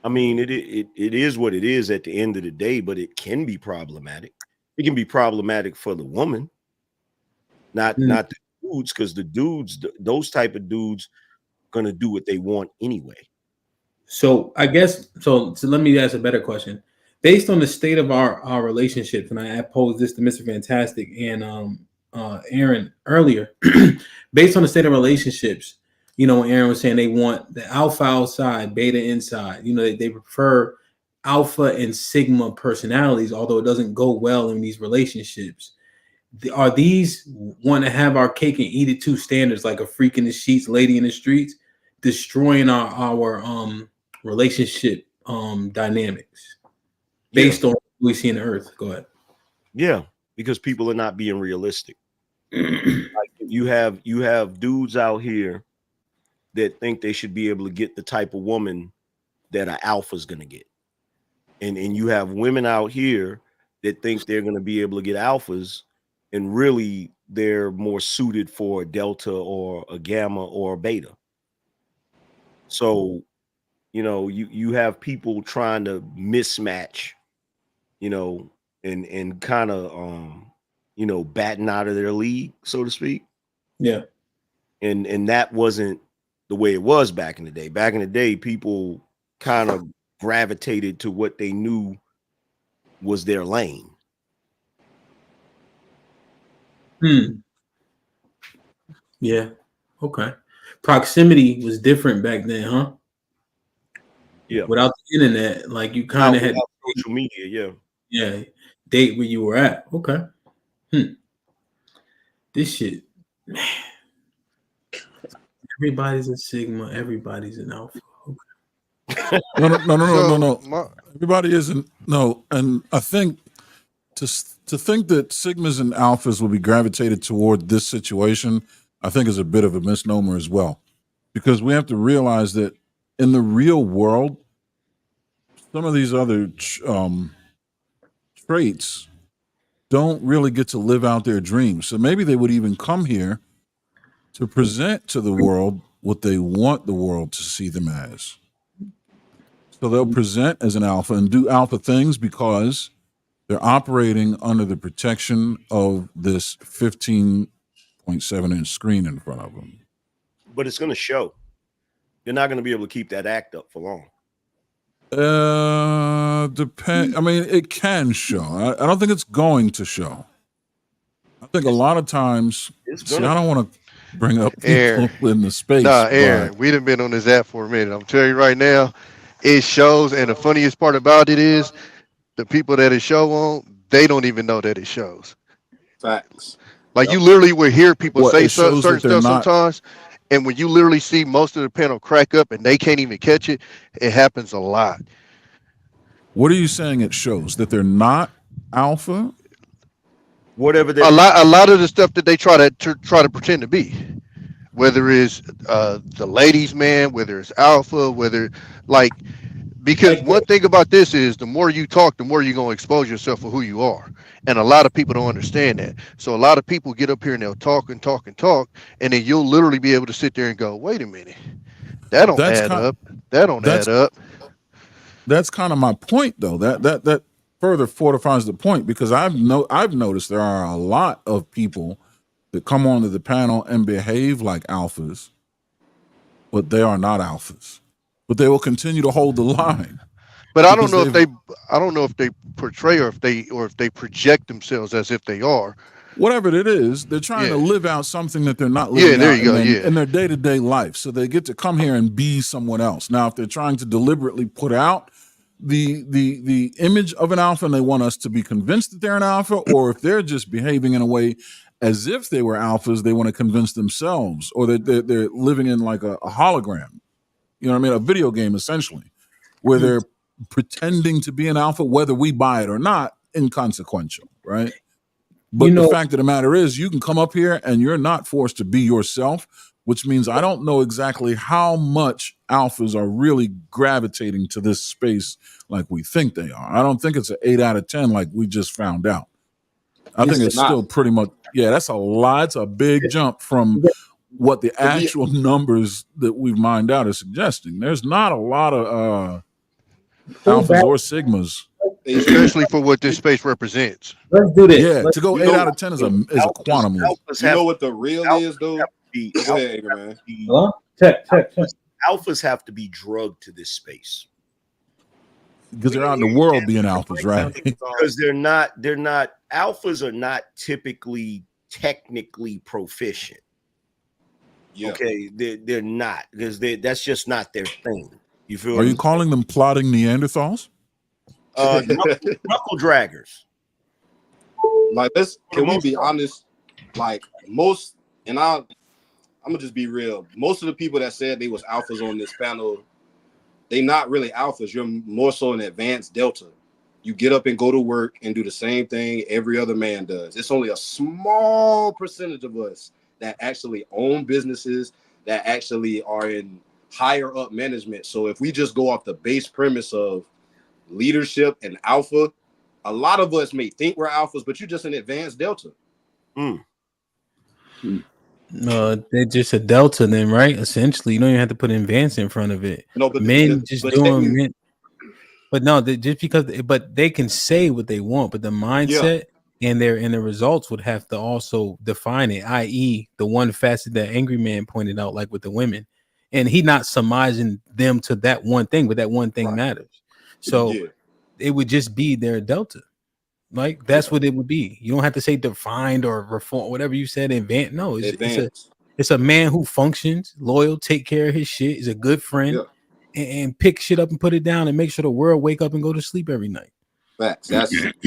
Speaker 7: I mean, it is what it is at the end of the day, but it can be problematic. It can be problematic for the woman, not the dudes, because the dudes, those type of dudes, gonna do what they want anyway.
Speaker 4: So I guess so let me ask a better question. Based on the state of our relationships, and I posed this to Mr. Fantastic and Aaron earlier, based on the state of relationships, Aaron was saying they want the alpha outside, beta inside. They prefer alpha and sigma personalities, although it doesn't go well in these relationships. Are these want to have our cake and eat it too standards, like a freak in the sheets, lady in the streets, destroying our relationship dynamics based on what we see in the earth? Go ahead.
Speaker 7: Yeah, because people are not being realistic. Like you have dudes out here that think they should be able to get the type of woman that an alpha is going to get, and you have women out here that think they're going to be able to get alphas, and really they're more suited for a delta or a gamma or a beta. So you have people trying to mismatch, and kind of batting out of their league, so to speak.
Speaker 4: Yeah.
Speaker 7: And that wasn't the way it was back in the day. Back in the day, people kind of gravitated to what they knew was their lane.
Speaker 4: Yeah. Okay. Proximity was different back then, huh?
Speaker 7: Yeah.
Speaker 4: Without the internet, like you kind of had
Speaker 7: social media. Yeah.
Speaker 4: Yeah. Date where you were at. Okay. This shit, man. Everybody's a sigma. Everybody's an alpha. Okay.
Speaker 6: No. Everybody isn't. No, and I think to think that sigmas and alphas will be gravitated toward this situation, I think is a bit of a misnomer as well, because we have to realize that in the real world, some of these other traits don't really get to live out their dreams. So maybe they would even come here to present to the world what they want the world to see them as. So they'll present as an alpha and do alpha things because they're operating under the protection of this 15.7-inch screen in front of them.
Speaker 7: But it's going to show. You're not going to be able to keep that act up for long.
Speaker 6: Depend. I mean, it can show. I don't think it's going to show. I think a lot of times. See, I don't want to bring up people in the space.
Speaker 21: Nah, Aaron, we done been on this app for a minute. I'm telling you right now, it shows. And the funniest part about it is the people that it show on, they don't even know that it shows.
Speaker 13: Facts.
Speaker 21: Like you literally will hear people say certain stuff sometimes. And when you literally see most of the panel crack up and they can't even catch it, it happens a lot.
Speaker 6: What are you saying it shows? That they're not alpha?
Speaker 7: Whatever
Speaker 21: a lot of the stuff that they try to pretend to be, whether it's the ladies' man, whether it's alpha, because one thing about this is the more you talk, the more you're going to expose yourself for who you are. And a lot of people don't understand that. So a lot of people get up here and they'll talk and talk and talk, and then you'll literally be able to sit there and go, wait a minute, that don't add up. That don't add up.
Speaker 6: That's kind of my point, though. That further fortifies the point, because I've noticed there are a lot of people that come onto the panel and behave like alphas, but they are not alphas. But they will continue to hold the line.
Speaker 21: But I don't know if they portray or if they project themselves as if they are.
Speaker 6: Whatever it is, they're trying to live out something that they're not living out in their day-to-day life. So they get to come here and be someone else. Now, if they're trying to deliberately put out the image of an alpha and they want us to be convinced that they're an alpha, or if they're just behaving in a way as if they were alphas, they want to convince themselves, or that they're living in like a hologram. You know what I mean? A video game, essentially, where they're pretending to be an alpha, whether we buy it or not, inconsequential, right? But the fact of the matter is, you can come up here and you're not forced to be yourself, which means I don't know exactly how much alphas are really gravitating to this space like we think they are. I don't think it's an 8 out of 10 like we just found out. I think it's still pretty much, that's a lot. It's a big jump from what the actual numbers that we've mined out are suggesting. There's not a lot of alphas or sigmas,
Speaker 21: especially for what this space represents.
Speaker 17: Let's do this.
Speaker 6: Yeah, to go 8 out of 10 is a quantum leap.
Speaker 8: You know what the real is, though? Go ahead, man.
Speaker 17: Check.
Speaker 7: Alphas have to be drugged to this space
Speaker 6: because they're out in the world being alphas, right?
Speaker 7: Because they're not. Alphas are not typically technically proficient. Yeah. Okay, they're not, because that's just not their thing. You feel?
Speaker 6: Are you calling them plotting Neanderthals?
Speaker 7: Knuckle draggers.
Speaker 13: Like this, can we be honest? Like most, and I'm gonna just be real. Most of the people that said they was alphas on this panel, they not really alphas. You're more so an advanced delta. You get up and go to work and do the same thing every other man does. It's only a small percentage of us that actually own businesses, that actually are in higher up management. So if we just go off the base premise of leadership and alpha, a lot of us may think we're alphas, but you're just an advanced delta.
Speaker 4: No, they're just a delta then, right? Essentially, you don't even have to put advanced in front of it.
Speaker 13: No, but
Speaker 4: men doing men. But no, but they can say what they want, but the mindset and their results would have to also define it, i.e. the one facet that Angry Man pointed out, like with the women, and he not surmising them to that one thing, but that one thing matters. So it would just be their delta. Like that's what it would be. You don't have to say defined or reform, whatever you said, invent. No, it's a man who functions, loyal, take care of his shit, is a good friend, and pick shit up and put it down and make sure the world wake up and go to sleep every night.
Speaker 13: Facts.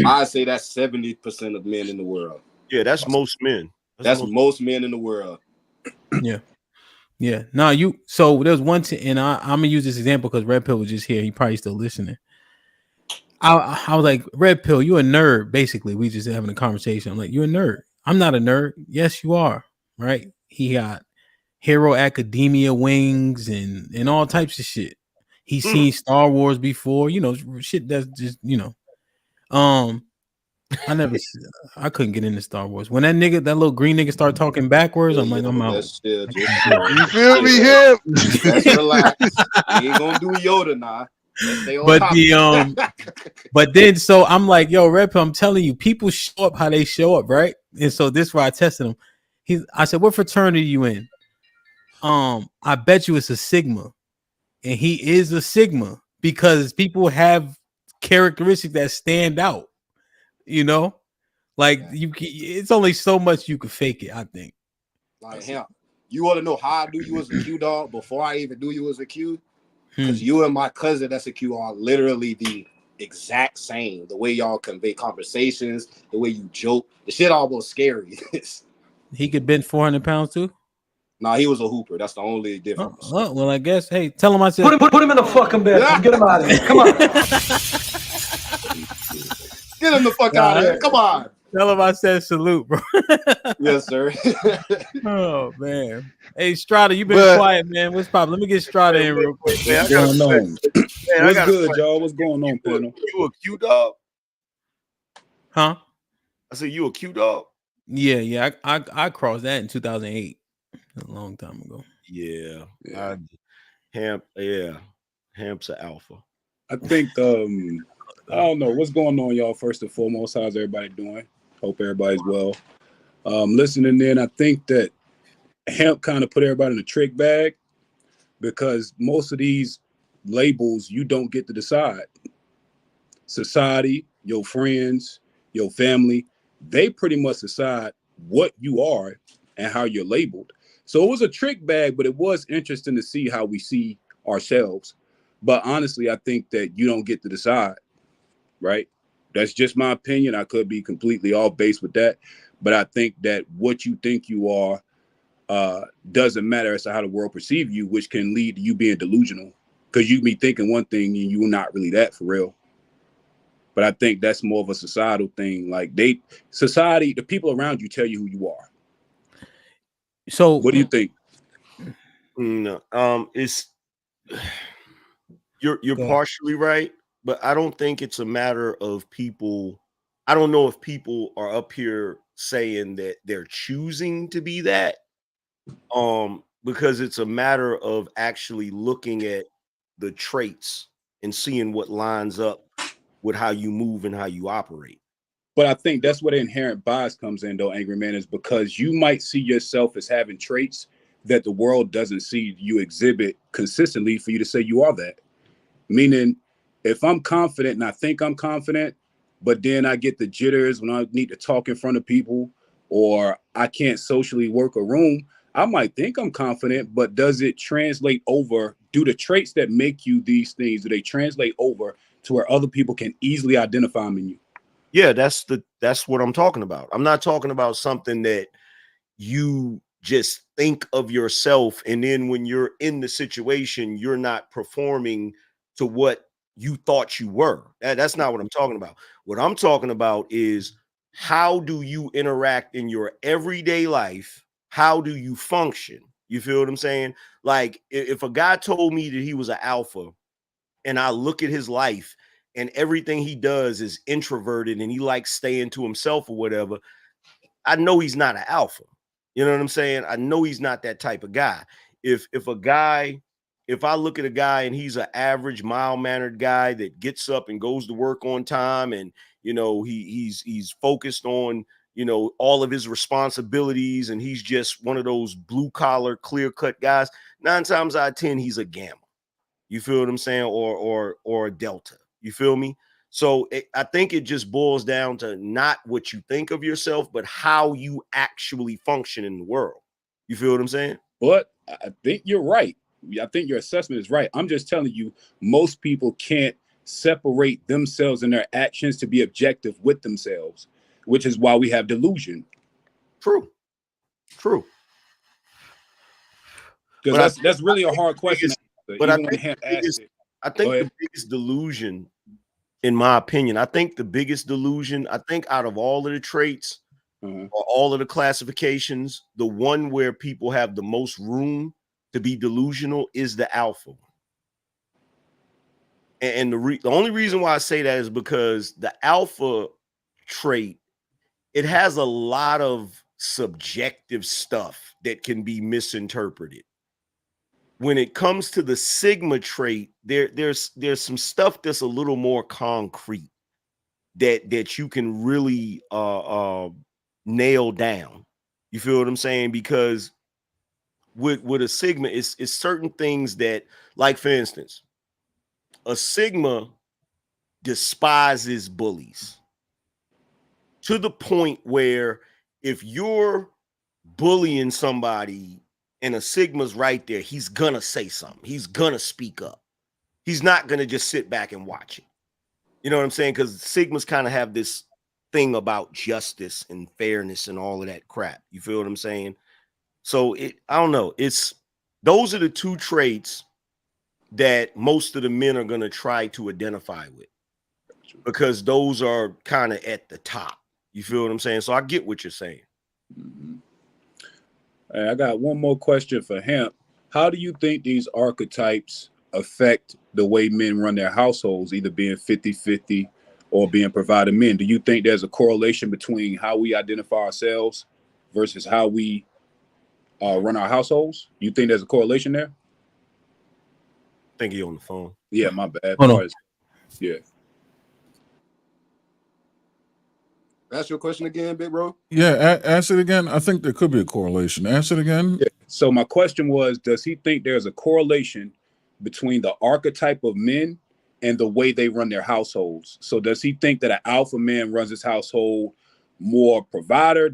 Speaker 13: I say that's 70% of men in the world.
Speaker 7: Yeah, that's most men.
Speaker 13: That's most men in the world.
Speaker 4: Yeah. No, so there's one and I'm gonna use this example because Red Pill was just here. He probably still listening. I was like, Red Pill, you a nerd. Basically, we just having a conversation. I'm like, you're a nerd. I'm not a nerd. Yes, you are. Right. He got Hero Academia wings and all types of shit. He's seen Star Wars before, you know, shit that's just, you know. I couldn't get into Star Wars. When that little green nigga started talking backwards, I'm like, I'm out.
Speaker 13: That's still just
Speaker 21: You feel me, him?
Speaker 13: Let's relax. We ain't gonna do Yoda now. Let's stay on
Speaker 4: But
Speaker 13: topic.
Speaker 4: but then so I'm like, yo, Red Pill, I'm telling you, people show up how they show up, right? And so this is where I tested him. I said, what fraternity you in? I bet you it's a Sigma. And he is a Sigma because people have characteristics that stand out, you know? Like it's only so much you can fake it, I think.
Speaker 13: Like him. You want to know how I knew you was a Q dog before I even knew you was a Q? Because you and my cousin that's a Q are literally the exact same. The way y'all convey conversations, the way you joke, the shit almost scary.
Speaker 4: He could bench 400 pounds too?
Speaker 13: Nah, he was a hooper. That's the only difference.
Speaker 4: Well, I guess. Hey, tell him I said
Speaker 19: Put him in the fucking bed. Get him out of here. Come on.
Speaker 13: Get him the fuck out of here. Come on.
Speaker 4: Tell him I said salute, bro.
Speaker 13: Yes, sir.
Speaker 4: Oh man. Hey, Strata, you been quiet, man. What's poppin'? Let me get Strata in real quick.
Speaker 7: Man,
Speaker 14: What's going on? What's good,
Speaker 7: question.
Speaker 14: y'all? What's going on, panel?
Speaker 7: You a Q dog?
Speaker 4: Huh?
Speaker 7: I said you a Q dog?
Speaker 4: Yeah. I crossed that in 2008. A long time ago.
Speaker 7: Yeah. Hamp's an alpha.
Speaker 14: I think I don't know what's going on, y'all. First and foremost, how's everybody doing? Hope everybody's well. Listening in, I think that Hemp kind of put everybody in a trick bag because most of these labels you don't get to decide. Society, your friends, your family, they pretty much decide what you are and how you're labeled. So it was a trick bag, but it was interesting to see how we see ourselves. But honestly, I think that you don't get to decide, right? That's just my opinion. I could be completely off base with that. But I think that what you think you are doesn't matter as to how the world perceives you, which can lead to you being delusional. Because you be thinking one thing and you're not really that for real. But I think that's more of a societal thing. Like society, the people around you tell you who you are.
Speaker 4: So
Speaker 14: what do you think?
Speaker 7: No, it's you're partially right, but I don't think it's a matter of people. I don't know if people are up here saying that they're choosing to be that, because it's a matter of actually looking at the traits and seeing what lines up with how you move and how you operate.
Speaker 14: But I think that's where the inherent bias comes in, though, Angry Man, is because you might see yourself as having traits that the world doesn't see you exhibit consistently for you to say you are that. Meaning, if I'm confident and I think I'm confident, but then I get the jitters when I need to talk in front of people, or I can't socially work a room, I might think I'm confident, but does it translate over? Do the traits that make you these things, do they translate over to where other people can easily identify them in you?
Speaker 7: Yeah, that's what I'm talking about. I'm not talking about something that you just think of yourself, and then when you're in the situation, you're not performing to what you thought you were. That's not what I'm talking about. What I'm talking about is how do you interact in your everyday life? How do you function? You feel what I'm saying? Like if a guy told me that he was an alpha and I look at his life and everything he does is introverted and he likes staying to himself or whatever, I know he's not an alpha. You know what I'm saying? I know he's not that type of guy. If I look at a guy and he's an average, mild-mannered guy that gets up and goes to work on time, and you know he's focused on all of his responsibilities, and he's just one of those blue-collar, clear-cut guys, 9 times out of 10 he's a gamma. You feel what I'm saying? Or a delta. You feel me? So I think it just boils down to not what you think of yourself, but how you actually function in the world. You feel what I'm saying?
Speaker 14: But I think you're right. I think your assessment is right. I'm just telling you, most people can't separate themselves and their actions to be objective with themselves, which is why we have delusion.
Speaker 7: True.
Speaker 14: Because that's really a hard question.
Speaker 7: But I think the biggest delusion, in my opinion, I think the biggest delusion, I think out of all of the traits, all of the classifications, the one where people have the most room to be delusional is the alpha. And the only reason why I say that is because the alpha trait, it has a lot of subjective stuff that can be misinterpreted. When it comes to the sigma trait, there's some stuff that's a little more concrete that you can really nail down. You feel what I'm saying? Because with a sigma, it's certain things that, like for instance, a sigma despises bullies to the point where if you're bullying somebody and a sigma's right there, he's gonna say something. He's gonna speak up. He's not gonna just sit back and watch it. You know what I'm saying? Because sigmas kind of have this thing about justice and fairness and all of that crap. You feel what I'm saying? So I don't know. Those are the two traits that most of the men are gonna try to identify with, because those are kind of at the top. You feel what I'm saying? So I get what you're saying.
Speaker 17: I got one more question for Hemp. How do you think these archetypes affect the way men run their households, either being 50-50 or being provider men? Do you think there's a correlation between how we identify ourselves versus how we run our households? You think there's a correlation there?
Speaker 7: I think you're on the phone.
Speaker 17: Yeah, my bad.
Speaker 6: Hold on.
Speaker 17: Yeah.
Speaker 14: That's your question again, big bro?
Speaker 6: Yeah, ask it again. I think there could be a correlation. Ask it again.
Speaker 17: Yeah. So my question was, does he think there's a correlation between the archetype of men and the way they run their households? So does he think that an alpha man runs his household more provider?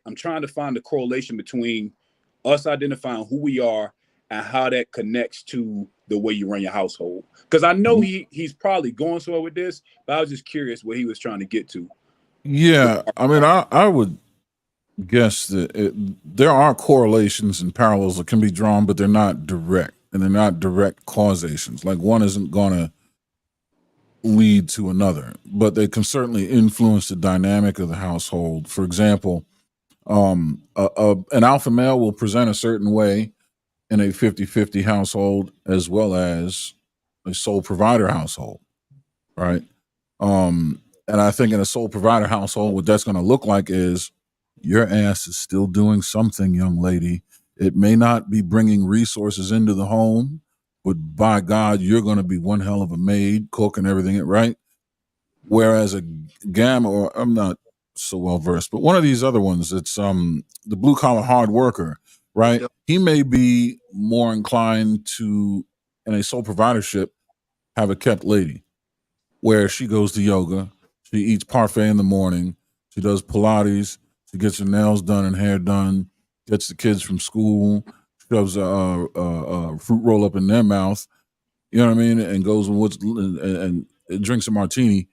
Speaker 17: I'm trying to find the correlation between us identifying who we are and how that connects to the way you run your household. Because I know he's probably going somewhere with this, but I was just curious what he was trying to get to.
Speaker 6: Yeah, I mean, I would guess that there are correlations and parallels that can be drawn, but they're not direct, and they're not direct causations. Like one isn't going to lead to another, but they can certainly influence the dynamic of the household. For example, an alpha male will present a certain way in a 50-50 household as well as a sole provider household, right? And I think in a sole provider household, what that's going to look like is your ass is still doing something, young lady. It may not be bringing resources into the home, but by God, you're going to be one hell of a maid, cooking everything, right? Whereas a gamma, or I'm not so well versed, but one of these other ones, it's the blue collar hard worker, right? Yep. He may be more inclined to, in a sole providership, have a kept lady where she goes to yoga. She eats parfait in the morning. She does Pilates. She gets her nails done and hair done. Gets the kids from school. Shoves a fruit roll up in their mouth. You know what I mean? And goes and drinks a martini,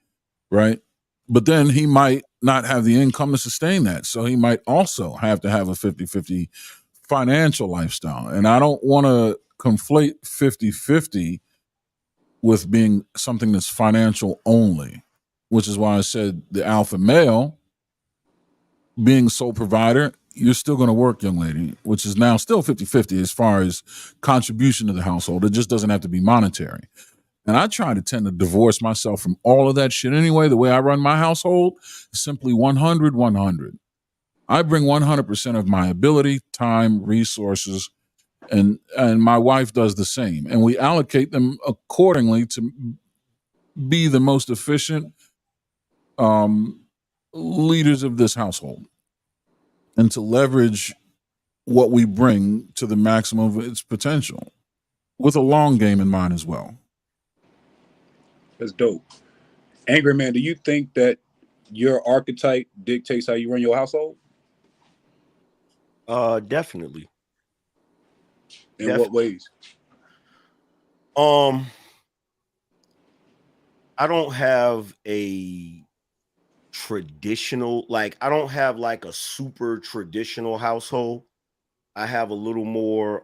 Speaker 6: right? But then he might not have the income to sustain that. So he might also have to have a 50-50 financial lifestyle. And I don't want to conflate 50-50 with being something that's financial only, which is why I said the alpha male being sole provider, you're still going to work, young lady, which is now still 50-50 as far as contribution to the household. It just doesn't have to be monetary. And I try to tend to divorce myself from all of that shit anyway. The way I run my household is simply 100-100. I bring 100% of my ability, time, resources, and my wife does the same. And we allocate them accordingly to be the most efficient leaders of this household and to leverage what we bring to the maximum of its potential with a long game in mind as well.
Speaker 17: That's dope. Angry Man, do you think that your archetype dictates how you run your household?
Speaker 7: Definitely.
Speaker 17: In what ways?
Speaker 7: I don't have a traditional, I don't have like a super traditional household. I have a little more,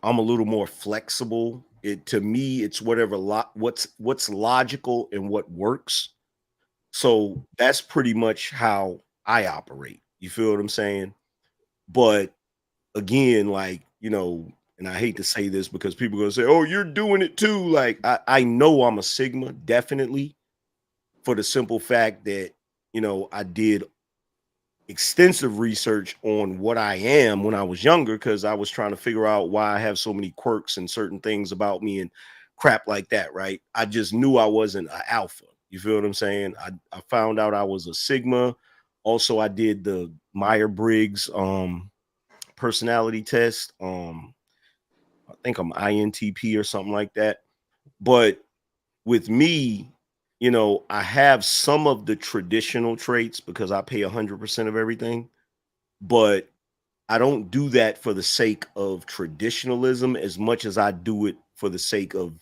Speaker 7: I'm a little more flexible. To me, it's whatever what's logical and what works. So that's pretty much how I operate. You feel what I'm saying? But again, like, you know, and I hate to say this because people are gonna say, oh, you're doing it too. Like, I know I'm a Sigma, definitely, for the simple fact that, you know, I did extensive research on what I am when I was younger, because I was trying to figure out why I have so many quirks and certain things about me and crap like that, right? I just knew I wasn't an alpha. You feel what I'm saying? I found out I was a Sigma. Also, I did the Myers-Briggs personality test. I think I'm INTP or something like that. But with me, you know, I have some of the traditional traits because I pay 100% of everything, but I don't do that for the sake of traditionalism as much as I do it for the sake of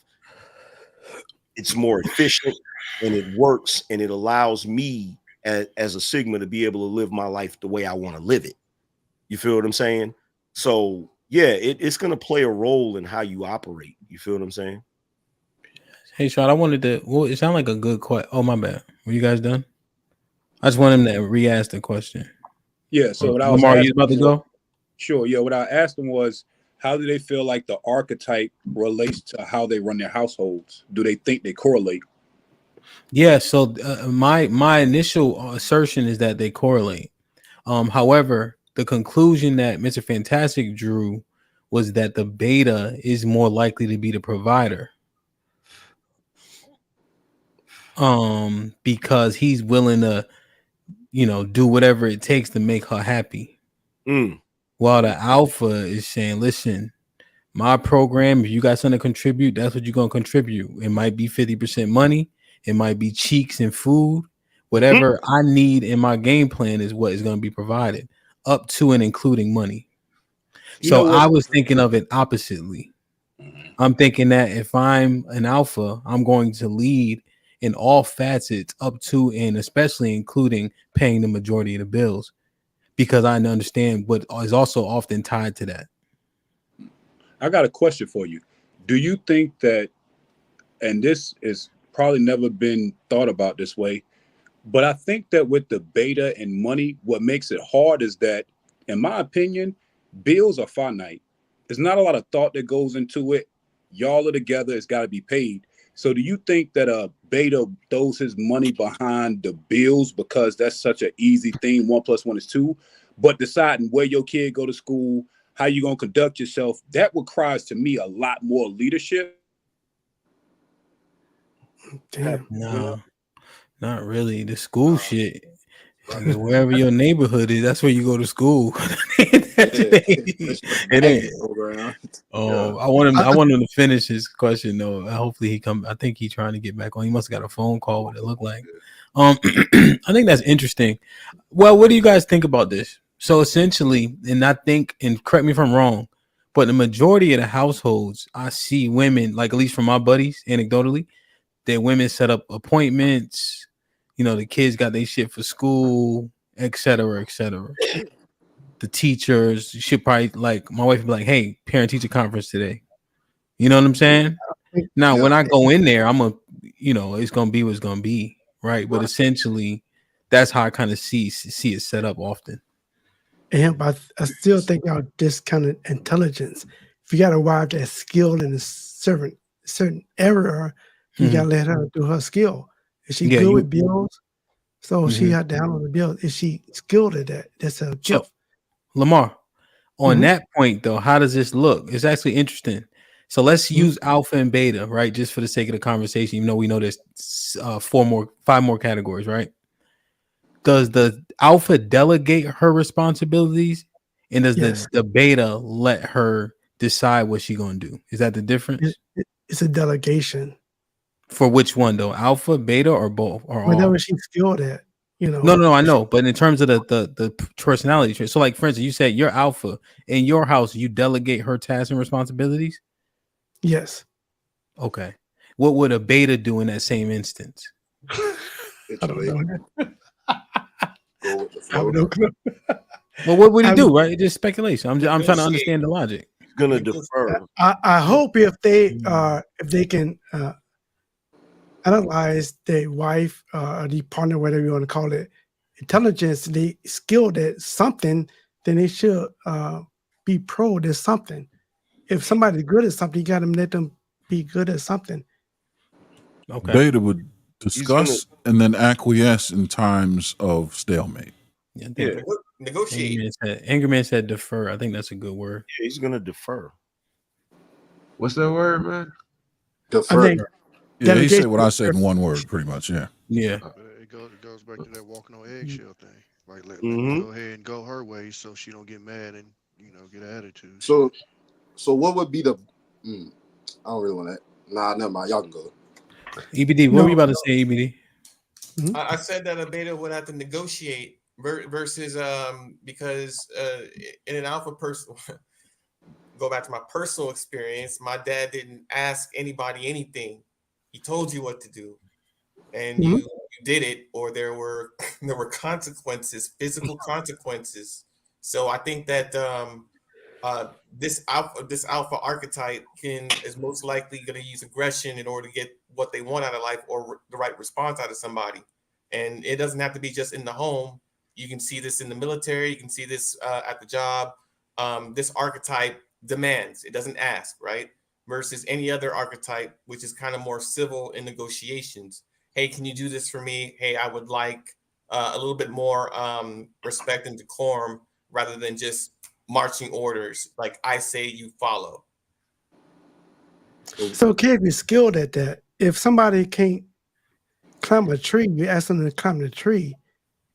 Speaker 7: it's more efficient and it works and it allows me as a Sigma to be able to live my life the way I want to live it. You feel what I'm saying? So yeah, it's going to play a role in how you operate. You feel what I'm saying?
Speaker 4: Hey, Sean, I wanted to. Well, it sounded like a good question. Oh, my bad. Were you guys done? I just want him to re-ask the question.
Speaker 17: Yeah. So what I was
Speaker 4: Lamar, you
Speaker 17: asking
Speaker 4: about to go?
Speaker 17: Sure. Yeah. What I asked them was, how do they feel like the archetype relates to how they run their households? Do they think they correlate?
Speaker 4: Yeah. So my initial assertion is that they correlate. However, the conclusion that Mr. Fantastic drew was that the beta is more likely to be the provider. Because he's willing to, you know, do whatever it takes to make her happy. While the alpha is saying, listen, my program, if you got something to contribute, that's what you're going to contribute. It might be 50% money. It might be cheeks and food. Whatever I need in my game plan is what is going to be provided, up to and including money. So I was thinking of it oppositely. I'm thinking that if I'm an alpha, I'm going to lead in all facets up to and especially including paying the majority of the bills, because I understand what is also often tied to that.
Speaker 17: I got a question for you. Do you think that, and this is probably never been thought about this way, but I think that with the beta and money, what makes it hard is that, in my opinion, bills are finite. There's not a lot of thought that goes into it. Y'all are together. It's got to be paid. So do you think that a beta throws his money behind the bills because that's such an easy thing? 1 + 1 is 2. But deciding where your kid go to school, how you going to conduct yourself, that requires to me a lot more leadership.
Speaker 22: Damn.
Speaker 4: No, not really. The school shit. I mean, wherever your neighborhood is, that's where you go to school. It ain't. Oh, I want him to finish his question though. Hopefully he come. I think he's trying to get back on. He must have got a phone call. What it looked like. I think that's interesting. Well, what do you guys think about this? So essentially, and I think, and correct me if I'm wrong, but the majority of the households I see women, like at least from my buddies, anecdotally, that women set up appointments. You know, the kids got their shit for school, et cetera, et cetera. The teachers should probably, like, my wife would be like, hey, parent-teacher conference today. You know what I'm saying? Now, when I go in there, I'm a, you know, it's going to be what it's going to be, right? But essentially, that's how I kind of see it set up often.
Speaker 22: And but I still think out this kind of intelligence. If you got a wife that's skilled in a certain area, you gotta let her do her skill. Is she good with bills? So she had to handle the bills. Is she skilled at that? That's a gift.
Speaker 4: So, Lamar, on that point though, how does this look? It's actually interesting. So let's use alpha and beta, right? Just for the sake of the conversation, even though we know there's 5 more categories, right? Does the alpha delegate her responsibilities, and does the beta let her decide what she's gonna do? Is that the difference?
Speaker 22: It's a delegation.
Speaker 4: For which one though? Alpha, beta, or both? Or
Speaker 22: whatever she's skilled at, you know.
Speaker 4: No, I know. But in terms of the personality trait, so like for instance, you said you're alpha in your house, you delegate her tasks and responsibilities.
Speaker 22: Yes.
Speaker 4: Okay. What would a beta do in that same instance?
Speaker 22: I don't know.
Speaker 4: Well, what would he do? Right? It's just speculation. I'm trying to understand the logic.
Speaker 7: He's gonna defer.
Speaker 22: I hope if they can analyze their wife, the partner, whatever you want to call it, intelligence, they skilled at something, then they should be pro at something. If somebody's good at something, you got to let them be good at something.
Speaker 4: Okay.
Speaker 6: Beta would discuss and then acquiesce in times of stalemate.
Speaker 4: Yeah.
Speaker 15: Negotiate.
Speaker 4: Angry Man said defer. I think that's a good word.
Speaker 7: Yeah, he's gonna defer.
Speaker 11: What's that word, man?
Speaker 8: Defer.
Speaker 6: Yeah, he said what I said in one word, pretty much. Yeah.
Speaker 4: Yeah.
Speaker 21: It goes back to that walking on eggshell thing. Like let
Speaker 7: Mm-hmm.
Speaker 21: her go ahead and go her way so she don't get mad and get an attitude.
Speaker 13: So what would be the? I don't really want that. Nah, never mind. Y'all can go.
Speaker 4: EBD, what were you about to say, EBD?
Speaker 15: I said that a beta would have to negotiate versus because in an alpha person, go back to my personal experience. My dad didn't ask anybody anything. He told you what to do, and you did it, or there were consequences, physical consequences. So I think that this alpha archetype is most likely going to use aggression in order to get what they want out of life or the right response out of somebody. And it doesn't have to be just in the home. You can see this in the military. You can see this at the job. This archetype demands. It doesn't ask, right? Versus any other archetype, which is kind of more civil in negotiations. Hey, can you do this for me? Hey, I would like a little bit more respect and decorum rather than just marching orders. Like I say, you follow.
Speaker 22: So can't be skilled at that. If somebody can't climb a tree, you ask them to climb the tree,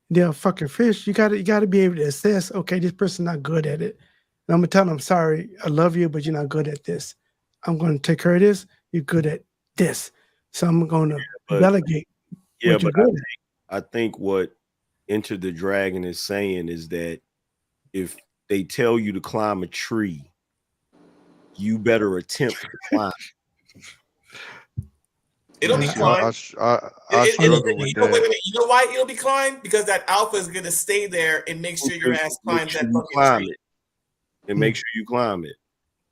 Speaker 22: they're a fucking fish. You gotta be able to assess, okay, this person's not good at it. And I'm gonna tell them, sorry, I love you, but you're not good at this. I'm gonna take care of this. You're good at this. So I'm gonna delegate.
Speaker 7: Yeah, but I think what Enter the Dragon is saying is that if they tell you to climb a tree, you better attempt to climb.
Speaker 15: It'll be climbed.
Speaker 21: I struggle with that.
Speaker 15: Wait. You know why it'll be climbed? Because that alpha is going to stay there and make sure your ass climbs that fucking tree.
Speaker 7: And make sure you climb it.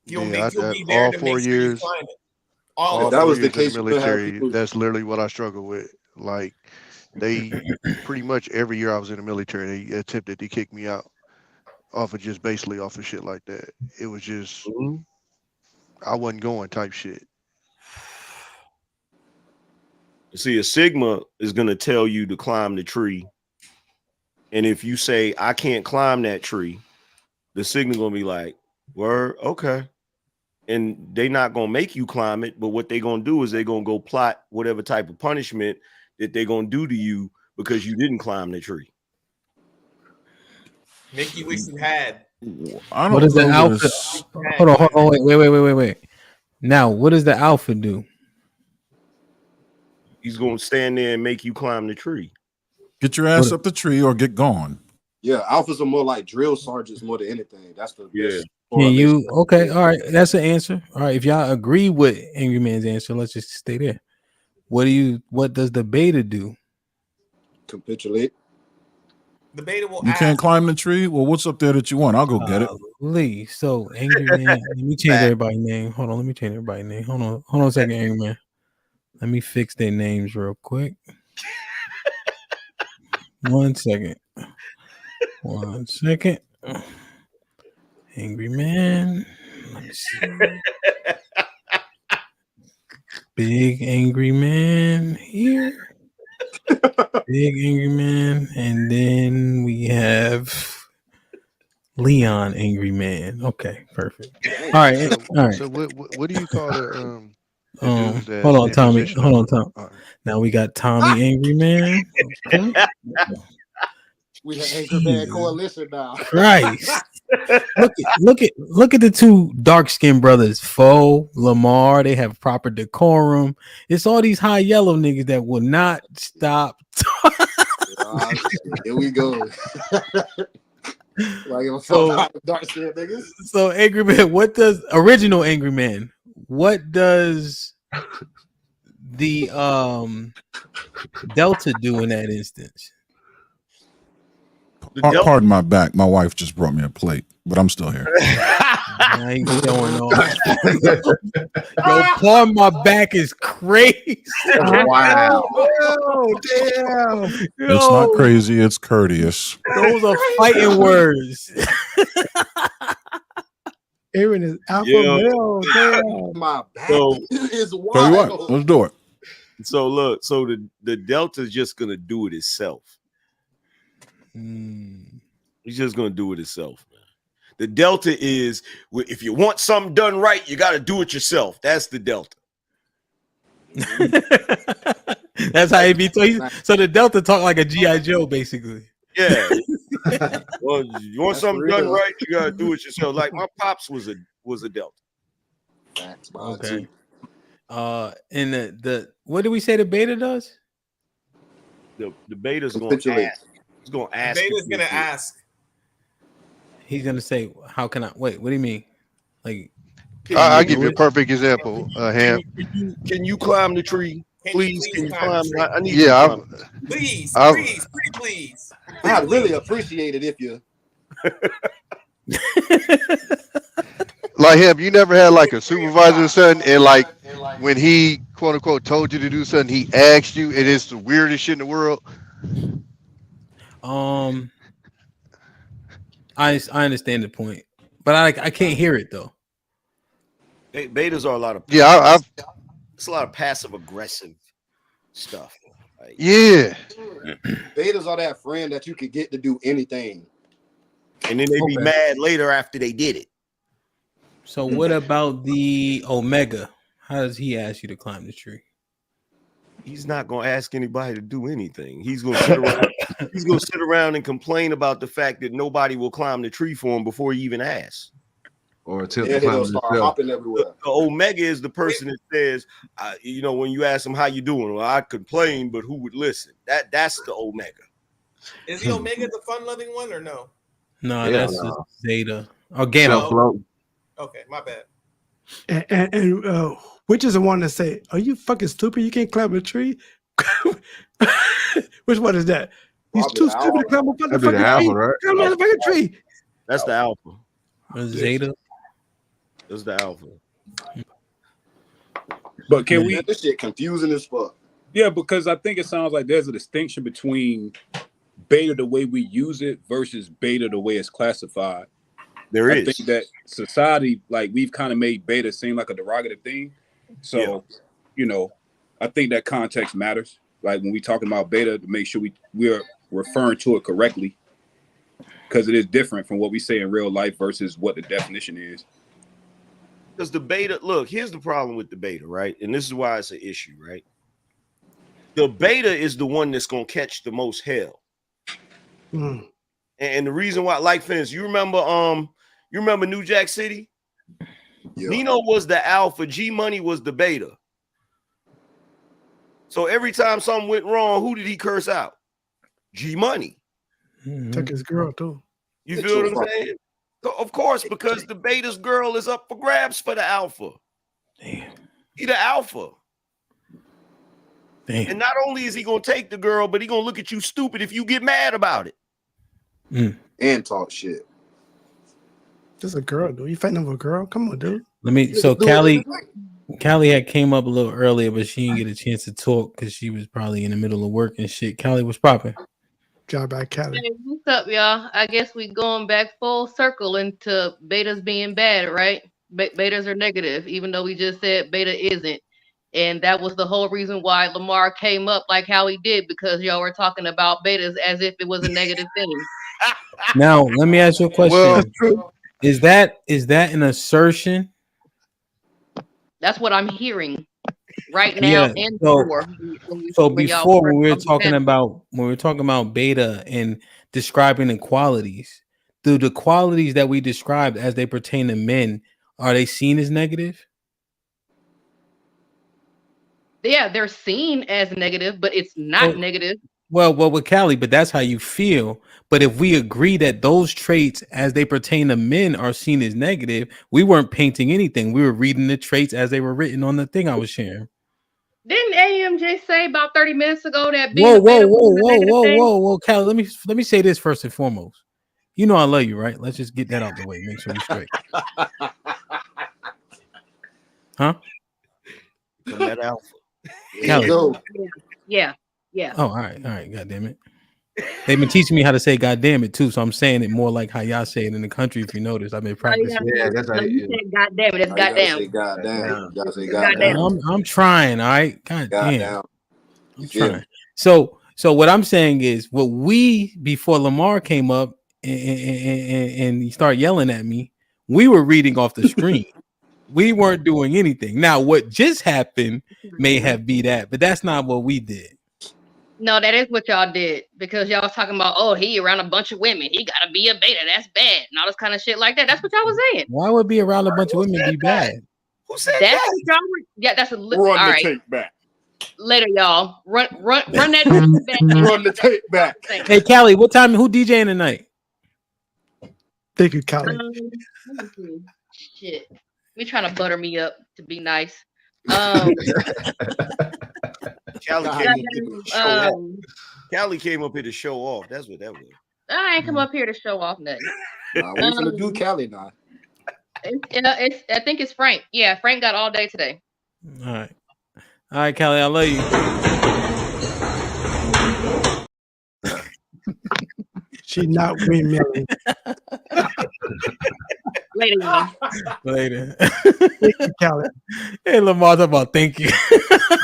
Speaker 15: You'll be there
Speaker 21: all
Speaker 15: to
Speaker 21: 4
Speaker 15: make sure you
Speaker 21: years.
Speaker 15: climb it.
Speaker 21: All
Speaker 13: if that was the
Speaker 21: years in
Speaker 13: case,
Speaker 21: the
Speaker 13: you could have
Speaker 21: military,
Speaker 13: people-
Speaker 21: that's literally what I struggle with. Like they pretty much every year I was in the military, they attempted to kick me out off of shit like that. It was just I wasn't going type shit.
Speaker 7: See, a Sigma is going to tell you to climb the tree. And if you say, I can't climb that tree, the Sigma going to be like, word, okay. And they're not going to make you climb it. But what they're going to do is they're going to go plot whatever type of punishment that they're going to do to you because you didn't climb the tree.
Speaker 15: Make you wish you had.
Speaker 4: What is the alpha? Hold on, wait. Now, what does the alpha do?
Speaker 7: He's going to stand there and make you climb the tree.
Speaker 6: Get your ass up the tree or get gone.
Speaker 13: Yeah, alphas are more like drill sergeants more than anything. That's the best.
Speaker 4: Can you? Okay, all right. That's the answer. All right. If y'all agree with Angry Man's answer, let's just stay there. What does the beta do?
Speaker 13: Capitulate.
Speaker 15: The beta will.
Speaker 6: You can't climb the tree. Well, what's up there that you want? I'll go get it.
Speaker 4: Lee. So Angry Man. Let me change everybody's name. Hold on. Let me change everybody's name. Hold on a second, Angry Man. Let me fix their names real quick. 1 second. 1 second. Angry Man. Let me see. Big Angry Man here. Big Angry Man. And then we have Leon Angry Man. Okay, perfect. All right. All right.
Speaker 21: So what do you call the
Speaker 4: hold on, Tommy. Hold on, Tom. Right. Now we got Tommy Angry Man. Okay.
Speaker 13: We have Anchor Man Coalition now.
Speaker 4: Christ. Look at the two dark-skinned brothers, Foe, Lamar. They have proper decorum. It's all these high yellow niggas that will not stop.
Speaker 13: Here we go. Dark-skinned niggas.
Speaker 4: So Angry Man, original Angry Man? What does the Delta do in that instance?
Speaker 6: Pardon my back. My wife just brought me a plate. but I'm still here.
Speaker 4: I ain't showing off. Yo, pulling my back is crazy.
Speaker 13: Wow.
Speaker 4: Oh, damn.
Speaker 6: It's not crazy. It's courteous.
Speaker 4: Those are fighting words.
Speaker 22: Aaron is alpha
Speaker 7: Yeah.
Speaker 22: male. Damn.
Speaker 8: My back
Speaker 7: So
Speaker 8: is
Speaker 6: Tell you
Speaker 8: wild.
Speaker 6: what, let's do it.
Speaker 7: so look, so the delta is just gonna do it itself. It's just gonna do it itself, man. The delta is if you want something done right, you got to do it yourself. That's the delta.
Speaker 4: That's how he be talking. So the Delta talk like a G.I. Joe, basically.
Speaker 7: Yeah. Well, you want
Speaker 8: That's
Speaker 7: something
Speaker 8: real.
Speaker 7: done right, you gotta do it yourself. Like my pops was a delta.
Speaker 8: Facts, bro.
Speaker 4: Okay. And the what did we say the beta does?
Speaker 7: The beta's gonna
Speaker 8: Capitulate.
Speaker 7: ask. He's gonna ask.
Speaker 15: Beta's
Speaker 7: if
Speaker 15: gonna
Speaker 7: you do it.
Speaker 15: ask.
Speaker 4: He's gonna say, "How can I wait? What do you mean? Like,
Speaker 21: I'll give you a perfect example, Ham.
Speaker 7: Can you climb the tree? Please, can you climb? I need you to
Speaker 21: Yeah,
Speaker 7: climb.
Speaker 15: Please,
Speaker 21: I've-
Speaker 15: please, pretty please.
Speaker 8: I'd really appreciate it if you.
Speaker 21: like him, you never had like a supervisor or something, and like when he quote unquote told you to do something, he asked you, and it's the weirdest shit in the world.
Speaker 4: I understand the point, but I can't hear it though.
Speaker 7: Betas are a lot of it's a lot of passive aggressive stuff. Like,
Speaker 21: yeah.
Speaker 8: Betas are that friend that you could get to do anything.
Speaker 7: And then they be mad later after they did it.
Speaker 4: So what about the Omega? How does he ask you to climb the tree?
Speaker 7: He's not gonna ask anybody to do anything. He's gonna sit around. He's gonna sit around and complain about the fact that nobody will climb the tree for him before he even asks.
Speaker 11: Or attempt
Speaker 8: Yeah,
Speaker 11: to climb
Speaker 8: he'll
Speaker 11: it
Speaker 8: start
Speaker 11: himself.
Speaker 8: hopping everywhere.
Speaker 7: The Omega is the person that says, you know, when you ask him how you doing, well, I complain, but who would listen? That's the Omega.
Speaker 15: Is the Omega the fun-loving one or no?
Speaker 4: No,
Speaker 11: Yeah,
Speaker 4: that's
Speaker 11: no.
Speaker 4: Zeta. Or Gamma.
Speaker 11: Self-float.
Speaker 15: Okay, my bad.
Speaker 22: And which is the one that say, "Are you fucking stupid? You can't climb a tree." Which one is that? He's too stupid to climb a
Speaker 11: That'd be the
Speaker 22: motherfucking
Speaker 11: alpha,
Speaker 22: tree.
Speaker 11: right?
Speaker 22: Climb a motherfucking tree.
Speaker 7: That's the alpha.
Speaker 4: Zeta.
Speaker 7: That's the alpha.
Speaker 17: But can we?
Speaker 8: Man, this shit confusing as fuck.
Speaker 17: Yeah, because I think it sounds like there's a distinction between beta the way we use it versus beta the way it's classified.
Speaker 7: There
Speaker 17: I
Speaker 7: is.
Speaker 17: think that society, like we've kind of made beta seem like a derogative thing. So, you know, I think that context matters. Like when we talking about beta, to make sure we're referring to it correctly, because it is different from what we say in real life versus what the definition is.
Speaker 7: Because the beta, look, here's the problem with the beta, right? And this is why it's an issue, right? The beta is the one that's gonna catch the most hell. And the reason why, like, fans, you remember New Jack City?
Speaker 8: Yeah.
Speaker 7: Nino was the alpha, G Money was the beta. So every time something went wrong, who did he curse out? G Money.
Speaker 22: Took his girl too.
Speaker 7: You feel what I'm saying? So, of course, because the beta's girl is up for grabs for the alpha.
Speaker 4: Damn.
Speaker 7: He the alpha.
Speaker 4: Damn.
Speaker 7: And not only is he gonna take the girl, but he gonna look at you stupid if you get mad about it.
Speaker 8: And talk shit.
Speaker 22: Just a girl, dude. You fighting over a girl? Come on, dude.
Speaker 4: So Callie had came up a little earlier, but she didn't get a chance to talk because she was probably in the middle of work and shit. Callie, what's popping?
Speaker 22: Job by Callie.
Speaker 16: Hey, what's up, y'all? I guess we going back full circle into betas being bad, right? Betas are negative, even though we just said beta isn't. And that was the whole reason why Lamar came up like how he did, because y'all were talking about betas as if it was a negative thing.
Speaker 4: Now, let me ask you a question. Is that an assertion?
Speaker 16: That's what I'm hearing right now.
Speaker 4: Yeah.
Speaker 16: And
Speaker 4: So
Speaker 16: when y'all
Speaker 4: before
Speaker 16: were
Speaker 4: when we were
Speaker 16: talking
Speaker 4: talking about beta and describing the qualities, do the qualities that we described as they pertain to men, are they seen as negative?
Speaker 16: yeah, they're seen as negative, but it's not negative.
Speaker 4: Well, with Callie, but that's how you feel. But if we agree that those traits as they pertain to men are seen as negative, we weren't painting anything. We were reading the traits as they were written on the thing I was sharing.
Speaker 16: Didn't AMJ say about 30 minutes ago that being a beta was a negative thing?
Speaker 4: Whoa, Callie, let me say this first and foremost. You know I love you, right? Let's just get that out the way. Make sure we straight. Huh?
Speaker 7: From that alpha.
Speaker 4: Callie.
Speaker 16: Yeah.
Speaker 4: Oh, all right. God damn it. They've been teaching me how to say "God damn it" too, so I'm saying it more like how y'all say it in the country. If you notice, I've been practicing.
Speaker 16: Yeah,
Speaker 13: that's how
Speaker 16: you said God damn it. It's
Speaker 13: you gotta
Speaker 16: goddamn.
Speaker 13: say goddamn. You gotta say
Speaker 16: Goddamn.
Speaker 13: goddamn.
Speaker 4: I'm trying. All right. God damn.
Speaker 13: Goddamn.
Speaker 4: I'm trying. So what I'm saying is, what we before Lamar came up and he started yelling at me, we were reading off the screen. We weren't doing anything. Now, what just happened may have be that, but that's not what we did.
Speaker 16: No, that is what y'all did because y'all was talking about, oh, he around a bunch of women. He gotta be a beta. That's bad. And all this kind of shit like that. That's what y'all was saying.
Speaker 4: Why would be around a bunch of women be bad?
Speaker 7: Who said
Speaker 16: That's
Speaker 7: that?
Speaker 16: what y'all were. Yeah, that's a
Speaker 14: Run
Speaker 16: all
Speaker 14: the
Speaker 16: right.
Speaker 14: tape back.
Speaker 16: Later, y'all. Run that tape back.
Speaker 14: Run the tape back.
Speaker 4: Hey, Callie, what time? Who DJing tonight?
Speaker 22: Thank you, Callie.
Speaker 16: Let me see. Shit. We trying to butter me up to be nice.
Speaker 7: Callie came up here to show off. That's what that was.
Speaker 16: I ain't come up here to show off nothing.
Speaker 13: We finna do Callie now.
Speaker 16: I think it's Frank. Yeah, Frank got all day today.
Speaker 4: All right, Callie, I love you.
Speaker 22: She not windmilling.
Speaker 16: Later, y'all.
Speaker 4: Later.
Speaker 22: Thank you, Callie.
Speaker 4: Hey, Lamar, talk about thank you.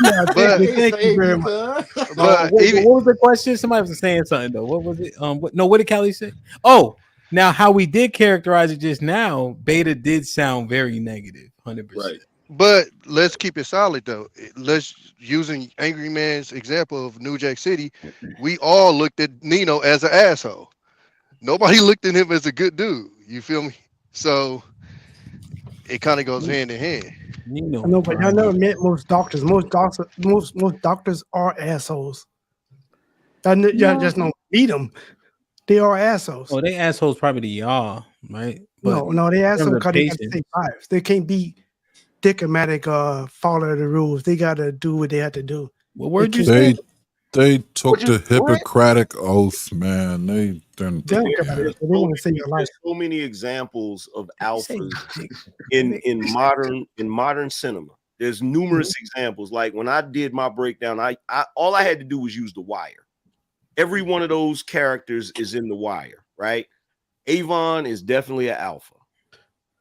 Speaker 22: Yeah, thank you very much.
Speaker 4: What was the question? Somebody was saying something though. What was it? What did Callie say? Oh, now how we did characterize it just now, beta did sound very negative, 100%.
Speaker 21: Right. But let's keep it solid though. Let's using Angry Man's example of New Jack City, we all looked at Nino as an asshole. Nobody looked at him as a good dude. You feel me? So it kind of goes hand in hand.
Speaker 4: Nino,
Speaker 22: I know, but y'all never met most doctors. Most doctors are assholes. Y'all just don't meet them. They are assholes.
Speaker 4: Oh, they assholes probably to y'all, right? But
Speaker 22: No, they assholes because they got to
Speaker 4: patience.
Speaker 22: save lives. They can't be diplomatic, follow the rules. They got to do what they have to do.
Speaker 4: What word you
Speaker 6: They
Speaker 4: say?
Speaker 6: they took the Hippocratic oath, man. They didn't.
Speaker 22: They don't care about it. They want to save your life.
Speaker 7: There's so many examples of alphas in modern cinema. There's numerous examples. Like when I did my breakdown, I all I had to do was use The Wire. Every one of those characters is in The Wire, right? Avon is definitely an alpha.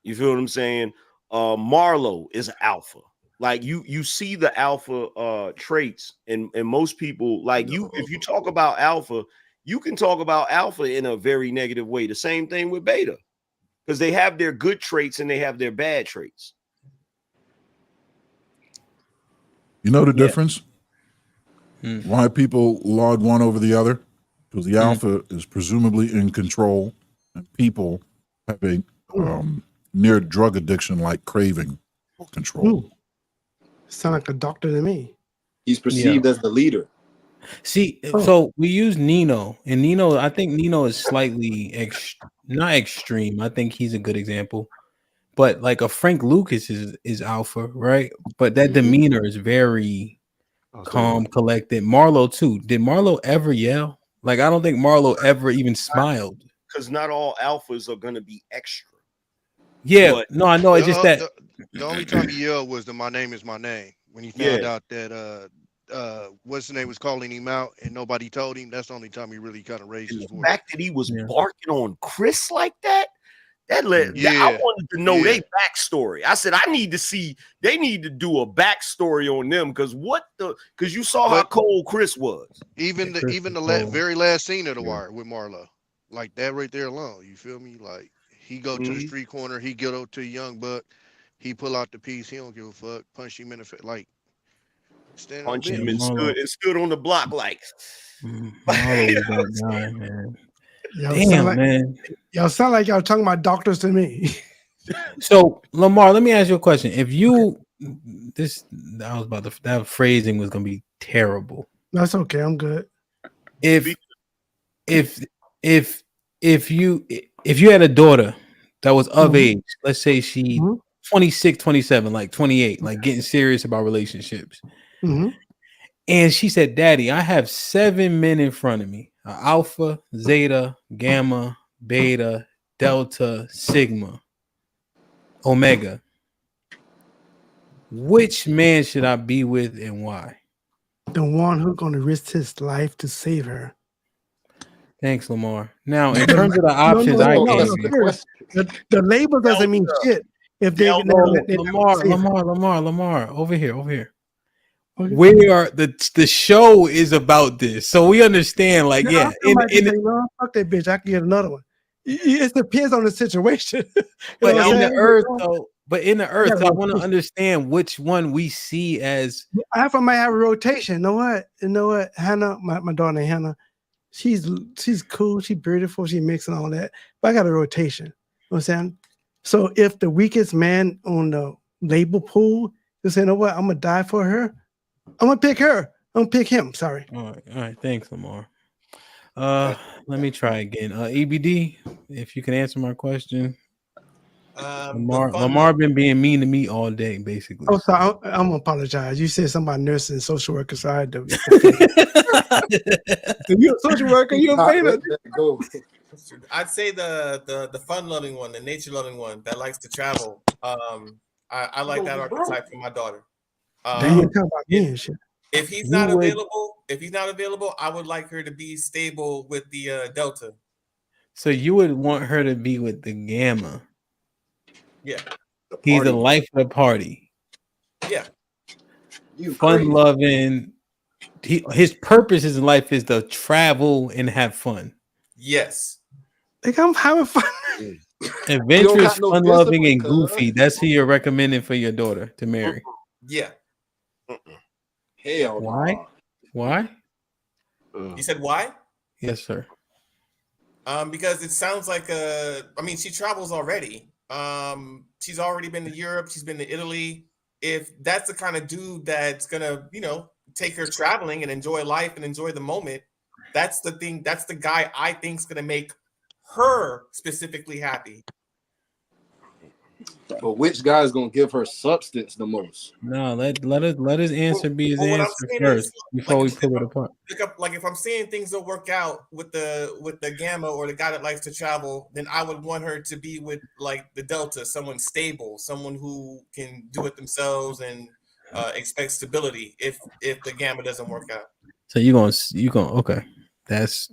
Speaker 7: You feel what I'm saying? Marlo is an alpha. Like you see the alpha traits, and most people like you. If you talk about alpha, you can talk about alpha in a very negative way. The same thing with beta, because they have their good traits and they have their bad traits.
Speaker 6: You know the difference? Why people laud one over the other? Because the alpha is presumably in control, and people have a near drug addiction like craving for control.
Speaker 22: Sound like a doctor to me.
Speaker 13: He's perceived as the leader.
Speaker 4: See, so we use Nino, and Nino, I think Nino is slightly not extreme. I think he's a good example, but like a Frank Lucas is alpha, right? But that demeanor is very calm, collected. Marlo too. Did Marlo ever yell? Like I don't think Marlo ever even smiled.
Speaker 7: Because not all alphas are going to be extra.
Speaker 4: Yeah,
Speaker 7: But
Speaker 4: no, I know. It's just that
Speaker 21: the only time he yelled was the "My name is my name" when he found out that what's the name was calling him out and nobody told him. That's the only time he really kind of raised his voice.
Speaker 7: The fact that he was barking on Chris like that, I wanted to know their backstory. I said, I need to see, they need to do a backstory on them because you saw how cold Chris was.
Speaker 21: Even the very last scene of The Wire with Marlo, like that right there alone, you feel me? Like he go to the street corner, he get up to a young buck, he pull out the piece, he don't give a fuck, punch him in the face, like
Speaker 7: punch him and stood on the block like.
Speaker 4: man.
Speaker 22: Y'all sound like y'all talking about doctors to me.
Speaker 4: So Lamar, let me ask you a question. If you that phrasing was gonna be terrible.
Speaker 22: That's okay. I'm good.
Speaker 4: If you had a daughter that was of age, let's say she 26, 27, like 28, like getting serious about relationships. And she said, Daddy, I have 7 men in front of me. Alpha, Zeta, Gamma, beta, delta, sigma, omega. Which man should I be with and why?
Speaker 22: The one who's going to risk his life to save her.
Speaker 4: Thanks, Lamar. Now, in terms of the options
Speaker 22: no,
Speaker 4: I
Speaker 22: no,
Speaker 4: gave
Speaker 22: no,
Speaker 4: you,
Speaker 22: serious. The label doesn't mean shit if they
Speaker 4: Lamar, over here. We are the show is about this, so we understand. Like, yeah,
Speaker 22: fuck that bitch. I can get another one. It depends on the situation.
Speaker 4: But in the earth, though, I want to understand which one we see as.
Speaker 22: I might have a rotation. You know what? Hannah, my daughter Hannah, she's cool, she's beautiful, she mixing all that. But I got a rotation. You know what I'm saying? So if the weakest man on the label pool, you say, you know what? I'm gonna die for her. I'm gonna pick her. I'm gonna pick him. Sorry.
Speaker 4: All right. Thanks, Lamar. Let me try again. EBD, if you can answer my question. Lamar been being mean to me all day, basically.
Speaker 22: Oh, sorry. I'm gonna apologize. You said something about nursing and social worker, so I had to. You're a social worker. You're a famous.
Speaker 15: I'd say the fun-loving one, the nature-loving one that likes to travel. I like that archetype for my daughter. If he's not available, I would like her to be stable with the Delta.
Speaker 4: So you would want her to be with the Gamma.
Speaker 15: Yeah.
Speaker 4: He's the life of the party.
Speaker 15: Yeah.
Speaker 4: Fun loving. His purpose in life is to travel and have fun.
Speaker 15: Yes.
Speaker 22: Like I'm having fun.
Speaker 4: Adventurous, fun loving, and goofy. That's who you're recommending for your daughter to marry.
Speaker 15: Yeah.
Speaker 13: Hell,
Speaker 4: why? Why?
Speaker 15: You said why?
Speaker 4: Yes, sir.
Speaker 15: Because it sounds like she travels already. She's already been to Europe. She's been to Italy. If that's the kind of dude that's gonna, take her traveling and enjoy life and enjoy the moment, that's the thing. That's the guy I think's gonna make her specifically happy.
Speaker 13: But which guy is gonna give her substance the most?
Speaker 4: No, let his answer be his answer first before we pull it apart.
Speaker 15: Like if I'm seeing things don't work out with the Gamma or the guy that likes to travel, then I would want her to be with like the Delta, someone stable, someone who can do it themselves and expect stability if the Gamma doesn't work out.
Speaker 4: So you gonna okay, that's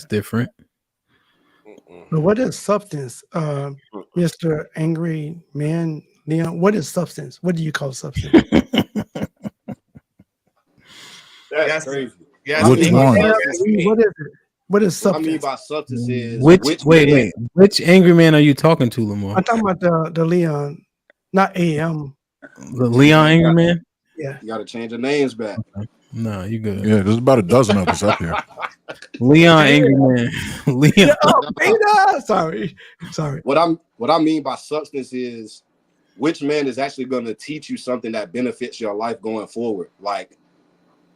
Speaker 4: different.
Speaker 22: But what is substance, Mr. Angry Man Leon? What is substance? What do you call substance?
Speaker 13: That's crazy.
Speaker 22: Yeah, which one? What is it? What is substance?
Speaker 13: What I mean by substance is
Speaker 4: which angry man are you talking to, Lamar?
Speaker 22: I'm talking about the Leon, not AM.
Speaker 4: The Leon Angry Man?
Speaker 22: Yeah.
Speaker 13: You gotta change the names back.
Speaker 4: No, you good.
Speaker 6: Yeah, there's about a dozen of us up here.
Speaker 4: Leon Angry Man. Leon.
Speaker 22: Beta. Sorry.
Speaker 13: What I mean by substance is which man is actually going to teach you something that benefits your life going forward. Like,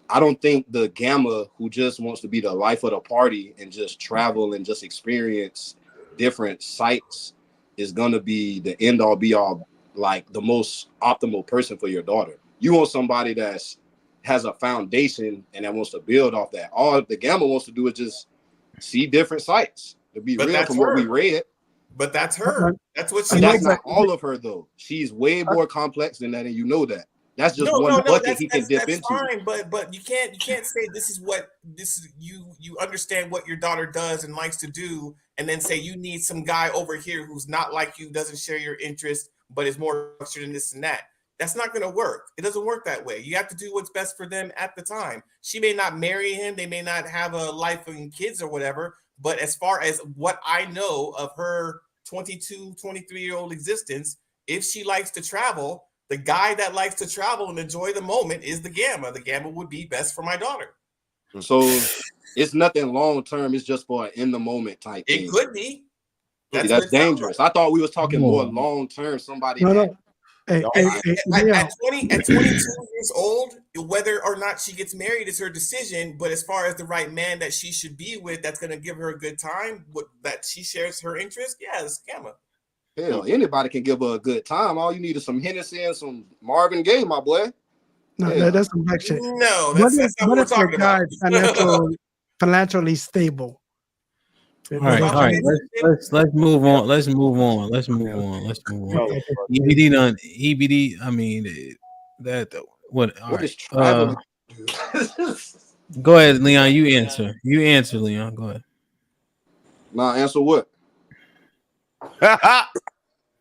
Speaker 13: I don't think the Gamma who just wants to be the life of the party and just travel and just experience different sites is going to be the end all be all, like the most optimal person for your daughter. You want somebody that's has a foundation and that wants to build off that. All the Gamma wants to do is just see different sites. To be real, from what we read.
Speaker 15: But that's her. That's what she.
Speaker 13: That's not all of her though. She's way more complex than that, and you know that. That's just one bucket he can dip into.
Speaker 15: Fine, but you can't say this is you understand what your daughter does and likes to do, and then say you need some guy over here who's not like you, doesn't share your interest, but is more structured in this and that. That's not going to work. It doesn't work that way. You have to do what's best for them at the time. She may not marry him. They may not have a life and kids or whatever. But as far as what I know of her 22, 23-year-old existence, if she likes to travel, the guy that likes to travel and enjoy the moment is the Gamma. The Gamma would be best for my daughter.
Speaker 13: So it's nothing long term. It's just for an in the moment type thing.
Speaker 15: It could be.
Speaker 13: That's dangerous. I thought we was talking more long term. Somebody.
Speaker 22: No.
Speaker 15: At 22 years old, whether or not she gets married is her decision. But as far as the right man that she should be with, that's going to give her a good time, that she shares her interest, it's Gamma.
Speaker 13: Hell, anybody can give her a good time. All you need is some Hennessy and some Marvin Gaye, my boy.
Speaker 22: No, that's some black shit.
Speaker 15: No, that's not what we're talking about.
Speaker 22: Financially stable?
Speaker 4: All right. Let's move on. Let's move on. EBD done. EBD. I mean, that what? All
Speaker 13: What
Speaker 4: right.
Speaker 13: is traveling?
Speaker 4: Go ahead, Leon. You answer, Leon. Go ahead.
Speaker 13: Nah, answer what?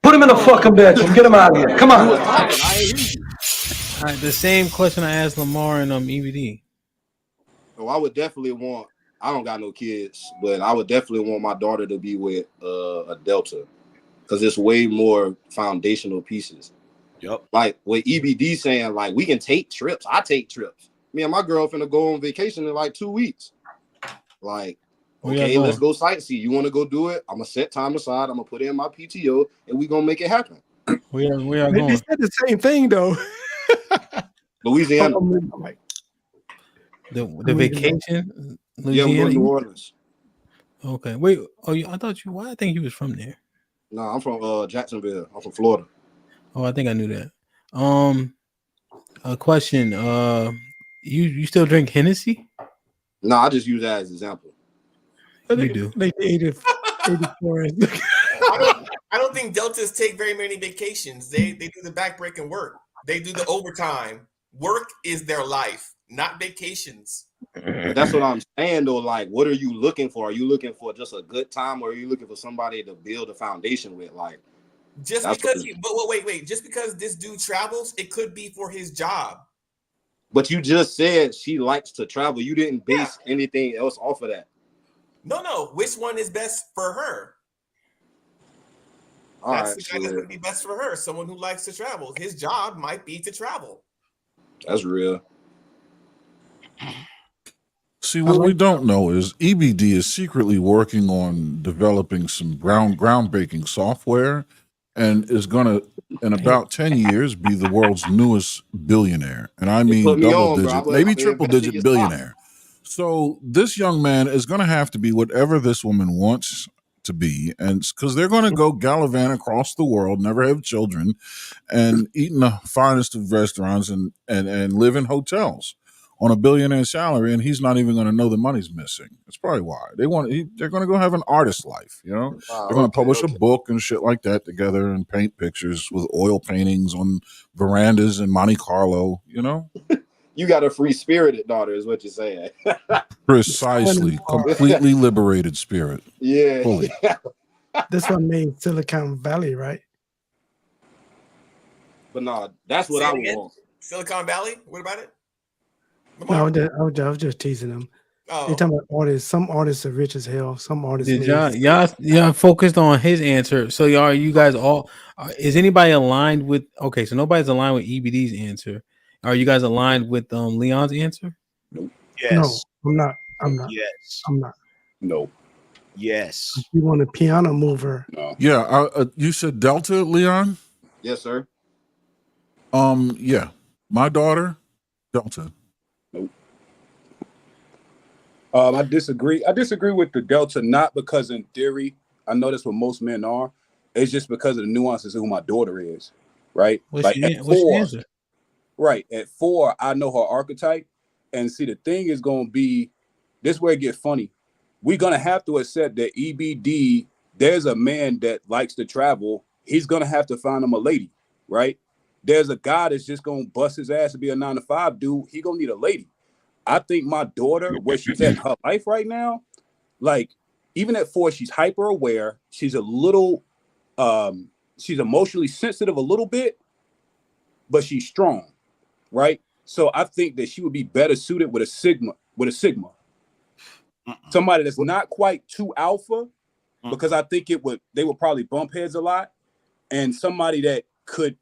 Speaker 19: Put him in a fucking bedroom. Get him out of here. Come on.
Speaker 4: All right, the same question I asked Lamar and EBD.
Speaker 13: Oh, I would definitely want. I don't got no kids, but I would definitely want my daughter to be with a Delta, because it's way more foundational pieces.
Speaker 1: Yep.
Speaker 13: Like with EBD saying, like, we can take trips. I take trips. Me and my girl finna go on vacation in like 2 weeks. Like, okay, let's go sightsee. You want to go do it? I'm gonna set time aside. I'm gonna put in my PTO, and we gonna make it happen.
Speaker 4: We are
Speaker 22: They
Speaker 4: going.
Speaker 22: said the same thing though.
Speaker 13: Louisiana.
Speaker 4: The vacation.
Speaker 13: Yeah, I'm going to New Orleans.
Speaker 4: Okay. Wait. Oh, I thought you. Why? I think you was from there.
Speaker 13: No, I'm from Jacksonville. I'm from Florida.
Speaker 4: Oh, I think I knew that. A question. You still drink Hennessy?
Speaker 13: No, I just use that as an example.
Speaker 4: You do.
Speaker 22: Like 84.
Speaker 15: I don't think Deltas take very many vacations. They do the backbreaking work. They do the overtime. Work is their life, not vacations.
Speaker 13: That's what I'm saying though. Like, what are you looking for? Are you looking for just a good time, or are you looking for somebody to build a foundation with? Like,
Speaker 15: just because wait. Just because this dude travels, it could be for his job.
Speaker 13: But you just said she likes to travel. You didn't base anything else off of that.
Speaker 15: No. Which one is best for her? That's the guy that's going to be best for her. Someone who likes to travel. His job might be to travel.
Speaker 13: That's real.
Speaker 6: See, what we don't know is EBD is secretly working on developing some groundbreaking software, and is going to, in about 10 years, be the world's newest billionaire. And I mean double-digit, maybe triple-digit billionaire. So this young man is going to have to be whatever this woman wants to be, and because they're going to go gallivant across the world, never have children, and eat in the finest of restaurants and live in hotels on a billionaire salary, and he's not even going to know the money's missing. That's probably why they're going to go have an artist life. You know, they're going to publish a book and shit like that together, and paint pictures with oil paintings on verandas in Monte Carlo. You know.
Speaker 13: You got a free-spirited daughter, is what you're saying.
Speaker 6: Precisely. Completely liberated spirit.
Speaker 13: Yeah.
Speaker 6: Fully.
Speaker 22: This one made Silicon Valley, right?
Speaker 13: But no, that's what I would want.
Speaker 15: Silicon Valley? What about it?
Speaker 22: No, I was just teasing them. They're talking about artists. Some artists are rich as hell. Some artists.
Speaker 4: Did y'all focused on his answer? So you guys all is anybody aligned with? Okay, so nobody's aligned with EBD's answer. Are you guys aligned with Leon's answer?
Speaker 7: Yes.
Speaker 22: No, I'm not.
Speaker 7: Yes.
Speaker 22: I'm not.
Speaker 14: No.
Speaker 7: Yes.
Speaker 22: You want a piano mover?
Speaker 14: No.
Speaker 6: Yeah. You said Delta, Leon?
Speaker 13: Yes, sir.
Speaker 6: Yeah. My daughter, Delta.
Speaker 14: Nope. I disagree. I disagree with the Delta, not because in theory, I know that's what most men are. It's just because of the nuances of who my daughter is, right?
Speaker 4: What's your answer?
Speaker 14: Right. At 4, I know her archetype. And see, the thing is going to be, this where it gets funny. We're going to have to accept that EBD, there's a man that likes to travel. He's going to have to find him a lady, right? There's a guy that's just going to bust his ass to be a 9-to-5 dude. He going to need a lady. I think my daughter, where she's at in her life right now, like, even at 4, she's hyper aware. She's a little, she's emotionally sensitive a little bit, but she's strong. Right, so I think that she would be better suited with a Sigma. Somebody that's not quite too alpha, because I think they would probably bump heads a lot, and somebody that could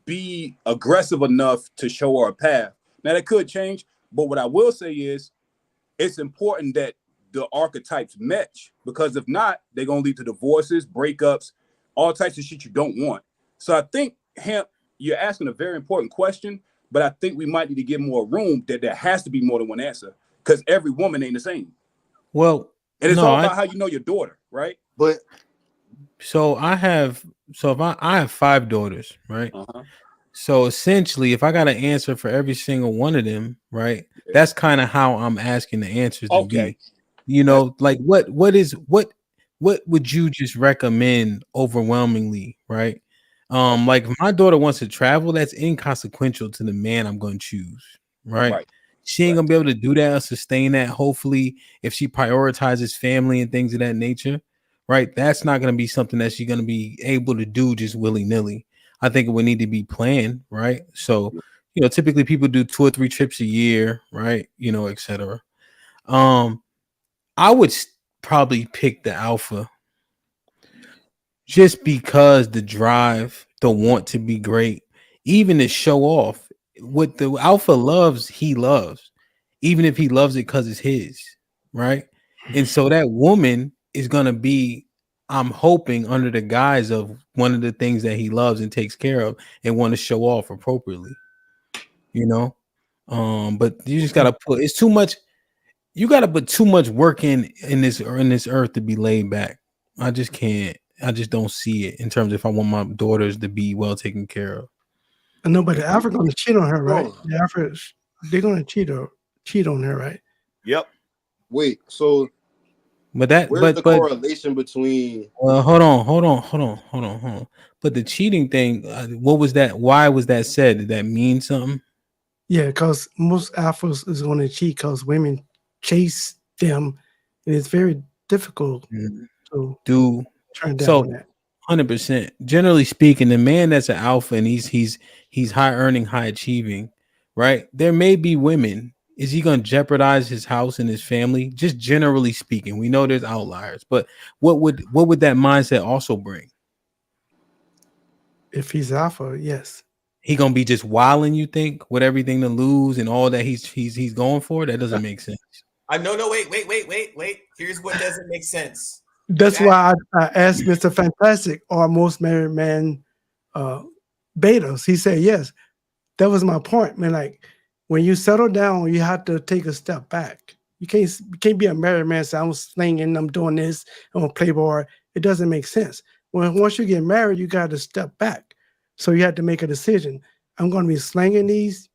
Speaker 14: be aggressive enough to show her a path. Now that could change, but what I will say is, it's important that the archetypes match, because if not, they're gonna lead to divorces, breakups, all types of shit you don't want. So I think you're asking a very important question. But I think we might need to give more room that there has to be more than one answer, because every woman ain't the same.
Speaker 4: Well,
Speaker 14: and it's all about how you know your daughter, right?
Speaker 13: But
Speaker 4: so I have 5 daughters, right? So essentially, if I got an answer for every single one of them, right? That's kind of how I'm asking the answers to be. You know, like what what would you just recommend overwhelmingly, right? Like if my daughter wants to travel, that's inconsequential to the man I'm going to choose, right?
Speaker 20: Right.
Speaker 4: She ain't gonna be able to do that or sustain that. Hopefully, if she prioritizes family and things of that nature, right? That's not gonna be something that she's gonna be able to do just willy-nilly. I think it would need to be planned, right? So, typically people do 2 or 3 trips a year, right? Etc. I would probably pick the alpha just because the drive, the want to be great, even to show off. What the alpha loves, he loves, even if he loves it because it's his, right? And so that woman is gonna be, I'm hoping, under the guise of one of the things that he loves and takes care of and want to show off appropriately, but you just gotta put it's too much. You gotta put too much work in this earth to be laid back. I just can't. I just don't see it in terms of if I want my daughters to be well taken care of.
Speaker 22: I know, but the Alpha gonna cheat on her, right? The Alpha, they're gonna cheat on her, right?
Speaker 7: Yep.
Speaker 13: Wait, so where's the correlation between?
Speaker 4: Well, hold on. But the cheating thing, what was that? Why was that said? Did that mean something?
Speaker 22: Yeah, because most alphas is going to cheat because women chase them, and it's very difficult to turn down on that.
Speaker 4: 100%. Generally speaking, the man that's an alpha and he's high earning, high achieving, right? There may be women. Is he going to jeopardize his house and his family? Just generally speaking, we know there's outliers, but what would that mindset also bring?
Speaker 22: If he's alpha, yes.
Speaker 4: He gonna be just wilding, you think, with everything to lose and all that he's going for? That doesn't make sense.
Speaker 15: No, wait. Here's what doesn't make sense.
Speaker 22: That's why I asked Mr. Fantastic, are most married men betas? He said yes. That was my point, man. Like when you settle down, you have to take a step back. You can't be a married man. Say I'm slinging, I'm doing this, I'm a playboy. It doesn't make sense. Once you get married, you got to step back. So you have to make a decision. I'm going to be slanging these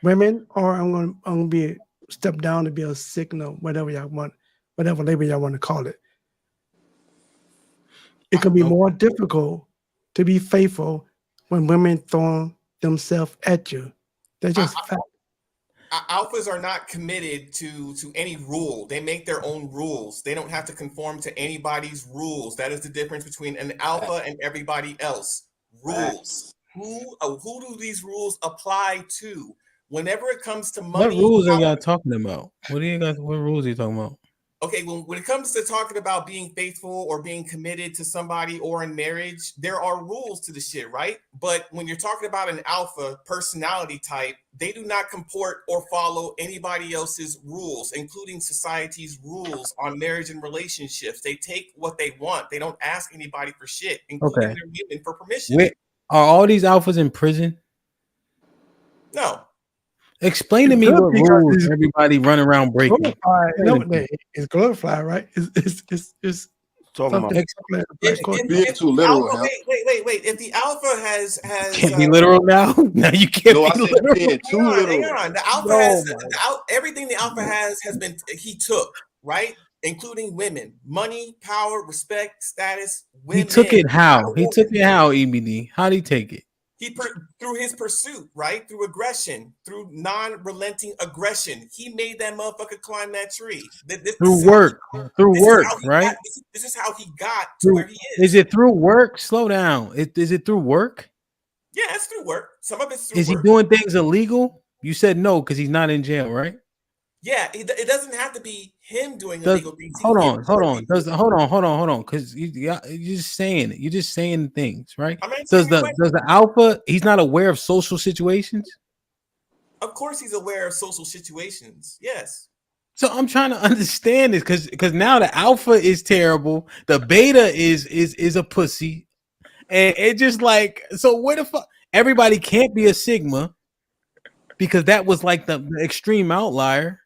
Speaker 22: women, or I'm going to be step down to be a signal, whatever y'all want, whatever label y'all want to call it. It can be more difficult to be faithful when women throw themselves at you. That's just fact.
Speaker 15: Alphas are not committed to any rule. They make their own rules. They don't have to conform to anybody's rules. That is the difference between an alpha and everybody else. Rules. Who do these rules apply to? Whenever it comes to money,
Speaker 4: What rules are y'all talking about? What rules are you talking about?
Speaker 15: Okay, when it comes to talking about being faithful or being committed to somebody or in marriage, there are rules to the shit, right? But when you're talking about an alpha personality type, they do not comport or follow anybody else's rules, including society's rules on marriage and relationships. They take what they want. They don't ask anybody for shit, including their women for permission.
Speaker 4: Wait, are all these alphas in prison?
Speaker 15: No.
Speaker 4: Explain to me what rules everybody run around breaking.
Speaker 22: It's glorified, right? It's
Speaker 13: talking about being too literal.
Speaker 15: Wait. If the alpha has
Speaker 4: can't be literal now. Now you can't.
Speaker 13: No,
Speaker 4: be
Speaker 13: I said
Speaker 4: literal.
Speaker 13: being too literal.
Speaker 15: Hang on. The alpha has everything the alpha has been he took, right? Including women, money, power, respect, status. Women.
Speaker 4: He took it how? He took it how? EBD. How did he take it?
Speaker 15: Through his pursuit, right? Through aggression, through non-relenting aggression. He made that motherfucker climb that tree.
Speaker 4: Through work, right?
Speaker 15: This is how he got to where he is.
Speaker 4: Is it through work? Slow down. Is it through work?
Speaker 15: Yeah, it's through work. Some of it's through work.
Speaker 4: Is he doing things illegal? You said no because he's not in jail, right?
Speaker 15: Yeah, it doesn't have to be him doing illegal things.
Speaker 4: Hold on. Because you're just saying it. You're just saying things, right? Does the alpha? He's not aware of social situations.
Speaker 15: Of course, he's aware of social situations. Yes.
Speaker 4: So I'm trying to understand this because now the alpha is terrible. The beta is a pussy, and it just like so. Where the fuck? Everybody can't be a sigma because that was like the extreme outlier.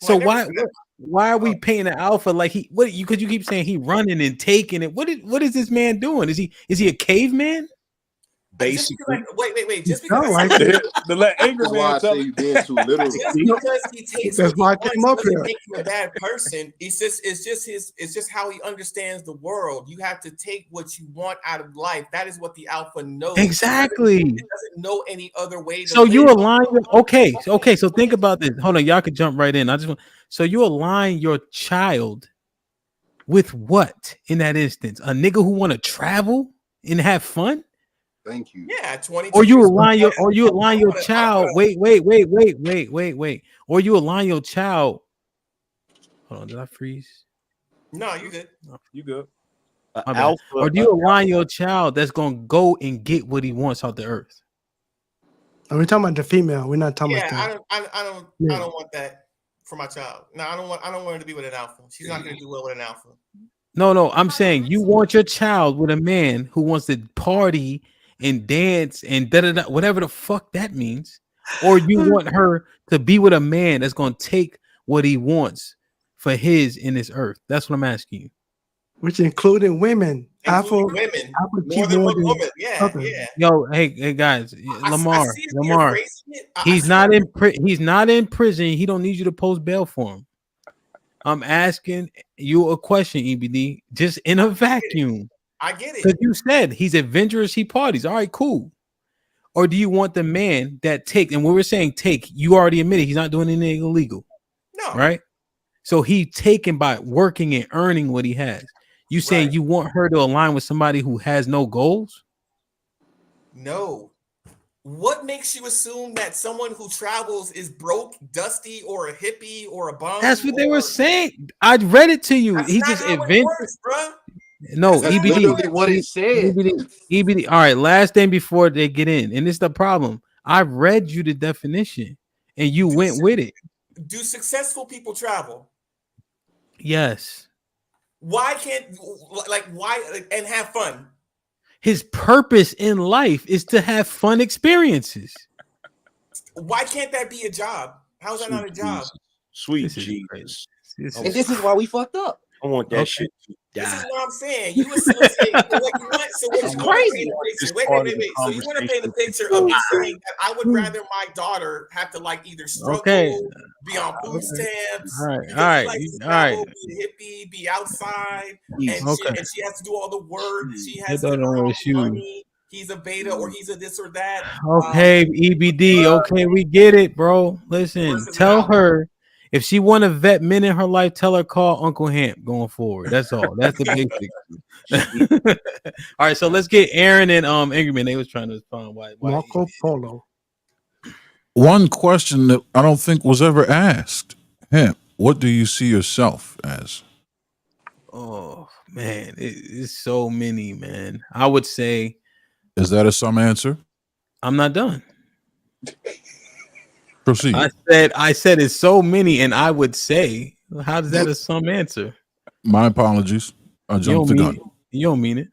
Speaker 4: So why are we painting the alpha like because you keep saying he running and taking it? What is this man doing? Is he a caveman?
Speaker 7: basically.
Speaker 15: Wait. Just because I
Speaker 17: to let anger
Speaker 8: That's why
Speaker 17: man
Speaker 8: I
Speaker 17: tell
Speaker 8: say
Speaker 17: it.
Speaker 8: you being too literal.
Speaker 15: just because he takes
Speaker 22: That's
Speaker 15: what
Speaker 22: why I
Speaker 15: he
Speaker 22: came
Speaker 15: wants
Speaker 22: up
Speaker 15: doesn't
Speaker 22: here.
Speaker 15: make him a bad person. It's just how he understands the world. You have to take what you want out of life. That is what the alpha knows.
Speaker 4: Exactly.
Speaker 15: It doesn't know any other way to
Speaker 4: So you
Speaker 15: live.
Speaker 4: align okay. So think about this. Hold on, y'all can jump right in. So you align your child with what in that instance? A nigga who want to travel and have fun?
Speaker 8: Thank you.
Speaker 15: Yeah, 22
Speaker 4: Or you
Speaker 15: years
Speaker 4: align your
Speaker 15: old.
Speaker 4: child. Wait. Or you align your child. Hold on, did I freeze?
Speaker 15: No, you good.
Speaker 17: You good.
Speaker 4: My bad. Or do you align your child that's gonna go and get what he wants out the earth?
Speaker 22: Are we talking about the female? We're not talking
Speaker 15: Yeah,
Speaker 22: about
Speaker 15: I don't want that for my child. No, I don't want her to be with an alpha. She's not going to do well with an alpha.
Speaker 4: No, I'm saying you want your child with a man who wants to party and dance and whatever the fuck that means, or you want her to be with a man that's gonna take what he wants for his in this earth. That's what I'm asking you.
Speaker 22: which including women.
Speaker 15: Including women. More than one woman. Yeah.
Speaker 4: Yo, hey guys, Lamar.
Speaker 15: see it, you're phrasing it.
Speaker 4: He's not in prison. He don't need you to post bail for him. I'm asking you a question, EBD, just in a vacuum.
Speaker 15: I get it.
Speaker 4: Because you said he's adventurous, he parties. All right, cool. Or do you want the man that takes, and when we're saying take, you already admitted he's not doing anything illegal.
Speaker 15: No.
Speaker 4: Right? So he's taken by working and earning what he has. You saying you want her to align with somebody who has no goals?
Speaker 15: No. What makes you assume that someone who travels is broke, dusty, or a hippie or a bum?
Speaker 4: That's what they were saying. I read it to you. He just invented. No,
Speaker 15: That's
Speaker 4: EBD.
Speaker 15: literally
Speaker 13: what it said.
Speaker 4: EBD. All right, last thing before they get in, and it's the problem. I read you the definition, and you went with it.
Speaker 15: Do successful people travel?
Speaker 4: Yes.
Speaker 15: Why can't and have fun?
Speaker 4: His purpose in life is to have fun experiences.
Speaker 15: Why can't that be a job? How's that not a job?
Speaker 7: Sweet Jesus.
Speaker 13: And this is why we fucked up.
Speaker 7: I want that shit to
Speaker 15: This is
Speaker 7: die.
Speaker 15: what I'm saying. You associate what you want. So what
Speaker 13: It's
Speaker 15: you want to
Speaker 13: crazy.
Speaker 15: paint a picture.
Speaker 7: This
Speaker 15: Wait.
Speaker 7: part of the
Speaker 15: So you want to paint a
Speaker 7: conversation
Speaker 15: picture of me saying that I would rather my daughter have to either struggle, be on food stamps,
Speaker 4: All
Speaker 15: because
Speaker 4: right.
Speaker 15: she likes to
Speaker 4: All right.
Speaker 15: travel, be a hippie, be outside, and she has to do all the work. She has to
Speaker 4: Get that on
Speaker 15: earn
Speaker 4: with you.
Speaker 15: money. He's a beta or he's a this or that.
Speaker 4: Okay, EBD. Okay, we get it, bro. Listen, tell her if she want to vet men in her life, tell her call Uncle Hamp going forward. That's all. That's the basic. All right, so let's get Aaron and Angry Man. They was trying to find why
Speaker 22: Marco Polo.
Speaker 6: One question that I don't think was ever asked. Hemp, what do you see yourself as?
Speaker 4: Oh man, it's so many, man. I would say,
Speaker 6: Is that a some answer?
Speaker 4: I'm not done.
Speaker 6: Proceed.
Speaker 4: I said it's so many, and I would say, how does that a some answer?
Speaker 6: My apologies. I jumped the gun.
Speaker 4: You don't mean it.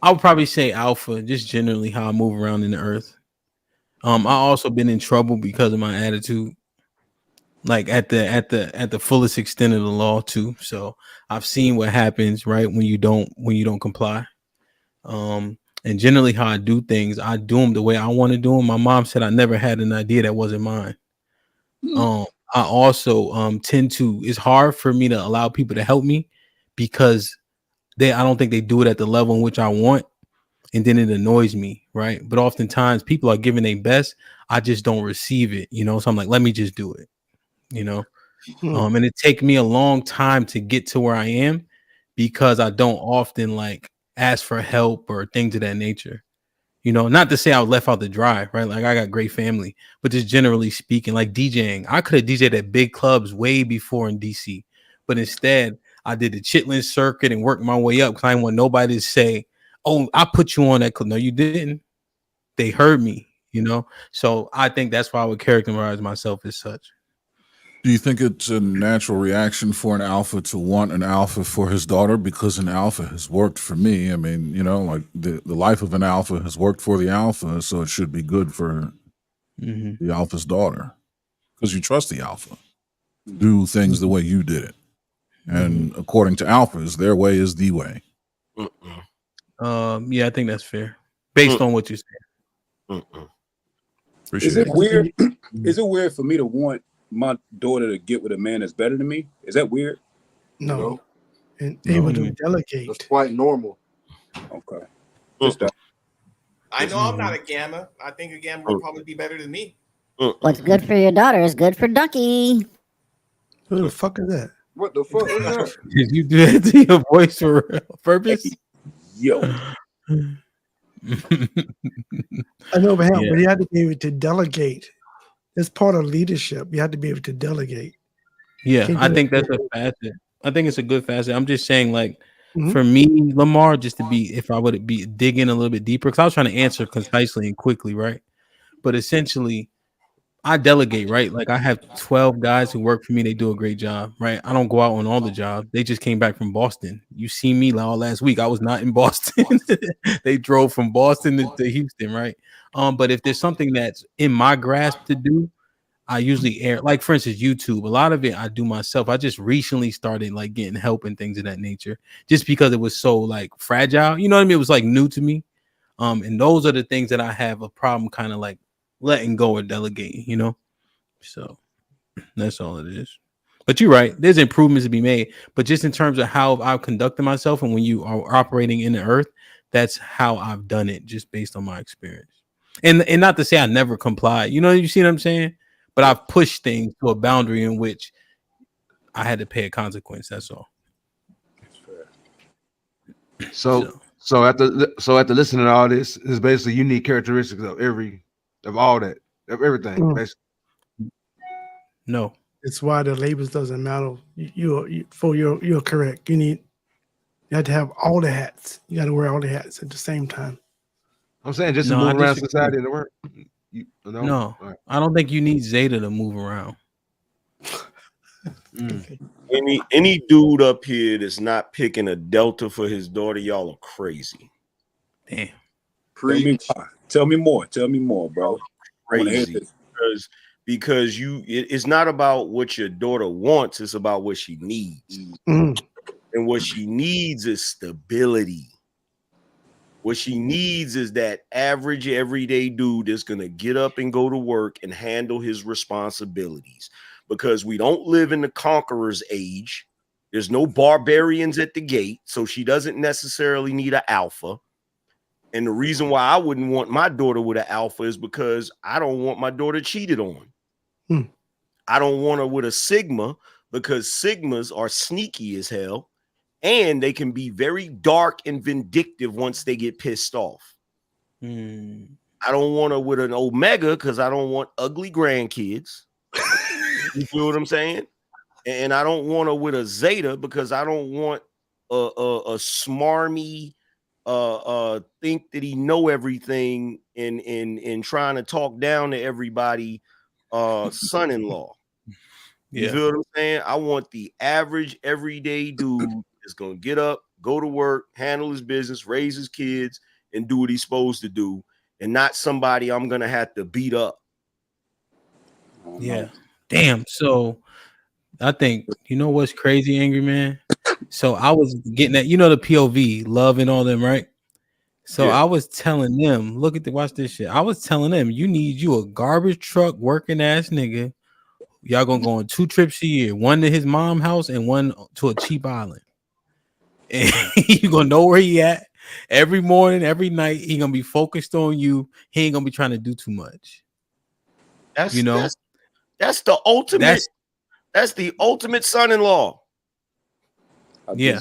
Speaker 4: I would probably say alpha, just generally how I move around in the earth. I also been in trouble because of my attitude, like at the fullest extent of the law too. So I've seen what happens right when you don't comply. And generally how I do things, I do them the way I want to do them. My mom said I never had an idea that wasn't mine. I also tend to, it's hard for me to allow people to help me because I don't think they do it at the level in which I want. And then it annoys me, right? But oftentimes people are giving their best. I just don't receive it, so I'm like, let me just do it, and it take me a long time to get to where I am because I don't often like ask for help or things of that nature. Not to say I was left out to dry, right? Like I got great family, but just generally speaking, like DJing, I could have DJed at big clubs way before in DC, but instead I did the Chitlin circuit and worked my way up because I didn't want nobody to say, "Oh, I put you on that club." No, you didn't. They heard me, So I think that's why I would characterize myself as such.
Speaker 6: Do you think it's a natural reaction for an alpha to want an alpha for his daughter because an alpha has worked for me? I mean, like the life of an alpha has worked for the alpha, so it should be good for the alpha's daughter because you trust the alpha. Do things the way you did it. And according to alphas, their way is the way.
Speaker 4: Yeah, I think that's fair based on what you said.
Speaker 17: Is it weird? Is it weird for me to want my daughter to get with a man that's better than me? Is that weird?
Speaker 22: No. And able to delegate.
Speaker 13: That's quite normal.
Speaker 17: Okay. Just that.
Speaker 15: I know I'm not a gamma. I think a gamma will probably be better than me.
Speaker 2: What's good for your daughter is good for Ducky.
Speaker 22: Who the fuck is that?
Speaker 13: What the fuck is that?
Speaker 4: Did you do that to your voice for purpose?
Speaker 17: Yo.
Speaker 22: I know, but
Speaker 4: Yeah.
Speaker 22: but you have to be able to delegate. It's part of leadership. You have to be able to delegate.
Speaker 4: Yeah,
Speaker 22: Can't
Speaker 4: I
Speaker 22: do
Speaker 4: think
Speaker 22: it.
Speaker 4: that's a facet. I think it's a good facet. I'm just saying, like,
Speaker 22: Mhm.
Speaker 4: for me, Lamar, just to be, if I would be digging a little bit deeper, because I was trying to answer concisely and quickly, right? But essentially, I delegate, right? Like, I have 12 guys who work for me. They do a great job, right? I don't go out on all the jobs. They just came back from Boston. You see me all last week. I was not in Boston. They drove from Boston to Houston, right? But if there's something that's in my grasp to do, I usually air, like for instance, YouTube. A lot of it I do myself. I just recently started like getting help and things of that nature, just because it was so like fragile. You know what I mean? It was like new to me. And those are the things that I have a problem kind of like letting go or delegating, you know? So that's all it is. But you're right. There's improvements to be made. But just in terms of how I've conducted myself and when you are operating in the earth, that's how I've done it just based on my experience. And not to say I never complied. You know, you see what I'm saying? But I've pushed things to a boundary in which I had to pay a consequence. That's all.
Speaker 11: So after listening to all this, it's basically unique characteristics of all that, of everything. Basically.
Speaker 4: No.
Speaker 22: It's why the labels doesn't matter. You're correct. You have to have all the hats. You got to wear all the hats at the same time.
Speaker 11: I'm saying just to move around society and the work.
Speaker 4: No, I don't think you need Zeta to move around.
Speaker 7: Any dude up here that's not picking a Delta for his daughter, y'all are crazy.
Speaker 4: Damn.
Speaker 17: Tell me more, bro.
Speaker 7: Crazy. Because it's not about what your daughter wants, it's about what she needs. And what she needs is stability. What she needs is that average everyday dude that's going to get up and go to work and handle his responsibilities, because we don't live in the conqueror's age. There's no barbarians at the gate, so she doesn't necessarily need an alpha. And the reason why I wouldn't want my daughter with an alpha is because I don't want my daughter cheated on. I don't want her with a Sigma, because Sigmas are sneaky as hell. And they can be very dark and vindictive once they get pissed off. I don't want her with an Omega because I don't want ugly grandkids. You feel what I'm saying? And I don't want her with a Zeta because I don't want a smarmy think that he know everything and trying to talk down to everybody son-in-law. You feel what I'm saying? I want the average everyday dude that's gonna get up, go to work, handle his business, raise his kids, and do what he's supposed to do, and not somebody I'm gonna have to beat up.
Speaker 4: Yeah. Damn. So I think, you know what's crazy, Angry Man? So I was getting that, you know, the POV, love and all them, right? So I was telling them, watch this shit. I was telling them, you need you a garbage truck working ass nigga. Y'all gonna go on 2 trips a year, one to his mom's house and one to a cheap island. And you gonna know where he at every morning, every night. He gonna be focused on you. He ain't gonna be trying to do too much.
Speaker 7: That's
Speaker 4: the
Speaker 7: ultimate. That's the ultimate son-in-law.
Speaker 4: Yeah.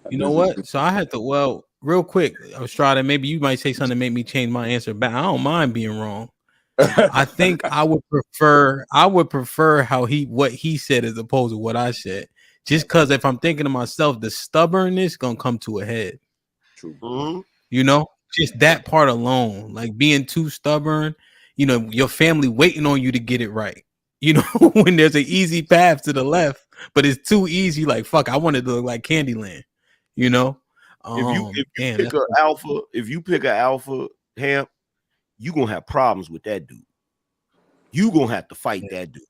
Speaker 4: You know what? So I had to, real quick, Estrada, maybe you might say something to make me change my answer back. I don't mind being wrong. I think I would prefer what he said as opposed to what I said. Just because if I'm thinking to myself, the stubbornness gonna come to a head.
Speaker 7: True.
Speaker 4: You know, just that part alone, like being too stubborn, you know, your family waiting on you to get it right. You know, when there's an easy path to the left, but it's too easy, like fuck, I wanted to look like Candyland, you know.
Speaker 7: If you pick an alpha, Hamp, you gonna have problems with that dude. You gonna have to fight that dude.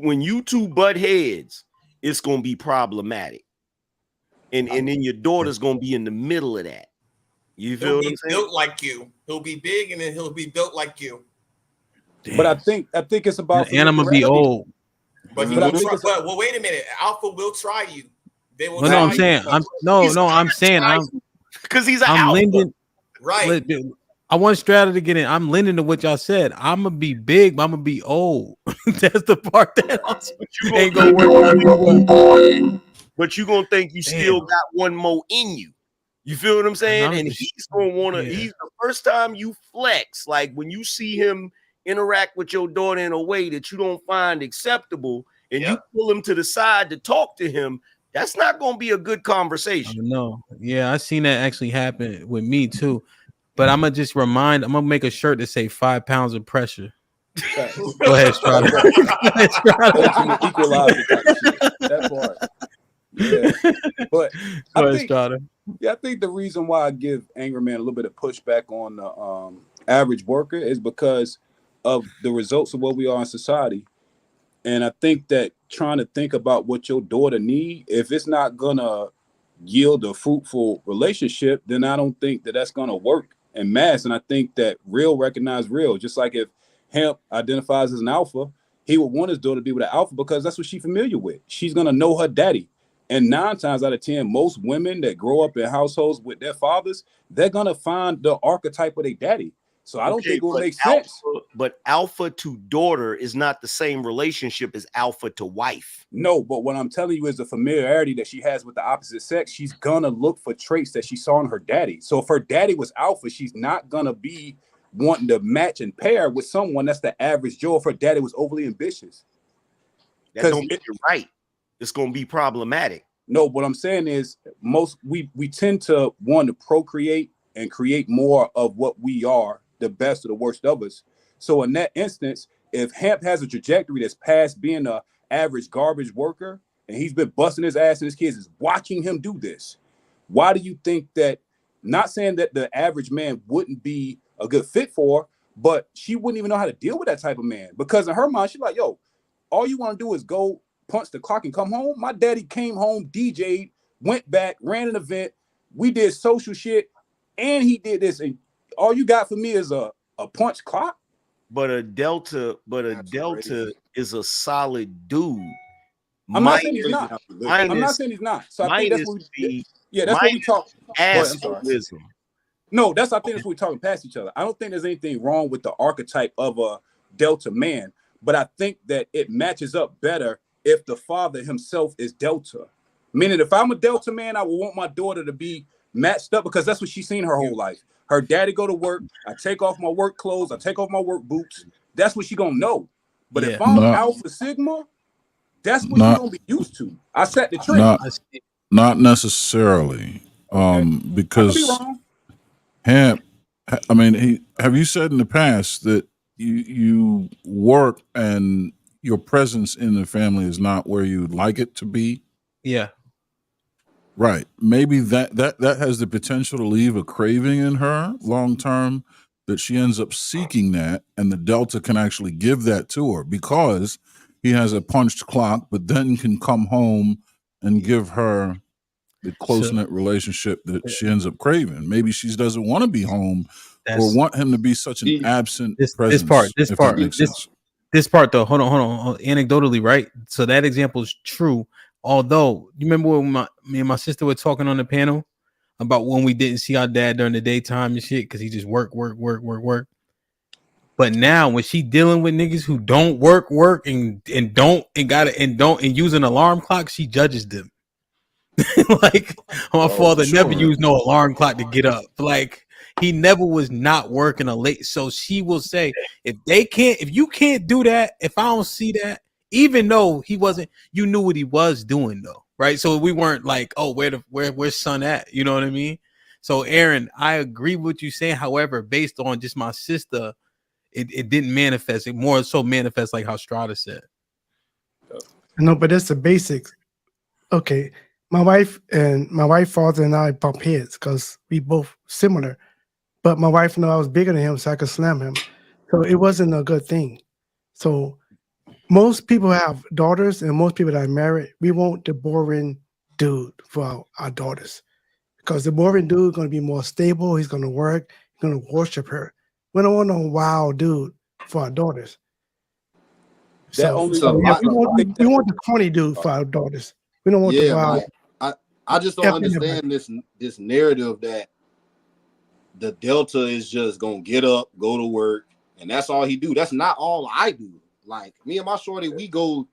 Speaker 7: When you two butt heads, it's gonna be problematic. and then your daughter's gonna be in the middle of that. You feel
Speaker 15: He'll
Speaker 7: what I'm
Speaker 15: be
Speaker 7: saying?
Speaker 15: built like you. He'll be big, and then he'll be built like you.
Speaker 17: But I think it's about
Speaker 4: And I'm gonna be
Speaker 17: familiarity.
Speaker 4: old.
Speaker 15: But he
Speaker 17: But I
Speaker 15: will
Speaker 17: think
Speaker 15: try.
Speaker 17: it's
Speaker 15: Well, wait a minute. Alpha will try you. They will
Speaker 4: Well, no,
Speaker 15: try
Speaker 4: I'm saying
Speaker 15: you.
Speaker 4: I'm saying
Speaker 7: because he's an
Speaker 4: I'm
Speaker 7: alpha.
Speaker 4: lending.
Speaker 15: Right.
Speaker 4: I want Strata to get in. I'm lending to what y'all said. I'm gonna be big, but I'm gonna be old. That's the part that ain't gonna work.
Speaker 7: But you gonna think you still got one more in you. You feel what I'm saying? And he's gonna wanna. He's the first time you flex. Like when you see him interact with your daughter in a way that you don't find acceptable, and you pull him to the side to talk to him. That's not gonna be a good conversation.
Speaker 4: No, yeah, I seen that actually happen with me too. But I'm gonna I'm gonna make a shirt that say 5 pounds of pressure. Go ahead, Strata.
Speaker 17: Ultimate equalizer type shit. That part. Yeah. But
Speaker 4: Go ahead, Strata.
Speaker 17: I think the reason why I give Angry Man a little bit of pushback on the average worker is because of the results of what we are in society. And I think that trying to think about what your daughter need, if it's not gonna yield a fruitful relationship, then I don't think that that's gonna work en masse. And I think that real recognize real. Just like if Hemp identifies as an alpha, he would want his daughter to be with an alpha because that's what she's familiar with. She's gonna know her daddy. And 9 times out of 10, most women that grow up in households with their fathers, they're gonna find the archetype of their daddy. So I don't think it would make sense.
Speaker 7: But alpha to daughter is not the same relationship as alpha to wife.
Speaker 17: No, but what I'm telling you is the familiarity that she has with the opposite sex. She's gonna look for traits that she saw in her daddy. So if her daddy was alpha, she's not gonna be wanting to match and pair with someone that's the average Joe if her daddy was overly ambitious.
Speaker 7: That don't make it right. It's gonna be problematic.
Speaker 17: No, what I'm saying is we tend to want to procreate and create more of what we are, the best or the worst of us. So in that instance, if Hemp has a trajectory that's past being a average garbage worker, and he's been busting his ass and his kids is watching him do this, why do you think that, not saying that the average man wouldn't be a good fit for her, but she wouldn't even know how to deal with that type of man? Because in her mind, she's like, yo, all you want to do is go punch the clock and come home. My daddy came home, DJ'd, went back, ran an event, we did social shit, and he did this, and all you got for me is a punch clock.
Speaker 7: But a delta is a solid dude.
Speaker 17: I'm not saying he's not. I'm not saying he's not. So I think that's what we talk. No, I think that's what we're talking past each other. I don't think there's anything wrong with the archetype of a delta man, but I think that it matches up better if the father himself is delta. Meaning, if I'm a delta man, I would want my daughter to be matched up because that's what she's seen her whole life. Her daddy go to work. I take off my work clothes. I take off my work boots. That's what she gonna know. But if I'm Alpha Sigma, that's what she's gonna be used to. I set the trend.
Speaker 6: Not necessarily, because Hemp. I mean, have you said in the past that you work and your presence in the family is not where you'd like it to be?
Speaker 4: Yeah.
Speaker 6: Right. Maybe that has the potential to leave a craving in her long term, that she ends up seeking that, and the Delta can actually give that to her because he has a punched clock, but then can come home and give her the close-knit relationship that she ends up craving. Maybe she doesn't want to be home or want him to be such an absent presence.
Speaker 4: This part though, hold on. Anecdotally, right? So that example is true. Although, you remember when me and my sister were talking on the panel about when we didn't see our dad during the daytime and shit because he just work. But now when she dealing with niggas who don't work and use an alarm clock, she judges them. Like my father never used no alarm clock to get up. Like he never was not working a late. So she will say, if you can't do that, if I don't see that. Even though he wasn't, you knew what he was doing though, right? So we weren't like, oh, where's son at? You know what I mean? So Aaron, I agree with what you saying. However, based on just my sister, it didn't manifest. It more so manifest like how Strata said.
Speaker 22: No, but that's the basics. Okay, my wife, father, and I bump heads because we both similar. But my wife knew I was bigger than him, so I could slam him. So it wasn't a good thing. So most people have daughters, and most people that are married, we want the boring dude for our daughters. Because the boring dude is going to be more stable. He's going to work. He's going to worship her. We don't want no wild dude for our daughters. We want the corny dude for our daughters. We don't want the wild.
Speaker 13: I just don't understand this narrative that the Delta is just gonna get up, go to work, and that's all he do. That's not all I do. Like me and my shorty, we do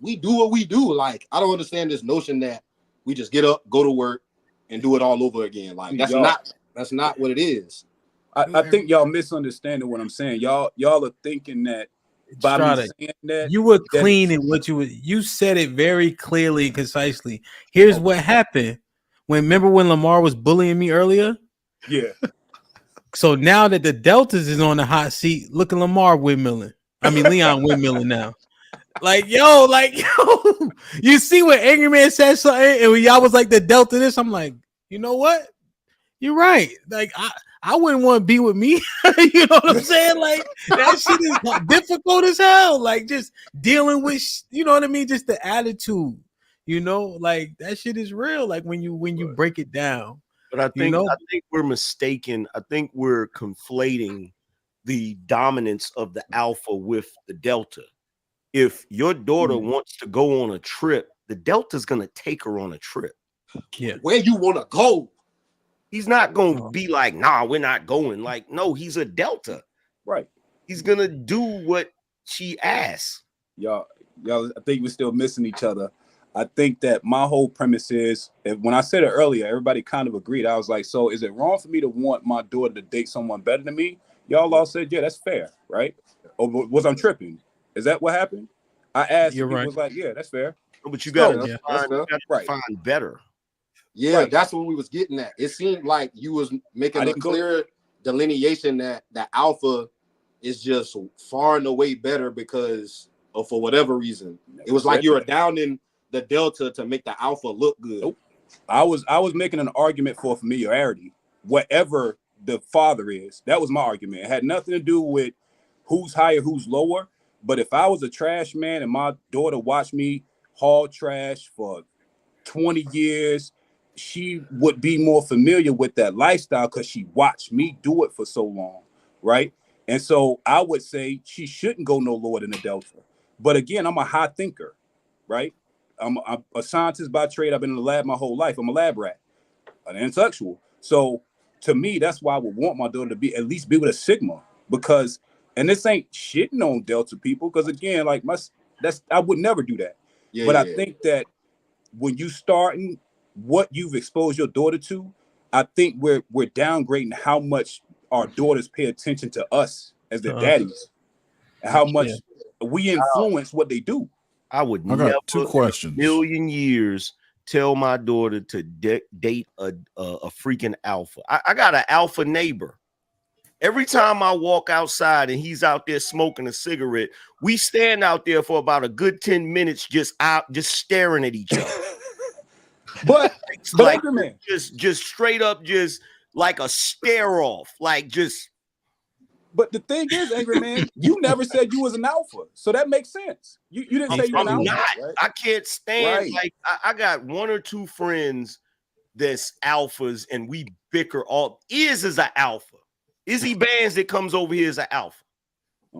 Speaker 13: what we do. Like I don't understand this notion that we just get up, go to work, and do it all over again. Like that's not what it is.
Speaker 17: I think y'all misunderstanding what I'm saying. Y'all are thinking that by me saying that
Speaker 4: you were clean in what you said it very clearly and concisely. Here's what happened. Remember when Lamar was bullying me earlier?
Speaker 17: Yeah.
Speaker 4: So now that the Deltas is on the hot seat, look at Lamar windmilling. I mean Leon windmilling now. Like yo, you see what Angry Man said something, and when y'all was like the Delta this, I'm like, you know what? You're right. Like I wouldn't want to be with me. You know what I'm saying? Like that shit is difficult as hell. Like just dealing with, you know what I mean? Just the attitude. You know, like that shit is real. Like when you break it down.
Speaker 7: But I think we're mistaken. I think we're conflating the dominance of the alpha with the delta. If your daughter wants to go on a trip, the delta's gonna take her on a trip.
Speaker 4: Yeah.
Speaker 13: Where you want to go?
Speaker 7: He's not gonna be like, nah, we're not going. Like, no, he's a delta.
Speaker 17: Right.
Speaker 7: He's gonna do what she asks.
Speaker 17: Y'all, I think we're still missing each other. I think that my whole premise is, when I said it earlier, everybody kind of agreed. I was like, so is it wrong for me to want my daughter to date someone better than me? Y'all all said, yeah, that's fair, right? Or was I tripping? Is that what happened? I asked,
Speaker 4: You're right.
Speaker 17: Was like, yeah, that's fair.
Speaker 7: But you gotta find better.
Speaker 13: Yeah, that's what we was getting at. It seemed like you was making a clear delineation that the alpha is just far and away better because of for whatever reason. It was like you were down in the delta to make the alpha look good.
Speaker 17: Nope. I was making an argument for familiarity. Whatever the father is, that was my argument. It had nothing to do with who's higher, who's lower. But if I was a trash man and my daughter watched me haul trash for 20 years, she would be more familiar with that lifestyle because she watched me do it for so long, right? And so I would say she shouldn't go no lower than a delta. But again, I'm a high thinker, right? I'm a scientist by trade. I've been in the lab my whole life. I'm a lab rat, an intellectual. So to me, that's why I would want my daughter to be at least be with a Sigma, because, and this ain't shitting on delta people, because again, like I would never do that. I think that when you starting what you've exposed your daughter to, I think we're downgrading how much our daughters pay attention to us as their daddies, and how much we influence what they do.
Speaker 7: I would
Speaker 6: got
Speaker 7: never,
Speaker 6: 2 questions.
Speaker 7: in a million years, tell my daughter to date a freaking alpha. I got an alpha neighbor. Every time I walk outside and he's out there smoking a cigarette, we stand out there for about a good 10 minutes just staring at each other.
Speaker 17: But
Speaker 7: like just straight up, just like a stare off, like just.
Speaker 17: But the thing is, Angry Man, you never said you was an alpha, so that makes sense. You didn't say you're an alpha. Right?
Speaker 7: I can't stand like I got 1 or 2 friends that's alphas, and we bicker all. Is an alpha. Izzy Bands that comes over here is an alpha.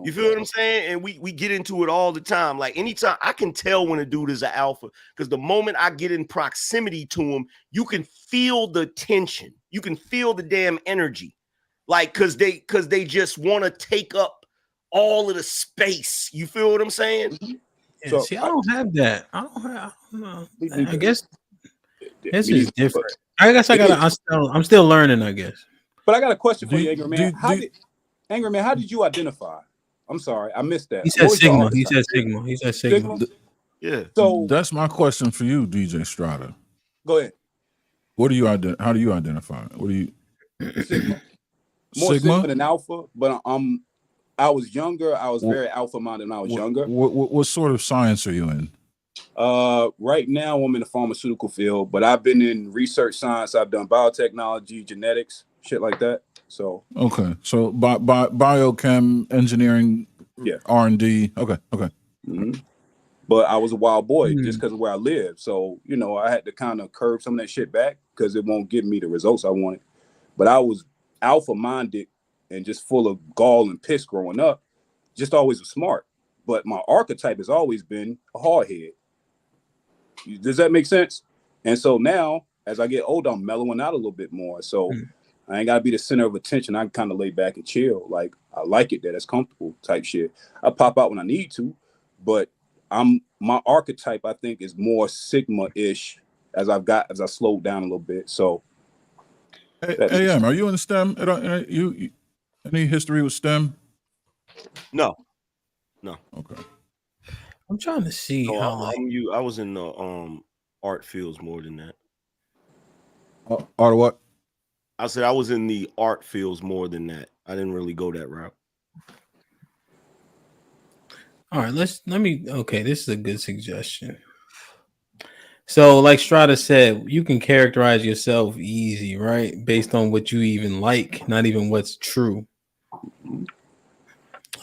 Speaker 7: You feel what I'm saying? And we get into it all the time. Like anytime I can tell when a dude is an alpha, because the moment I get in proximity to him, you can feel the tension. You can feel the damn energy. Like because they just want to take up all of the space. You feel what I'm saying?
Speaker 4: Yeah, so see, I don't have that. I don't know. I guess this is different. I guess I'm still learning, I guess.
Speaker 17: But I got a question for you, Angry Man. Angry Man, how did you identify? I'm sorry, I missed that.
Speaker 4: He said Sigma. He said Sigma. He said Sigma.
Speaker 7: Yeah.
Speaker 6: So that's my question for you, DJ Strada.
Speaker 17: Go ahead.
Speaker 6: What do you how do you identify? What do you
Speaker 17: Sigma? More Sigma than alpha, but I was younger. I was very alpha minded when I was younger.
Speaker 6: What sort of science are you in?
Speaker 17: Right now I'm in the pharmaceutical field, but I've been in research science. I've done biotechnology, genetics, shit like that. So
Speaker 6: okay, so biochem, engineering,
Speaker 17: yeah,
Speaker 6: R&D. Okay.
Speaker 17: Mm-hmm. but I was a wild boy just because of where I lived. So, you know, I had to kind of curb some of that shit back because it won't give me the results I wanted. But I was alpha minded and just full of gall and piss growing up, just always was smart. But my archetype has always been a hardhead. Does that make sense? And so now, as I get older, I'm mellowing out a little bit more. So I ain't gotta be the center of attention. I can kind of lay back and chill. Like I like it that it's comfortable type shit. I pop out when I need to, but my archetype I think is more Sigma-ish as I slowed down a little bit. So
Speaker 6: Hey, are you in STEM? You any history with STEM?
Speaker 7: No.
Speaker 6: Okay.
Speaker 4: I'm trying to see
Speaker 7: No,
Speaker 4: how
Speaker 7: I was in the art fields more than that.
Speaker 6: Art what?
Speaker 7: I said I was in the art fields more than that. I didn't really go that route.
Speaker 4: All right, this is a good suggestion. So, like Strata said, you can characterize yourself easy, right? Based on what you even like, not even what's true. All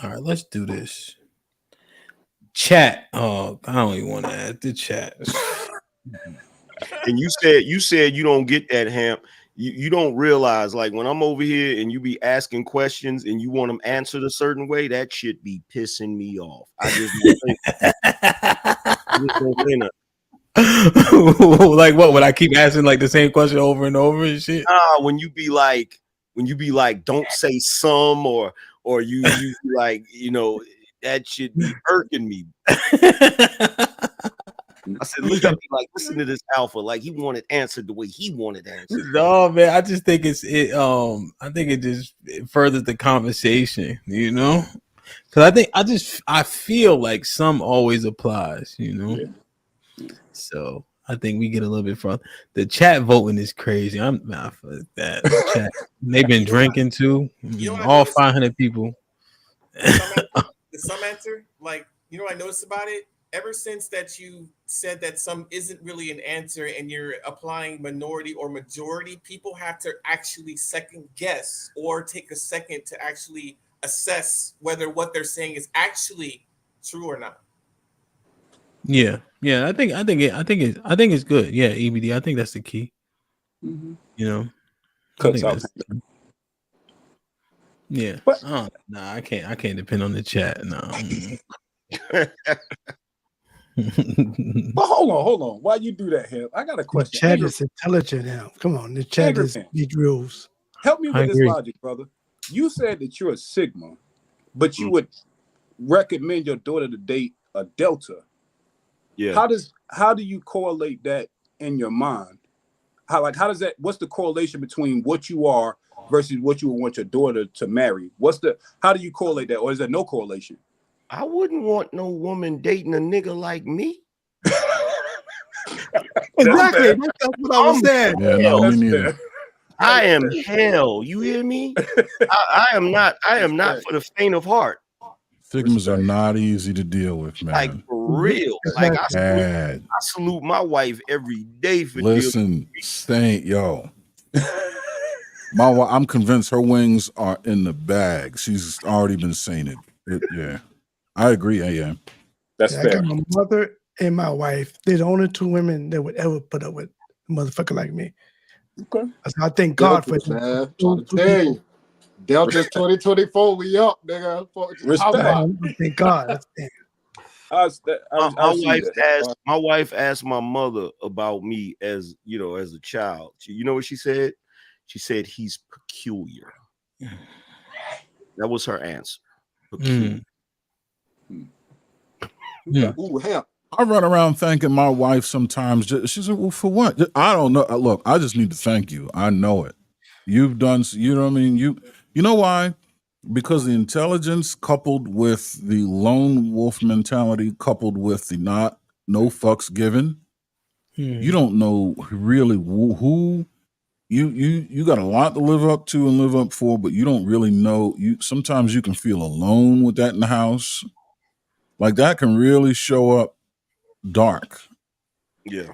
Speaker 4: right, let's do this. Chat. Oh, I don't even want to add the chat.
Speaker 7: And you said you don't get that, Hamp. You don't realize, like, when I'm over here and you be asking questions and you want them answered a certain way, that shit be pissing me off. I just don't say nothing.
Speaker 4: Like what? Would I keep asking like the same question over and over and shit?
Speaker 7: When you be like, don't say some or you be like, you know, that should be irking me. I said, look at me like, listen to this alpha, like he wanted answered the way he wanted answered.
Speaker 4: No, man, I just think I think it just furthers the conversation, you know? Because I feel like some always applies, you know? Yeah. So I think we get a little bit further. The chat voting is crazy. I'm not for that. The chat. They've been drinking too. All 500 people.
Speaker 15: Some answer, like, you know what I noticed about it? Ever since that you said that some isn't really an answer and you're applying minority or majority, people have to actually second guess or take a second to actually assess whether what they're saying is actually true or not.
Speaker 4: Yeah. I think it's good. Yeah, EBD. I think that's the key. You know, yeah. But I can't depend on the chat. No.
Speaker 17: But hold on. Why you do that, Hemp? I got a question.
Speaker 22: The chat is intelligent now. Come on, the chat is big rules.
Speaker 17: Help me with this logic, brother. You said that you're a Sigma, but you would recommend your daughter to date a Delta.
Speaker 7: Yeah.
Speaker 17: How do you correlate that in your mind? What's the correlation between what you are versus what you would want your daughter to marry? How do you correlate that, or is there no correlation?
Speaker 7: I wouldn't want no woman dating a nigga like me.
Speaker 22: Exactly. That's what I was saying.
Speaker 6: Yeah, no, me neither.
Speaker 7: I am hell. You hear me? I am not for the faint of heart.
Speaker 6: Sigmas are not easy to deal with, man.
Speaker 7: Like for real. Like I salute my wife every day for
Speaker 6: Saint, yo. I'm convinced her wings are in the bag. She's already been sainted. Yeah. I agree, AM.
Speaker 17: That's fair.
Speaker 22: I got my mother and my wife. They're the only two women that would ever put up with a motherfucker like me.
Speaker 13: Okay.
Speaker 22: I thank God for it.
Speaker 13: Man, trying to tell you. Delta's 2024, we up, nigga.
Speaker 22: Thank God.
Speaker 7: My wife asked my mother about me as a child. You know what she said? She said he's peculiar. That was her answer. Peculiar.
Speaker 6: Ooh, hell. I run around thanking my wife sometimes. She said, well, for what? I don't know. Look, I just need to thank you. I know it. You've done, you know what I mean? You know why? Because the intelligence coupled with the lone wolf mentality coupled with the no fucks given, you don't know really who you got a lot to live up to and live up for, but you don't really know. Sometimes you can feel alone with that in the house. Like that can really show up dark.
Speaker 7: Yeah.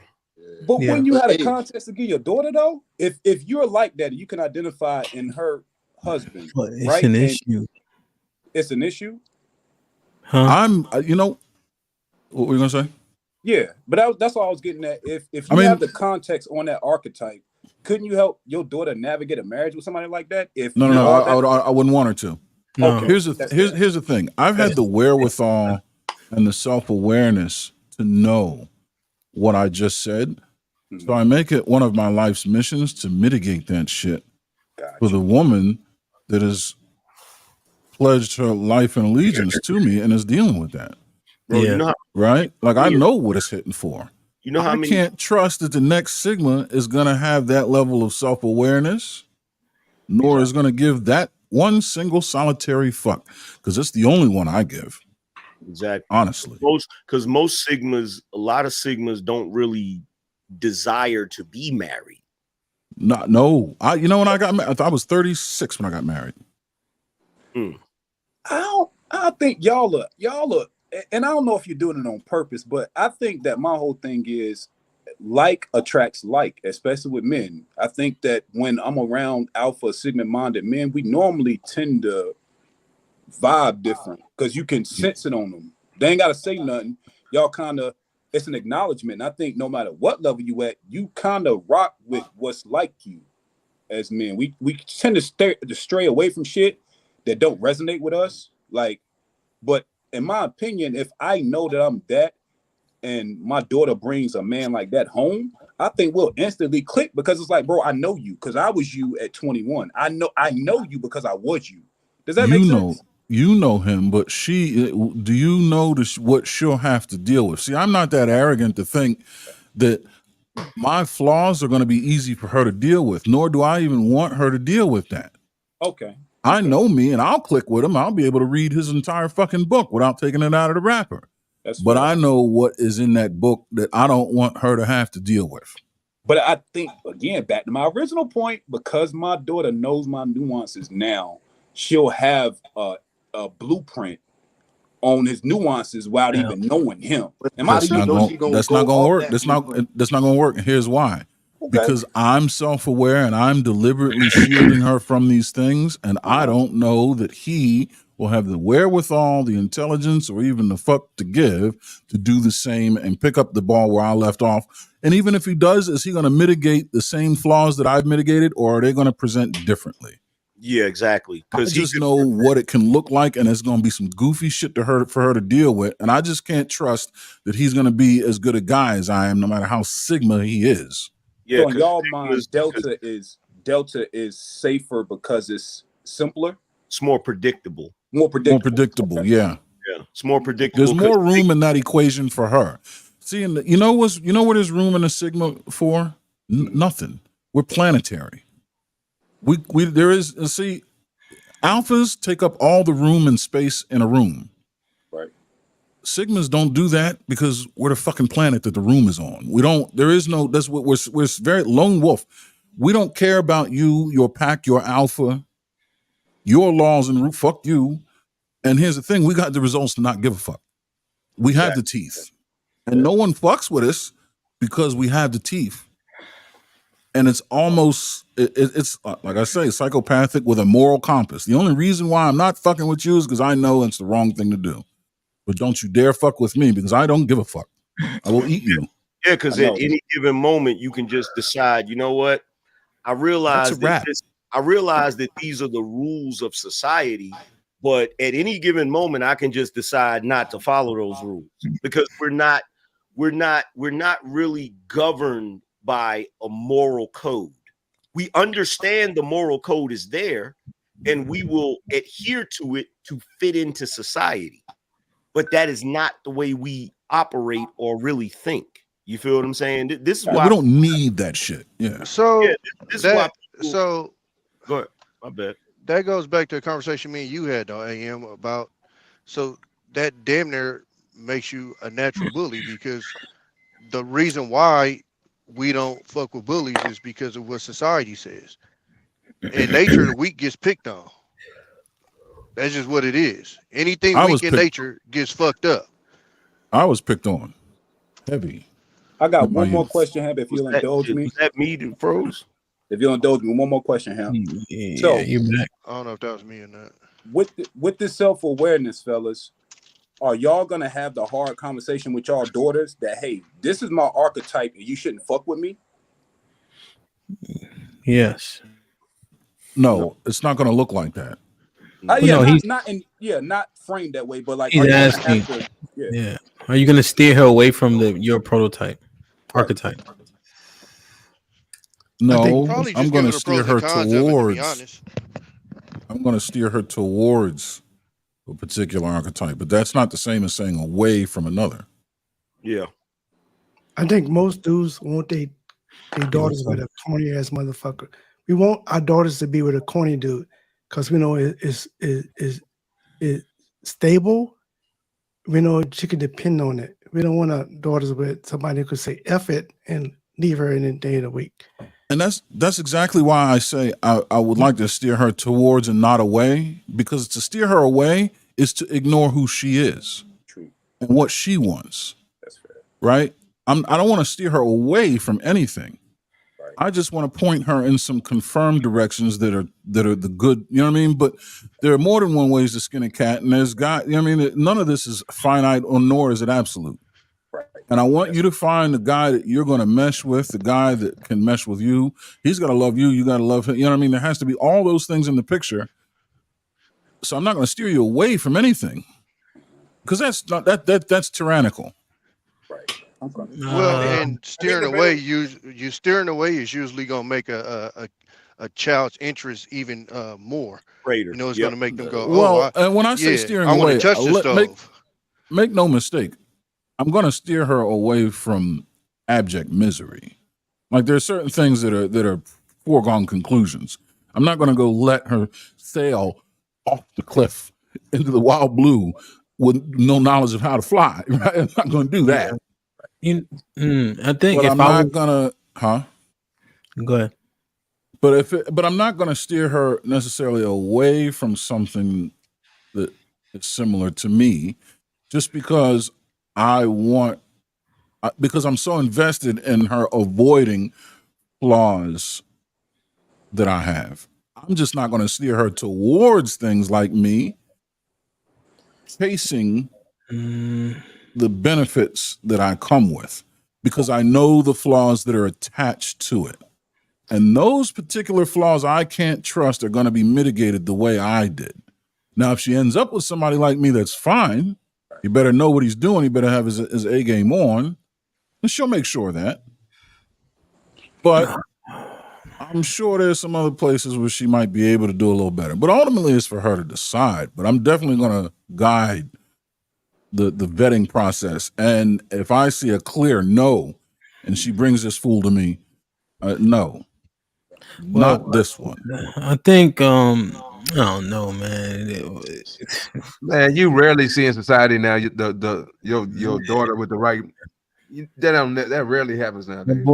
Speaker 17: But when you had a contest to get your daughter, though, if you're like that, you can identify in her husband.
Speaker 4: But it's
Speaker 17: right?
Speaker 4: an issue.
Speaker 17: It's an issue.
Speaker 4: Huh?
Speaker 6: I'm, What were you gonna say?
Speaker 17: Yeah, but that's all I was getting at. If you have the context on that archetype, couldn't you help your daughter navigate a marriage with somebody like that? If
Speaker 6: No. I wouldn't want her to.
Speaker 4: No.
Speaker 17: Okay.
Speaker 6: Here's the thing. I've had the wherewithal and the self-awareness to know what I just said. So I make it one of my life's missions to mitigate that shit for the woman that has pledged her life and allegiance to me and is dealing with that.
Speaker 7: Bro, you know how,
Speaker 6: right? Like I know what it's hitting for.
Speaker 7: You know how
Speaker 6: I can't trust that the next Sigma is gonna have that level of self-awareness, nor is gonna give that one single solitary fuck. Because it's the only one I give.
Speaker 7: Exactly.
Speaker 6: Honestly.
Speaker 7: Because most Sigmas, a lot of Sigmas don't really desire to be married.
Speaker 6: No. You know when I got married, I was 36 when I got married.
Speaker 17: I think y'all are, and I don't know if you're doing it on purpose, but I think that my whole thing is like attracts like, especially with men. I think that when I'm around alpha Sigma minded men, we normally tend to vibe different because you can sense it on them. They ain't got to say nothing. Y'all kind of, it's an acknowledgement. And I think no matter what level you at, you kind of rock with what's like you as men. We tend to stray away from shit that don't resonate with us. Like, but in my opinion, if I know that I'm that and my daughter brings a man like that home, I think we'll instantly click because it's like, bro, I know you because I was you at 21. I know you because I was you. Does that make sense?
Speaker 6: You know him, but do you know what she'll have to deal with? See, I'm not that arrogant to think that my flaws are going to be easy for her to deal with, nor do I even want her to deal with that.
Speaker 17: Okay.
Speaker 6: I know me and I'll click with him. I'll be able to read his entire fucking book without taking it out of the wrapper. But I know what is in that book that I don't want her to have to deal with.
Speaker 17: But I think, again, back to my original point, because my daughter knows my nuances now, she'll have a blueprint on his nuances without even knowing him.
Speaker 6: That's not going to work. That's not going to work. And here's why. Because I'm self-aware and I'm deliberately shielding her from these things, and I don't know that he will have the wherewithal, the intelligence, or even the fuck to give to do the same and pick up the ball where I left off. And even if he does, is he going to mitigate the same flaws that I've mitigated, or are they going to present differently?
Speaker 7: Yeah, exactly.
Speaker 6: I just know what it can look like, and it's going to be some goofy shit for her to deal with. And I just can't trust that he's going to be as good a guy as I am, no matter how Sigma he is.
Speaker 17: Yeah, so in y'all mind, Delta is safer because it's simpler.
Speaker 7: It's more predictable.
Speaker 6: More predictable. Yeah.
Speaker 7: Yeah, it's more predictable.
Speaker 6: There's more room in that equation for her. See, you know what there's room in a Sigma for? Nothing. We're planetary. See, alphas take up all the room and space in a room.
Speaker 17: Right.
Speaker 6: Sigmas don't do that because we're the fucking planet that the room is on. That's what we're very lone wolf. We don't care about you, your pack, your alpha, your laws and fuck you. And here's the thing, we got the results to not give a fuck. We have the teeth. And no one fucks with us because we have the teeth. And it's almost, it's like I say, psychopathic with a moral compass. The only reason why I'm not fucking with you is because I know it's the wrong thing to do. But don't you dare fuck with me because I don't give a fuck. I will eat you.
Speaker 7: Yeah, because at any given moment, you can just decide, you know what? I realize that these are the rules of society, but at any given moment, I can just decide not to follow those rules because we're not really governed by a moral code. We understand the moral code is there and we will adhere to it to fit into society. But that is not the way we operate or really think. You feel what I'm saying? This is why
Speaker 6: we don't need that shit. Yeah.
Speaker 21: So
Speaker 7: this is why
Speaker 21: so
Speaker 7: go ahead. My bad.
Speaker 21: That goes back to a conversation me and you had though, AM, about so that damn near makes you a natural bully because the reason why we don't fuck with bullies is because of what society says. In nature, the weak gets picked on. That's just what it is. Anything weak in nature gets fucked up.
Speaker 6: I was picked on. Heavy.
Speaker 17: I got one more question, Ham, if you'll indulge me.
Speaker 7: Was that me that froze?
Speaker 17: If you'll indulge me, one more question, Ham.
Speaker 21: I don't know if that was me or not.
Speaker 17: With the self-awareness, fellas, are y'all gonna have the hard conversation with y'all daughters that, hey, this is my archetype and you shouldn't fuck with me?
Speaker 4: Yes.
Speaker 6: No, it's not going to look like that.
Speaker 17: Yeah,
Speaker 4: no,
Speaker 17: not framed that way, but like,
Speaker 4: he's
Speaker 17: are you gonna
Speaker 4: asking.
Speaker 17: have to? Yeah.
Speaker 4: Yeah. Are you gonna steer her away from your prototype archetype?
Speaker 6: No,
Speaker 21: Probably
Speaker 6: I'm
Speaker 21: just
Speaker 6: going
Speaker 21: give
Speaker 6: to
Speaker 21: her the pros
Speaker 6: steer
Speaker 21: and
Speaker 6: her
Speaker 21: cons of it, to be
Speaker 6: towards.
Speaker 21: honest.
Speaker 6: I'm going to steer her towards a particular archetype, but that's not the same as saying away from another.
Speaker 7: Yeah.
Speaker 22: I think most dudes want their daughters with a corny ass motherfucker. We want our daughters to be with a corny dude because we know it's stable. We know she can depend on it. We don't want our daughters with somebody who could say F it and leave her in a day of the week.
Speaker 6: And that's exactly why I say I would like to steer her towards and not away, because to steer her away is to ignore who she is and what she wants.
Speaker 17: That's fair.
Speaker 6: Right? I don't want to steer her away from anything. Right. I just want to point her in some confirmed directions that are the good, you know what I mean? But there are more than one ways to skin a cat, and there's got, you know what I mean? None of this is finite, or nor is it absolute.
Speaker 17: Right.
Speaker 6: And I want you to find the guy that you're going to mesh with, the guy that can mesh with you. He's got to love you. You got to love him. You know what I mean? There has to be all those things in the picture. So I'm not going to steer you away from anything, because that's tyrannical.
Speaker 17: Right.
Speaker 21: Well, and steering away, you steering away is usually going to make a child's interest even more
Speaker 7: greater.
Speaker 21: You know, it's going to make them go,
Speaker 6: well, and when I say steering
Speaker 21: I want
Speaker 6: away,
Speaker 21: to touch the stove.
Speaker 6: Make no mistake, I'm going to steer her away from abject misery. Like, there are certain things that are foregone conclusions. I'm not going to go let her sail off the cliff into the wild blue with no knowledge of how to fly. Right? I'm not going to do that.
Speaker 4: I think
Speaker 6: but
Speaker 4: if
Speaker 6: I'm not gonna,
Speaker 4: Go ahead.
Speaker 6: But I'm not gonna steer her necessarily away from something that is similar to me, just because because I'm so invested in her avoiding flaws that I have. I'm just not going to steer her towards things like me, chasing the benefits that I come with, because I know the flaws that are attached to it. And those particular flaws I can't trust are going to be mitigated the way I did. Now, if she ends up with somebody like me, that's fine. You better know what he's doing. He better have his A game on. And she'll make sure of that. But I'm sure there's some other places where she might be able to do a little better. But ultimately, it's for her to decide. But I'm definitely going to guide the vetting process. And if I see a clear no, and she brings this fool to me, no, not this one.
Speaker 4: I think I don't know, man.
Speaker 11: Man, you rarely see in society now your daughter with the right. That rarely happens nowadays.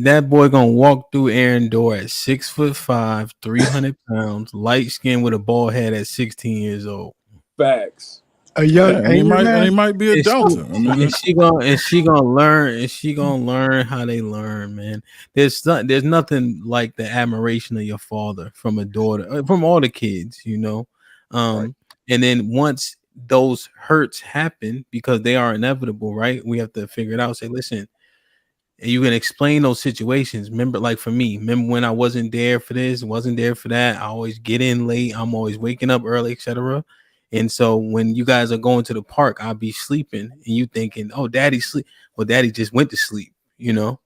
Speaker 4: That boy gonna walk through Aaron door at 6'5", 300 pounds, light skin with a bald head at 16 years old.
Speaker 17: Facts.
Speaker 22: A young
Speaker 6: he might be a delta.
Speaker 4: And she gonna learn how they learn, man. There's nothing like the admiration of your father from a daughter, from all the kids, you know. And then once those hurts happen, because they are inevitable, right? We have to figure it out. Say, listen, you can explain those situations. Remember, like for me, when I wasn't there for this, wasn't there for that. I always get in late. I'm always waking up early, etc. And so when you guys are going to the park, I'll be sleeping, and you thinking, "Oh, daddy sleep." Well, daddy just went to sleep, you know.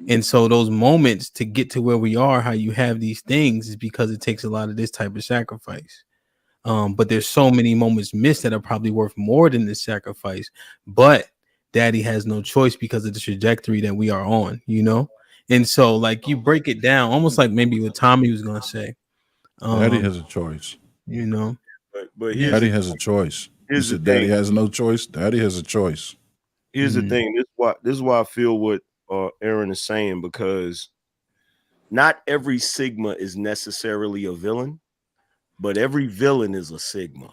Speaker 4: And so those moments to get to where we are, how you have these things, is because it takes a lot of this type of sacrifice. But there's so many moments missed that are probably worth more than this sacrifice. But daddy has no choice because of the trajectory that we are on, you know. And so, like, you break it down, almost like maybe what Tommy was gonna say.
Speaker 6: Daddy has a choice,
Speaker 4: you know.
Speaker 7: But
Speaker 6: daddy has a choice. You said daddy has no choice. Daddy has a choice.
Speaker 7: Here's the thing. This is why I feel what Aaron is saying, because not every Sigma is necessarily a villain, but every villain is a Sigma.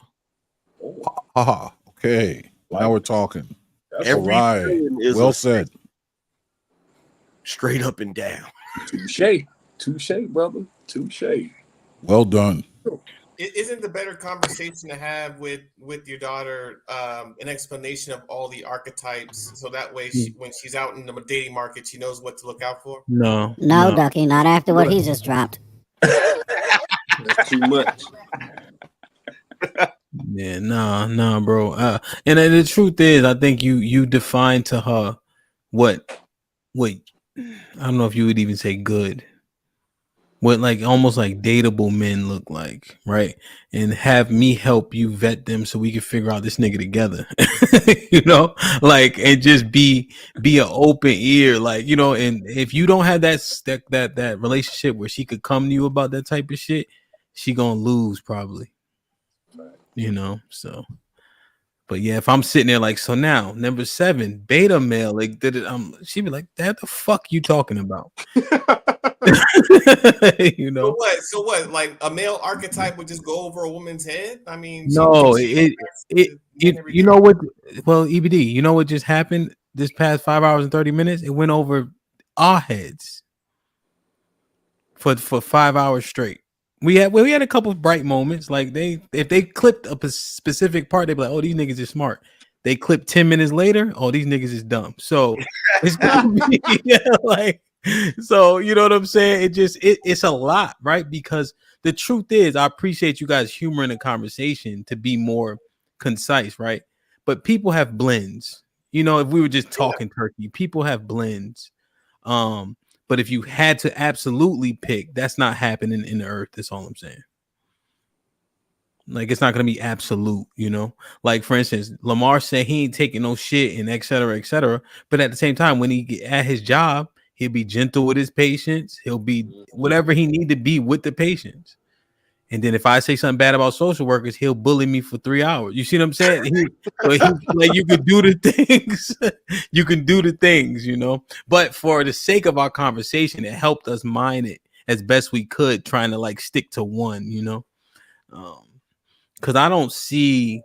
Speaker 6: Okay. Now we're talking.
Speaker 7: Every villain is
Speaker 6: well
Speaker 7: a
Speaker 6: said.
Speaker 7: Sigma. Straight up and down.
Speaker 17: Touche, brother. Touche.
Speaker 6: Well done.
Speaker 15: Isn't the better conversation to have with your daughter an explanation of all the archetypes, so that way when she's out in the dating market, she knows what to look out for?
Speaker 4: No,
Speaker 2: No, Ducky, not after what he just dropped.
Speaker 14: That's too much.
Speaker 4: Yeah, nah, bro. And the truth is, I think you define to her what I don't know if you would even say good. What like almost like dateable men look like, right? And have me help you vet them so we can figure out this nigga together. You know, like, and just be an open ear, like, you know. And if you don't have that relationship where she could come to you about that type of shit, she gonna lose probably. You know, so. But yeah, if I'm sitting there like, so now number 7, beta male, like did it? She'd be like, "That the fuck you talking about?" You know.
Speaker 15: So what? Like a male archetype would just go over a woman's head? I mean,
Speaker 4: No, you know what? Well, EBD, you know what just happened this past 5 hours and 30 minutes? It went over our heads for 5 hours straight. We had a couple of bright moments. Like if they clipped a specific part, they'd be like, "Oh, these niggas is smart." They clipped 10 minutes later, "Oh, these niggas is dumb." So it's gonna be like, so you know what I'm saying? It's a lot, right? Because the truth is, I appreciate you guys humoring the conversation to be more concise, right? But people have blends. You know, if we were just talking turkey, people have blends. But if you had to absolutely pick, that's not happening in the earth. That's all I'm saying. Like, it's not going to be absolute, you know? Like, for instance, Lamar said he ain't taking no shit and et cetera, et cetera. But at the same time, when he get at his job, he'll be gentle with his patients. He'll be whatever he need to be with the patients. And then if I say something bad about social workers, he'll bully me for 3 hours. You see what I'm saying? Like you can do the things. You can do the things, you know. But for the sake of our conversation, it helped us mine it as best we could, trying to like stick to one, you know. Because I don't see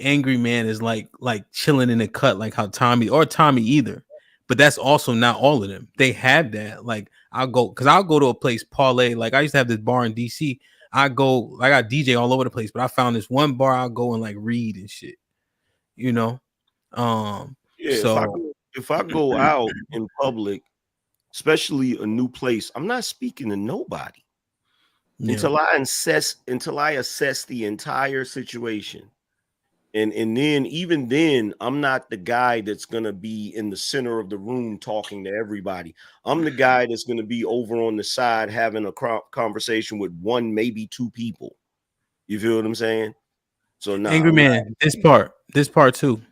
Speaker 4: Angry Man as like chilling in the cut like how Tommy either. But that's also not all of them. They have that. Like I'll go to a place parlay. Like I used to have this bar in DC. I got DJ all over the place, but I found this one bar I'll go and like read and shit. You know?
Speaker 7: Yeah,
Speaker 4: So
Speaker 7: if I go out in public, especially a new place, I'm not speaking to nobody until I assess the entire situation. And then even then, I'm not the guy that's gonna be in the center of the room talking to everybody. I'm the guy that's gonna be over on the side having a conversation with one, maybe 2 people. You feel what I'm saying? So now,
Speaker 4: Angry Man, this part too,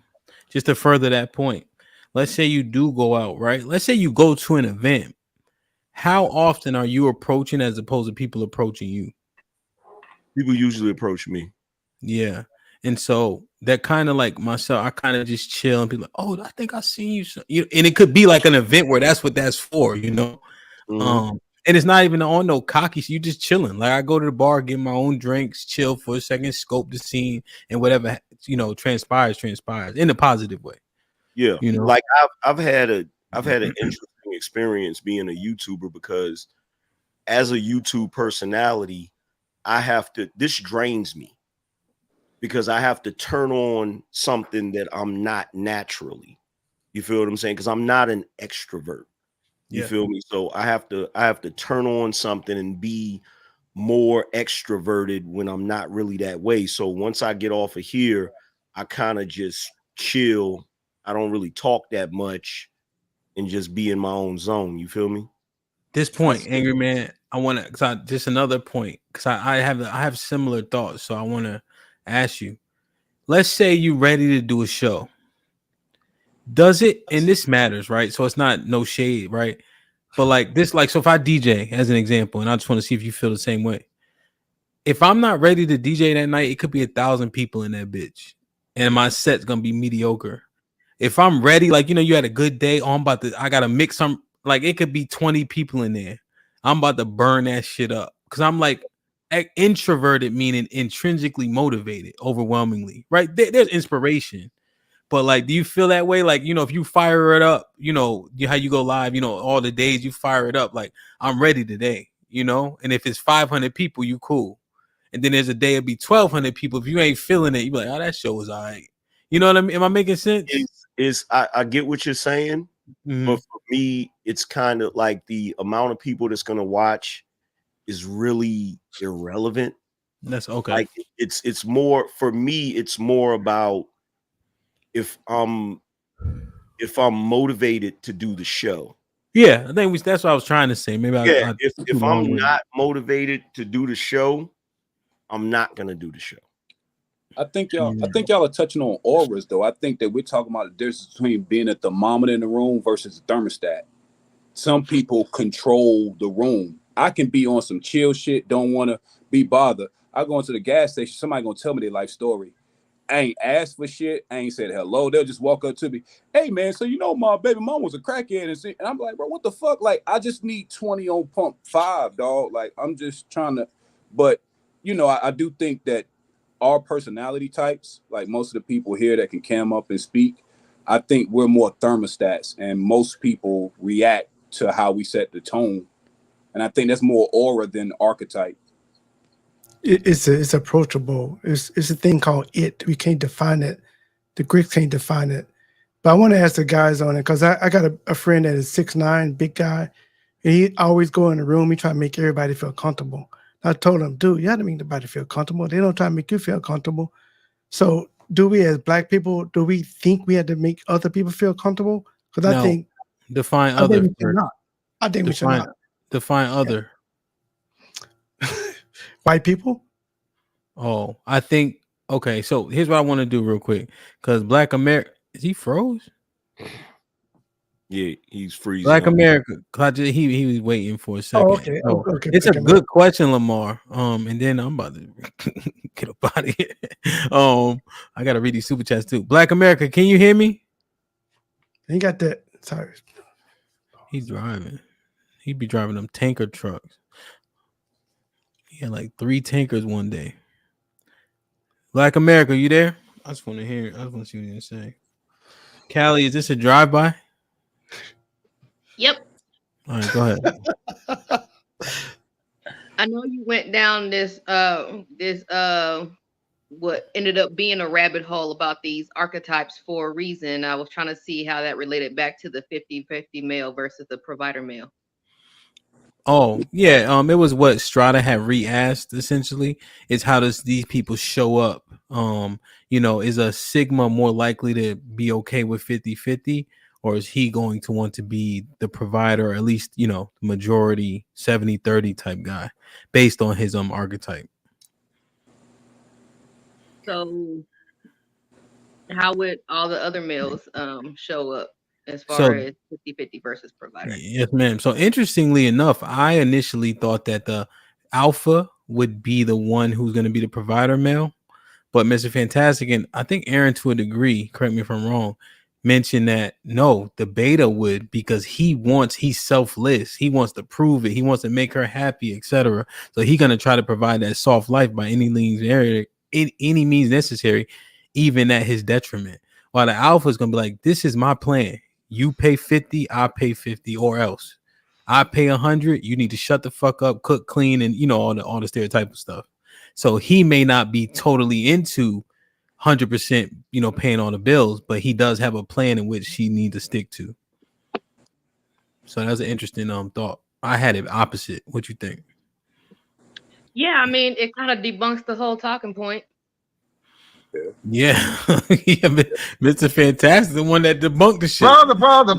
Speaker 4: just to further that point. Let's say you do go out, right? Let's say you go to an event. How often are you approaching as opposed to people approaching you?
Speaker 7: People usually approach me.
Speaker 4: Yeah. And so that kind of like myself, I kind of just chill and be like, "Oh, I think I seen you." And it could be like an event where that's what that's for, you know. And it's not even on no cocky. You just chilling. Like I go to the bar, get my own drinks, chill for a second, scope the scene, and whatever transpires in a positive way.
Speaker 7: Yeah,
Speaker 4: you know,
Speaker 7: like I've had an interesting experience being a YouTuber, because as a YouTube personality, this drains me, because I have to turn on something that I'm not naturally. You feel what I'm saying? Because I'm not an extrovert. You feel me? So I have to turn on something and be more extroverted when I'm not really that way. So once I get off of here, I kind of just chill. I don't really talk that much and just be in my own zone. You feel me?
Speaker 4: This point, Angry Man, I want to just another point, because I have similar thoughts. So I want to ask you. Let's say you're ready to do a show. Does it, and this matters, right? So it's not no shade, right? But like this, like, so if I DJ as an example, and I just want to see if you feel the same way. If I'm not ready to DJ that night, it could be 1,000 people in that bitch, and my set's gonna be mediocre. If I'm ready, like, you had a good day, I gotta mix some, like, it could be 20 people in there. I'm about to burn that shit up, because I'm like introverted, meaning intrinsically motivated, overwhelmingly, right? There's inspiration. But like, do you feel that way? Like, if you fire it up, how you go live, all the days you fire it up, like, I'm ready today. you know. And if it's 500 people, you cool. And then there's a day it'll be 1,200 people. If you ain't feeling it, you be like, oh, that show was all right. You know what I mean? Am I making sense?
Speaker 7: I get what you're saying, but for me, it's kind of like the amount of people that's gonna watch is really irrelevant.
Speaker 4: That's okay.
Speaker 7: Like it's more for me, it's more about if I'm motivated to do the show.
Speaker 4: Yeah, I think that's what I was trying to say. Maybe
Speaker 7: if I'm not motivated to do the show, I'm not gonna do the show.
Speaker 17: I think y'all are touching on auras, though. I think that we're talking about the difference between being a thermometer in the room versus a thermostat. Some people control the room. I can be on some chill shit, don't want to be bothered. I go into the gas station, somebody gonna tell me their life story. I ain't asked for shit. I ain't said hello. They'll just walk up to me. Hey, man, so you know my baby mom was a crackhead. And I'm like, bro, what the fuck? Like, I just need 20 on pump 5, dog. Like, I'm just trying to. But, you know, I do think that our personality types, like most of the people here that can cam up and speak, I think we're more thermostats. And most people react to how we set the tone. And I think that's more aura than archetype.
Speaker 22: It's approachable. It's a thing called it. We can't define it. The Greeks can't define it. But I want to ask the guys on it because I got a friend that is 6'9", big guy, and he always go in the room. He try to make everybody feel comfortable. I told him, dude, you have to make everybody feel comfortable. They don't try to make you feel comfortable. So do we as Black people, do we think we have to make other people feel comfortable? Because I think
Speaker 4: define other.
Speaker 22: I think we should not.
Speaker 4: Define other.
Speaker 22: White people?
Speaker 4: Oh, I think, okay, so here's what I want to do real quick. Because Black America, is he froze?
Speaker 7: Yeah, he's freezing.
Speaker 4: Black America, he was waiting for a second.
Speaker 22: Oh, okay.
Speaker 4: So
Speaker 22: Okay.
Speaker 4: it's a good question, Lamar. And then I'm about to get up out of here. I gotta read these super chats too. Black America, can you hear me?
Speaker 22: He got that. Sorry.
Speaker 4: He's driving. He'd be driving them tanker trucks. He had like 3 tankers one day. Black America, you there? I just want to hear. I just want to see what you say. Callie, is this a drive-by?
Speaker 16: Yep.
Speaker 4: All right, go ahead.
Speaker 16: I know you went down this what ended up being a rabbit hole about these archetypes for a reason. I was trying to see how that related back to the 50-50 male versus the provider male.
Speaker 4: Oh, yeah. It was what Strata had re-asked essentially. Is how does these people show up? You know, is a Sigma more likely to be okay with 50-50? Or is he going to want to be the provider, or at least, you know, majority 70-30 type guy based on his archetype?
Speaker 16: So how would all the other males show up as far as 50-50 versus provider?
Speaker 4: Yes, ma'am. So interestingly enough, I initially thought that the alpha would be the one who's going to be the provider male. But Mr. Fantastic, and I think Aaron to a degree, correct me if I'm wrong, mentioned that no, the beta would, because he's selfless. He wants to prove it. He wants to make her happy, etc. So he's going to try to provide that soft life by any means necessary, even at his detriment. While the alpha is going to be like, this is my plan. You pay 50, I pay 50, or else. I pay 100. You need to shut the fuck up, cook, clean, and you know all the stereotype of stuff. So he may not be totally into 100%, you know, paying all the bills, but he does have a plan in which he needs to stick to. So that's an interesting thought. I had it opposite. What you think?
Speaker 16: Yeah, I mean, it kind of debunks the whole talking point.
Speaker 4: Yeah, yeah, Mr. Fantastic, the one that debunked the shit.
Speaker 11: Brother.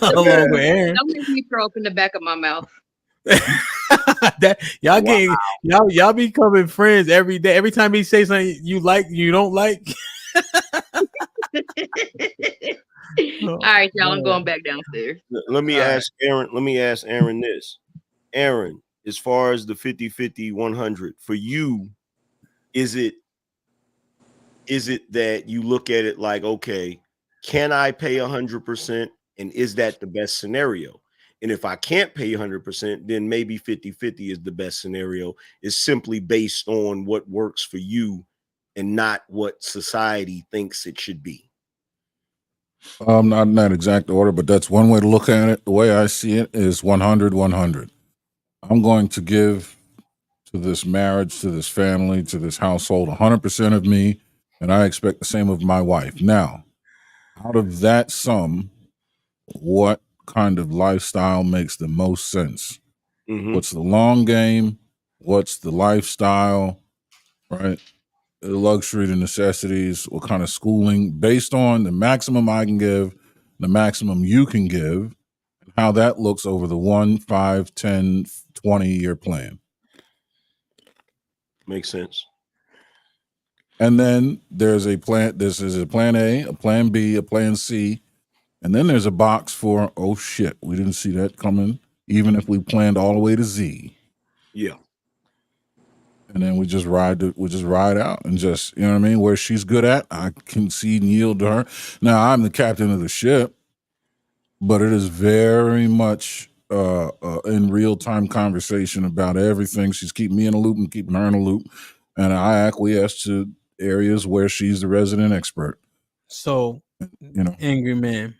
Speaker 4: Along with Aaron.
Speaker 16: Don't make me throw up in the back of my mouth.
Speaker 4: That y'all becoming friends every day. Every time he says something you like, you don't like.
Speaker 16: All right, y'all. I'm going back downstairs.
Speaker 7: Let me ask Aaron this. Aaron, as far as the 50-50, 100 for you, is it that you look at it like, okay, can I pay 100%, and is that the best scenario? And if I can't pay 100%, then maybe 50-50 is the best scenario. It's simply based on what works for you and not what society thinks it should be.
Speaker 6: Not in that exact order, but that's one way to look at it. The way I see it is 100-100. I'm going to give to this marriage, to this family, to this household 100% of me, and I expect the same of my wife. Now, out of that sum, what kind of lifestyle makes the most sense?
Speaker 7: Mhm.
Speaker 6: What's the long game? What's the lifestyle, right? The luxury, the necessities, what kind of schooling, based on the maximum I can give, the maximum you can give, and how that looks over the 1, 5, 10, 20-year plan.
Speaker 7: Makes sense.
Speaker 6: And then there's a plan. This is a plan A, a plan B, a plan C. And then there's a box for, oh shit, we didn't see that coming, even if we planned all the way to Z.
Speaker 7: Yeah.
Speaker 6: And then we just ride out and just, you know what I mean? Where she's good at, I concede and yield to her. Now I'm the captain of the ship, but it is very much in real-time conversation about everything. She's keeping me in a loop and keeping her in a loop. And I acquiesce to areas where she's the resident expert.
Speaker 4: So,
Speaker 6: you know,
Speaker 4: angry man,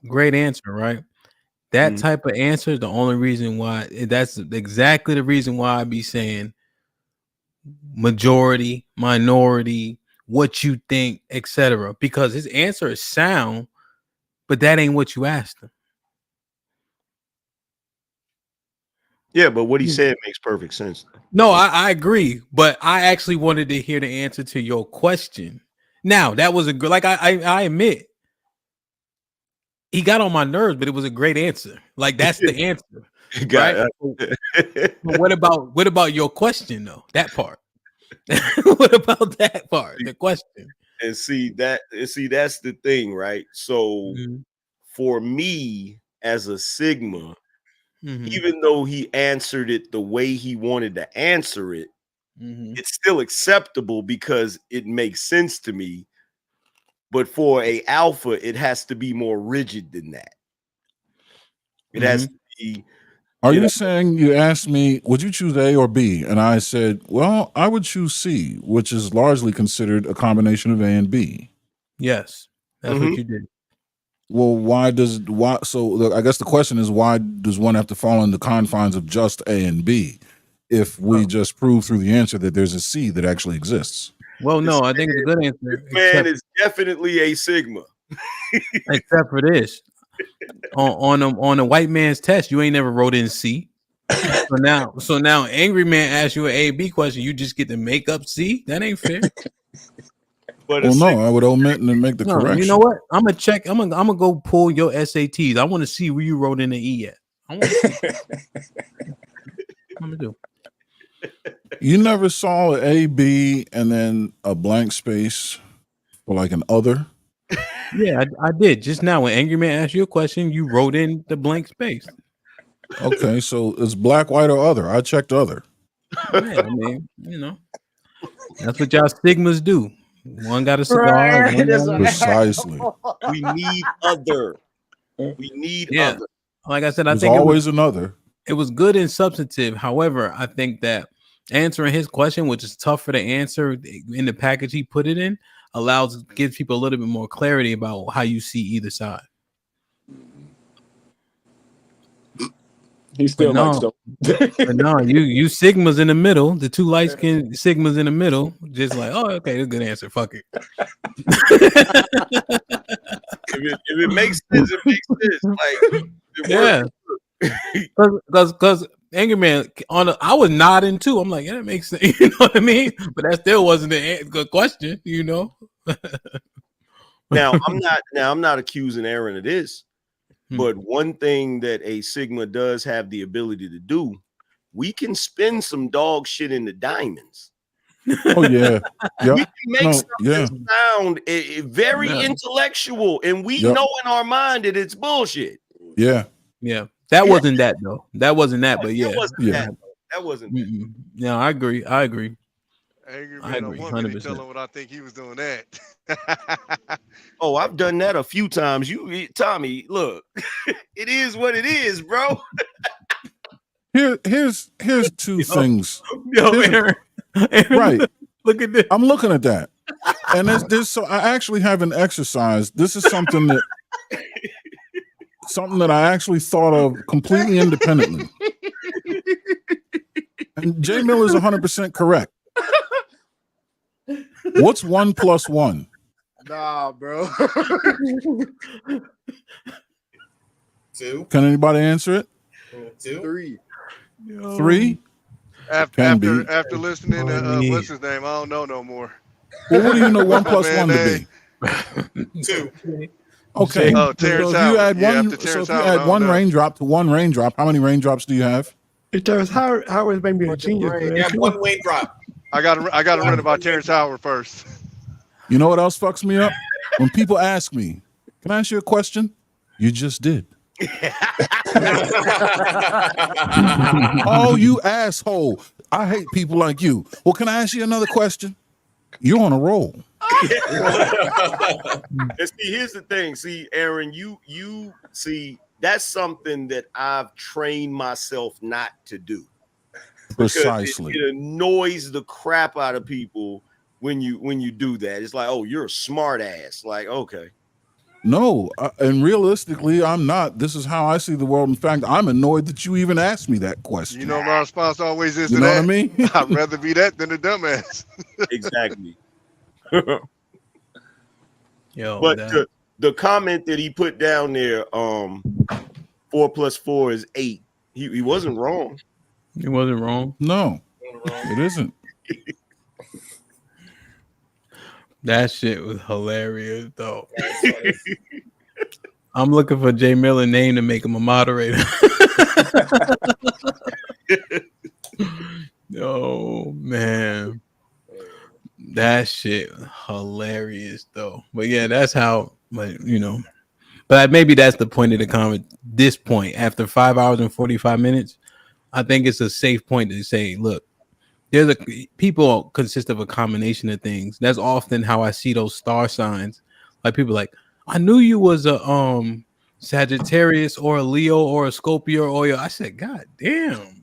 Speaker 4: great answer, right? That type of answer is the only reason why. That's exactly the reason why I be saying majority, minority, what you think, etc. Because his answer is sound, but that ain't what you asked him.
Speaker 7: Yeah, but what he said makes perfect sense.
Speaker 4: No, I agree, but I actually wanted to hear the answer to your question. Now, that was a good, like I admit, he got on my nerves, but it was a great answer. Like that's the answer, right? But what about your question though? That part. What about that part? The question.
Speaker 7: And see that's the thing, right? So for me as a Sigma, even though he answered it the way he wanted to answer it, it's still acceptable because it makes sense to me. But for a alpha, it has to be more rigid than that. It has to be.
Speaker 6: Are you saying, you asked me, would you choose A or B? And I said, well, I would choose C, which is largely considered a combination of A and B.
Speaker 4: Yes, that's what you did.
Speaker 6: Well, so look, I guess the question is, why does one have to fall in the confines of just A and B if we just prove through the answer that there's a C that actually exists?
Speaker 4: Well, no, I think it's a good answer.
Speaker 7: This man is definitely a Sigma.
Speaker 4: Except for this. On a white man's test, you ain't never wrote in C. So now angry man asks you an A-B question, you just get to make up C? That ain't fair.
Speaker 7: But
Speaker 6: well, no, I would omit and make the correction.
Speaker 4: You know what? I'm gonna check. I'm gonna go pull your SATs. I want to see where you wrote in the E at. I want to see. I'm gonna do.
Speaker 6: You never saw an A, B, and then a blank space for like an other?
Speaker 4: Yeah, I did. Just now when angry man asked you a question, you wrote in the blank space.
Speaker 6: Okay, so it's black, white, or other. I checked other.
Speaker 4: Yeah, I mean, you know, that's what y'all Sigmas do. One got a cigar.
Speaker 7: Right.
Speaker 6: Precisely.
Speaker 7: We need other. We need other.
Speaker 4: Like I said, I
Speaker 6: There's
Speaker 4: think
Speaker 6: always another.
Speaker 4: It was good and substantive. However, I think that answering his question, which is tough for the answer in the package he put it in, gives people a little bit more clarity about how you see either side.
Speaker 14: He still likes them.
Speaker 4: But no, you Sigmas in the middle, the two light skinned Sigmas in the middle, just like, oh, okay, that's a good answer. Fuck it.
Speaker 7: If it makes sense, it makes sense. Like,
Speaker 4: because angry man I was nodding too. I'm like, yeah, that makes sense. You know what I mean? But that still wasn't the good question, you know.
Speaker 7: Now I'm not accusing Aaron of this. But one thing that a Sigma does have the ability to do, we can spin some dog shit into diamonds.
Speaker 6: Oh yeah,
Speaker 7: We can make something sound very intellectual, and we know in our mind that it's bullshit.
Speaker 6: Yeah.
Speaker 4: That wasn't that though. That wasn't that, but yeah,
Speaker 7: that wasn't.
Speaker 4: Yeah, I agree.
Speaker 21: Angry man,
Speaker 4: I agree,
Speaker 21: I want me to
Speaker 4: 100%.
Speaker 21: tell him what I think he was doing that.
Speaker 7: Oh, I've done that a few times. Tommy, look, it is what it is, bro.
Speaker 6: Here's two things.
Speaker 4: Aaron,
Speaker 6: right.
Speaker 4: Look at this.
Speaker 6: I'm looking at that. And there's so I actually have an exercise. This is something that I actually thought of completely independently. And J Mill is 100% correct. What's 1 + 1?
Speaker 11: Nah, bro.
Speaker 15: 2.
Speaker 6: Can anybody answer it?
Speaker 15: 2.
Speaker 11: 3.
Speaker 6: 3?
Speaker 21: After listening to what's his name, I don't know no more.
Speaker 6: Well, what do you know 1
Speaker 21: What's
Speaker 6: +
Speaker 21: my
Speaker 6: 1
Speaker 21: man
Speaker 6: to
Speaker 21: name?
Speaker 6: be?
Speaker 15: 2.
Speaker 6: Okay.
Speaker 21: Oh, Terrence
Speaker 6: so if you
Speaker 21: Howard.
Speaker 6: add
Speaker 21: Yeah,
Speaker 6: one,
Speaker 21: after
Speaker 6: so
Speaker 21: Terrence
Speaker 6: if you
Speaker 21: Howard, I
Speaker 6: add
Speaker 21: don't
Speaker 6: one
Speaker 21: know.
Speaker 6: raindrop to one raindrop, how many raindrops do you have?
Speaker 22: Terrence Howard made me a genius. Man.
Speaker 15: Yeah, 1 raindrop.
Speaker 21: I got to run about Terrence Howard first.
Speaker 6: You know what else fucks me up? When people ask me, "Can I ask you a question?" You just did. Oh, you asshole! I hate people like you. Well, can I ask you another question? You're on a roll.
Speaker 7: And see, here's the thing. See, Aaron, you see, that's something that I've trained myself not to do.
Speaker 6: Precisely.
Speaker 7: It annoys the crap out of people when you do that. It's like, oh, you're a smart ass. Like, okay.
Speaker 6: No, and realistically, I'm not. This is how I see the world. In fact, I'm annoyed that you even asked me that question.
Speaker 21: You know my response always is
Speaker 6: You
Speaker 21: to
Speaker 6: know
Speaker 21: that.
Speaker 6: what I mean?
Speaker 21: I'd rather be that than a dumbass.
Speaker 7: Exactly.
Speaker 4: Yo,
Speaker 7: but the comment that he put down there, 4 + 4 is 8. He wasn't wrong.
Speaker 4: He wasn't wrong.
Speaker 6: No, it isn't.
Speaker 4: That shit was hilarious, though. I'm looking for Jay Miller name to make him a moderator. Oh man, that shit hilarious though. But yeah, that's how, like, you know. But maybe that's the point of the comment. This point, after 5 hours and 45 minutes, I think it's a safe point to say, look, people consist of a combination of things. That's often how I see those star signs. Like people like, I knew you was a Sagittarius or a Leo or a Scorpio or I said, God damn,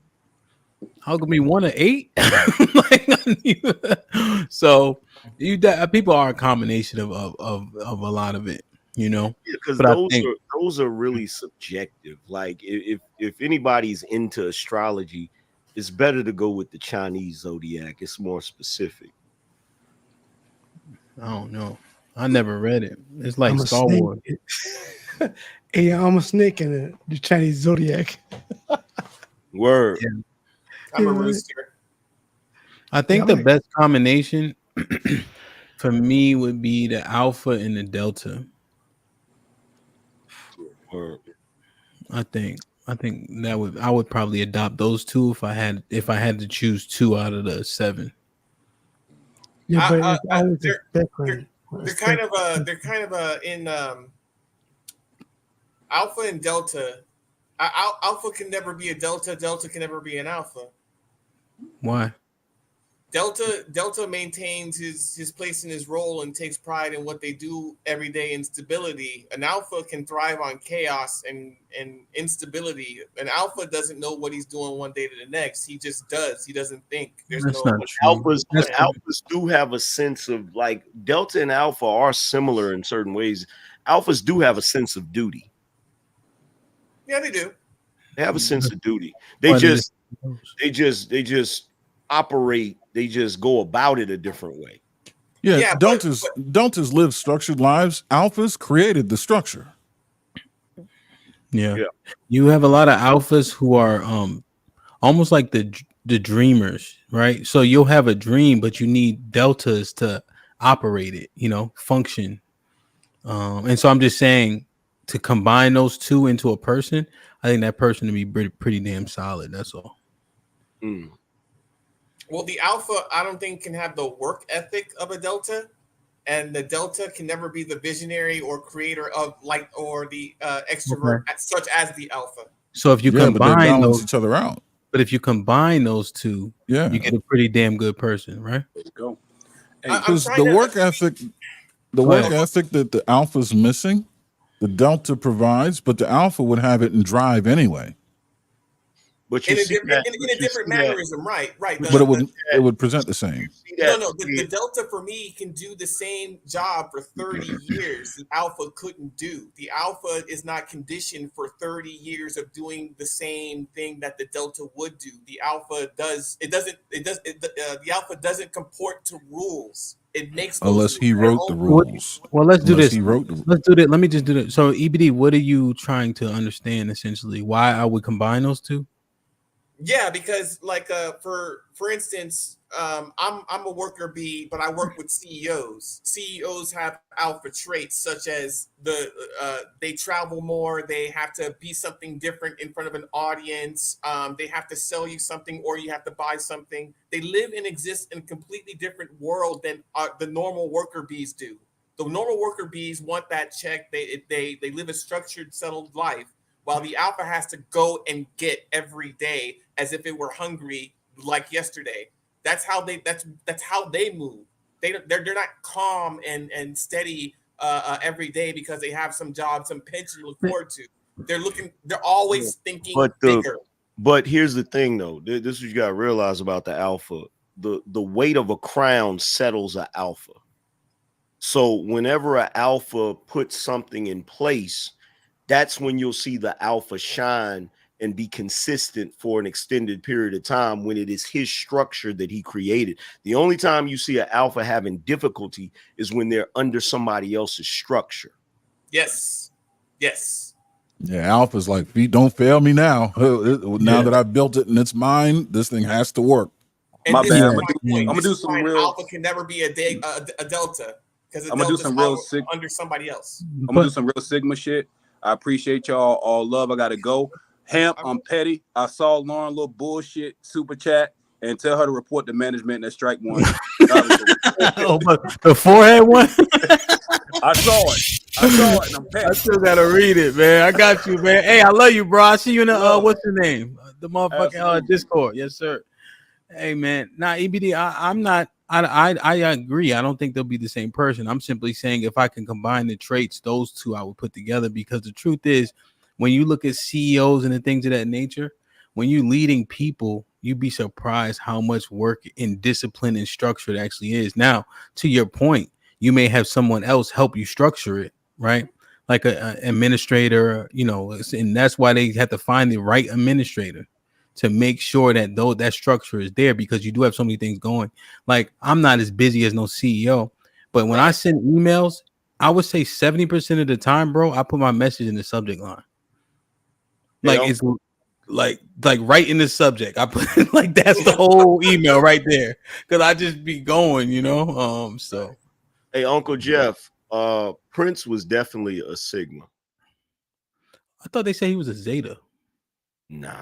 Speaker 4: how come we 1 of 8? So people are a combination of a lot of it, you know.
Speaker 7: Because
Speaker 4: but
Speaker 7: those are really subjective. Like if anybody's into astrology, it's better to go with the Chinese zodiac. It's more specific.
Speaker 4: I don't know. I never read it. It's like
Speaker 22: I'm a
Speaker 4: Star
Speaker 22: snake.
Speaker 4: Wars.
Speaker 22: Hey, I'm a snake in the Chinese zodiac.
Speaker 7: Word.
Speaker 4: Yeah.
Speaker 15: I'm a rooster.
Speaker 4: I think the best combination for me would be the Alpha and the Delta.
Speaker 7: Word.
Speaker 4: I think that I would probably adopt those two if I had to choose 2 out of the 7.
Speaker 22: Yeah, but it's always
Speaker 15: they're kind of in Alpha and Delta. Alpha can never be a Delta. Delta can never be an Alpha.
Speaker 4: Why?
Speaker 15: Delta maintains his place in his role and takes pride in what they do every day in stability. An Alpha can thrive on chaos and instability. An Alpha doesn't know what he's doing one day to the next. He just does. He doesn't think. There's
Speaker 4: That's
Speaker 15: no
Speaker 4: not true.
Speaker 7: Alphas do have a sense of, like, Delta and Alpha are similar in certain ways. Alphas do have a sense of duty.
Speaker 15: Yeah, they do.
Speaker 7: They have a sense of duty. They just operate. They just go about it a different way.
Speaker 6: Yeah, Deltas live structured lives. Alphas created the structure.
Speaker 4: Yeah. You have a lot of alphas who are almost like the dreamers, right? So you'll have a dream, but you need deltas to operate it, you know, function. And so I'm just saying, to combine those two into a person, I think that person to be pretty damn solid. That's all.
Speaker 15: Well, the Alpha, I don't think, can have the work ethic of a Delta, and the Delta can never be the visionary or creator of light or the extrovert, such as the Alpha.
Speaker 4: So if you
Speaker 6: but they
Speaker 4: combine
Speaker 6: balance
Speaker 4: those,
Speaker 6: each other out.
Speaker 4: But if you combine those two,
Speaker 6: you
Speaker 4: get a pretty damn good person, right?
Speaker 14: There you go.
Speaker 6: Because the work ethic that the Alpha's missing, the Delta provides, but the Alpha would have it in drive anyway.
Speaker 7: But you
Speaker 15: in a
Speaker 7: see
Speaker 15: different
Speaker 7: that,
Speaker 15: in a different mannerism, right?
Speaker 6: But it would present the same.
Speaker 15: No, the Delta for me can do the same job for 30 years the Alpha couldn't do. The Alpha is not conditioned for 30 years of doing the same thing that the Delta would do. The Alpha does. The Alpha doesn't comport to rules. It makes those
Speaker 6: Unless he
Speaker 15: rules their
Speaker 6: wrote the
Speaker 15: own
Speaker 6: rules.
Speaker 4: Well, let's do
Speaker 6: Unless
Speaker 4: this.
Speaker 6: he wrote the
Speaker 4: Let's do that. Let me just do that. So, EBD, what are you trying to understand essentially? Why I would combine those two?
Speaker 15: Yeah, because like for instance, I'm a worker bee, but I work with CEOs. CEOs have alpha traits such as they travel more, they have to be something different in front of an audience, they have to sell you something or you have to buy something. They live and exist in a completely different world than the normal worker bees do. The normal worker bees want that check. They live a structured, settled life, while the alpha has to go and get every day as if it were hungry like yesterday. That's how they move. They're not calm and steady every day because they have some job, some pension to look forward to. They're always thinking bigger.
Speaker 7: But here's the thing though. This is what you gotta realize about the alpha. The weight of a crown settles an alpha. So whenever an alpha puts something in place, that's when you'll see the alpha shine and be consistent for an extended period of time when it is his structure that he created. The only time you see an alpha having difficulty is when they're under somebody else's structure.
Speaker 15: Yes. Yes.
Speaker 6: Yeah, Alpha's like, don't fail me now. Now that I've built it and it's mine, this thing has to work.
Speaker 15: And
Speaker 17: My
Speaker 15: this
Speaker 17: bad.
Speaker 15: is
Speaker 17: I'm
Speaker 15: my point.
Speaker 17: gonna
Speaker 15: This
Speaker 17: do
Speaker 15: is
Speaker 17: some
Speaker 15: why an
Speaker 17: real.
Speaker 15: alpha can never be a delta, because a
Speaker 17: I'm gonna do
Speaker 15: delta's
Speaker 17: some real
Speaker 15: always
Speaker 17: sick.
Speaker 15: under somebody else.
Speaker 17: I'm gonna do some real Sigma shit. I appreciate y'all. All love. I gotta go. Hamp, I'm petty. I saw Lauren little bullshit super chat and tell her to report the management and strike one.
Speaker 4: Oh, but the forehead one.
Speaker 17: I saw it. And I'm petty.
Speaker 4: I still gotta read it, man. I got you, man. Hey, I love you, bro. I see you in the what's your name? The motherfucking Discord. Yes, sir. Hey, man. Now, EBD, I'm not. I agree. I don't think they'll be the same person. I'm simply saying if I can combine the traits, those two I would put together, because the truth is, when you look at CEOs and the things of that nature, when you're leading people, you'd be surprised how much work and discipline and structure it actually is. Now, to your point, you may have someone else help you structure it, right? Like an administrator, and that's why they have to find the right administrator to make sure that though that structure is there, because you do have so many things going. Like, I'm not as busy as no CEO, but when I send emails, I would say 70% of the time, bro, I put my message in the subject line. Like, it's like right in the subject. I put like that's the whole email right there, because I just be going, so.
Speaker 7: Hey, Uncle Jeff, Prince was definitely a Sigma.
Speaker 4: I thought they said he was a Zeta.
Speaker 7: Nah.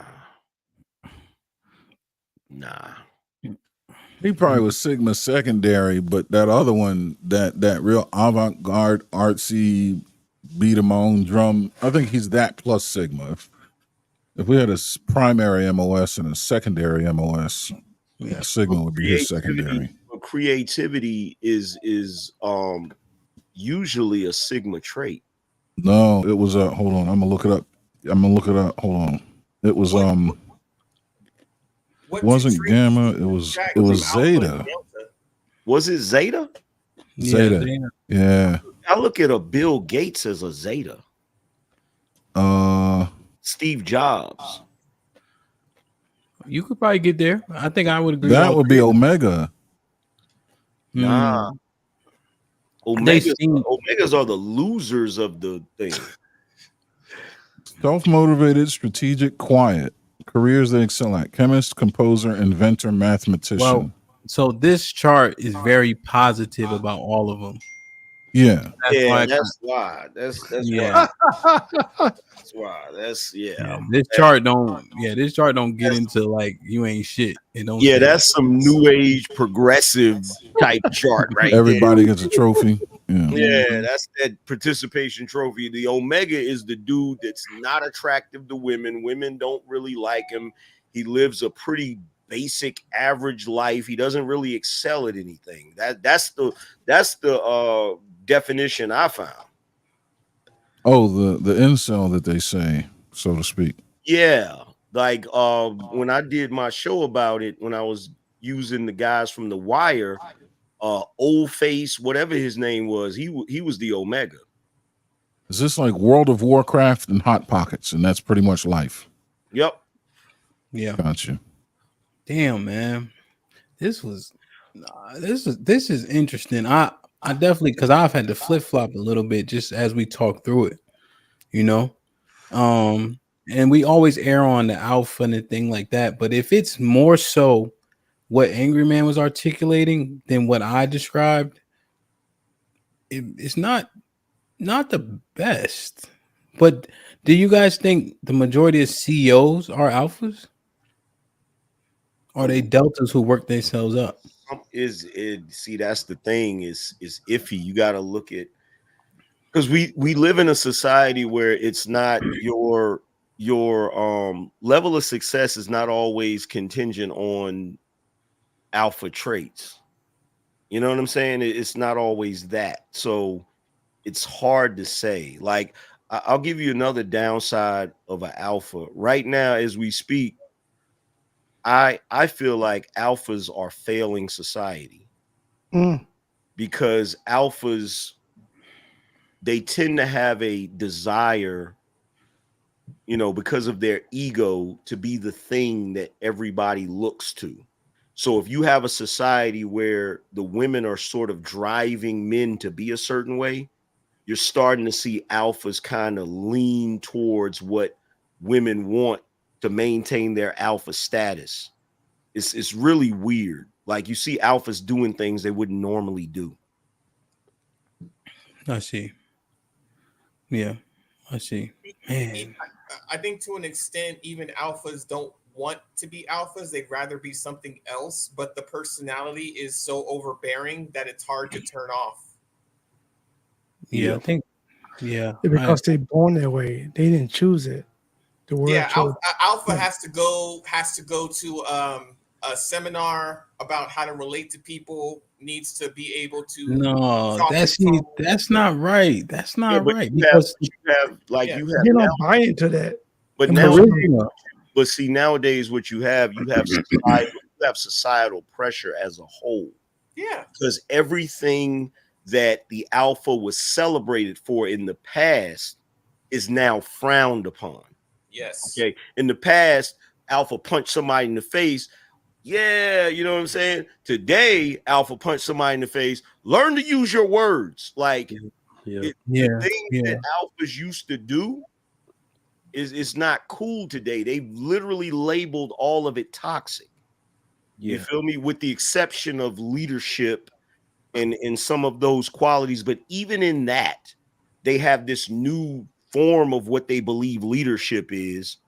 Speaker 6: He probably was Sigma secondary, but that other one, that real avant-garde, artsy, beat him on drum, I think he's that plus Sigma. If we had a primary MOS and a secondary MOS, Sigma would be his secondary.
Speaker 7: Creativity is usually a Sigma trait.
Speaker 6: No, it was hold on, I'm gonna look it up. Hold on. It was wasn't Gamma, it was Zeta.
Speaker 7: Was it Zeta?
Speaker 6: Zeta. Yeah.
Speaker 7: I look at a Bill Gates as a Zeta. Steve Jobs.
Speaker 4: You could probably get there. I think I would agree.
Speaker 6: That would be Omega.
Speaker 7: Nah. Omegas are the losers of the thing.
Speaker 6: Self-motivated, strategic, quiet. Careers they excel at: chemist, composer, inventor, mathematician.
Speaker 4: Well, so this chart is very positive about all of them.
Speaker 6: Yeah.
Speaker 7: That's why. That's why. That's why.
Speaker 4: This chart don't get into like you ain't shit. It don't.
Speaker 7: Yeah, that's some new age progressive type chart, right?
Speaker 6: Everybody gets a trophy.
Speaker 7: Yeah, that's that participation trophy. The Omega is the dude that's not attractive to women. Women don't really like him. He lives a pretty basic average life. He doesn't really excel at anything. That's the definition I found.
Speaker 6: Oh, the incel that they say, so to speak.
Speaker 7: Yeah, Like when I did my show about it, when I was using the guys from The Wire, Old Face, whatever his name was, he was the Omega.
Speaker 6: Is this like World of Warcraft and Hot Pockets, and that's pretty much life?
Speaker 7: Yep.
Speaker 4: Yeah.
Speaker 6: Gotcha.
Speaker 4: Damn, man. This is interesting. I definitely, because I've had to flip flop a little bit just as we talk through it, you know. And we always err on the alpha and the thing like that. But if it's more so what Angry Man was articulating than what I described, it's not the best. But do you guys think the majority of CEOs are alphas? Or are they deltas who work themselves up?
Speaker 7: See, that's the thing, is iffy. You got to look at, because we live in a society where it's not your level of success is not always contingent on alpha traits. You know what I'm saying? It's not always that. So it's hard to say. Like, I'll give you another downside of an alpha. Right now, as we speak, I feel like alphas are failing society because alphas, they tend to have a desire, you know, because of their ego, to be the thing that everybody looks to. So if you have a society where the women are sort of driving men to be a certain way, you're starting to see alphas kind of lean towards what women want to maintain their alpha status. It's really weird. Like, you see alphas doing things they wouldn't normally do.
Speaker 4: I see. Yeah, I see. Man,
Speaker 15: I think to an extent, even alphas don't want to be alphas. They'd rather be something else, but the personality is so overbearing that it's hard to turn off.
Speaker 4: Yeah, I think. Yeah,
Speaker 22: because they're born that way. They didn't choose it. The world chose.
Speaker 15: Alpha has to go to a seminar about how to relate to people. Needs to be able to.
Speaker 4: No, that's not right. That's not right.
Speaker 7: You
Speaker 4: Because
Speaker 7: have
Speaker 22: You don't buy into that.
Speaker 7: But see, nowadays what you have societal pressure as a whole.
Speaker 15: Yeah.
Speaker 7: Because everything that the alpha was celebrated for in the past is now frowned upon.
Speaker 15: Yes.
Speaker 7: Okay. In the past, alpha punched somebody in the face. Yeah, you know what I'm saying? Today, alpha punched somebody in the face. Learn to use your words. Like, the thing that alphas used to do is not cool today. They've literally labeled all of it toxic. You feel me? With the exception of leadership and some of those qualities. But even in that, they have this new form of what they believe leadership is,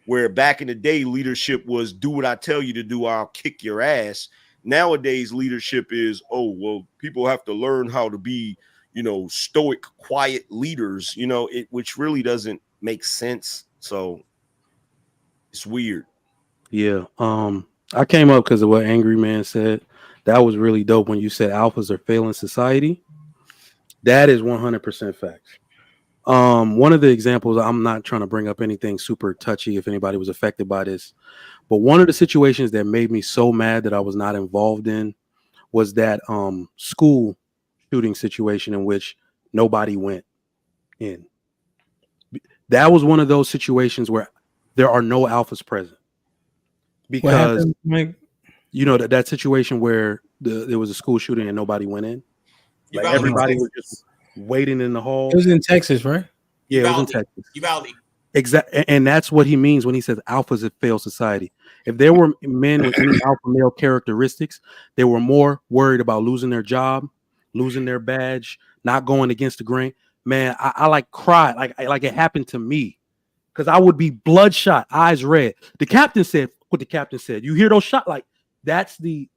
Speaker 7: where back in the day, leadership was do what I tell you to do, I'll kick your ass. Nowadays, leadership is, oh, well, people have to learn how to be, you know, stoic, quiet leaders, you know, which really doesn't make sense. So it's weird.
Speaker 1: Yeah. I came up because of what Angry Man said. That was really dope when you said alphas are failing society. That is 100% facts. One of the examples, I'm not trying to bring up anything super touchy if anybody was affected by this, but one of the situations that made me so mad that I was not involved in was that school shooting situation in which nobody went in. That was one of those situations where there are no alphas present. Because
Speaker 4: what happened, Mike?
Speaker 1: You know, that situation where there was a school shooting and nobody went in. Like, everybody was just waiting in the hall.
Speaker 4: It was in Texas, right?
Speaker 1: Yeah, it was in Texas.
Speaker 15: Uvalde.
Speaker 1: Exactly, and that's what he means when he says alphas have failed society. If there were men with any alpha male characteristics, they were more worried about losing their job, losing their badge, not going against the grain. Man, I like cried, like it happened to me, because I would be bloodshot, eyes red. The captain said what the captain said. You hear those shots? Like, that's the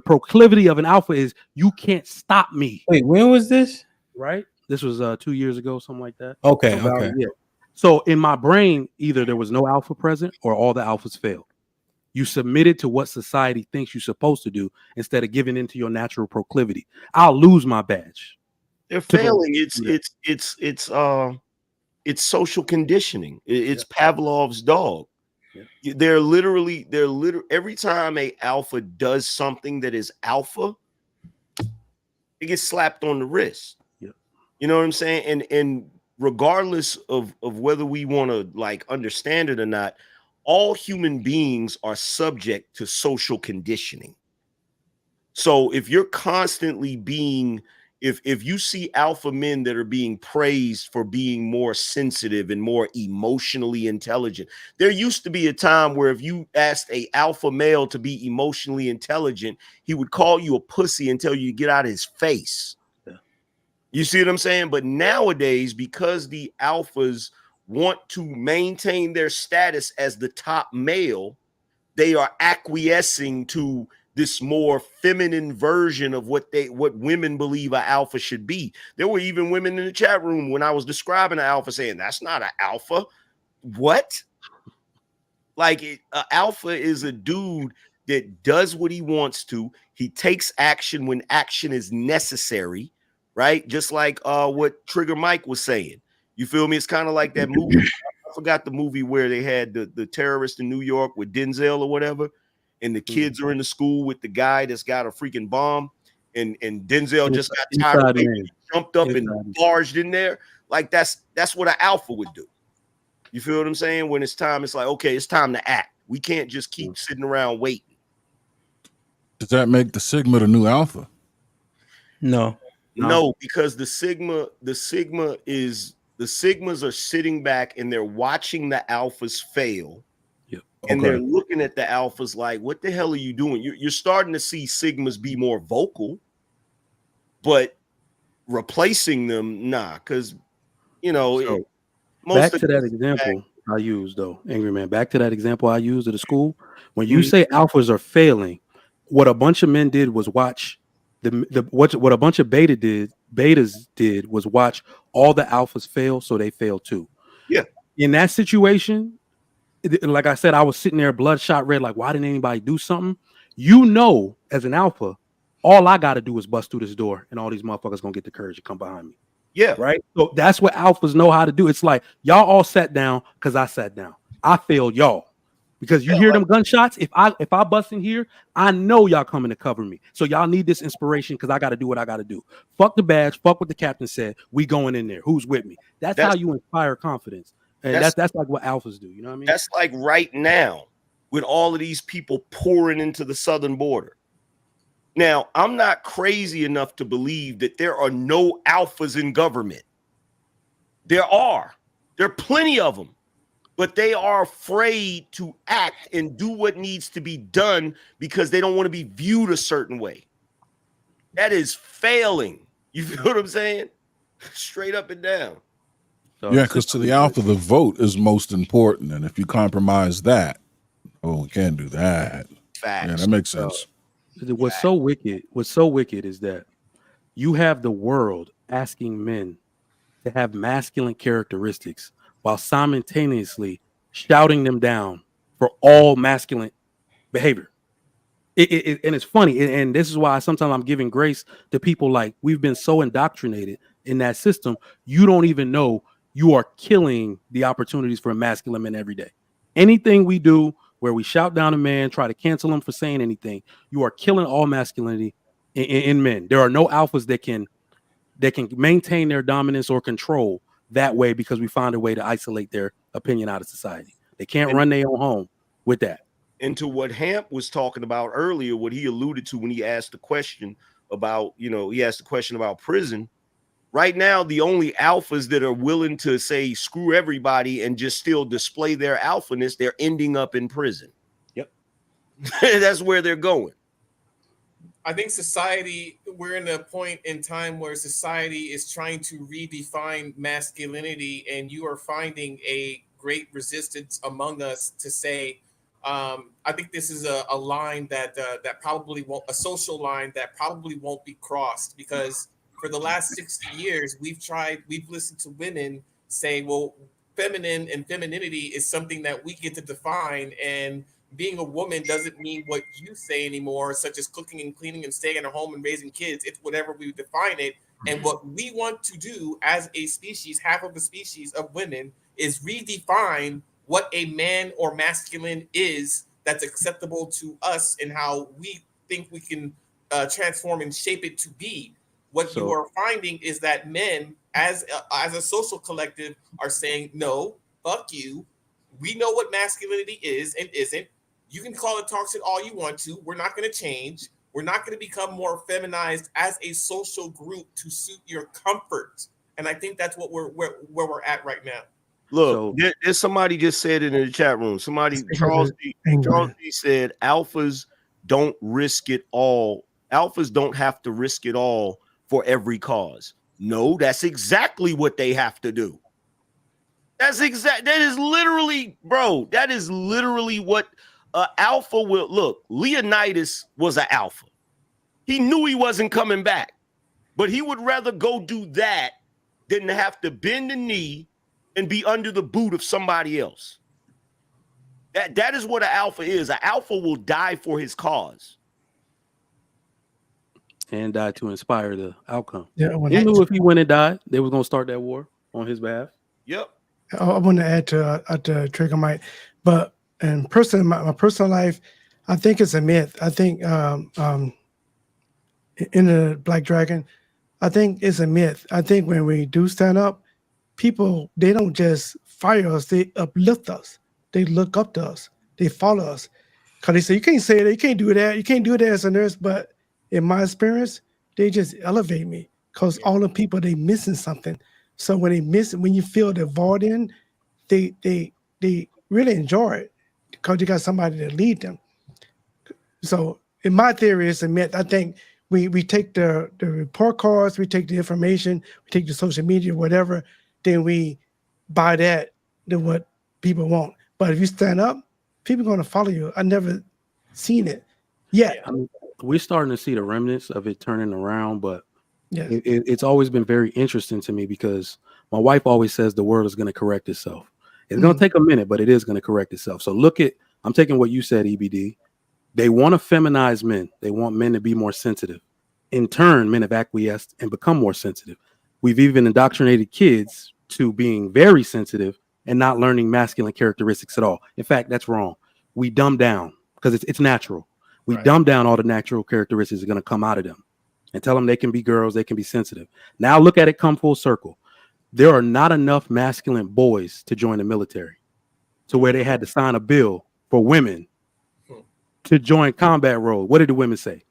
Speaker 1: proclivity of an alpha is you can't stop me.
Speaker 4: Wait, when was this?
Speaker 1: Right? This was 2 years ago, something like that.
Speaker 4: Okay,
Speaker 1: About,
Speaker 4: okay.
Speaker 1: Yeah. So in my brain, either there was no alpha present or all the alphas failed. You submitted to what society thinks you're supposed to do instead of giving into your natural proclivity. I'll lose my badge.
Speaker 7: They're failing. It's social conditioning. It's Pavlov's dog. They're literally every time a alpha does something that is alpha, it gets slapped on the wrist. You know what I'm saying? And regardless of whether we want to like understand it or not, all human beings are subject to social conditioning. So if you're constantly being, if you see alpha men that are being praised for being more sensitive and more emotionally intelligent, there used to be a time where if you asked a alpha male to be emotionally intelligent, he would call you a pussy and tell you to get out of his face. You see what I'm saying? But nowadays, because the alphas want to maintain their status as the top male, they are acquiescing to this more feminine version of what women believe an alpha should be. There were even women in the chat room when I was describing an alpha saying, that's not an alpha. What? Like an alpha is a dude that does what he wants to. He takes action when action is necessary, right? Just like what Trigger Mike was saying. You feel me? It's kind of like that movie. I forgot the movie where they had the terrorist in New York with Denzel or whatever, and the kids are in the school with the guy that's got a freaking bomb, and Denzel just got tired of waiting, jumped up and barged in there. Like that's what an alpha would do. You feel what I'm saying? When it's time, it's like, okay, it's time to act. We can't just keep sitting around waiting.
Speaker 6: Does that make the Sigma the new alpha?
Speaker 4: No,
Speaker 7: because the Sigmas are sitting back and they're watching the alphas fail. And they're looking at the alphas like, what the hell are you doing? You're starting to see Sigmas be more vocal, but replacing them, nah, because
Speaker 1: back to that example I used, though, Angry Man. Back to that example I used at the school. When you say alphas are failing, what a bunch of men did was watch what a bunch of betas did was watch all the alphas fail, so they fail too.
Speaker 7: Yeah.
Speaker 1: In that situation, like I said, I was sitting there bloodshot red, like, why didn't anybody do something? As an alpha, all I got to do is bust through this door, and all these motherfuckers gonna get the courage to come behind me.
Speaker 7: Yeah.
Speaker 1: Right. So that's what alphas know how to do. It's like y'all all sat down because I sat down. I failed y'all because you hear them gunshots. If I bust in here, I know y'all coming to cover me. So y'all need this inspiration because I got to do what I got to do. Fuck the badge. Fuck what the captain said. We going in there. Who's with me? That's how you inspire confidence. And that's like what alphas do. You know what I mean?
Speaker 7: That's like right now with all of these people pouring into the southern border. Now, I'm not crazy enough to believe that there are no alphas in government. There are plenty of them, but they are afraid to act and do what needs to be done because they don't want to be viewed a certain way. That is failing. You feel what I'm saying? Straight up and down.
Speaker 6: Yeah, because to the alpha, the vote is most important. And if you compromise that, we can't do that.
Speaker 7: Facts.
Speaker 6: Yeah, that makes sense.
Speaker 1: What's so wicked is that you have the world asking men to have masculine characteristics while simultaneously shouting them down for all masculine behavior. And it's funny. And this is why sometimes I'm giving grace to people like we've been so indoctrinated in that system. You don't even know you are killing the opportunities for masculine men every day. Anything we do where we shout down a man, try to cancel him for saying anything, you are killing all masculinity in men. There are no alphas that can maintain their dominance or control that way because we find a way to isolate their opinion out of society. They can't run their own home with that.
Speaker 7: And to what Hamp was talking about earlier, what he alluded to when he asked the question about, prison. Right now, the only alphas that are willing to say screw everybody and just still display their alphaness, they're ending up in prison.
Speaker 1: Yep.
Speaker 7: That's where they're going.
Speaker 15: I think we're in a point in time where society is trying to redefine masculinity, and you are finding a great resistance among us to say, I think this is a line that probably won't, a social line that probably won't be crossed, because for the last 60 years, we've listened to women say, well, feminine and femininity is something that we get to define, and being a woman doesn't mean what you say anymore, such as cooking and cleaning and staying at home and raising kids. It's whatever we define it. And what we want to do as a species, half of the species of women, is redefine what a man or masculine is that's acceptable to us and how we think we can transform and shape it to be. What you are finding is that men, as a social collective, are saying, no, fuck you. We know what masculinity is and isn't. You can call it toxic all you want to. We're not going to change. We're not going to become more feminized as a social group to suit your comfort. And I think that's what where we're at right now.
Speaker 7: Look, there's somebody just said it in the chat room. Somebody, Charles D said, alphas don't risk it all. Alphas don't have to risk it all for every cause. No, that's exactly what they have to do. That is literally, bro, that is literally what alpha will. Look, Leonidas was an alpha. He knew he wasn't coming back, but he would rather go do that than to have to bend the knee and be under the boot of somebody else. That is what an alpha is. An alpha will die for his cause.
Speaker 1: And die to inspire the outcome.
Speaker 22: Yeah,
Speaker 1: he knew if he went and died, they was gonna start that war on his behalf.
Speaker 7: Yep.
Speaker 22: I want to add to Trigger Mike, but in my personal life, I think it's a myth. I think in the Black Dragon, I think it's a myth. I think when we do stand up, people, they don't just fire us, they uplift us. They look up to us. They follow us. Because they say, you can't say that, you can't do that, you can't do that as a nurse. But in my experience, they just elevate me. Because all the people, they missing something. So when you feel the void in, they really enjoy it. Because you got somebody to lead them. So in my theory, it's a myth. I think we take the report cards, we take the information, we take the social media, whatever, then we buy that to what people want. But if you stand up, people are going to follow you. I never seen it yet.
Speaker 1: I mean, we're starting to see the remnants of it turning around, but
Speaker 22: yes.
Speaker 1: It's always been very interesting to me because my wife always says the world is going to correct itself. It's going to take a minute, but it is going to correct itself. So I'm taking what you said, EBD. They want to feminize men. They want men to be more sensitive. In turn, men have acquiesced and become more sensitive. We've even indoctrinated kids to being very sensitive and not learning masculine characteristics at all. In fact, that's wrong. We dumb down because it's natural. We dumb down all the natural characteristics that are going to come out of them and tell them they can be girls, they can be sensitive. Now look at it come full circle. There are not enough masculine boys to join the military to where they had to sign a bill for women to join combat role. What did the women say?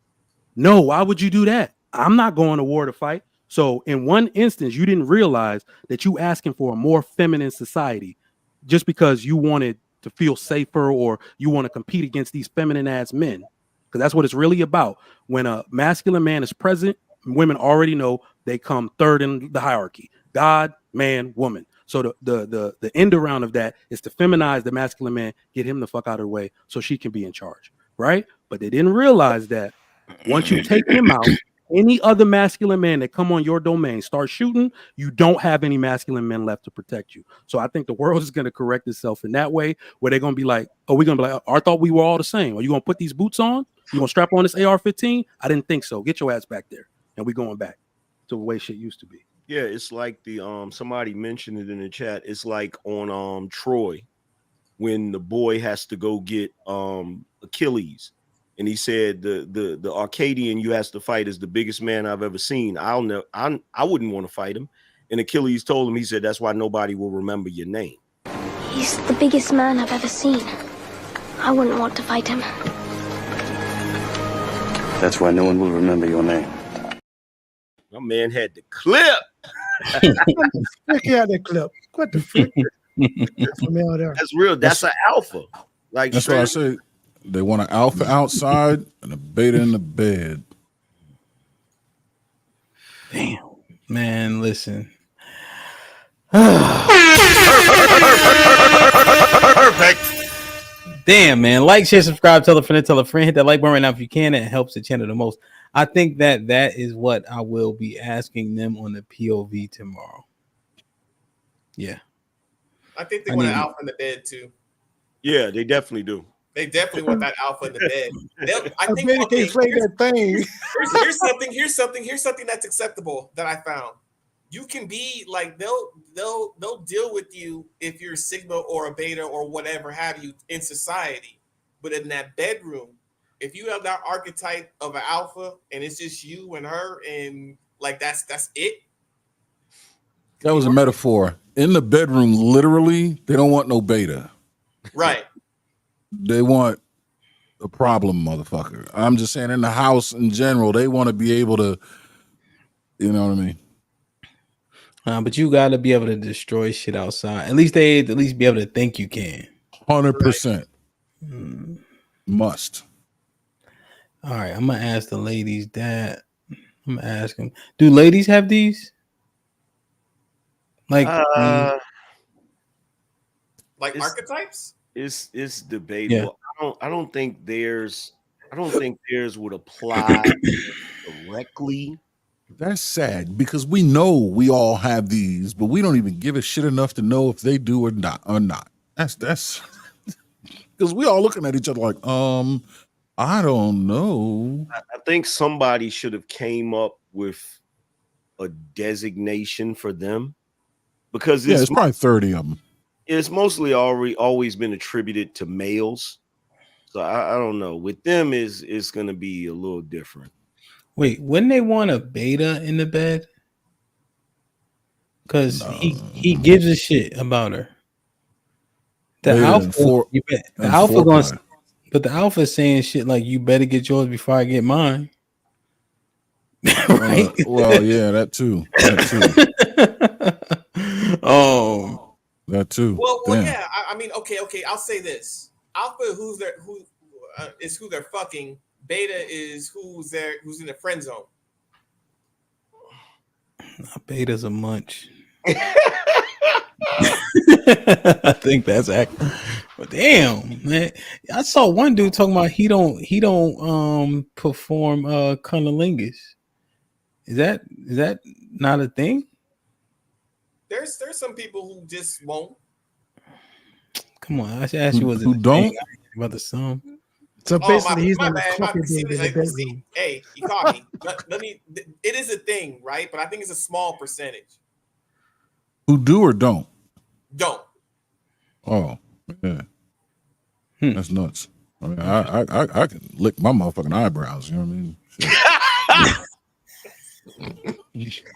Speaker 1: No, why would you do that? I'm not going to war to fight. So in one instance, you didn't realize that you asking for a more feminine society just because you wanted to feel safer or you want to compete against these feminine ass men. Because that's what it's really about. When a masculine man is present, women already know they come third in the hierarchy. God, man, woman. So the end around of that is to feminize the masculine man, get him the fuck out of the way so she can be in charge. Right? But they didn't realize that once you take him out, any other masculine man that come on your domain start shooting, you don't have any masculine men left to protect you. So I think the world is going to correct itself in that way, where they're going to be like, oh, we're going to be like, I thought we were all the same. Are you going to put these boots on? You going to strap on this AR-15? I didn't think so. Get your ass back there. And we're going back to the way shit used to be.
Speaker 7: Yeah, it's like the somebody mentioned it in the chat. It's like on Troy when the boy has to go get Achilles. And he said the Arcadian you has to fight is the biggest man I've ever seen. I wouldn't want to fight him. And Achilles told him, he said, that's why nobody will remember your name.
Speaker 5: He's the biggest man I've ever seen. I wouldn't want to fight him.
Speaker 9: That's why no one will remember your name.
Speaker 7: My man had the clip.
Speaker 22: Frick out that clip. What the frick?
Speaker 7: That's real. That's an alpha. Like
Speaker 6: that's what I say. They want an alpha outside and a beta in the bed.
Speaker 4: Damn, man, listen.
Speaker 7: Perfect.
Speaker 4: Damn, man. Like, share, subscribe, tell a friend, tell a friend. Hit that like button right now if you can. It helps the channel the most. I think that is what I will be asking them on the POV tomorrow. Yeah.
Speaker 15: I think they want an alpha in the bed too.
Speaker 7: Yeah, they definitely do.
Speaker 15: They definitely want that alpha in the bed. I think
Speaker 22: they play that thing.
Speaker 15: Here's something that's acceptable that I found. you can be like they'll deal with you if you're Sigma or a Beta or whatever have you in society, but in that bedroom, if you have that archetype of an alpha and it's just you and her and like that's it.
Speaker 6: That was a metaphor. In the bedroom, literally, they don't want no beta.
Speaker 15: Right.
Speaker 6: They want a problem, motherfucker. I'm just saying in the house in general, they want to be able to, you know what I mean?
Speaker 4: But you got to be able to destroy shit outside. At least be able to think you can.
Speaker 6: 100%. Must.
Speaker 4: All right, I'm gonna ask the ladies that. I'm gonna ask them. Do ladies have these? Like
Speaker 15: archetypes?
Speaker 7: It's debatable. Yeah. I don't think theirs would apply directly.
Speaker 6: That's sad because we know we all have these, but we don't even give a shit enough to know if they do or not. That's because we all looking at each other like, I don't know.
Speaker 7: I think somebody should have came up with a designation for them because
Speaker 6: it's probably 30 of them.
Speaker 7: It's mostly always been attributed to males. So I don't know. With them it's going to be a little different.
Speaker 4: Wait, wouldn't they want a beta in the bed? Because he gives a shit about her. The alpha going, but the alpha is saying shit like, "You better get yours before I get mine." Right?
Speaker 6: Well, yeah, that too. That too.
Speaker 15: Well, yeah. I mean, okay. I'll say this: alpha, who they're fucking. Beta is who's in the friend zone.
Speaker 4: Beta's a munch. I think that's accurate. But damn, man, I saw one dude talking about he don't perform cunnilingus. Is that not a thing?
Speaker 15: There's some people who just won't.
Speaker 4: Come on, I should ask you,
Speaker 6: who don't
Speaker 4: about the sum.
Speaker 22: So basically, he's on the
Speaker 15: Hey, you caught me. Let me. It is a thing, right? But I think it's a small percentage.
Speaker 6: Who do or don't?
Speaker 15: Don't.
Speaker 6: Oh, yeah. That's nuts. I mean, I can lick my motherfucking eyebrows. You know what I mean?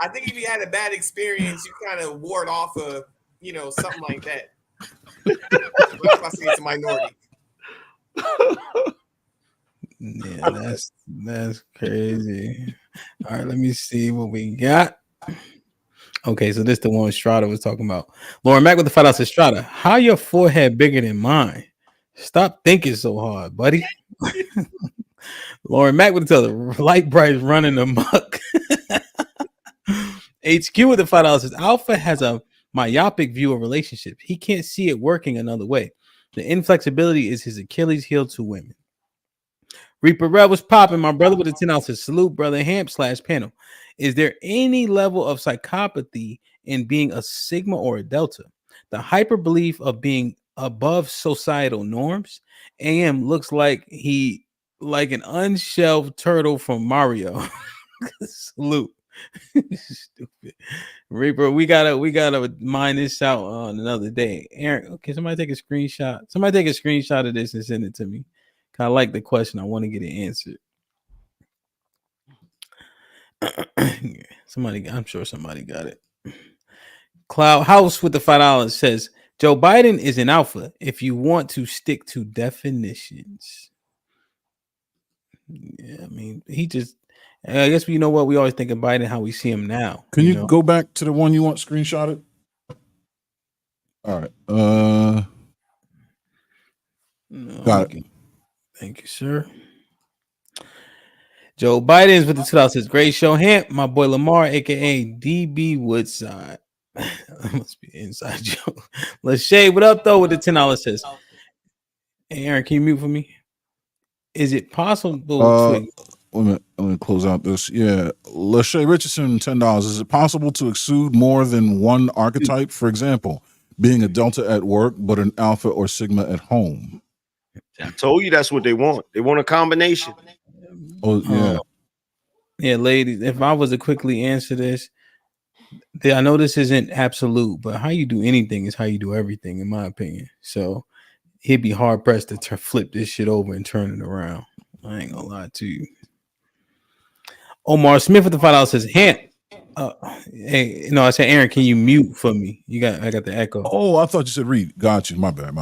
Speaker 15: I think if you had a bad experience, you kind of ward off of, something like that. If I say it's a minority.
Speaker 4: Yeah, that's crazy. All right, let me see what we got. Okay, so this is the one Strada was talking about. Lauren Mack with the $5 says, Strada, how your forehead bigger than mine? Stop thinking so hard, buddy. Lauren Mack with the light bright running amok. HQ with the $5 says, Alpha has a myopic view of relationships. He can't see it working another way. The inflexibility is his Achilles heel to women. Reaper Red was popping. My brother with the $10 says, salute, brother Hamp / panel. Is there any level of psychopathy in being a Sigma or a Delta? The hyper belief of being above societal norms. AM looks like an unshelved turtle from Mario. Salute. Stupid. Reaper, we gotta mine this out on another day. Aaron, okay, somebody take a screenshot. Somebody take a screenshot of this and send it to me. I like the question. I want to get it answered. I'm sure somebody got it. Cloud House with the $5 says Joe Biden is an alpha if you want to stick to definitions. Yeah, I mean, I guess we know what we always think of Biden, how we see him now.
Speaker 6: Can you go back to the one you want screenshotted? All right. Got it.
Speaker 4: Thank you, sir. Joe Biden's with the $2 says, great show, Hamp. My boy Lamar, aka DB Woodside. Must be inside joke. Lachey, what up though? With the $10 says, hey, Aaron, can you mute for me? Is it possible to
Speaker 6: let me close out this. Yeah. Lachey Richardson, $10. Is it possible to exude more than one archetype? For example, being a Delta at work, but an Alpha or Sigma at home.
Speaker 7: I told you that's what they want. They want a combination.
Speaker 6: Oh, yeah.
Speaker 4: Yeah, ladies, if I was to quickly answer this, I know this isn't absolute, but how you do anything is how you do everything, in my opinion. So he'd be hard pressed to flip this shit over and turn it around. I ain't gonna lie to you. Omar Smith with the $5 says, "Hant, hey, no, I said, Aaron, can you mute for me? I got the echo."
Speaker 6: Oh, I thought you said read. Got you. My bad.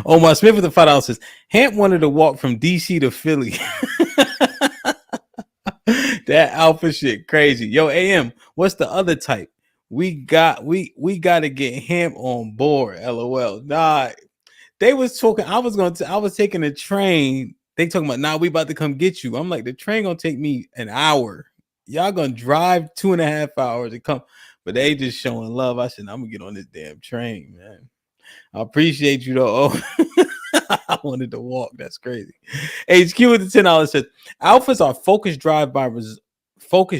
Speaker 4: Omar Smith with the $5 says, "Hant wanted to walk from DC to Philly." That alpha shit crazy. Yo, AM, what's the other type? We got to get him on board. LOL. Nah, they was talking. I was taking a train. They talking about, nah, we about to come get you. I'm like, the train gonna take me an hour. Y'all gonna drive 2.5 hours to come. But they just showing love. I said, I'm gonna get on this damn train, man. I appreciate you though. I wanted to walk. That's crazy. HQ with the $10 says, alphas are focus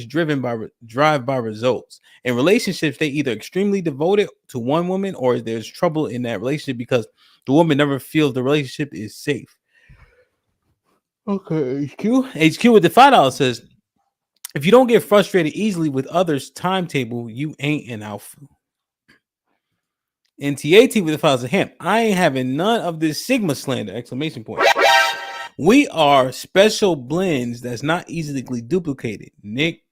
Speaker 4: driven by results. In relationships, they either extremely devoted to one woman or there's trouble in that relationship because the woman never feels the relationship is safe. Okay, HQ with the $5 says, if you don't get frustrated easily with others' timetable, you ain't an alpha. And TAT with the $5 says, I ain't having none of this Sigma slander! Exclamation point. We are special blends that's not easily duplicated. Nick.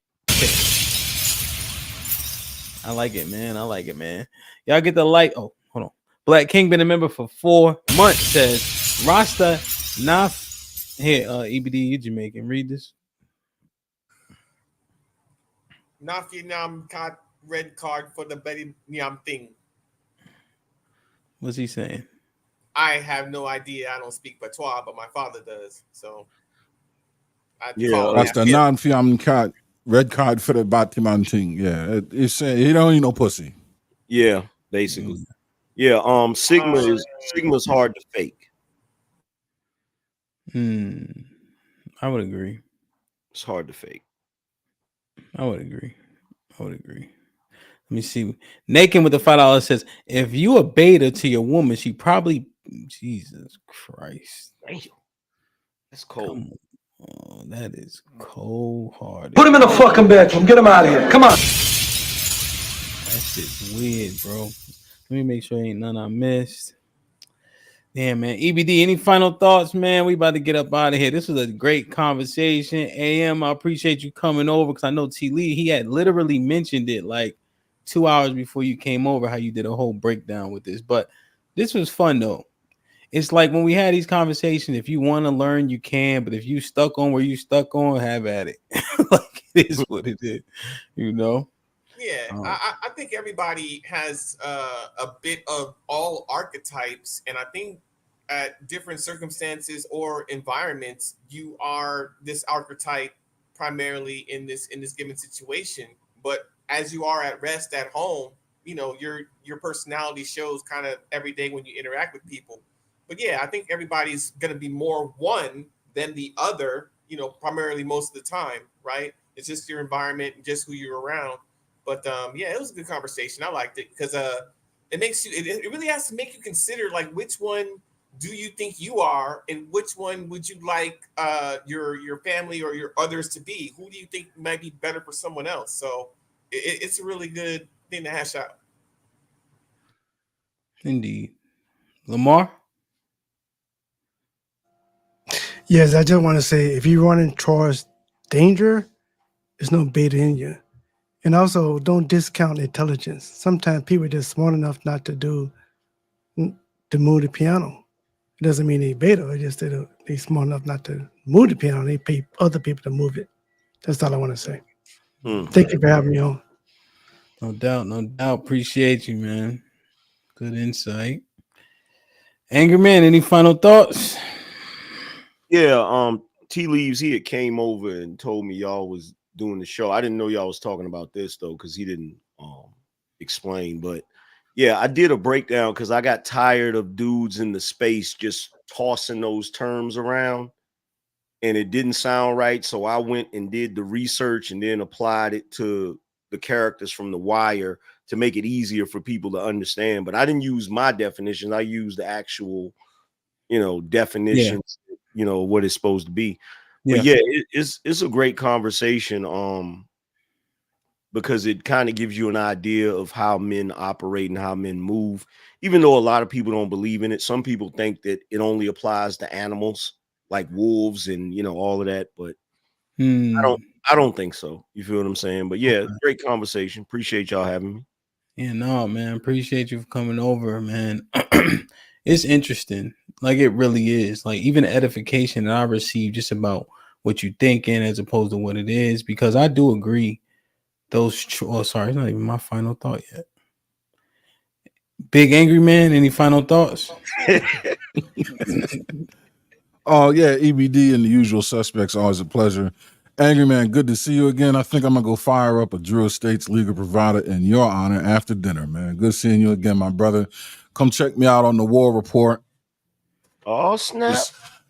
Speaker 4: I like it, man. Y'all get the light. Oh, hold on. Black King been a member for 4 months. Says Rasta Naf. Here, EBD, you Jamaican. Read this.
Speaker 15: Nafi Nam card, red card for the Betty Niam thing.
Speaker 4: What's he saying?
Speaker 15: I have no idea. I don't speak patois, but my father does. So
Speaker 6: That's the non-fiam card, red card for the Batman thing. Yeah, it's he don't need no pussy.
Speaker 7: Yeah, basically. Yeah, Sigma's hard to fake.
Speaker 4: I would agree.
Speaker 7: It's hard to fake.
Speaker 4: I would agree. Let me see. Naked with the $5 says, if you a beta to your woman, she probably, Jesus Christ.
Speaker 7: Damn. That's cold.
Speaker 4: Oh, that is cold hearted.
Speaker 19: Put him in a fucking bedroom. Get him out of here. Come on.
Speaker 4: That shit's weird, bro. Let me make sure ain't none I missed. Damn, man. EBD, any final thoughts, man? We about to get up out of here. This was a great conversation. AM, I appreciate you coming over because I know T. Lee, he had literally mentioned it like 2 hours before you came over, how you did a whole breakdown with this. But this was fun, though. It's like when we had these conversations, if you want to learn, you can. But if you stuck on where you stuck on, have at it. Like, it is what it is, you know?
Speaker 15: Yeah, I think everybody has a bit of all archetypes, and I think at different circumstances or environments, you are this archetype primarily in this given situation. But as you are at rest at home, you know, your personality shows kind of every day when you interact with people. But yeah, I think everybody's going to be more one than the other, you know, primarily most of the time, right? It's just your environment and just who you're around. But yeah, it was a good conversation. I liked it because it makes you, it really has to make you consider like which one do you think you are and which one would you like your family or your others to be? Who do you think might be better for someone else? So it's a really good thing to hash out.
Speaker 4: Indeed. Lamar?
Speaker 22: Yes, I just want to say if you're running towards danger, there's no beta in you. And also, don't discount intelligence. Sometimes people are just smart enough not to move the piano. It doesn't mean they beta. It's just they're smart enough not to move the piano. They pay other people to move it. That's all I want to say. Thank you for having me on.
Speaker 4: No doubt. Appreciate you, man. Good insight. Angry Man, any final thoughts?
Speaker 7: Yeah, T Leaves, he had came over and told me y'all was doing the show. I didn't know y'all was talking about this though, because he didn't explain. But yeah, I did a breakdown because I got tired of dudes in the space just tossing those terms around and it didn't sound right. So I went and did the research and then applied it to the characters from The Wire to make it easier for people to understand. But I didn't use my definitions. I used the actual, definitions, what it's supposed to be. But yeah, it's a great conversation. because it kind of gives you an idea of how men operate and how men move. Even though a lot of people don't believe in it, some people think that it only applies to animals like wolves and all of that. But I don't think so. You feel what I'm saying? But yeah, great conversation. Appreciate y'all having me.
Speaker 4: Yeah, no, man. Appreciate you for coming over, man. It's interesting. Like, it really is. Like, even the edification that I receive just about what you're thinking as opposed to what it is, because I do agree. Oh, sorry, it's not even my final thought yet. Big Angry Man, any final thoughts?
Speaker 6: Oh yeah, EBD and the usual suspects. Always a pleasure. Angry Man, good to see you again. I think I'm gonna go fire up a Drew Estates legal provider in your honor after dinner, man. Good seeing you again, my brother. Come check me out on the War Report.
Speaker 7: Oh snap!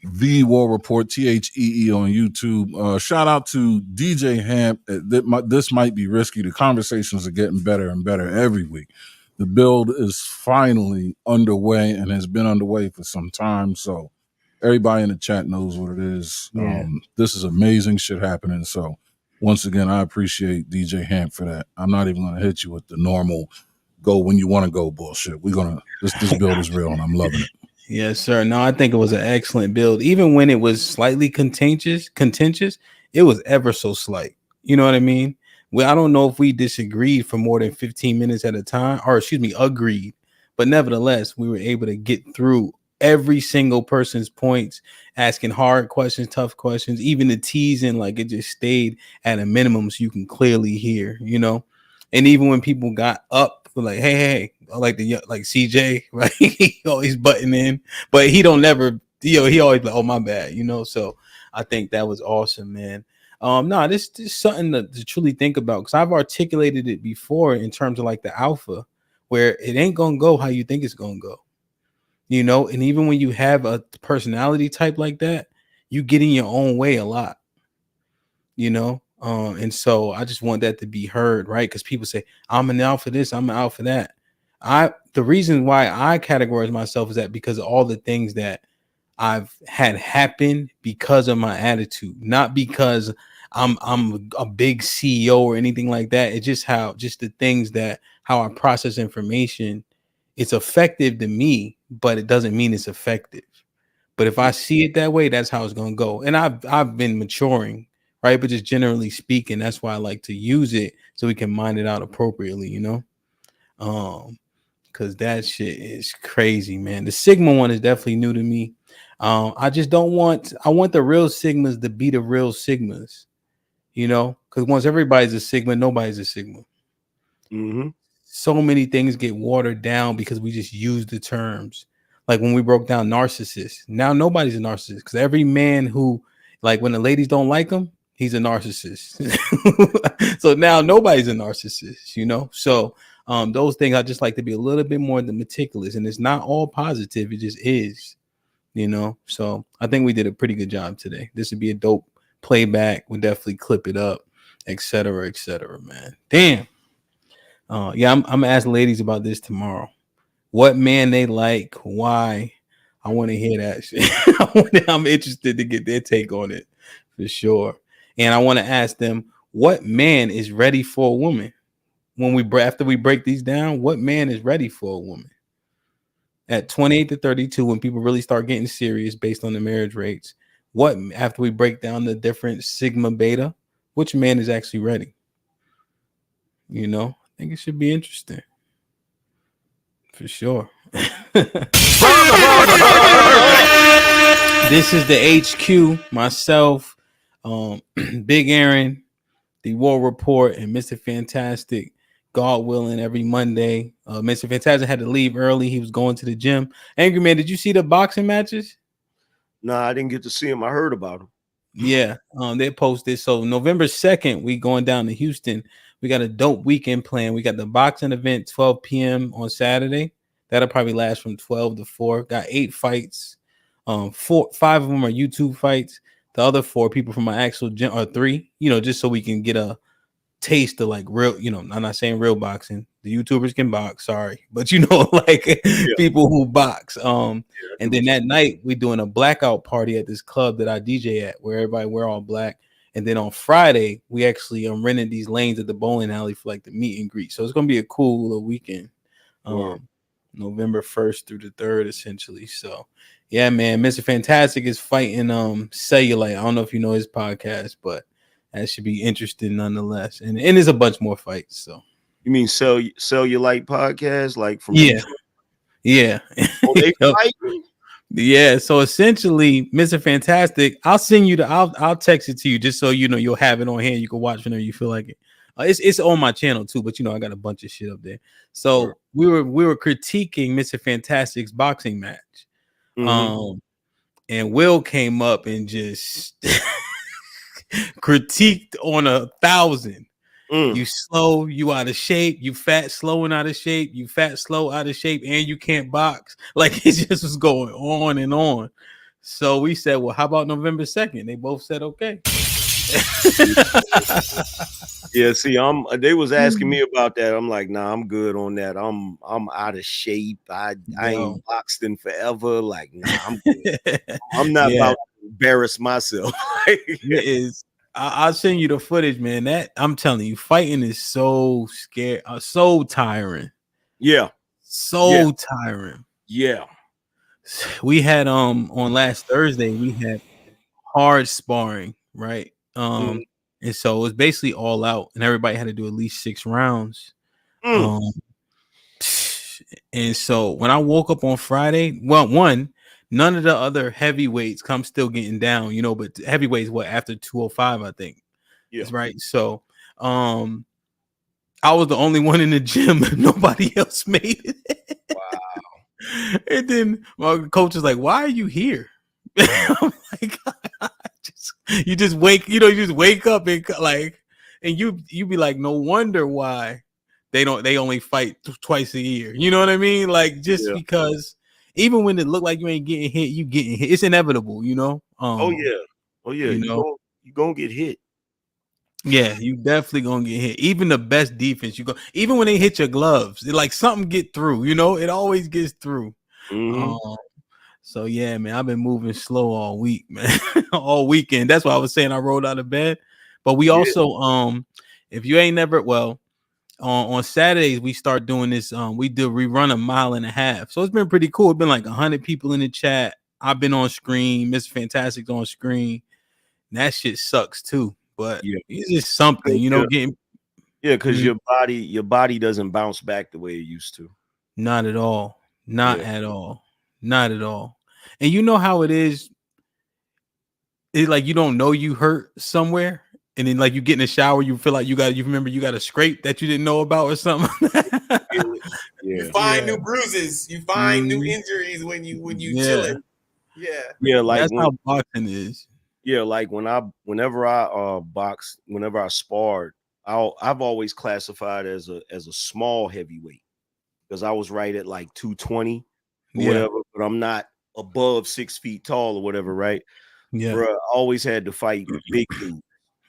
Speaker 6: The War Report, THEE on YouTube. Shout out to DJ Hamp. This might be risky. The conversations are getting better and better every week. The build is finally underway and has been underway for some time. So everybody in the chat knows what it is.
Speaker 4: Yeah.
Speaker 6: This is amazing shit happening. So once again, I appreciate DJ Hamp for that. I'm not even going to hit you with the normal go when you want to go bullshit. This build is real and I'm loving it.
Speaker 4: Yes, sir. No, I think it was an excellent build. Even when it was slightly contentious, it was ever so slight. You know what I mean? Well, I don't know if we disagreed for more than 15 minutes at a time, or agreed. But nevertheless, we were able to get through every single person's points, asking hard questions, tough questions, even the teasing, like it just stayed at a minimum so you can clearly hear, And even when people got up, like, hey, like CJ, right? He always butting in, but he don't never, he always like, oh, my bad, So I think that was awesome, man. This is something to truly think about, because I've articulated it before in terms of like the alpha, where it ain't gonna go how you think it's gonna go, And even when you have a personality type like that, you get in your own way a lot, And so I just want that to be heard, right? Because people say, I'm an alpha this, I'm an alpha that. The reason why I categorize myself is that because of all the things that I've had happen because of my attitude, not because I'm a big CEO or anything like that. It's just the things how I process information. It's effective to me, but it doesn't mean it's effective. But if I see it that way, that's how it's gonna go. And I've been maturing, right? But just generally speaking, that's why I like to use it so we can mine it out appropriately, because that shit is crazy, man. The Sigma one is definitely new to me. I want the real Sigmas to be the real Sigmas, because once everybody's a Sigma, nobody's a Sigma.
Speaker 7: Mm-hmm.
Speaker 4: So many things get watered down because we just use the terms. Like when we broke down narcissist, now nobody's a narcissist, because every man who, like, when the ladies don't like him, he's a narcissist. So now nobody's a narcissist, So those things, I just like to be a little bit more meticulous, and it's not all positive. It just is, So I think we did a pretty good job today. This would be a dope playback. We'll definitely clip it up, etc., man. Damn. Yeah, I'm gonna ask the ladies about this tomorrow. What man they like, why? I want to hear that shit. I'm interested to get their take on it for sure. And I want to ask them, what man is ready for a woman? After we break these down, what man is ready for a woman? At 28 to 32, when people really start getting serious based on the marriage rates, after we break down the different sigma beta, which man is actually ready? I think it should be interesting. For sure. This is the HQ, myself, Big Aaron, the War Report, and Mr. Fantastic. God willing, every Monday. Mr. Fantastic had to leave early. He was going to the gym. Angry Man, did you see the boxing matches?
Speaker 7: No, I didn't get to see him. I heard about him.
Speaker 4: Yeah, they posted. So November 2nd, we going down to Houston. We got a dope weekend plan. We got the boxing event 12 p.m. on Saturday. That'll probably last from 12 to 4. Got 8 fights. 5 of them are YouTube fights. The other 4 people from my actual gym, or 3, just so we can get a taste of like real, I'm not saying real boxing. The YouTubers can box, sorry, but people who box. And then that night we're doing a blackout party at this club that I DJ at, where we're all black, And then on Friday, we actually rented these lanes at the bowling alley for like the meet and greet. So it's gonna be a cool little weekend. November 1st through the 3rd, essentially. So yeah, man, Mr. Fantastic is fighting Cellulite. I don't know if you know his podcast, but that should be interesting nonetheless. And there's a bunch more fights. So
Speaker 7: you mean Cellulite podcast, like from
Speaker 4: yeah. Yeah.
Speaker 7: Oh, they fighting?
Speaker 4: Yeah, so essentially, Mr. Fantastic, I'll send you I'll text it to you just so you know you'll have it on hand. You can watch whenever you feel like it. It's on my channel too, but you know I got a bunch of shit up there. So sure. we were critiquing Mr. Fantastic's boxing match, and Will came up and just critiqued on 1,000. You slow, you out of shape, you fat, slow and out of shape, you fat, slow, out of shape, and you can't box. Like it just was going on and on. So we said, well, how about November 2nd? They both said okay.
Speaker 7: Yeah, see, they was asking me about that. I'm like, nah, I'm good on that. I'm out of shape. I ain't boxed in forever. Like, nah, I'm good. I'm not about to embarrass myself.
Speaker 4: It is. I'll send you the footage, man. That I'm telling you, fighting is so scary, so tiring.
Speaker 7: Yeah,
Speaker 4: so tiring.
Speaker 7: Yeah,
Speaker 4: we had on last Thursday we had hard sparring, right? And so it was basically all out, and everybody had to do at least 6 rounds. And so when I woke up on Friday, well, none of the other heavyweights come still getting down, you know, but heavyweights after 205, I think.
Speaker 7: Yeah.
Speaker 4: That's right. So I was the only one in the gym. Nobody else made it.
Speaker 7: Wow.
Speaker 4: And then my coach is like, why are you here? I'm like, you just wake up and like, and you be like, no wonder why they only fight twice a year. You know what I mean? Like because even when it look like you ain't getting hit, you getting hit. It's inevitable, you know.
Speaker 7: Oh yeah. You gonna get hit.
Speaker 4: Yeah, you definitely gonna get hit. Even the best defense, even when they hit your gloves, like something get through. You know, it always gets through. So yeah, man, I've been moving slow all week, man, all weekend. That's why I was saying I rolled out of bed. But we also, if you ain't never, on Saturdays we start doing this. We run 1.5 miles. So it's been pretty cool. It's been like 100 people in the chat. I've been on screen. Mr. Fantastic's on screen. That shit sucks too. But it's just something, you know, getting.
Speaker 7: Yeah, because your body doesn't bounce back the way it used to.
Speaker 4: Not at all. Not at all. Not at all. And you know how it is. It's like you don't know you hurt somewhere. And then like you get in the shower, you feel like you remember you got a scrape that you didn't know about or something.
Speaker 15: You find new bruises, you find new injuries when you chilling.
Speaker 7: Yeah, like
Speaker 4: that's how boxing is.
Speaker 7: Yeah, like whenever I sparred, I've always classified as a small heavyweight because I was right at like 220 or whatever, but I'm not above 6 feet tall or whatever, right?
Speaker 4: Yeah,
Speaker 7: bro, I always had to fight big dudes.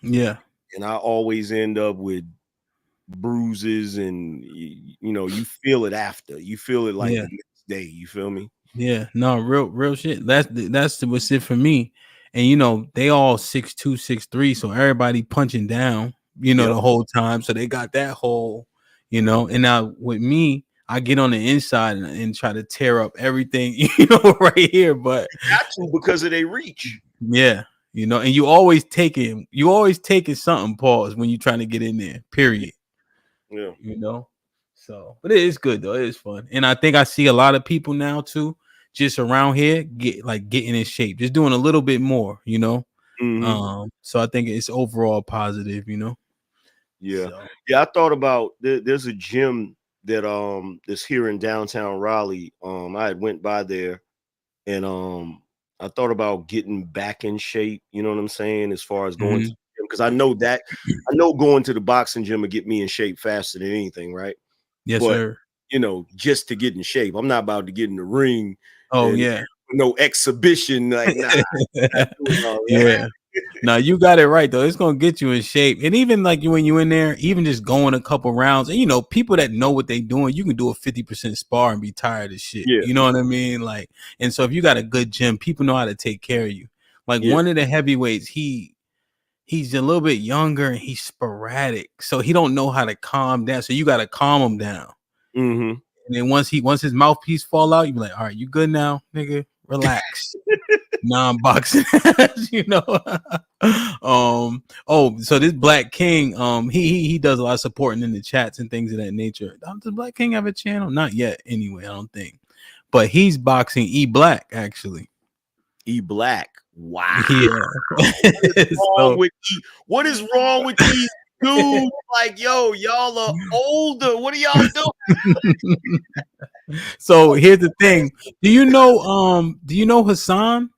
Speaker 4: Yeah.
Speaker 7: And I always end up with bruises and, you know, you feel it after. You feel it like the next day. You feel me?
Speaker 4: Yeah. No, real shit. That's what's it for me. And, you know, they all 6'2", 6'3", so everybody punching down, you know, the whole time. So they got that whole, you know. And now with me, I get on the inside and try to tear up everything, you know, right here. But
Speaker 7: you got to because of their reach.
Speaker 4: Yeah. You know, and you always taking something pause when you're trying to get in there, period.
Speaker 7: Yeah.
Speaker 4: You know, so, but it is good though. It is fun. And I think I see a lot of people now too, just around here getting in shape, just doing a little bit more, you know? So I think it's overall positive, you know?
Speaker 7: Yeah. So. Yeah. I thought about, there's a gym that, that's here in downtown Raleigh. I had went by there and, I thought about getting back in shape, you know what I'm saying, as far as going to the gym, because I know going to the boxing gym will get me in shape faster than anything, right?
Speaker 4: Yes, sir.
Speaker 7: You know, just to get in shape. I'm not about to get in the ring.
Speaker 4: Oh, yeah.
Speaker 7: No exhibition, like
Speaker 4: yeah. No, you got it right though. It's gonna get you in shape, and even like when you in there, even just going a couple rounds, and you know, people that know what they doing, you can do a 50% spar and be tired of shit.
Speaker 7: Yeah.
Speaker 4: You know what I mean? Like, and so if you got a good gym, people know how to take care of you. Like one of the heavyweights, he he's a little bit younger and he's sporadic, so he don't know how to calm down. So you got to calm him down.
Speaker 7: Mm-hmm.
Speaker 4: And then once his mouthpiece fall out, you be like, all right, you good now, nigga? Relax. Non-boxing, you know. So this Black King, he does a lot of supporting in the chats and things of that nature. Does Black King have a channel? Not yet, anyway, I don't think. But he's boxing E Black, actually.
Speaker 7: E Black. Wow.
Speaker 4: Yeah.
Speaker 7: What is wrong with these dudes? Like, yo, y'all are older. What are y'all doing?
Speaker 4: So here's the thing. Do you know Hassan?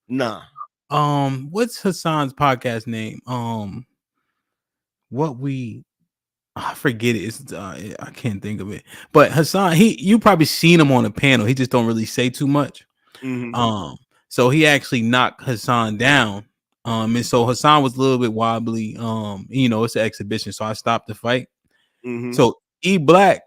Speaker 7: Nah.
Speaker 4: What's Hassan's podcast name? I forget it. It's I can't think of it. But Hassan, you probably seen him on a panel. He just don't really say too much.
Speaker 7: Mm-hmm.
Speaker 4: So he actually knocked Hassan down. And so Hassan was a little bit wobbly. It's an exhibition, so I stopped the fight.
Speaker 7: Mm-hmm.
Speaker 4: So E Black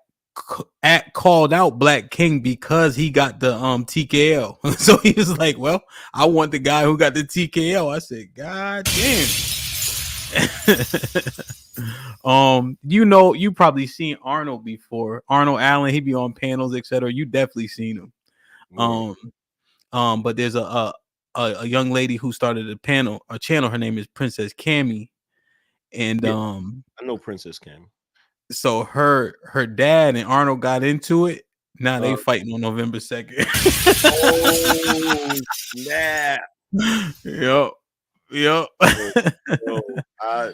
Speaker 4: called out Black King because he got the TKO. So he was like, well, I want the guy who got the TKO. I said, God damn. You probably seen Arnold before. Arnold Allen, he be on panels, etc. You definitely seen him. But there's a young lady who started a channel. Her name is Princess Cammy. And
Speaker 7: I know Princess Cammy.
Speaker 4: So her dad and Arnold got into it. Now they fighting on November 2nd.
Speaker 7: Oh, yeah.
Speaker 4: Yep.
Speaker 7: Yo, I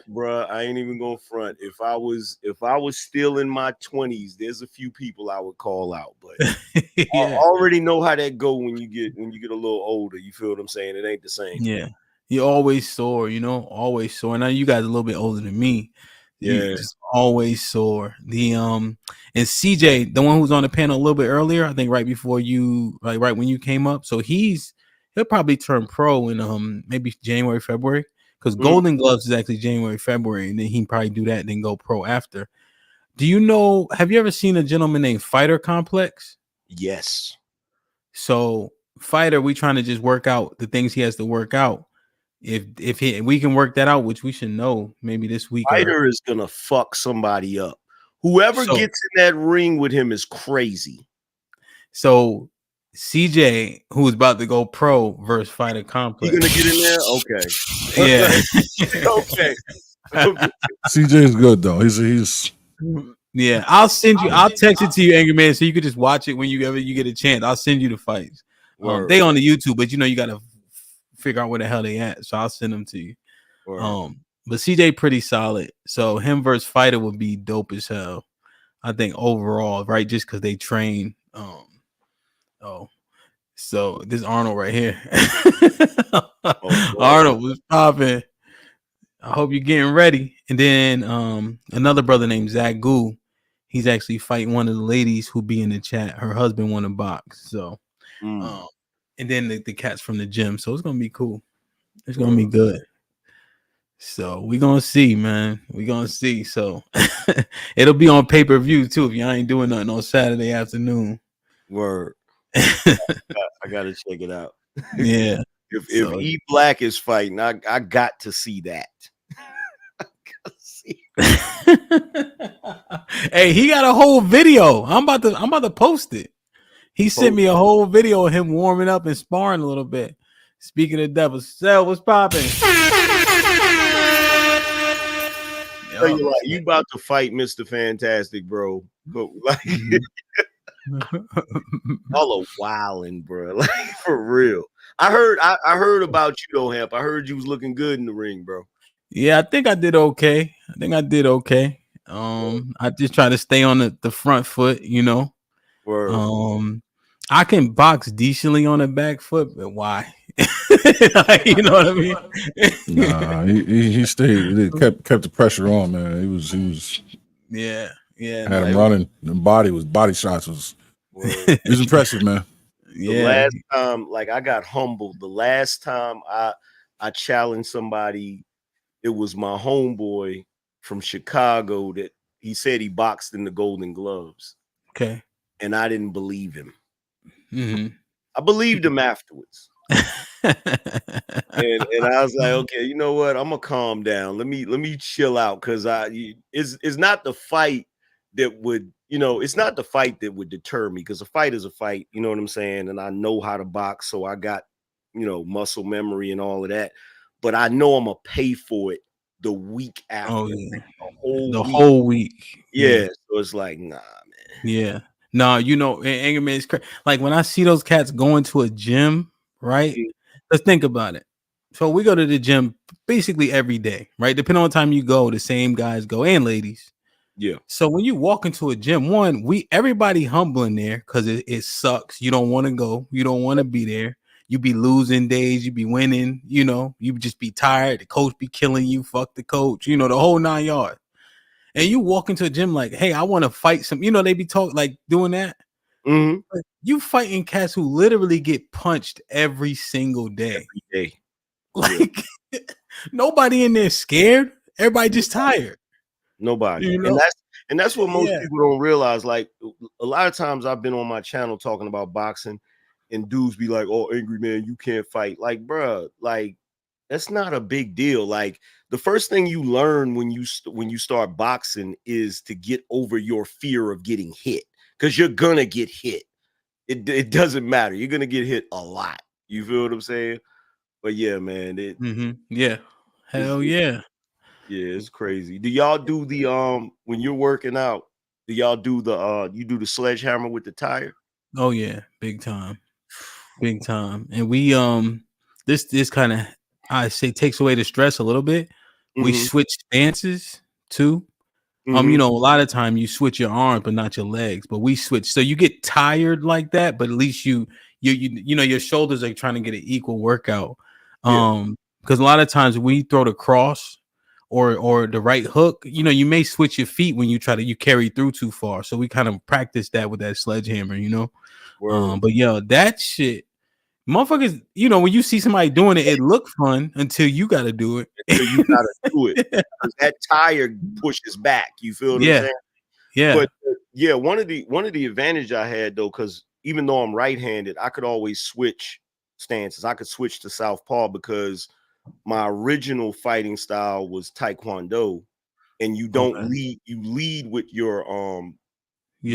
Speaker 7: ain't even gonna front. If I was still in my 20s, there's a few people I would call out, but I already know how that go when you get a little older. You feel what I'm saying? It ain't the same.
Speaker 4: Yeah, you always sore. Always sore. Now you guys are a little bit older than me.
Speaker 7: Yeah,
Speaker 4: just always sore. And CJ, the one who was on the panel a little bit earlier, I think right before you, like right when you came up. So he'll probably turn pro in maybe January, February, because Golden Gloves is actually January, February, and then he probably do that and then go pro after. Have you ever seen a gentleman named Fighter Complex?
Speaker 7: Yes.
Speaker 4: So Fighter, we trying to just work out the things he has to work out. If we can work that out, which we should know maybe this week.
Speaker 7: Fighter is gonna fuck somebody up. Whoever gets in that ring with him is crazy.
Speaker 4: So CJ, who's about to go pro versus Fighter Complex,
Speaker 7: you gonna get in there? Okay.
Speaker 4: Yeah.
Speaker 7: Okay.
Speaker 6: CJ is good though. He's.
Speaker 4: Yeah, I'll text it to you, Angry Man, so you could just watch it whenever you get a chance. I'll send you the fights. They on the YouTube, but you gotta figure out where the hell they at. So I'll send them to you. But CJ pretty solid. So him versus Fighter would be dope as hell. I think overall, right? Just because they train. So this Arnold right here. Arnold was popping. I hope you're getting ready. And then another brother named Zach Goo. He's actually fighting one of the ladies who be in the chat. Her husband won a box. So and then the cats from the gym. So it's gonna be cool. It's gonna be good. So we're gonna see, man. We're gonna see. So it'll be on pay-per-view too if y'all ain't doing nothing on Saturday afternoon.
Speaker 7: Word. I gotta check it out.
Speaker 4: Yeah.
Speaker 7: If E Black is fighting, I got to see that.
Speaker 4: Hey, he got a whole video. I'm about to post it. He sent me a whole video of him warming up and sparring a little bit. Speaking of devil, Cell, what's popping?
Speaker 7: You about to fight Mr. Fantastic, bro. But like all a wilding, bro. Like for real. I heard about you though, Hamp. I heard you was looking good in the ring, bro.
Speaker 4: Yeah, I think I did okay. I just try to stay on the front foot,
Speaker 7: Word.
Speaker 4: I can box decently on the back foot, but why? You know what I mean?
Speaker 6: Nah, he stayed. He kept the pressure on, man. He was.
Speaker 4: Yeah.
Speaker 6: Had him running. The body shots was. It was impressive, man.
Speaker 7: The last time, like I got humbled. The last time I challenged somebody, it was my homeboy from Chicago that he said he boxed in the Golden Gloves.
Speaker 4: Okay.
Speaker 7: And I didn't believe him.
Speaker 4: Mm-hmm.
Speaker 7: I believed him afterwards. and I was like, okay, you know what? I'm gonna calm down. Let me chill out because it's not the fight that would, it's not the fight that would deter me because a fight is a fight, you know what I'm saying? And I know how to box, so I got, muscle memory and all of that. But I know I'm gonna pay for it the week after,
Speaker 4: Oh yeah,
Speaker 7: the
Speaker 4: the
Speaker 7: whole week.
Speaker 4: whole week.
Speaker 7: Yeah, so it's like, nah, man.
Speaker 4: Yeah. No, anger man is crazy. Like when I see those cats going to a gym, right? Let's think about it. So we go to the gym basically every day, right? Depending on the time you go, the same guys go and ladies.
Speaker 7: Yeah.
Speaker 4: So when you walk into a gym, everybody humble in there because it sucks. You don't want to go. You don't want to be there. You be losing days. You be winning. You just be tired. The coach be killing you. Fuck the coach. The whole 9 yards. And you walk into a gym like, hey, I want to fight some. They be talking like doing that.
Speaker 7: Mm-hmm.
Speaker 4: Like, you fighting cats who literally get punched every single day.
Speaker 7: Every day.
Speaker 4: Like nobody in there scared. Everybody just tired.
Speaker 7: Nobody. And that's what most people don't realize. Like a lot of times I've been on my channel talking about boxing and dudes be like, oh, angry man, you can't fight. Like, bruh, like that's not a big deal. Like the first thing you learn when you start boxing is to get over your fear of getting hit because you're gonna get hit. It doesn't matter. You're gonna get hit a lot. You feel what I'm saying? But yeah, man.
Speaker 4: Yeah. Hell yeah.
Speaker 7: Yeah, it's crazy. Do y'all do the when you're working out? Do y'all do the you do the sledgehammer with the tire?
Speaker 4: Oh yeah, big time, big time. And we this kind of I say takes away the stress a little bit. We switch stances too. A lot of time you switch your arms but not your legs, but we switch. So you get tired like that, but at least you your shoulders are trying to get an equal workout. Because a lot of times when you throw the cross or the right hook, you may switch your feet when you carry through too far. So we kind of practice that with that sledgehammer, but that shit, motherfuckers, when you see somebody doing it, it look fun until you got to do it.
Speaker 7: Until you got to do it. Because that tire pushes back. You feel what I'm saying?
Speaker 4: Yeah.
Speaker 7: But yeah, one of the advantage I had though, because even though I'm right-handed, I could always switch stances. I could switch to southpaw because my original fighting style was Taekwondo, and you don't lead. You lead with your
Speaker 4: strong.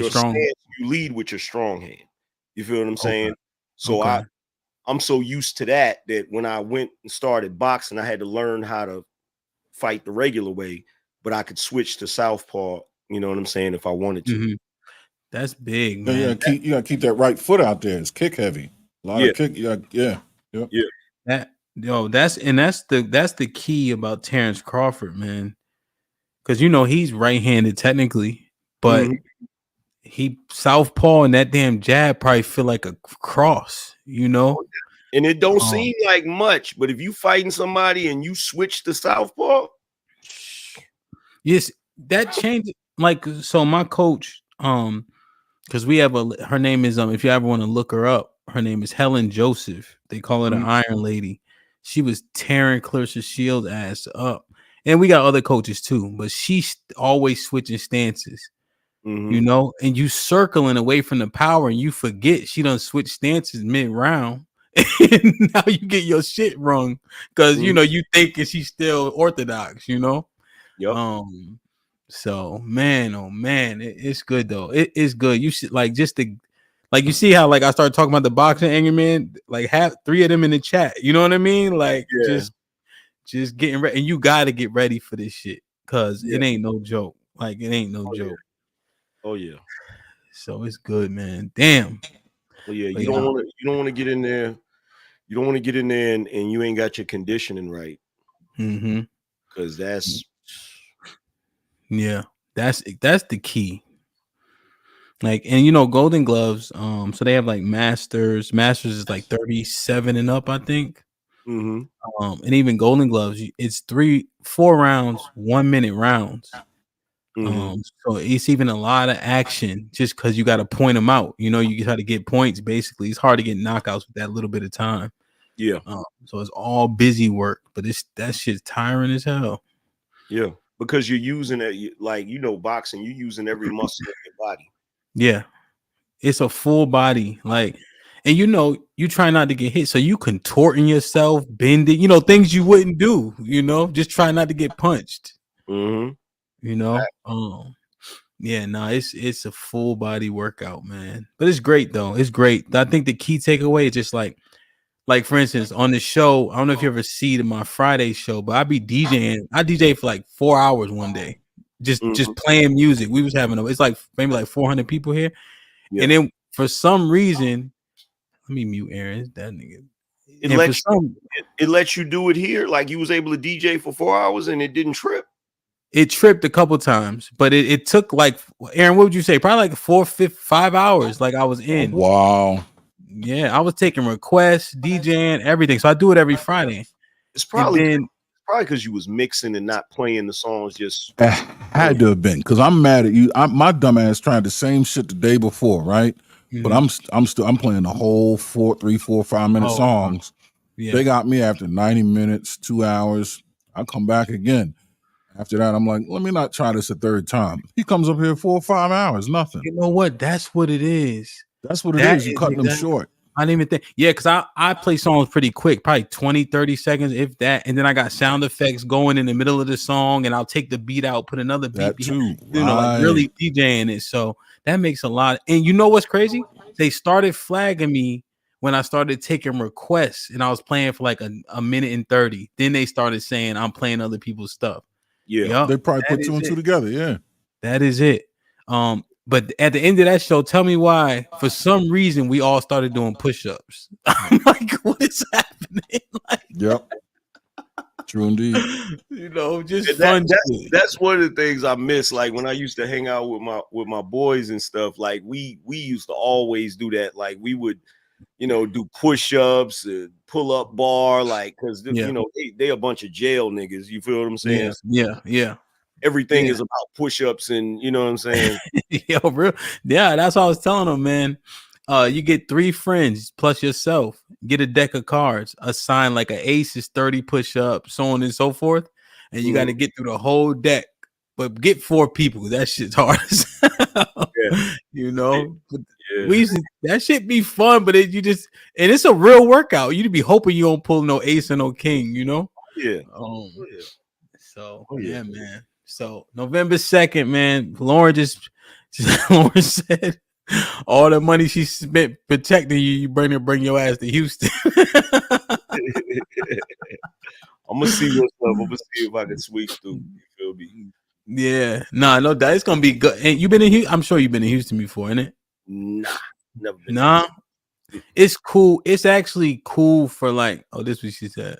Speaker 7: stance, you lead with your strong hand. You feel what I'm saying? So I'm so used to that when I went and started boxing, I had to learn how to fight the regular way, but I could switch to southpaw. You know what I'm saying? If I wanted to.
Speaker 4: That's big, man.
Speaker 6: You gotta keep that right foot out there. It's kick heavy. A lot of kick. Yeah.
Speaker 4: That's the key about Terrence Crawford, man. Because he's right-handed technically, but he southpaw and that damn jab probably feel like a cross,
Speaker 7: And it don't seem like much, but if you fighting somebody and you switch to southpaw,
Speaker 4: yes, that changed. Like, so my coach, because we have her name is if you ever want to look her up, her name is Helen Joseph. They call her the Iron Lady. She was tearing Clarissa Shields' ass up, and we got other coaches too, but she's always switching stances. And you circling away from the power, and you forget she done switch stances mid-round, and now you get your shit wrong because you thinking she's still orthodox, So man, oh man, it's good though. It is good. You should you see how I started talking about the boxing, anger man, have 3 of them in the chat. You know what I mean? Just getting ready, and you got to get ready for this shit because it ain't no joke. It ain't no joke.
Speaker 7: Oh yeah.
Speaker 4: So it's good, man. Damn.
Speaker 7: Well, yeah, you don't want to get in there. You don't want to get in there and you ain't got your conditioning right. Because that's
Speaker 4: the key. And Golden Gloves. So they have Masters. Masters is 37 and up, I think. And even Golden Gloves, it's 3-4 rounds, 1 minute rounds. So it's even a lot of action just because you got to point them out. You got to get points. Basically, it's hard to get knockouts with that little bit of time.
Speaker 7: Yeah.
Speaker 4: So it's all busy work, but that shit's tiring as hell.
Speaker 7: Yeah, because you're using it boxing. You're using every muscle in your body.
Speaker 4: Yeah, it's a full body. And you try not to get hit, so you contorting yourself, bending, things you wouldn't do. Just try not to get punched.
Speaker 7: Mm-hmm.
Speaker 4: Yeah, no, it's a full body workout, man. But it's great though. It's great. I think the key takeaway is just like for instance, on the show, I don't know if you ever see my Friday show, but I be DJing. I DJ for like 4 hours one day, just playing music. We was having it's like maybe like 400 people here, and then for some reason, let me mute Aaron. That nigga.
Speaker 7: It lets you do it here. Like you was able to DJ for 4 hours and it didn't trip.
Speaker 4: It tripped a couple times, but it took like, Aaron, what would you say? Probably like 5 hours. Like I was in.
Speaker 6: Wow.
Speaker 4: Yeah, I was taking requests, DJing, everything. So I do it every Friday.
Speaker 7: It's probably because you was mixing and not playing the songs. Just
Speaker 6: had to have been, because I'm mad at you. My dumb ass tried the same shit the day before, right? But I'm playing the whole 3, 4, 5 minute songs.
Speaker 4: Yeah.
Speaker 6: They got me after 90 minutes, 2 hours. I come back again. After that, I'm like, let me not try this a third time. He comes up here 4 or 5 hours, nothing.
Speaker 4: You know what? That's what it is.
Speaker 6: That's what it is. You cut them short.
Speaker 4: I didn't even think. Yeah, because I play songs pretty quick, probably 20, 30 seconds, if that. And then I got sound effects going in the middle of the song, and I'll take the beat out, put another beat
Speaker 6: That
Speaker 4: behind,
Speaker 6: too.
Speaker 4: like really DJing it. So that makes a lot. And you know what's crazy? They started flagging me when I started taking requests, and I was playing for like a minute and 30. Then they started saying I'm playing other people's stuff.
Speaker 7: Yeah,
Speaker 6: they probably put 2 and 2 together. Yeah,
Speaker 4: that is it. But at the end of that show, tell me why, for some reason, we all started doing push-ups. I'm like, what is happening? Like,
Speaker 6: yep. True indeed.
Speaker 4: Just fun.
Speaker 7: That's one of the things I miss. Like when I used to hang out with my boys and stuff, like we used to always do that. Like we would, do push-ups, pull-up bar, like, because they a bunch of jail niggas. You feel what I'm saying?
Speaker 4: Yeah.
Speaker 7: Everything is about push-ups, and you know what I'm saying?
Speaker 4: Yo, real. Yeah, that's what I was telling them, man. You get 3 friends plus yourself. Get a deck of cards. Assign like an ace is 30 push-ups, so on and so forth. And you got to get through the whole deck. But get 4 people. That shit's hard. We used to, that shit be fun, but and it's a real workout. You'd be hoping you don't pull no ace or no king,
Speaker 7: Yeah.
Speaker 4: So yeah, man. So November 2nd, man. Lauren Lauren said all the money she spent protecting you bring your ass to Houston.
Speaker 7: I'm gonna see what's up. I'm gonna see if I can sweep through. You feel me?
Speaker 4: Yeah, no, that it's gonna be good. And you've been in Houston? I'm sure you've been in Houston before, isn't it?
Speaker 7: Nah, never been.
Speaker 4: Nah, it's cool. It's actually cool for like. Oh, this is what she said.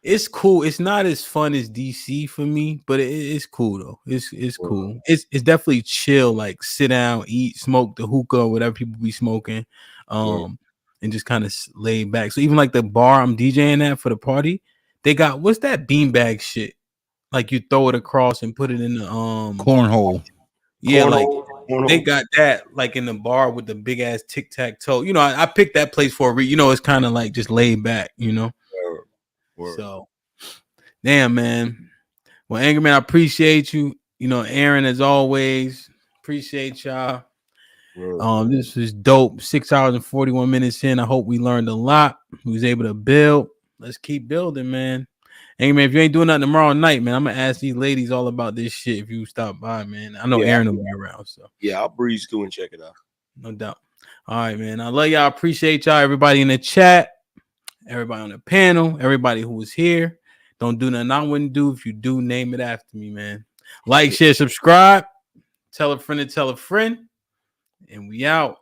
Speaker 4: It's cool. It's not as fun as DC for me, but it's cool though. It's cool. It's definitely chill. Like sit down, eat, smoke the hookah, or whatever people be smoking, and just kind of lay back. So even like the bar I'm DJing at for the party, they got what's that beanbag shit? Like you throw it across and put it in the
Speaker 6: cornhole.
Speaker 4: Yeah, cornhole. They got that like in the bar with the big ass tic-tac-toe. I picked that place for a reason. It's kind of like just laid back. So, damn, man. Well, Angerman, I appreciate you. Aaron, as always, appreciate y'all. This was dope. 6 hours and 41 minutes in. I hope we learned a lot. We was able to build. Let's keep building, man. Angerman, if you ain't doing nothing tomorrow night, man, I'm gonna ask these ladies all about this shit if you stop by, man. I know Aaron will be around, so
Speaker 7: yeah, I'll breeze through and check it out.
Speaker 4: No doubt. All right, man. I love y'all. Appreciate y'all. Everybody in the chat. Everybody on the panel, everybody who was here. Don't do nothing I wouldn't do. If you do, name it after me, man. Like, share, subscribe. Tell a friend to tell a friend. And we out.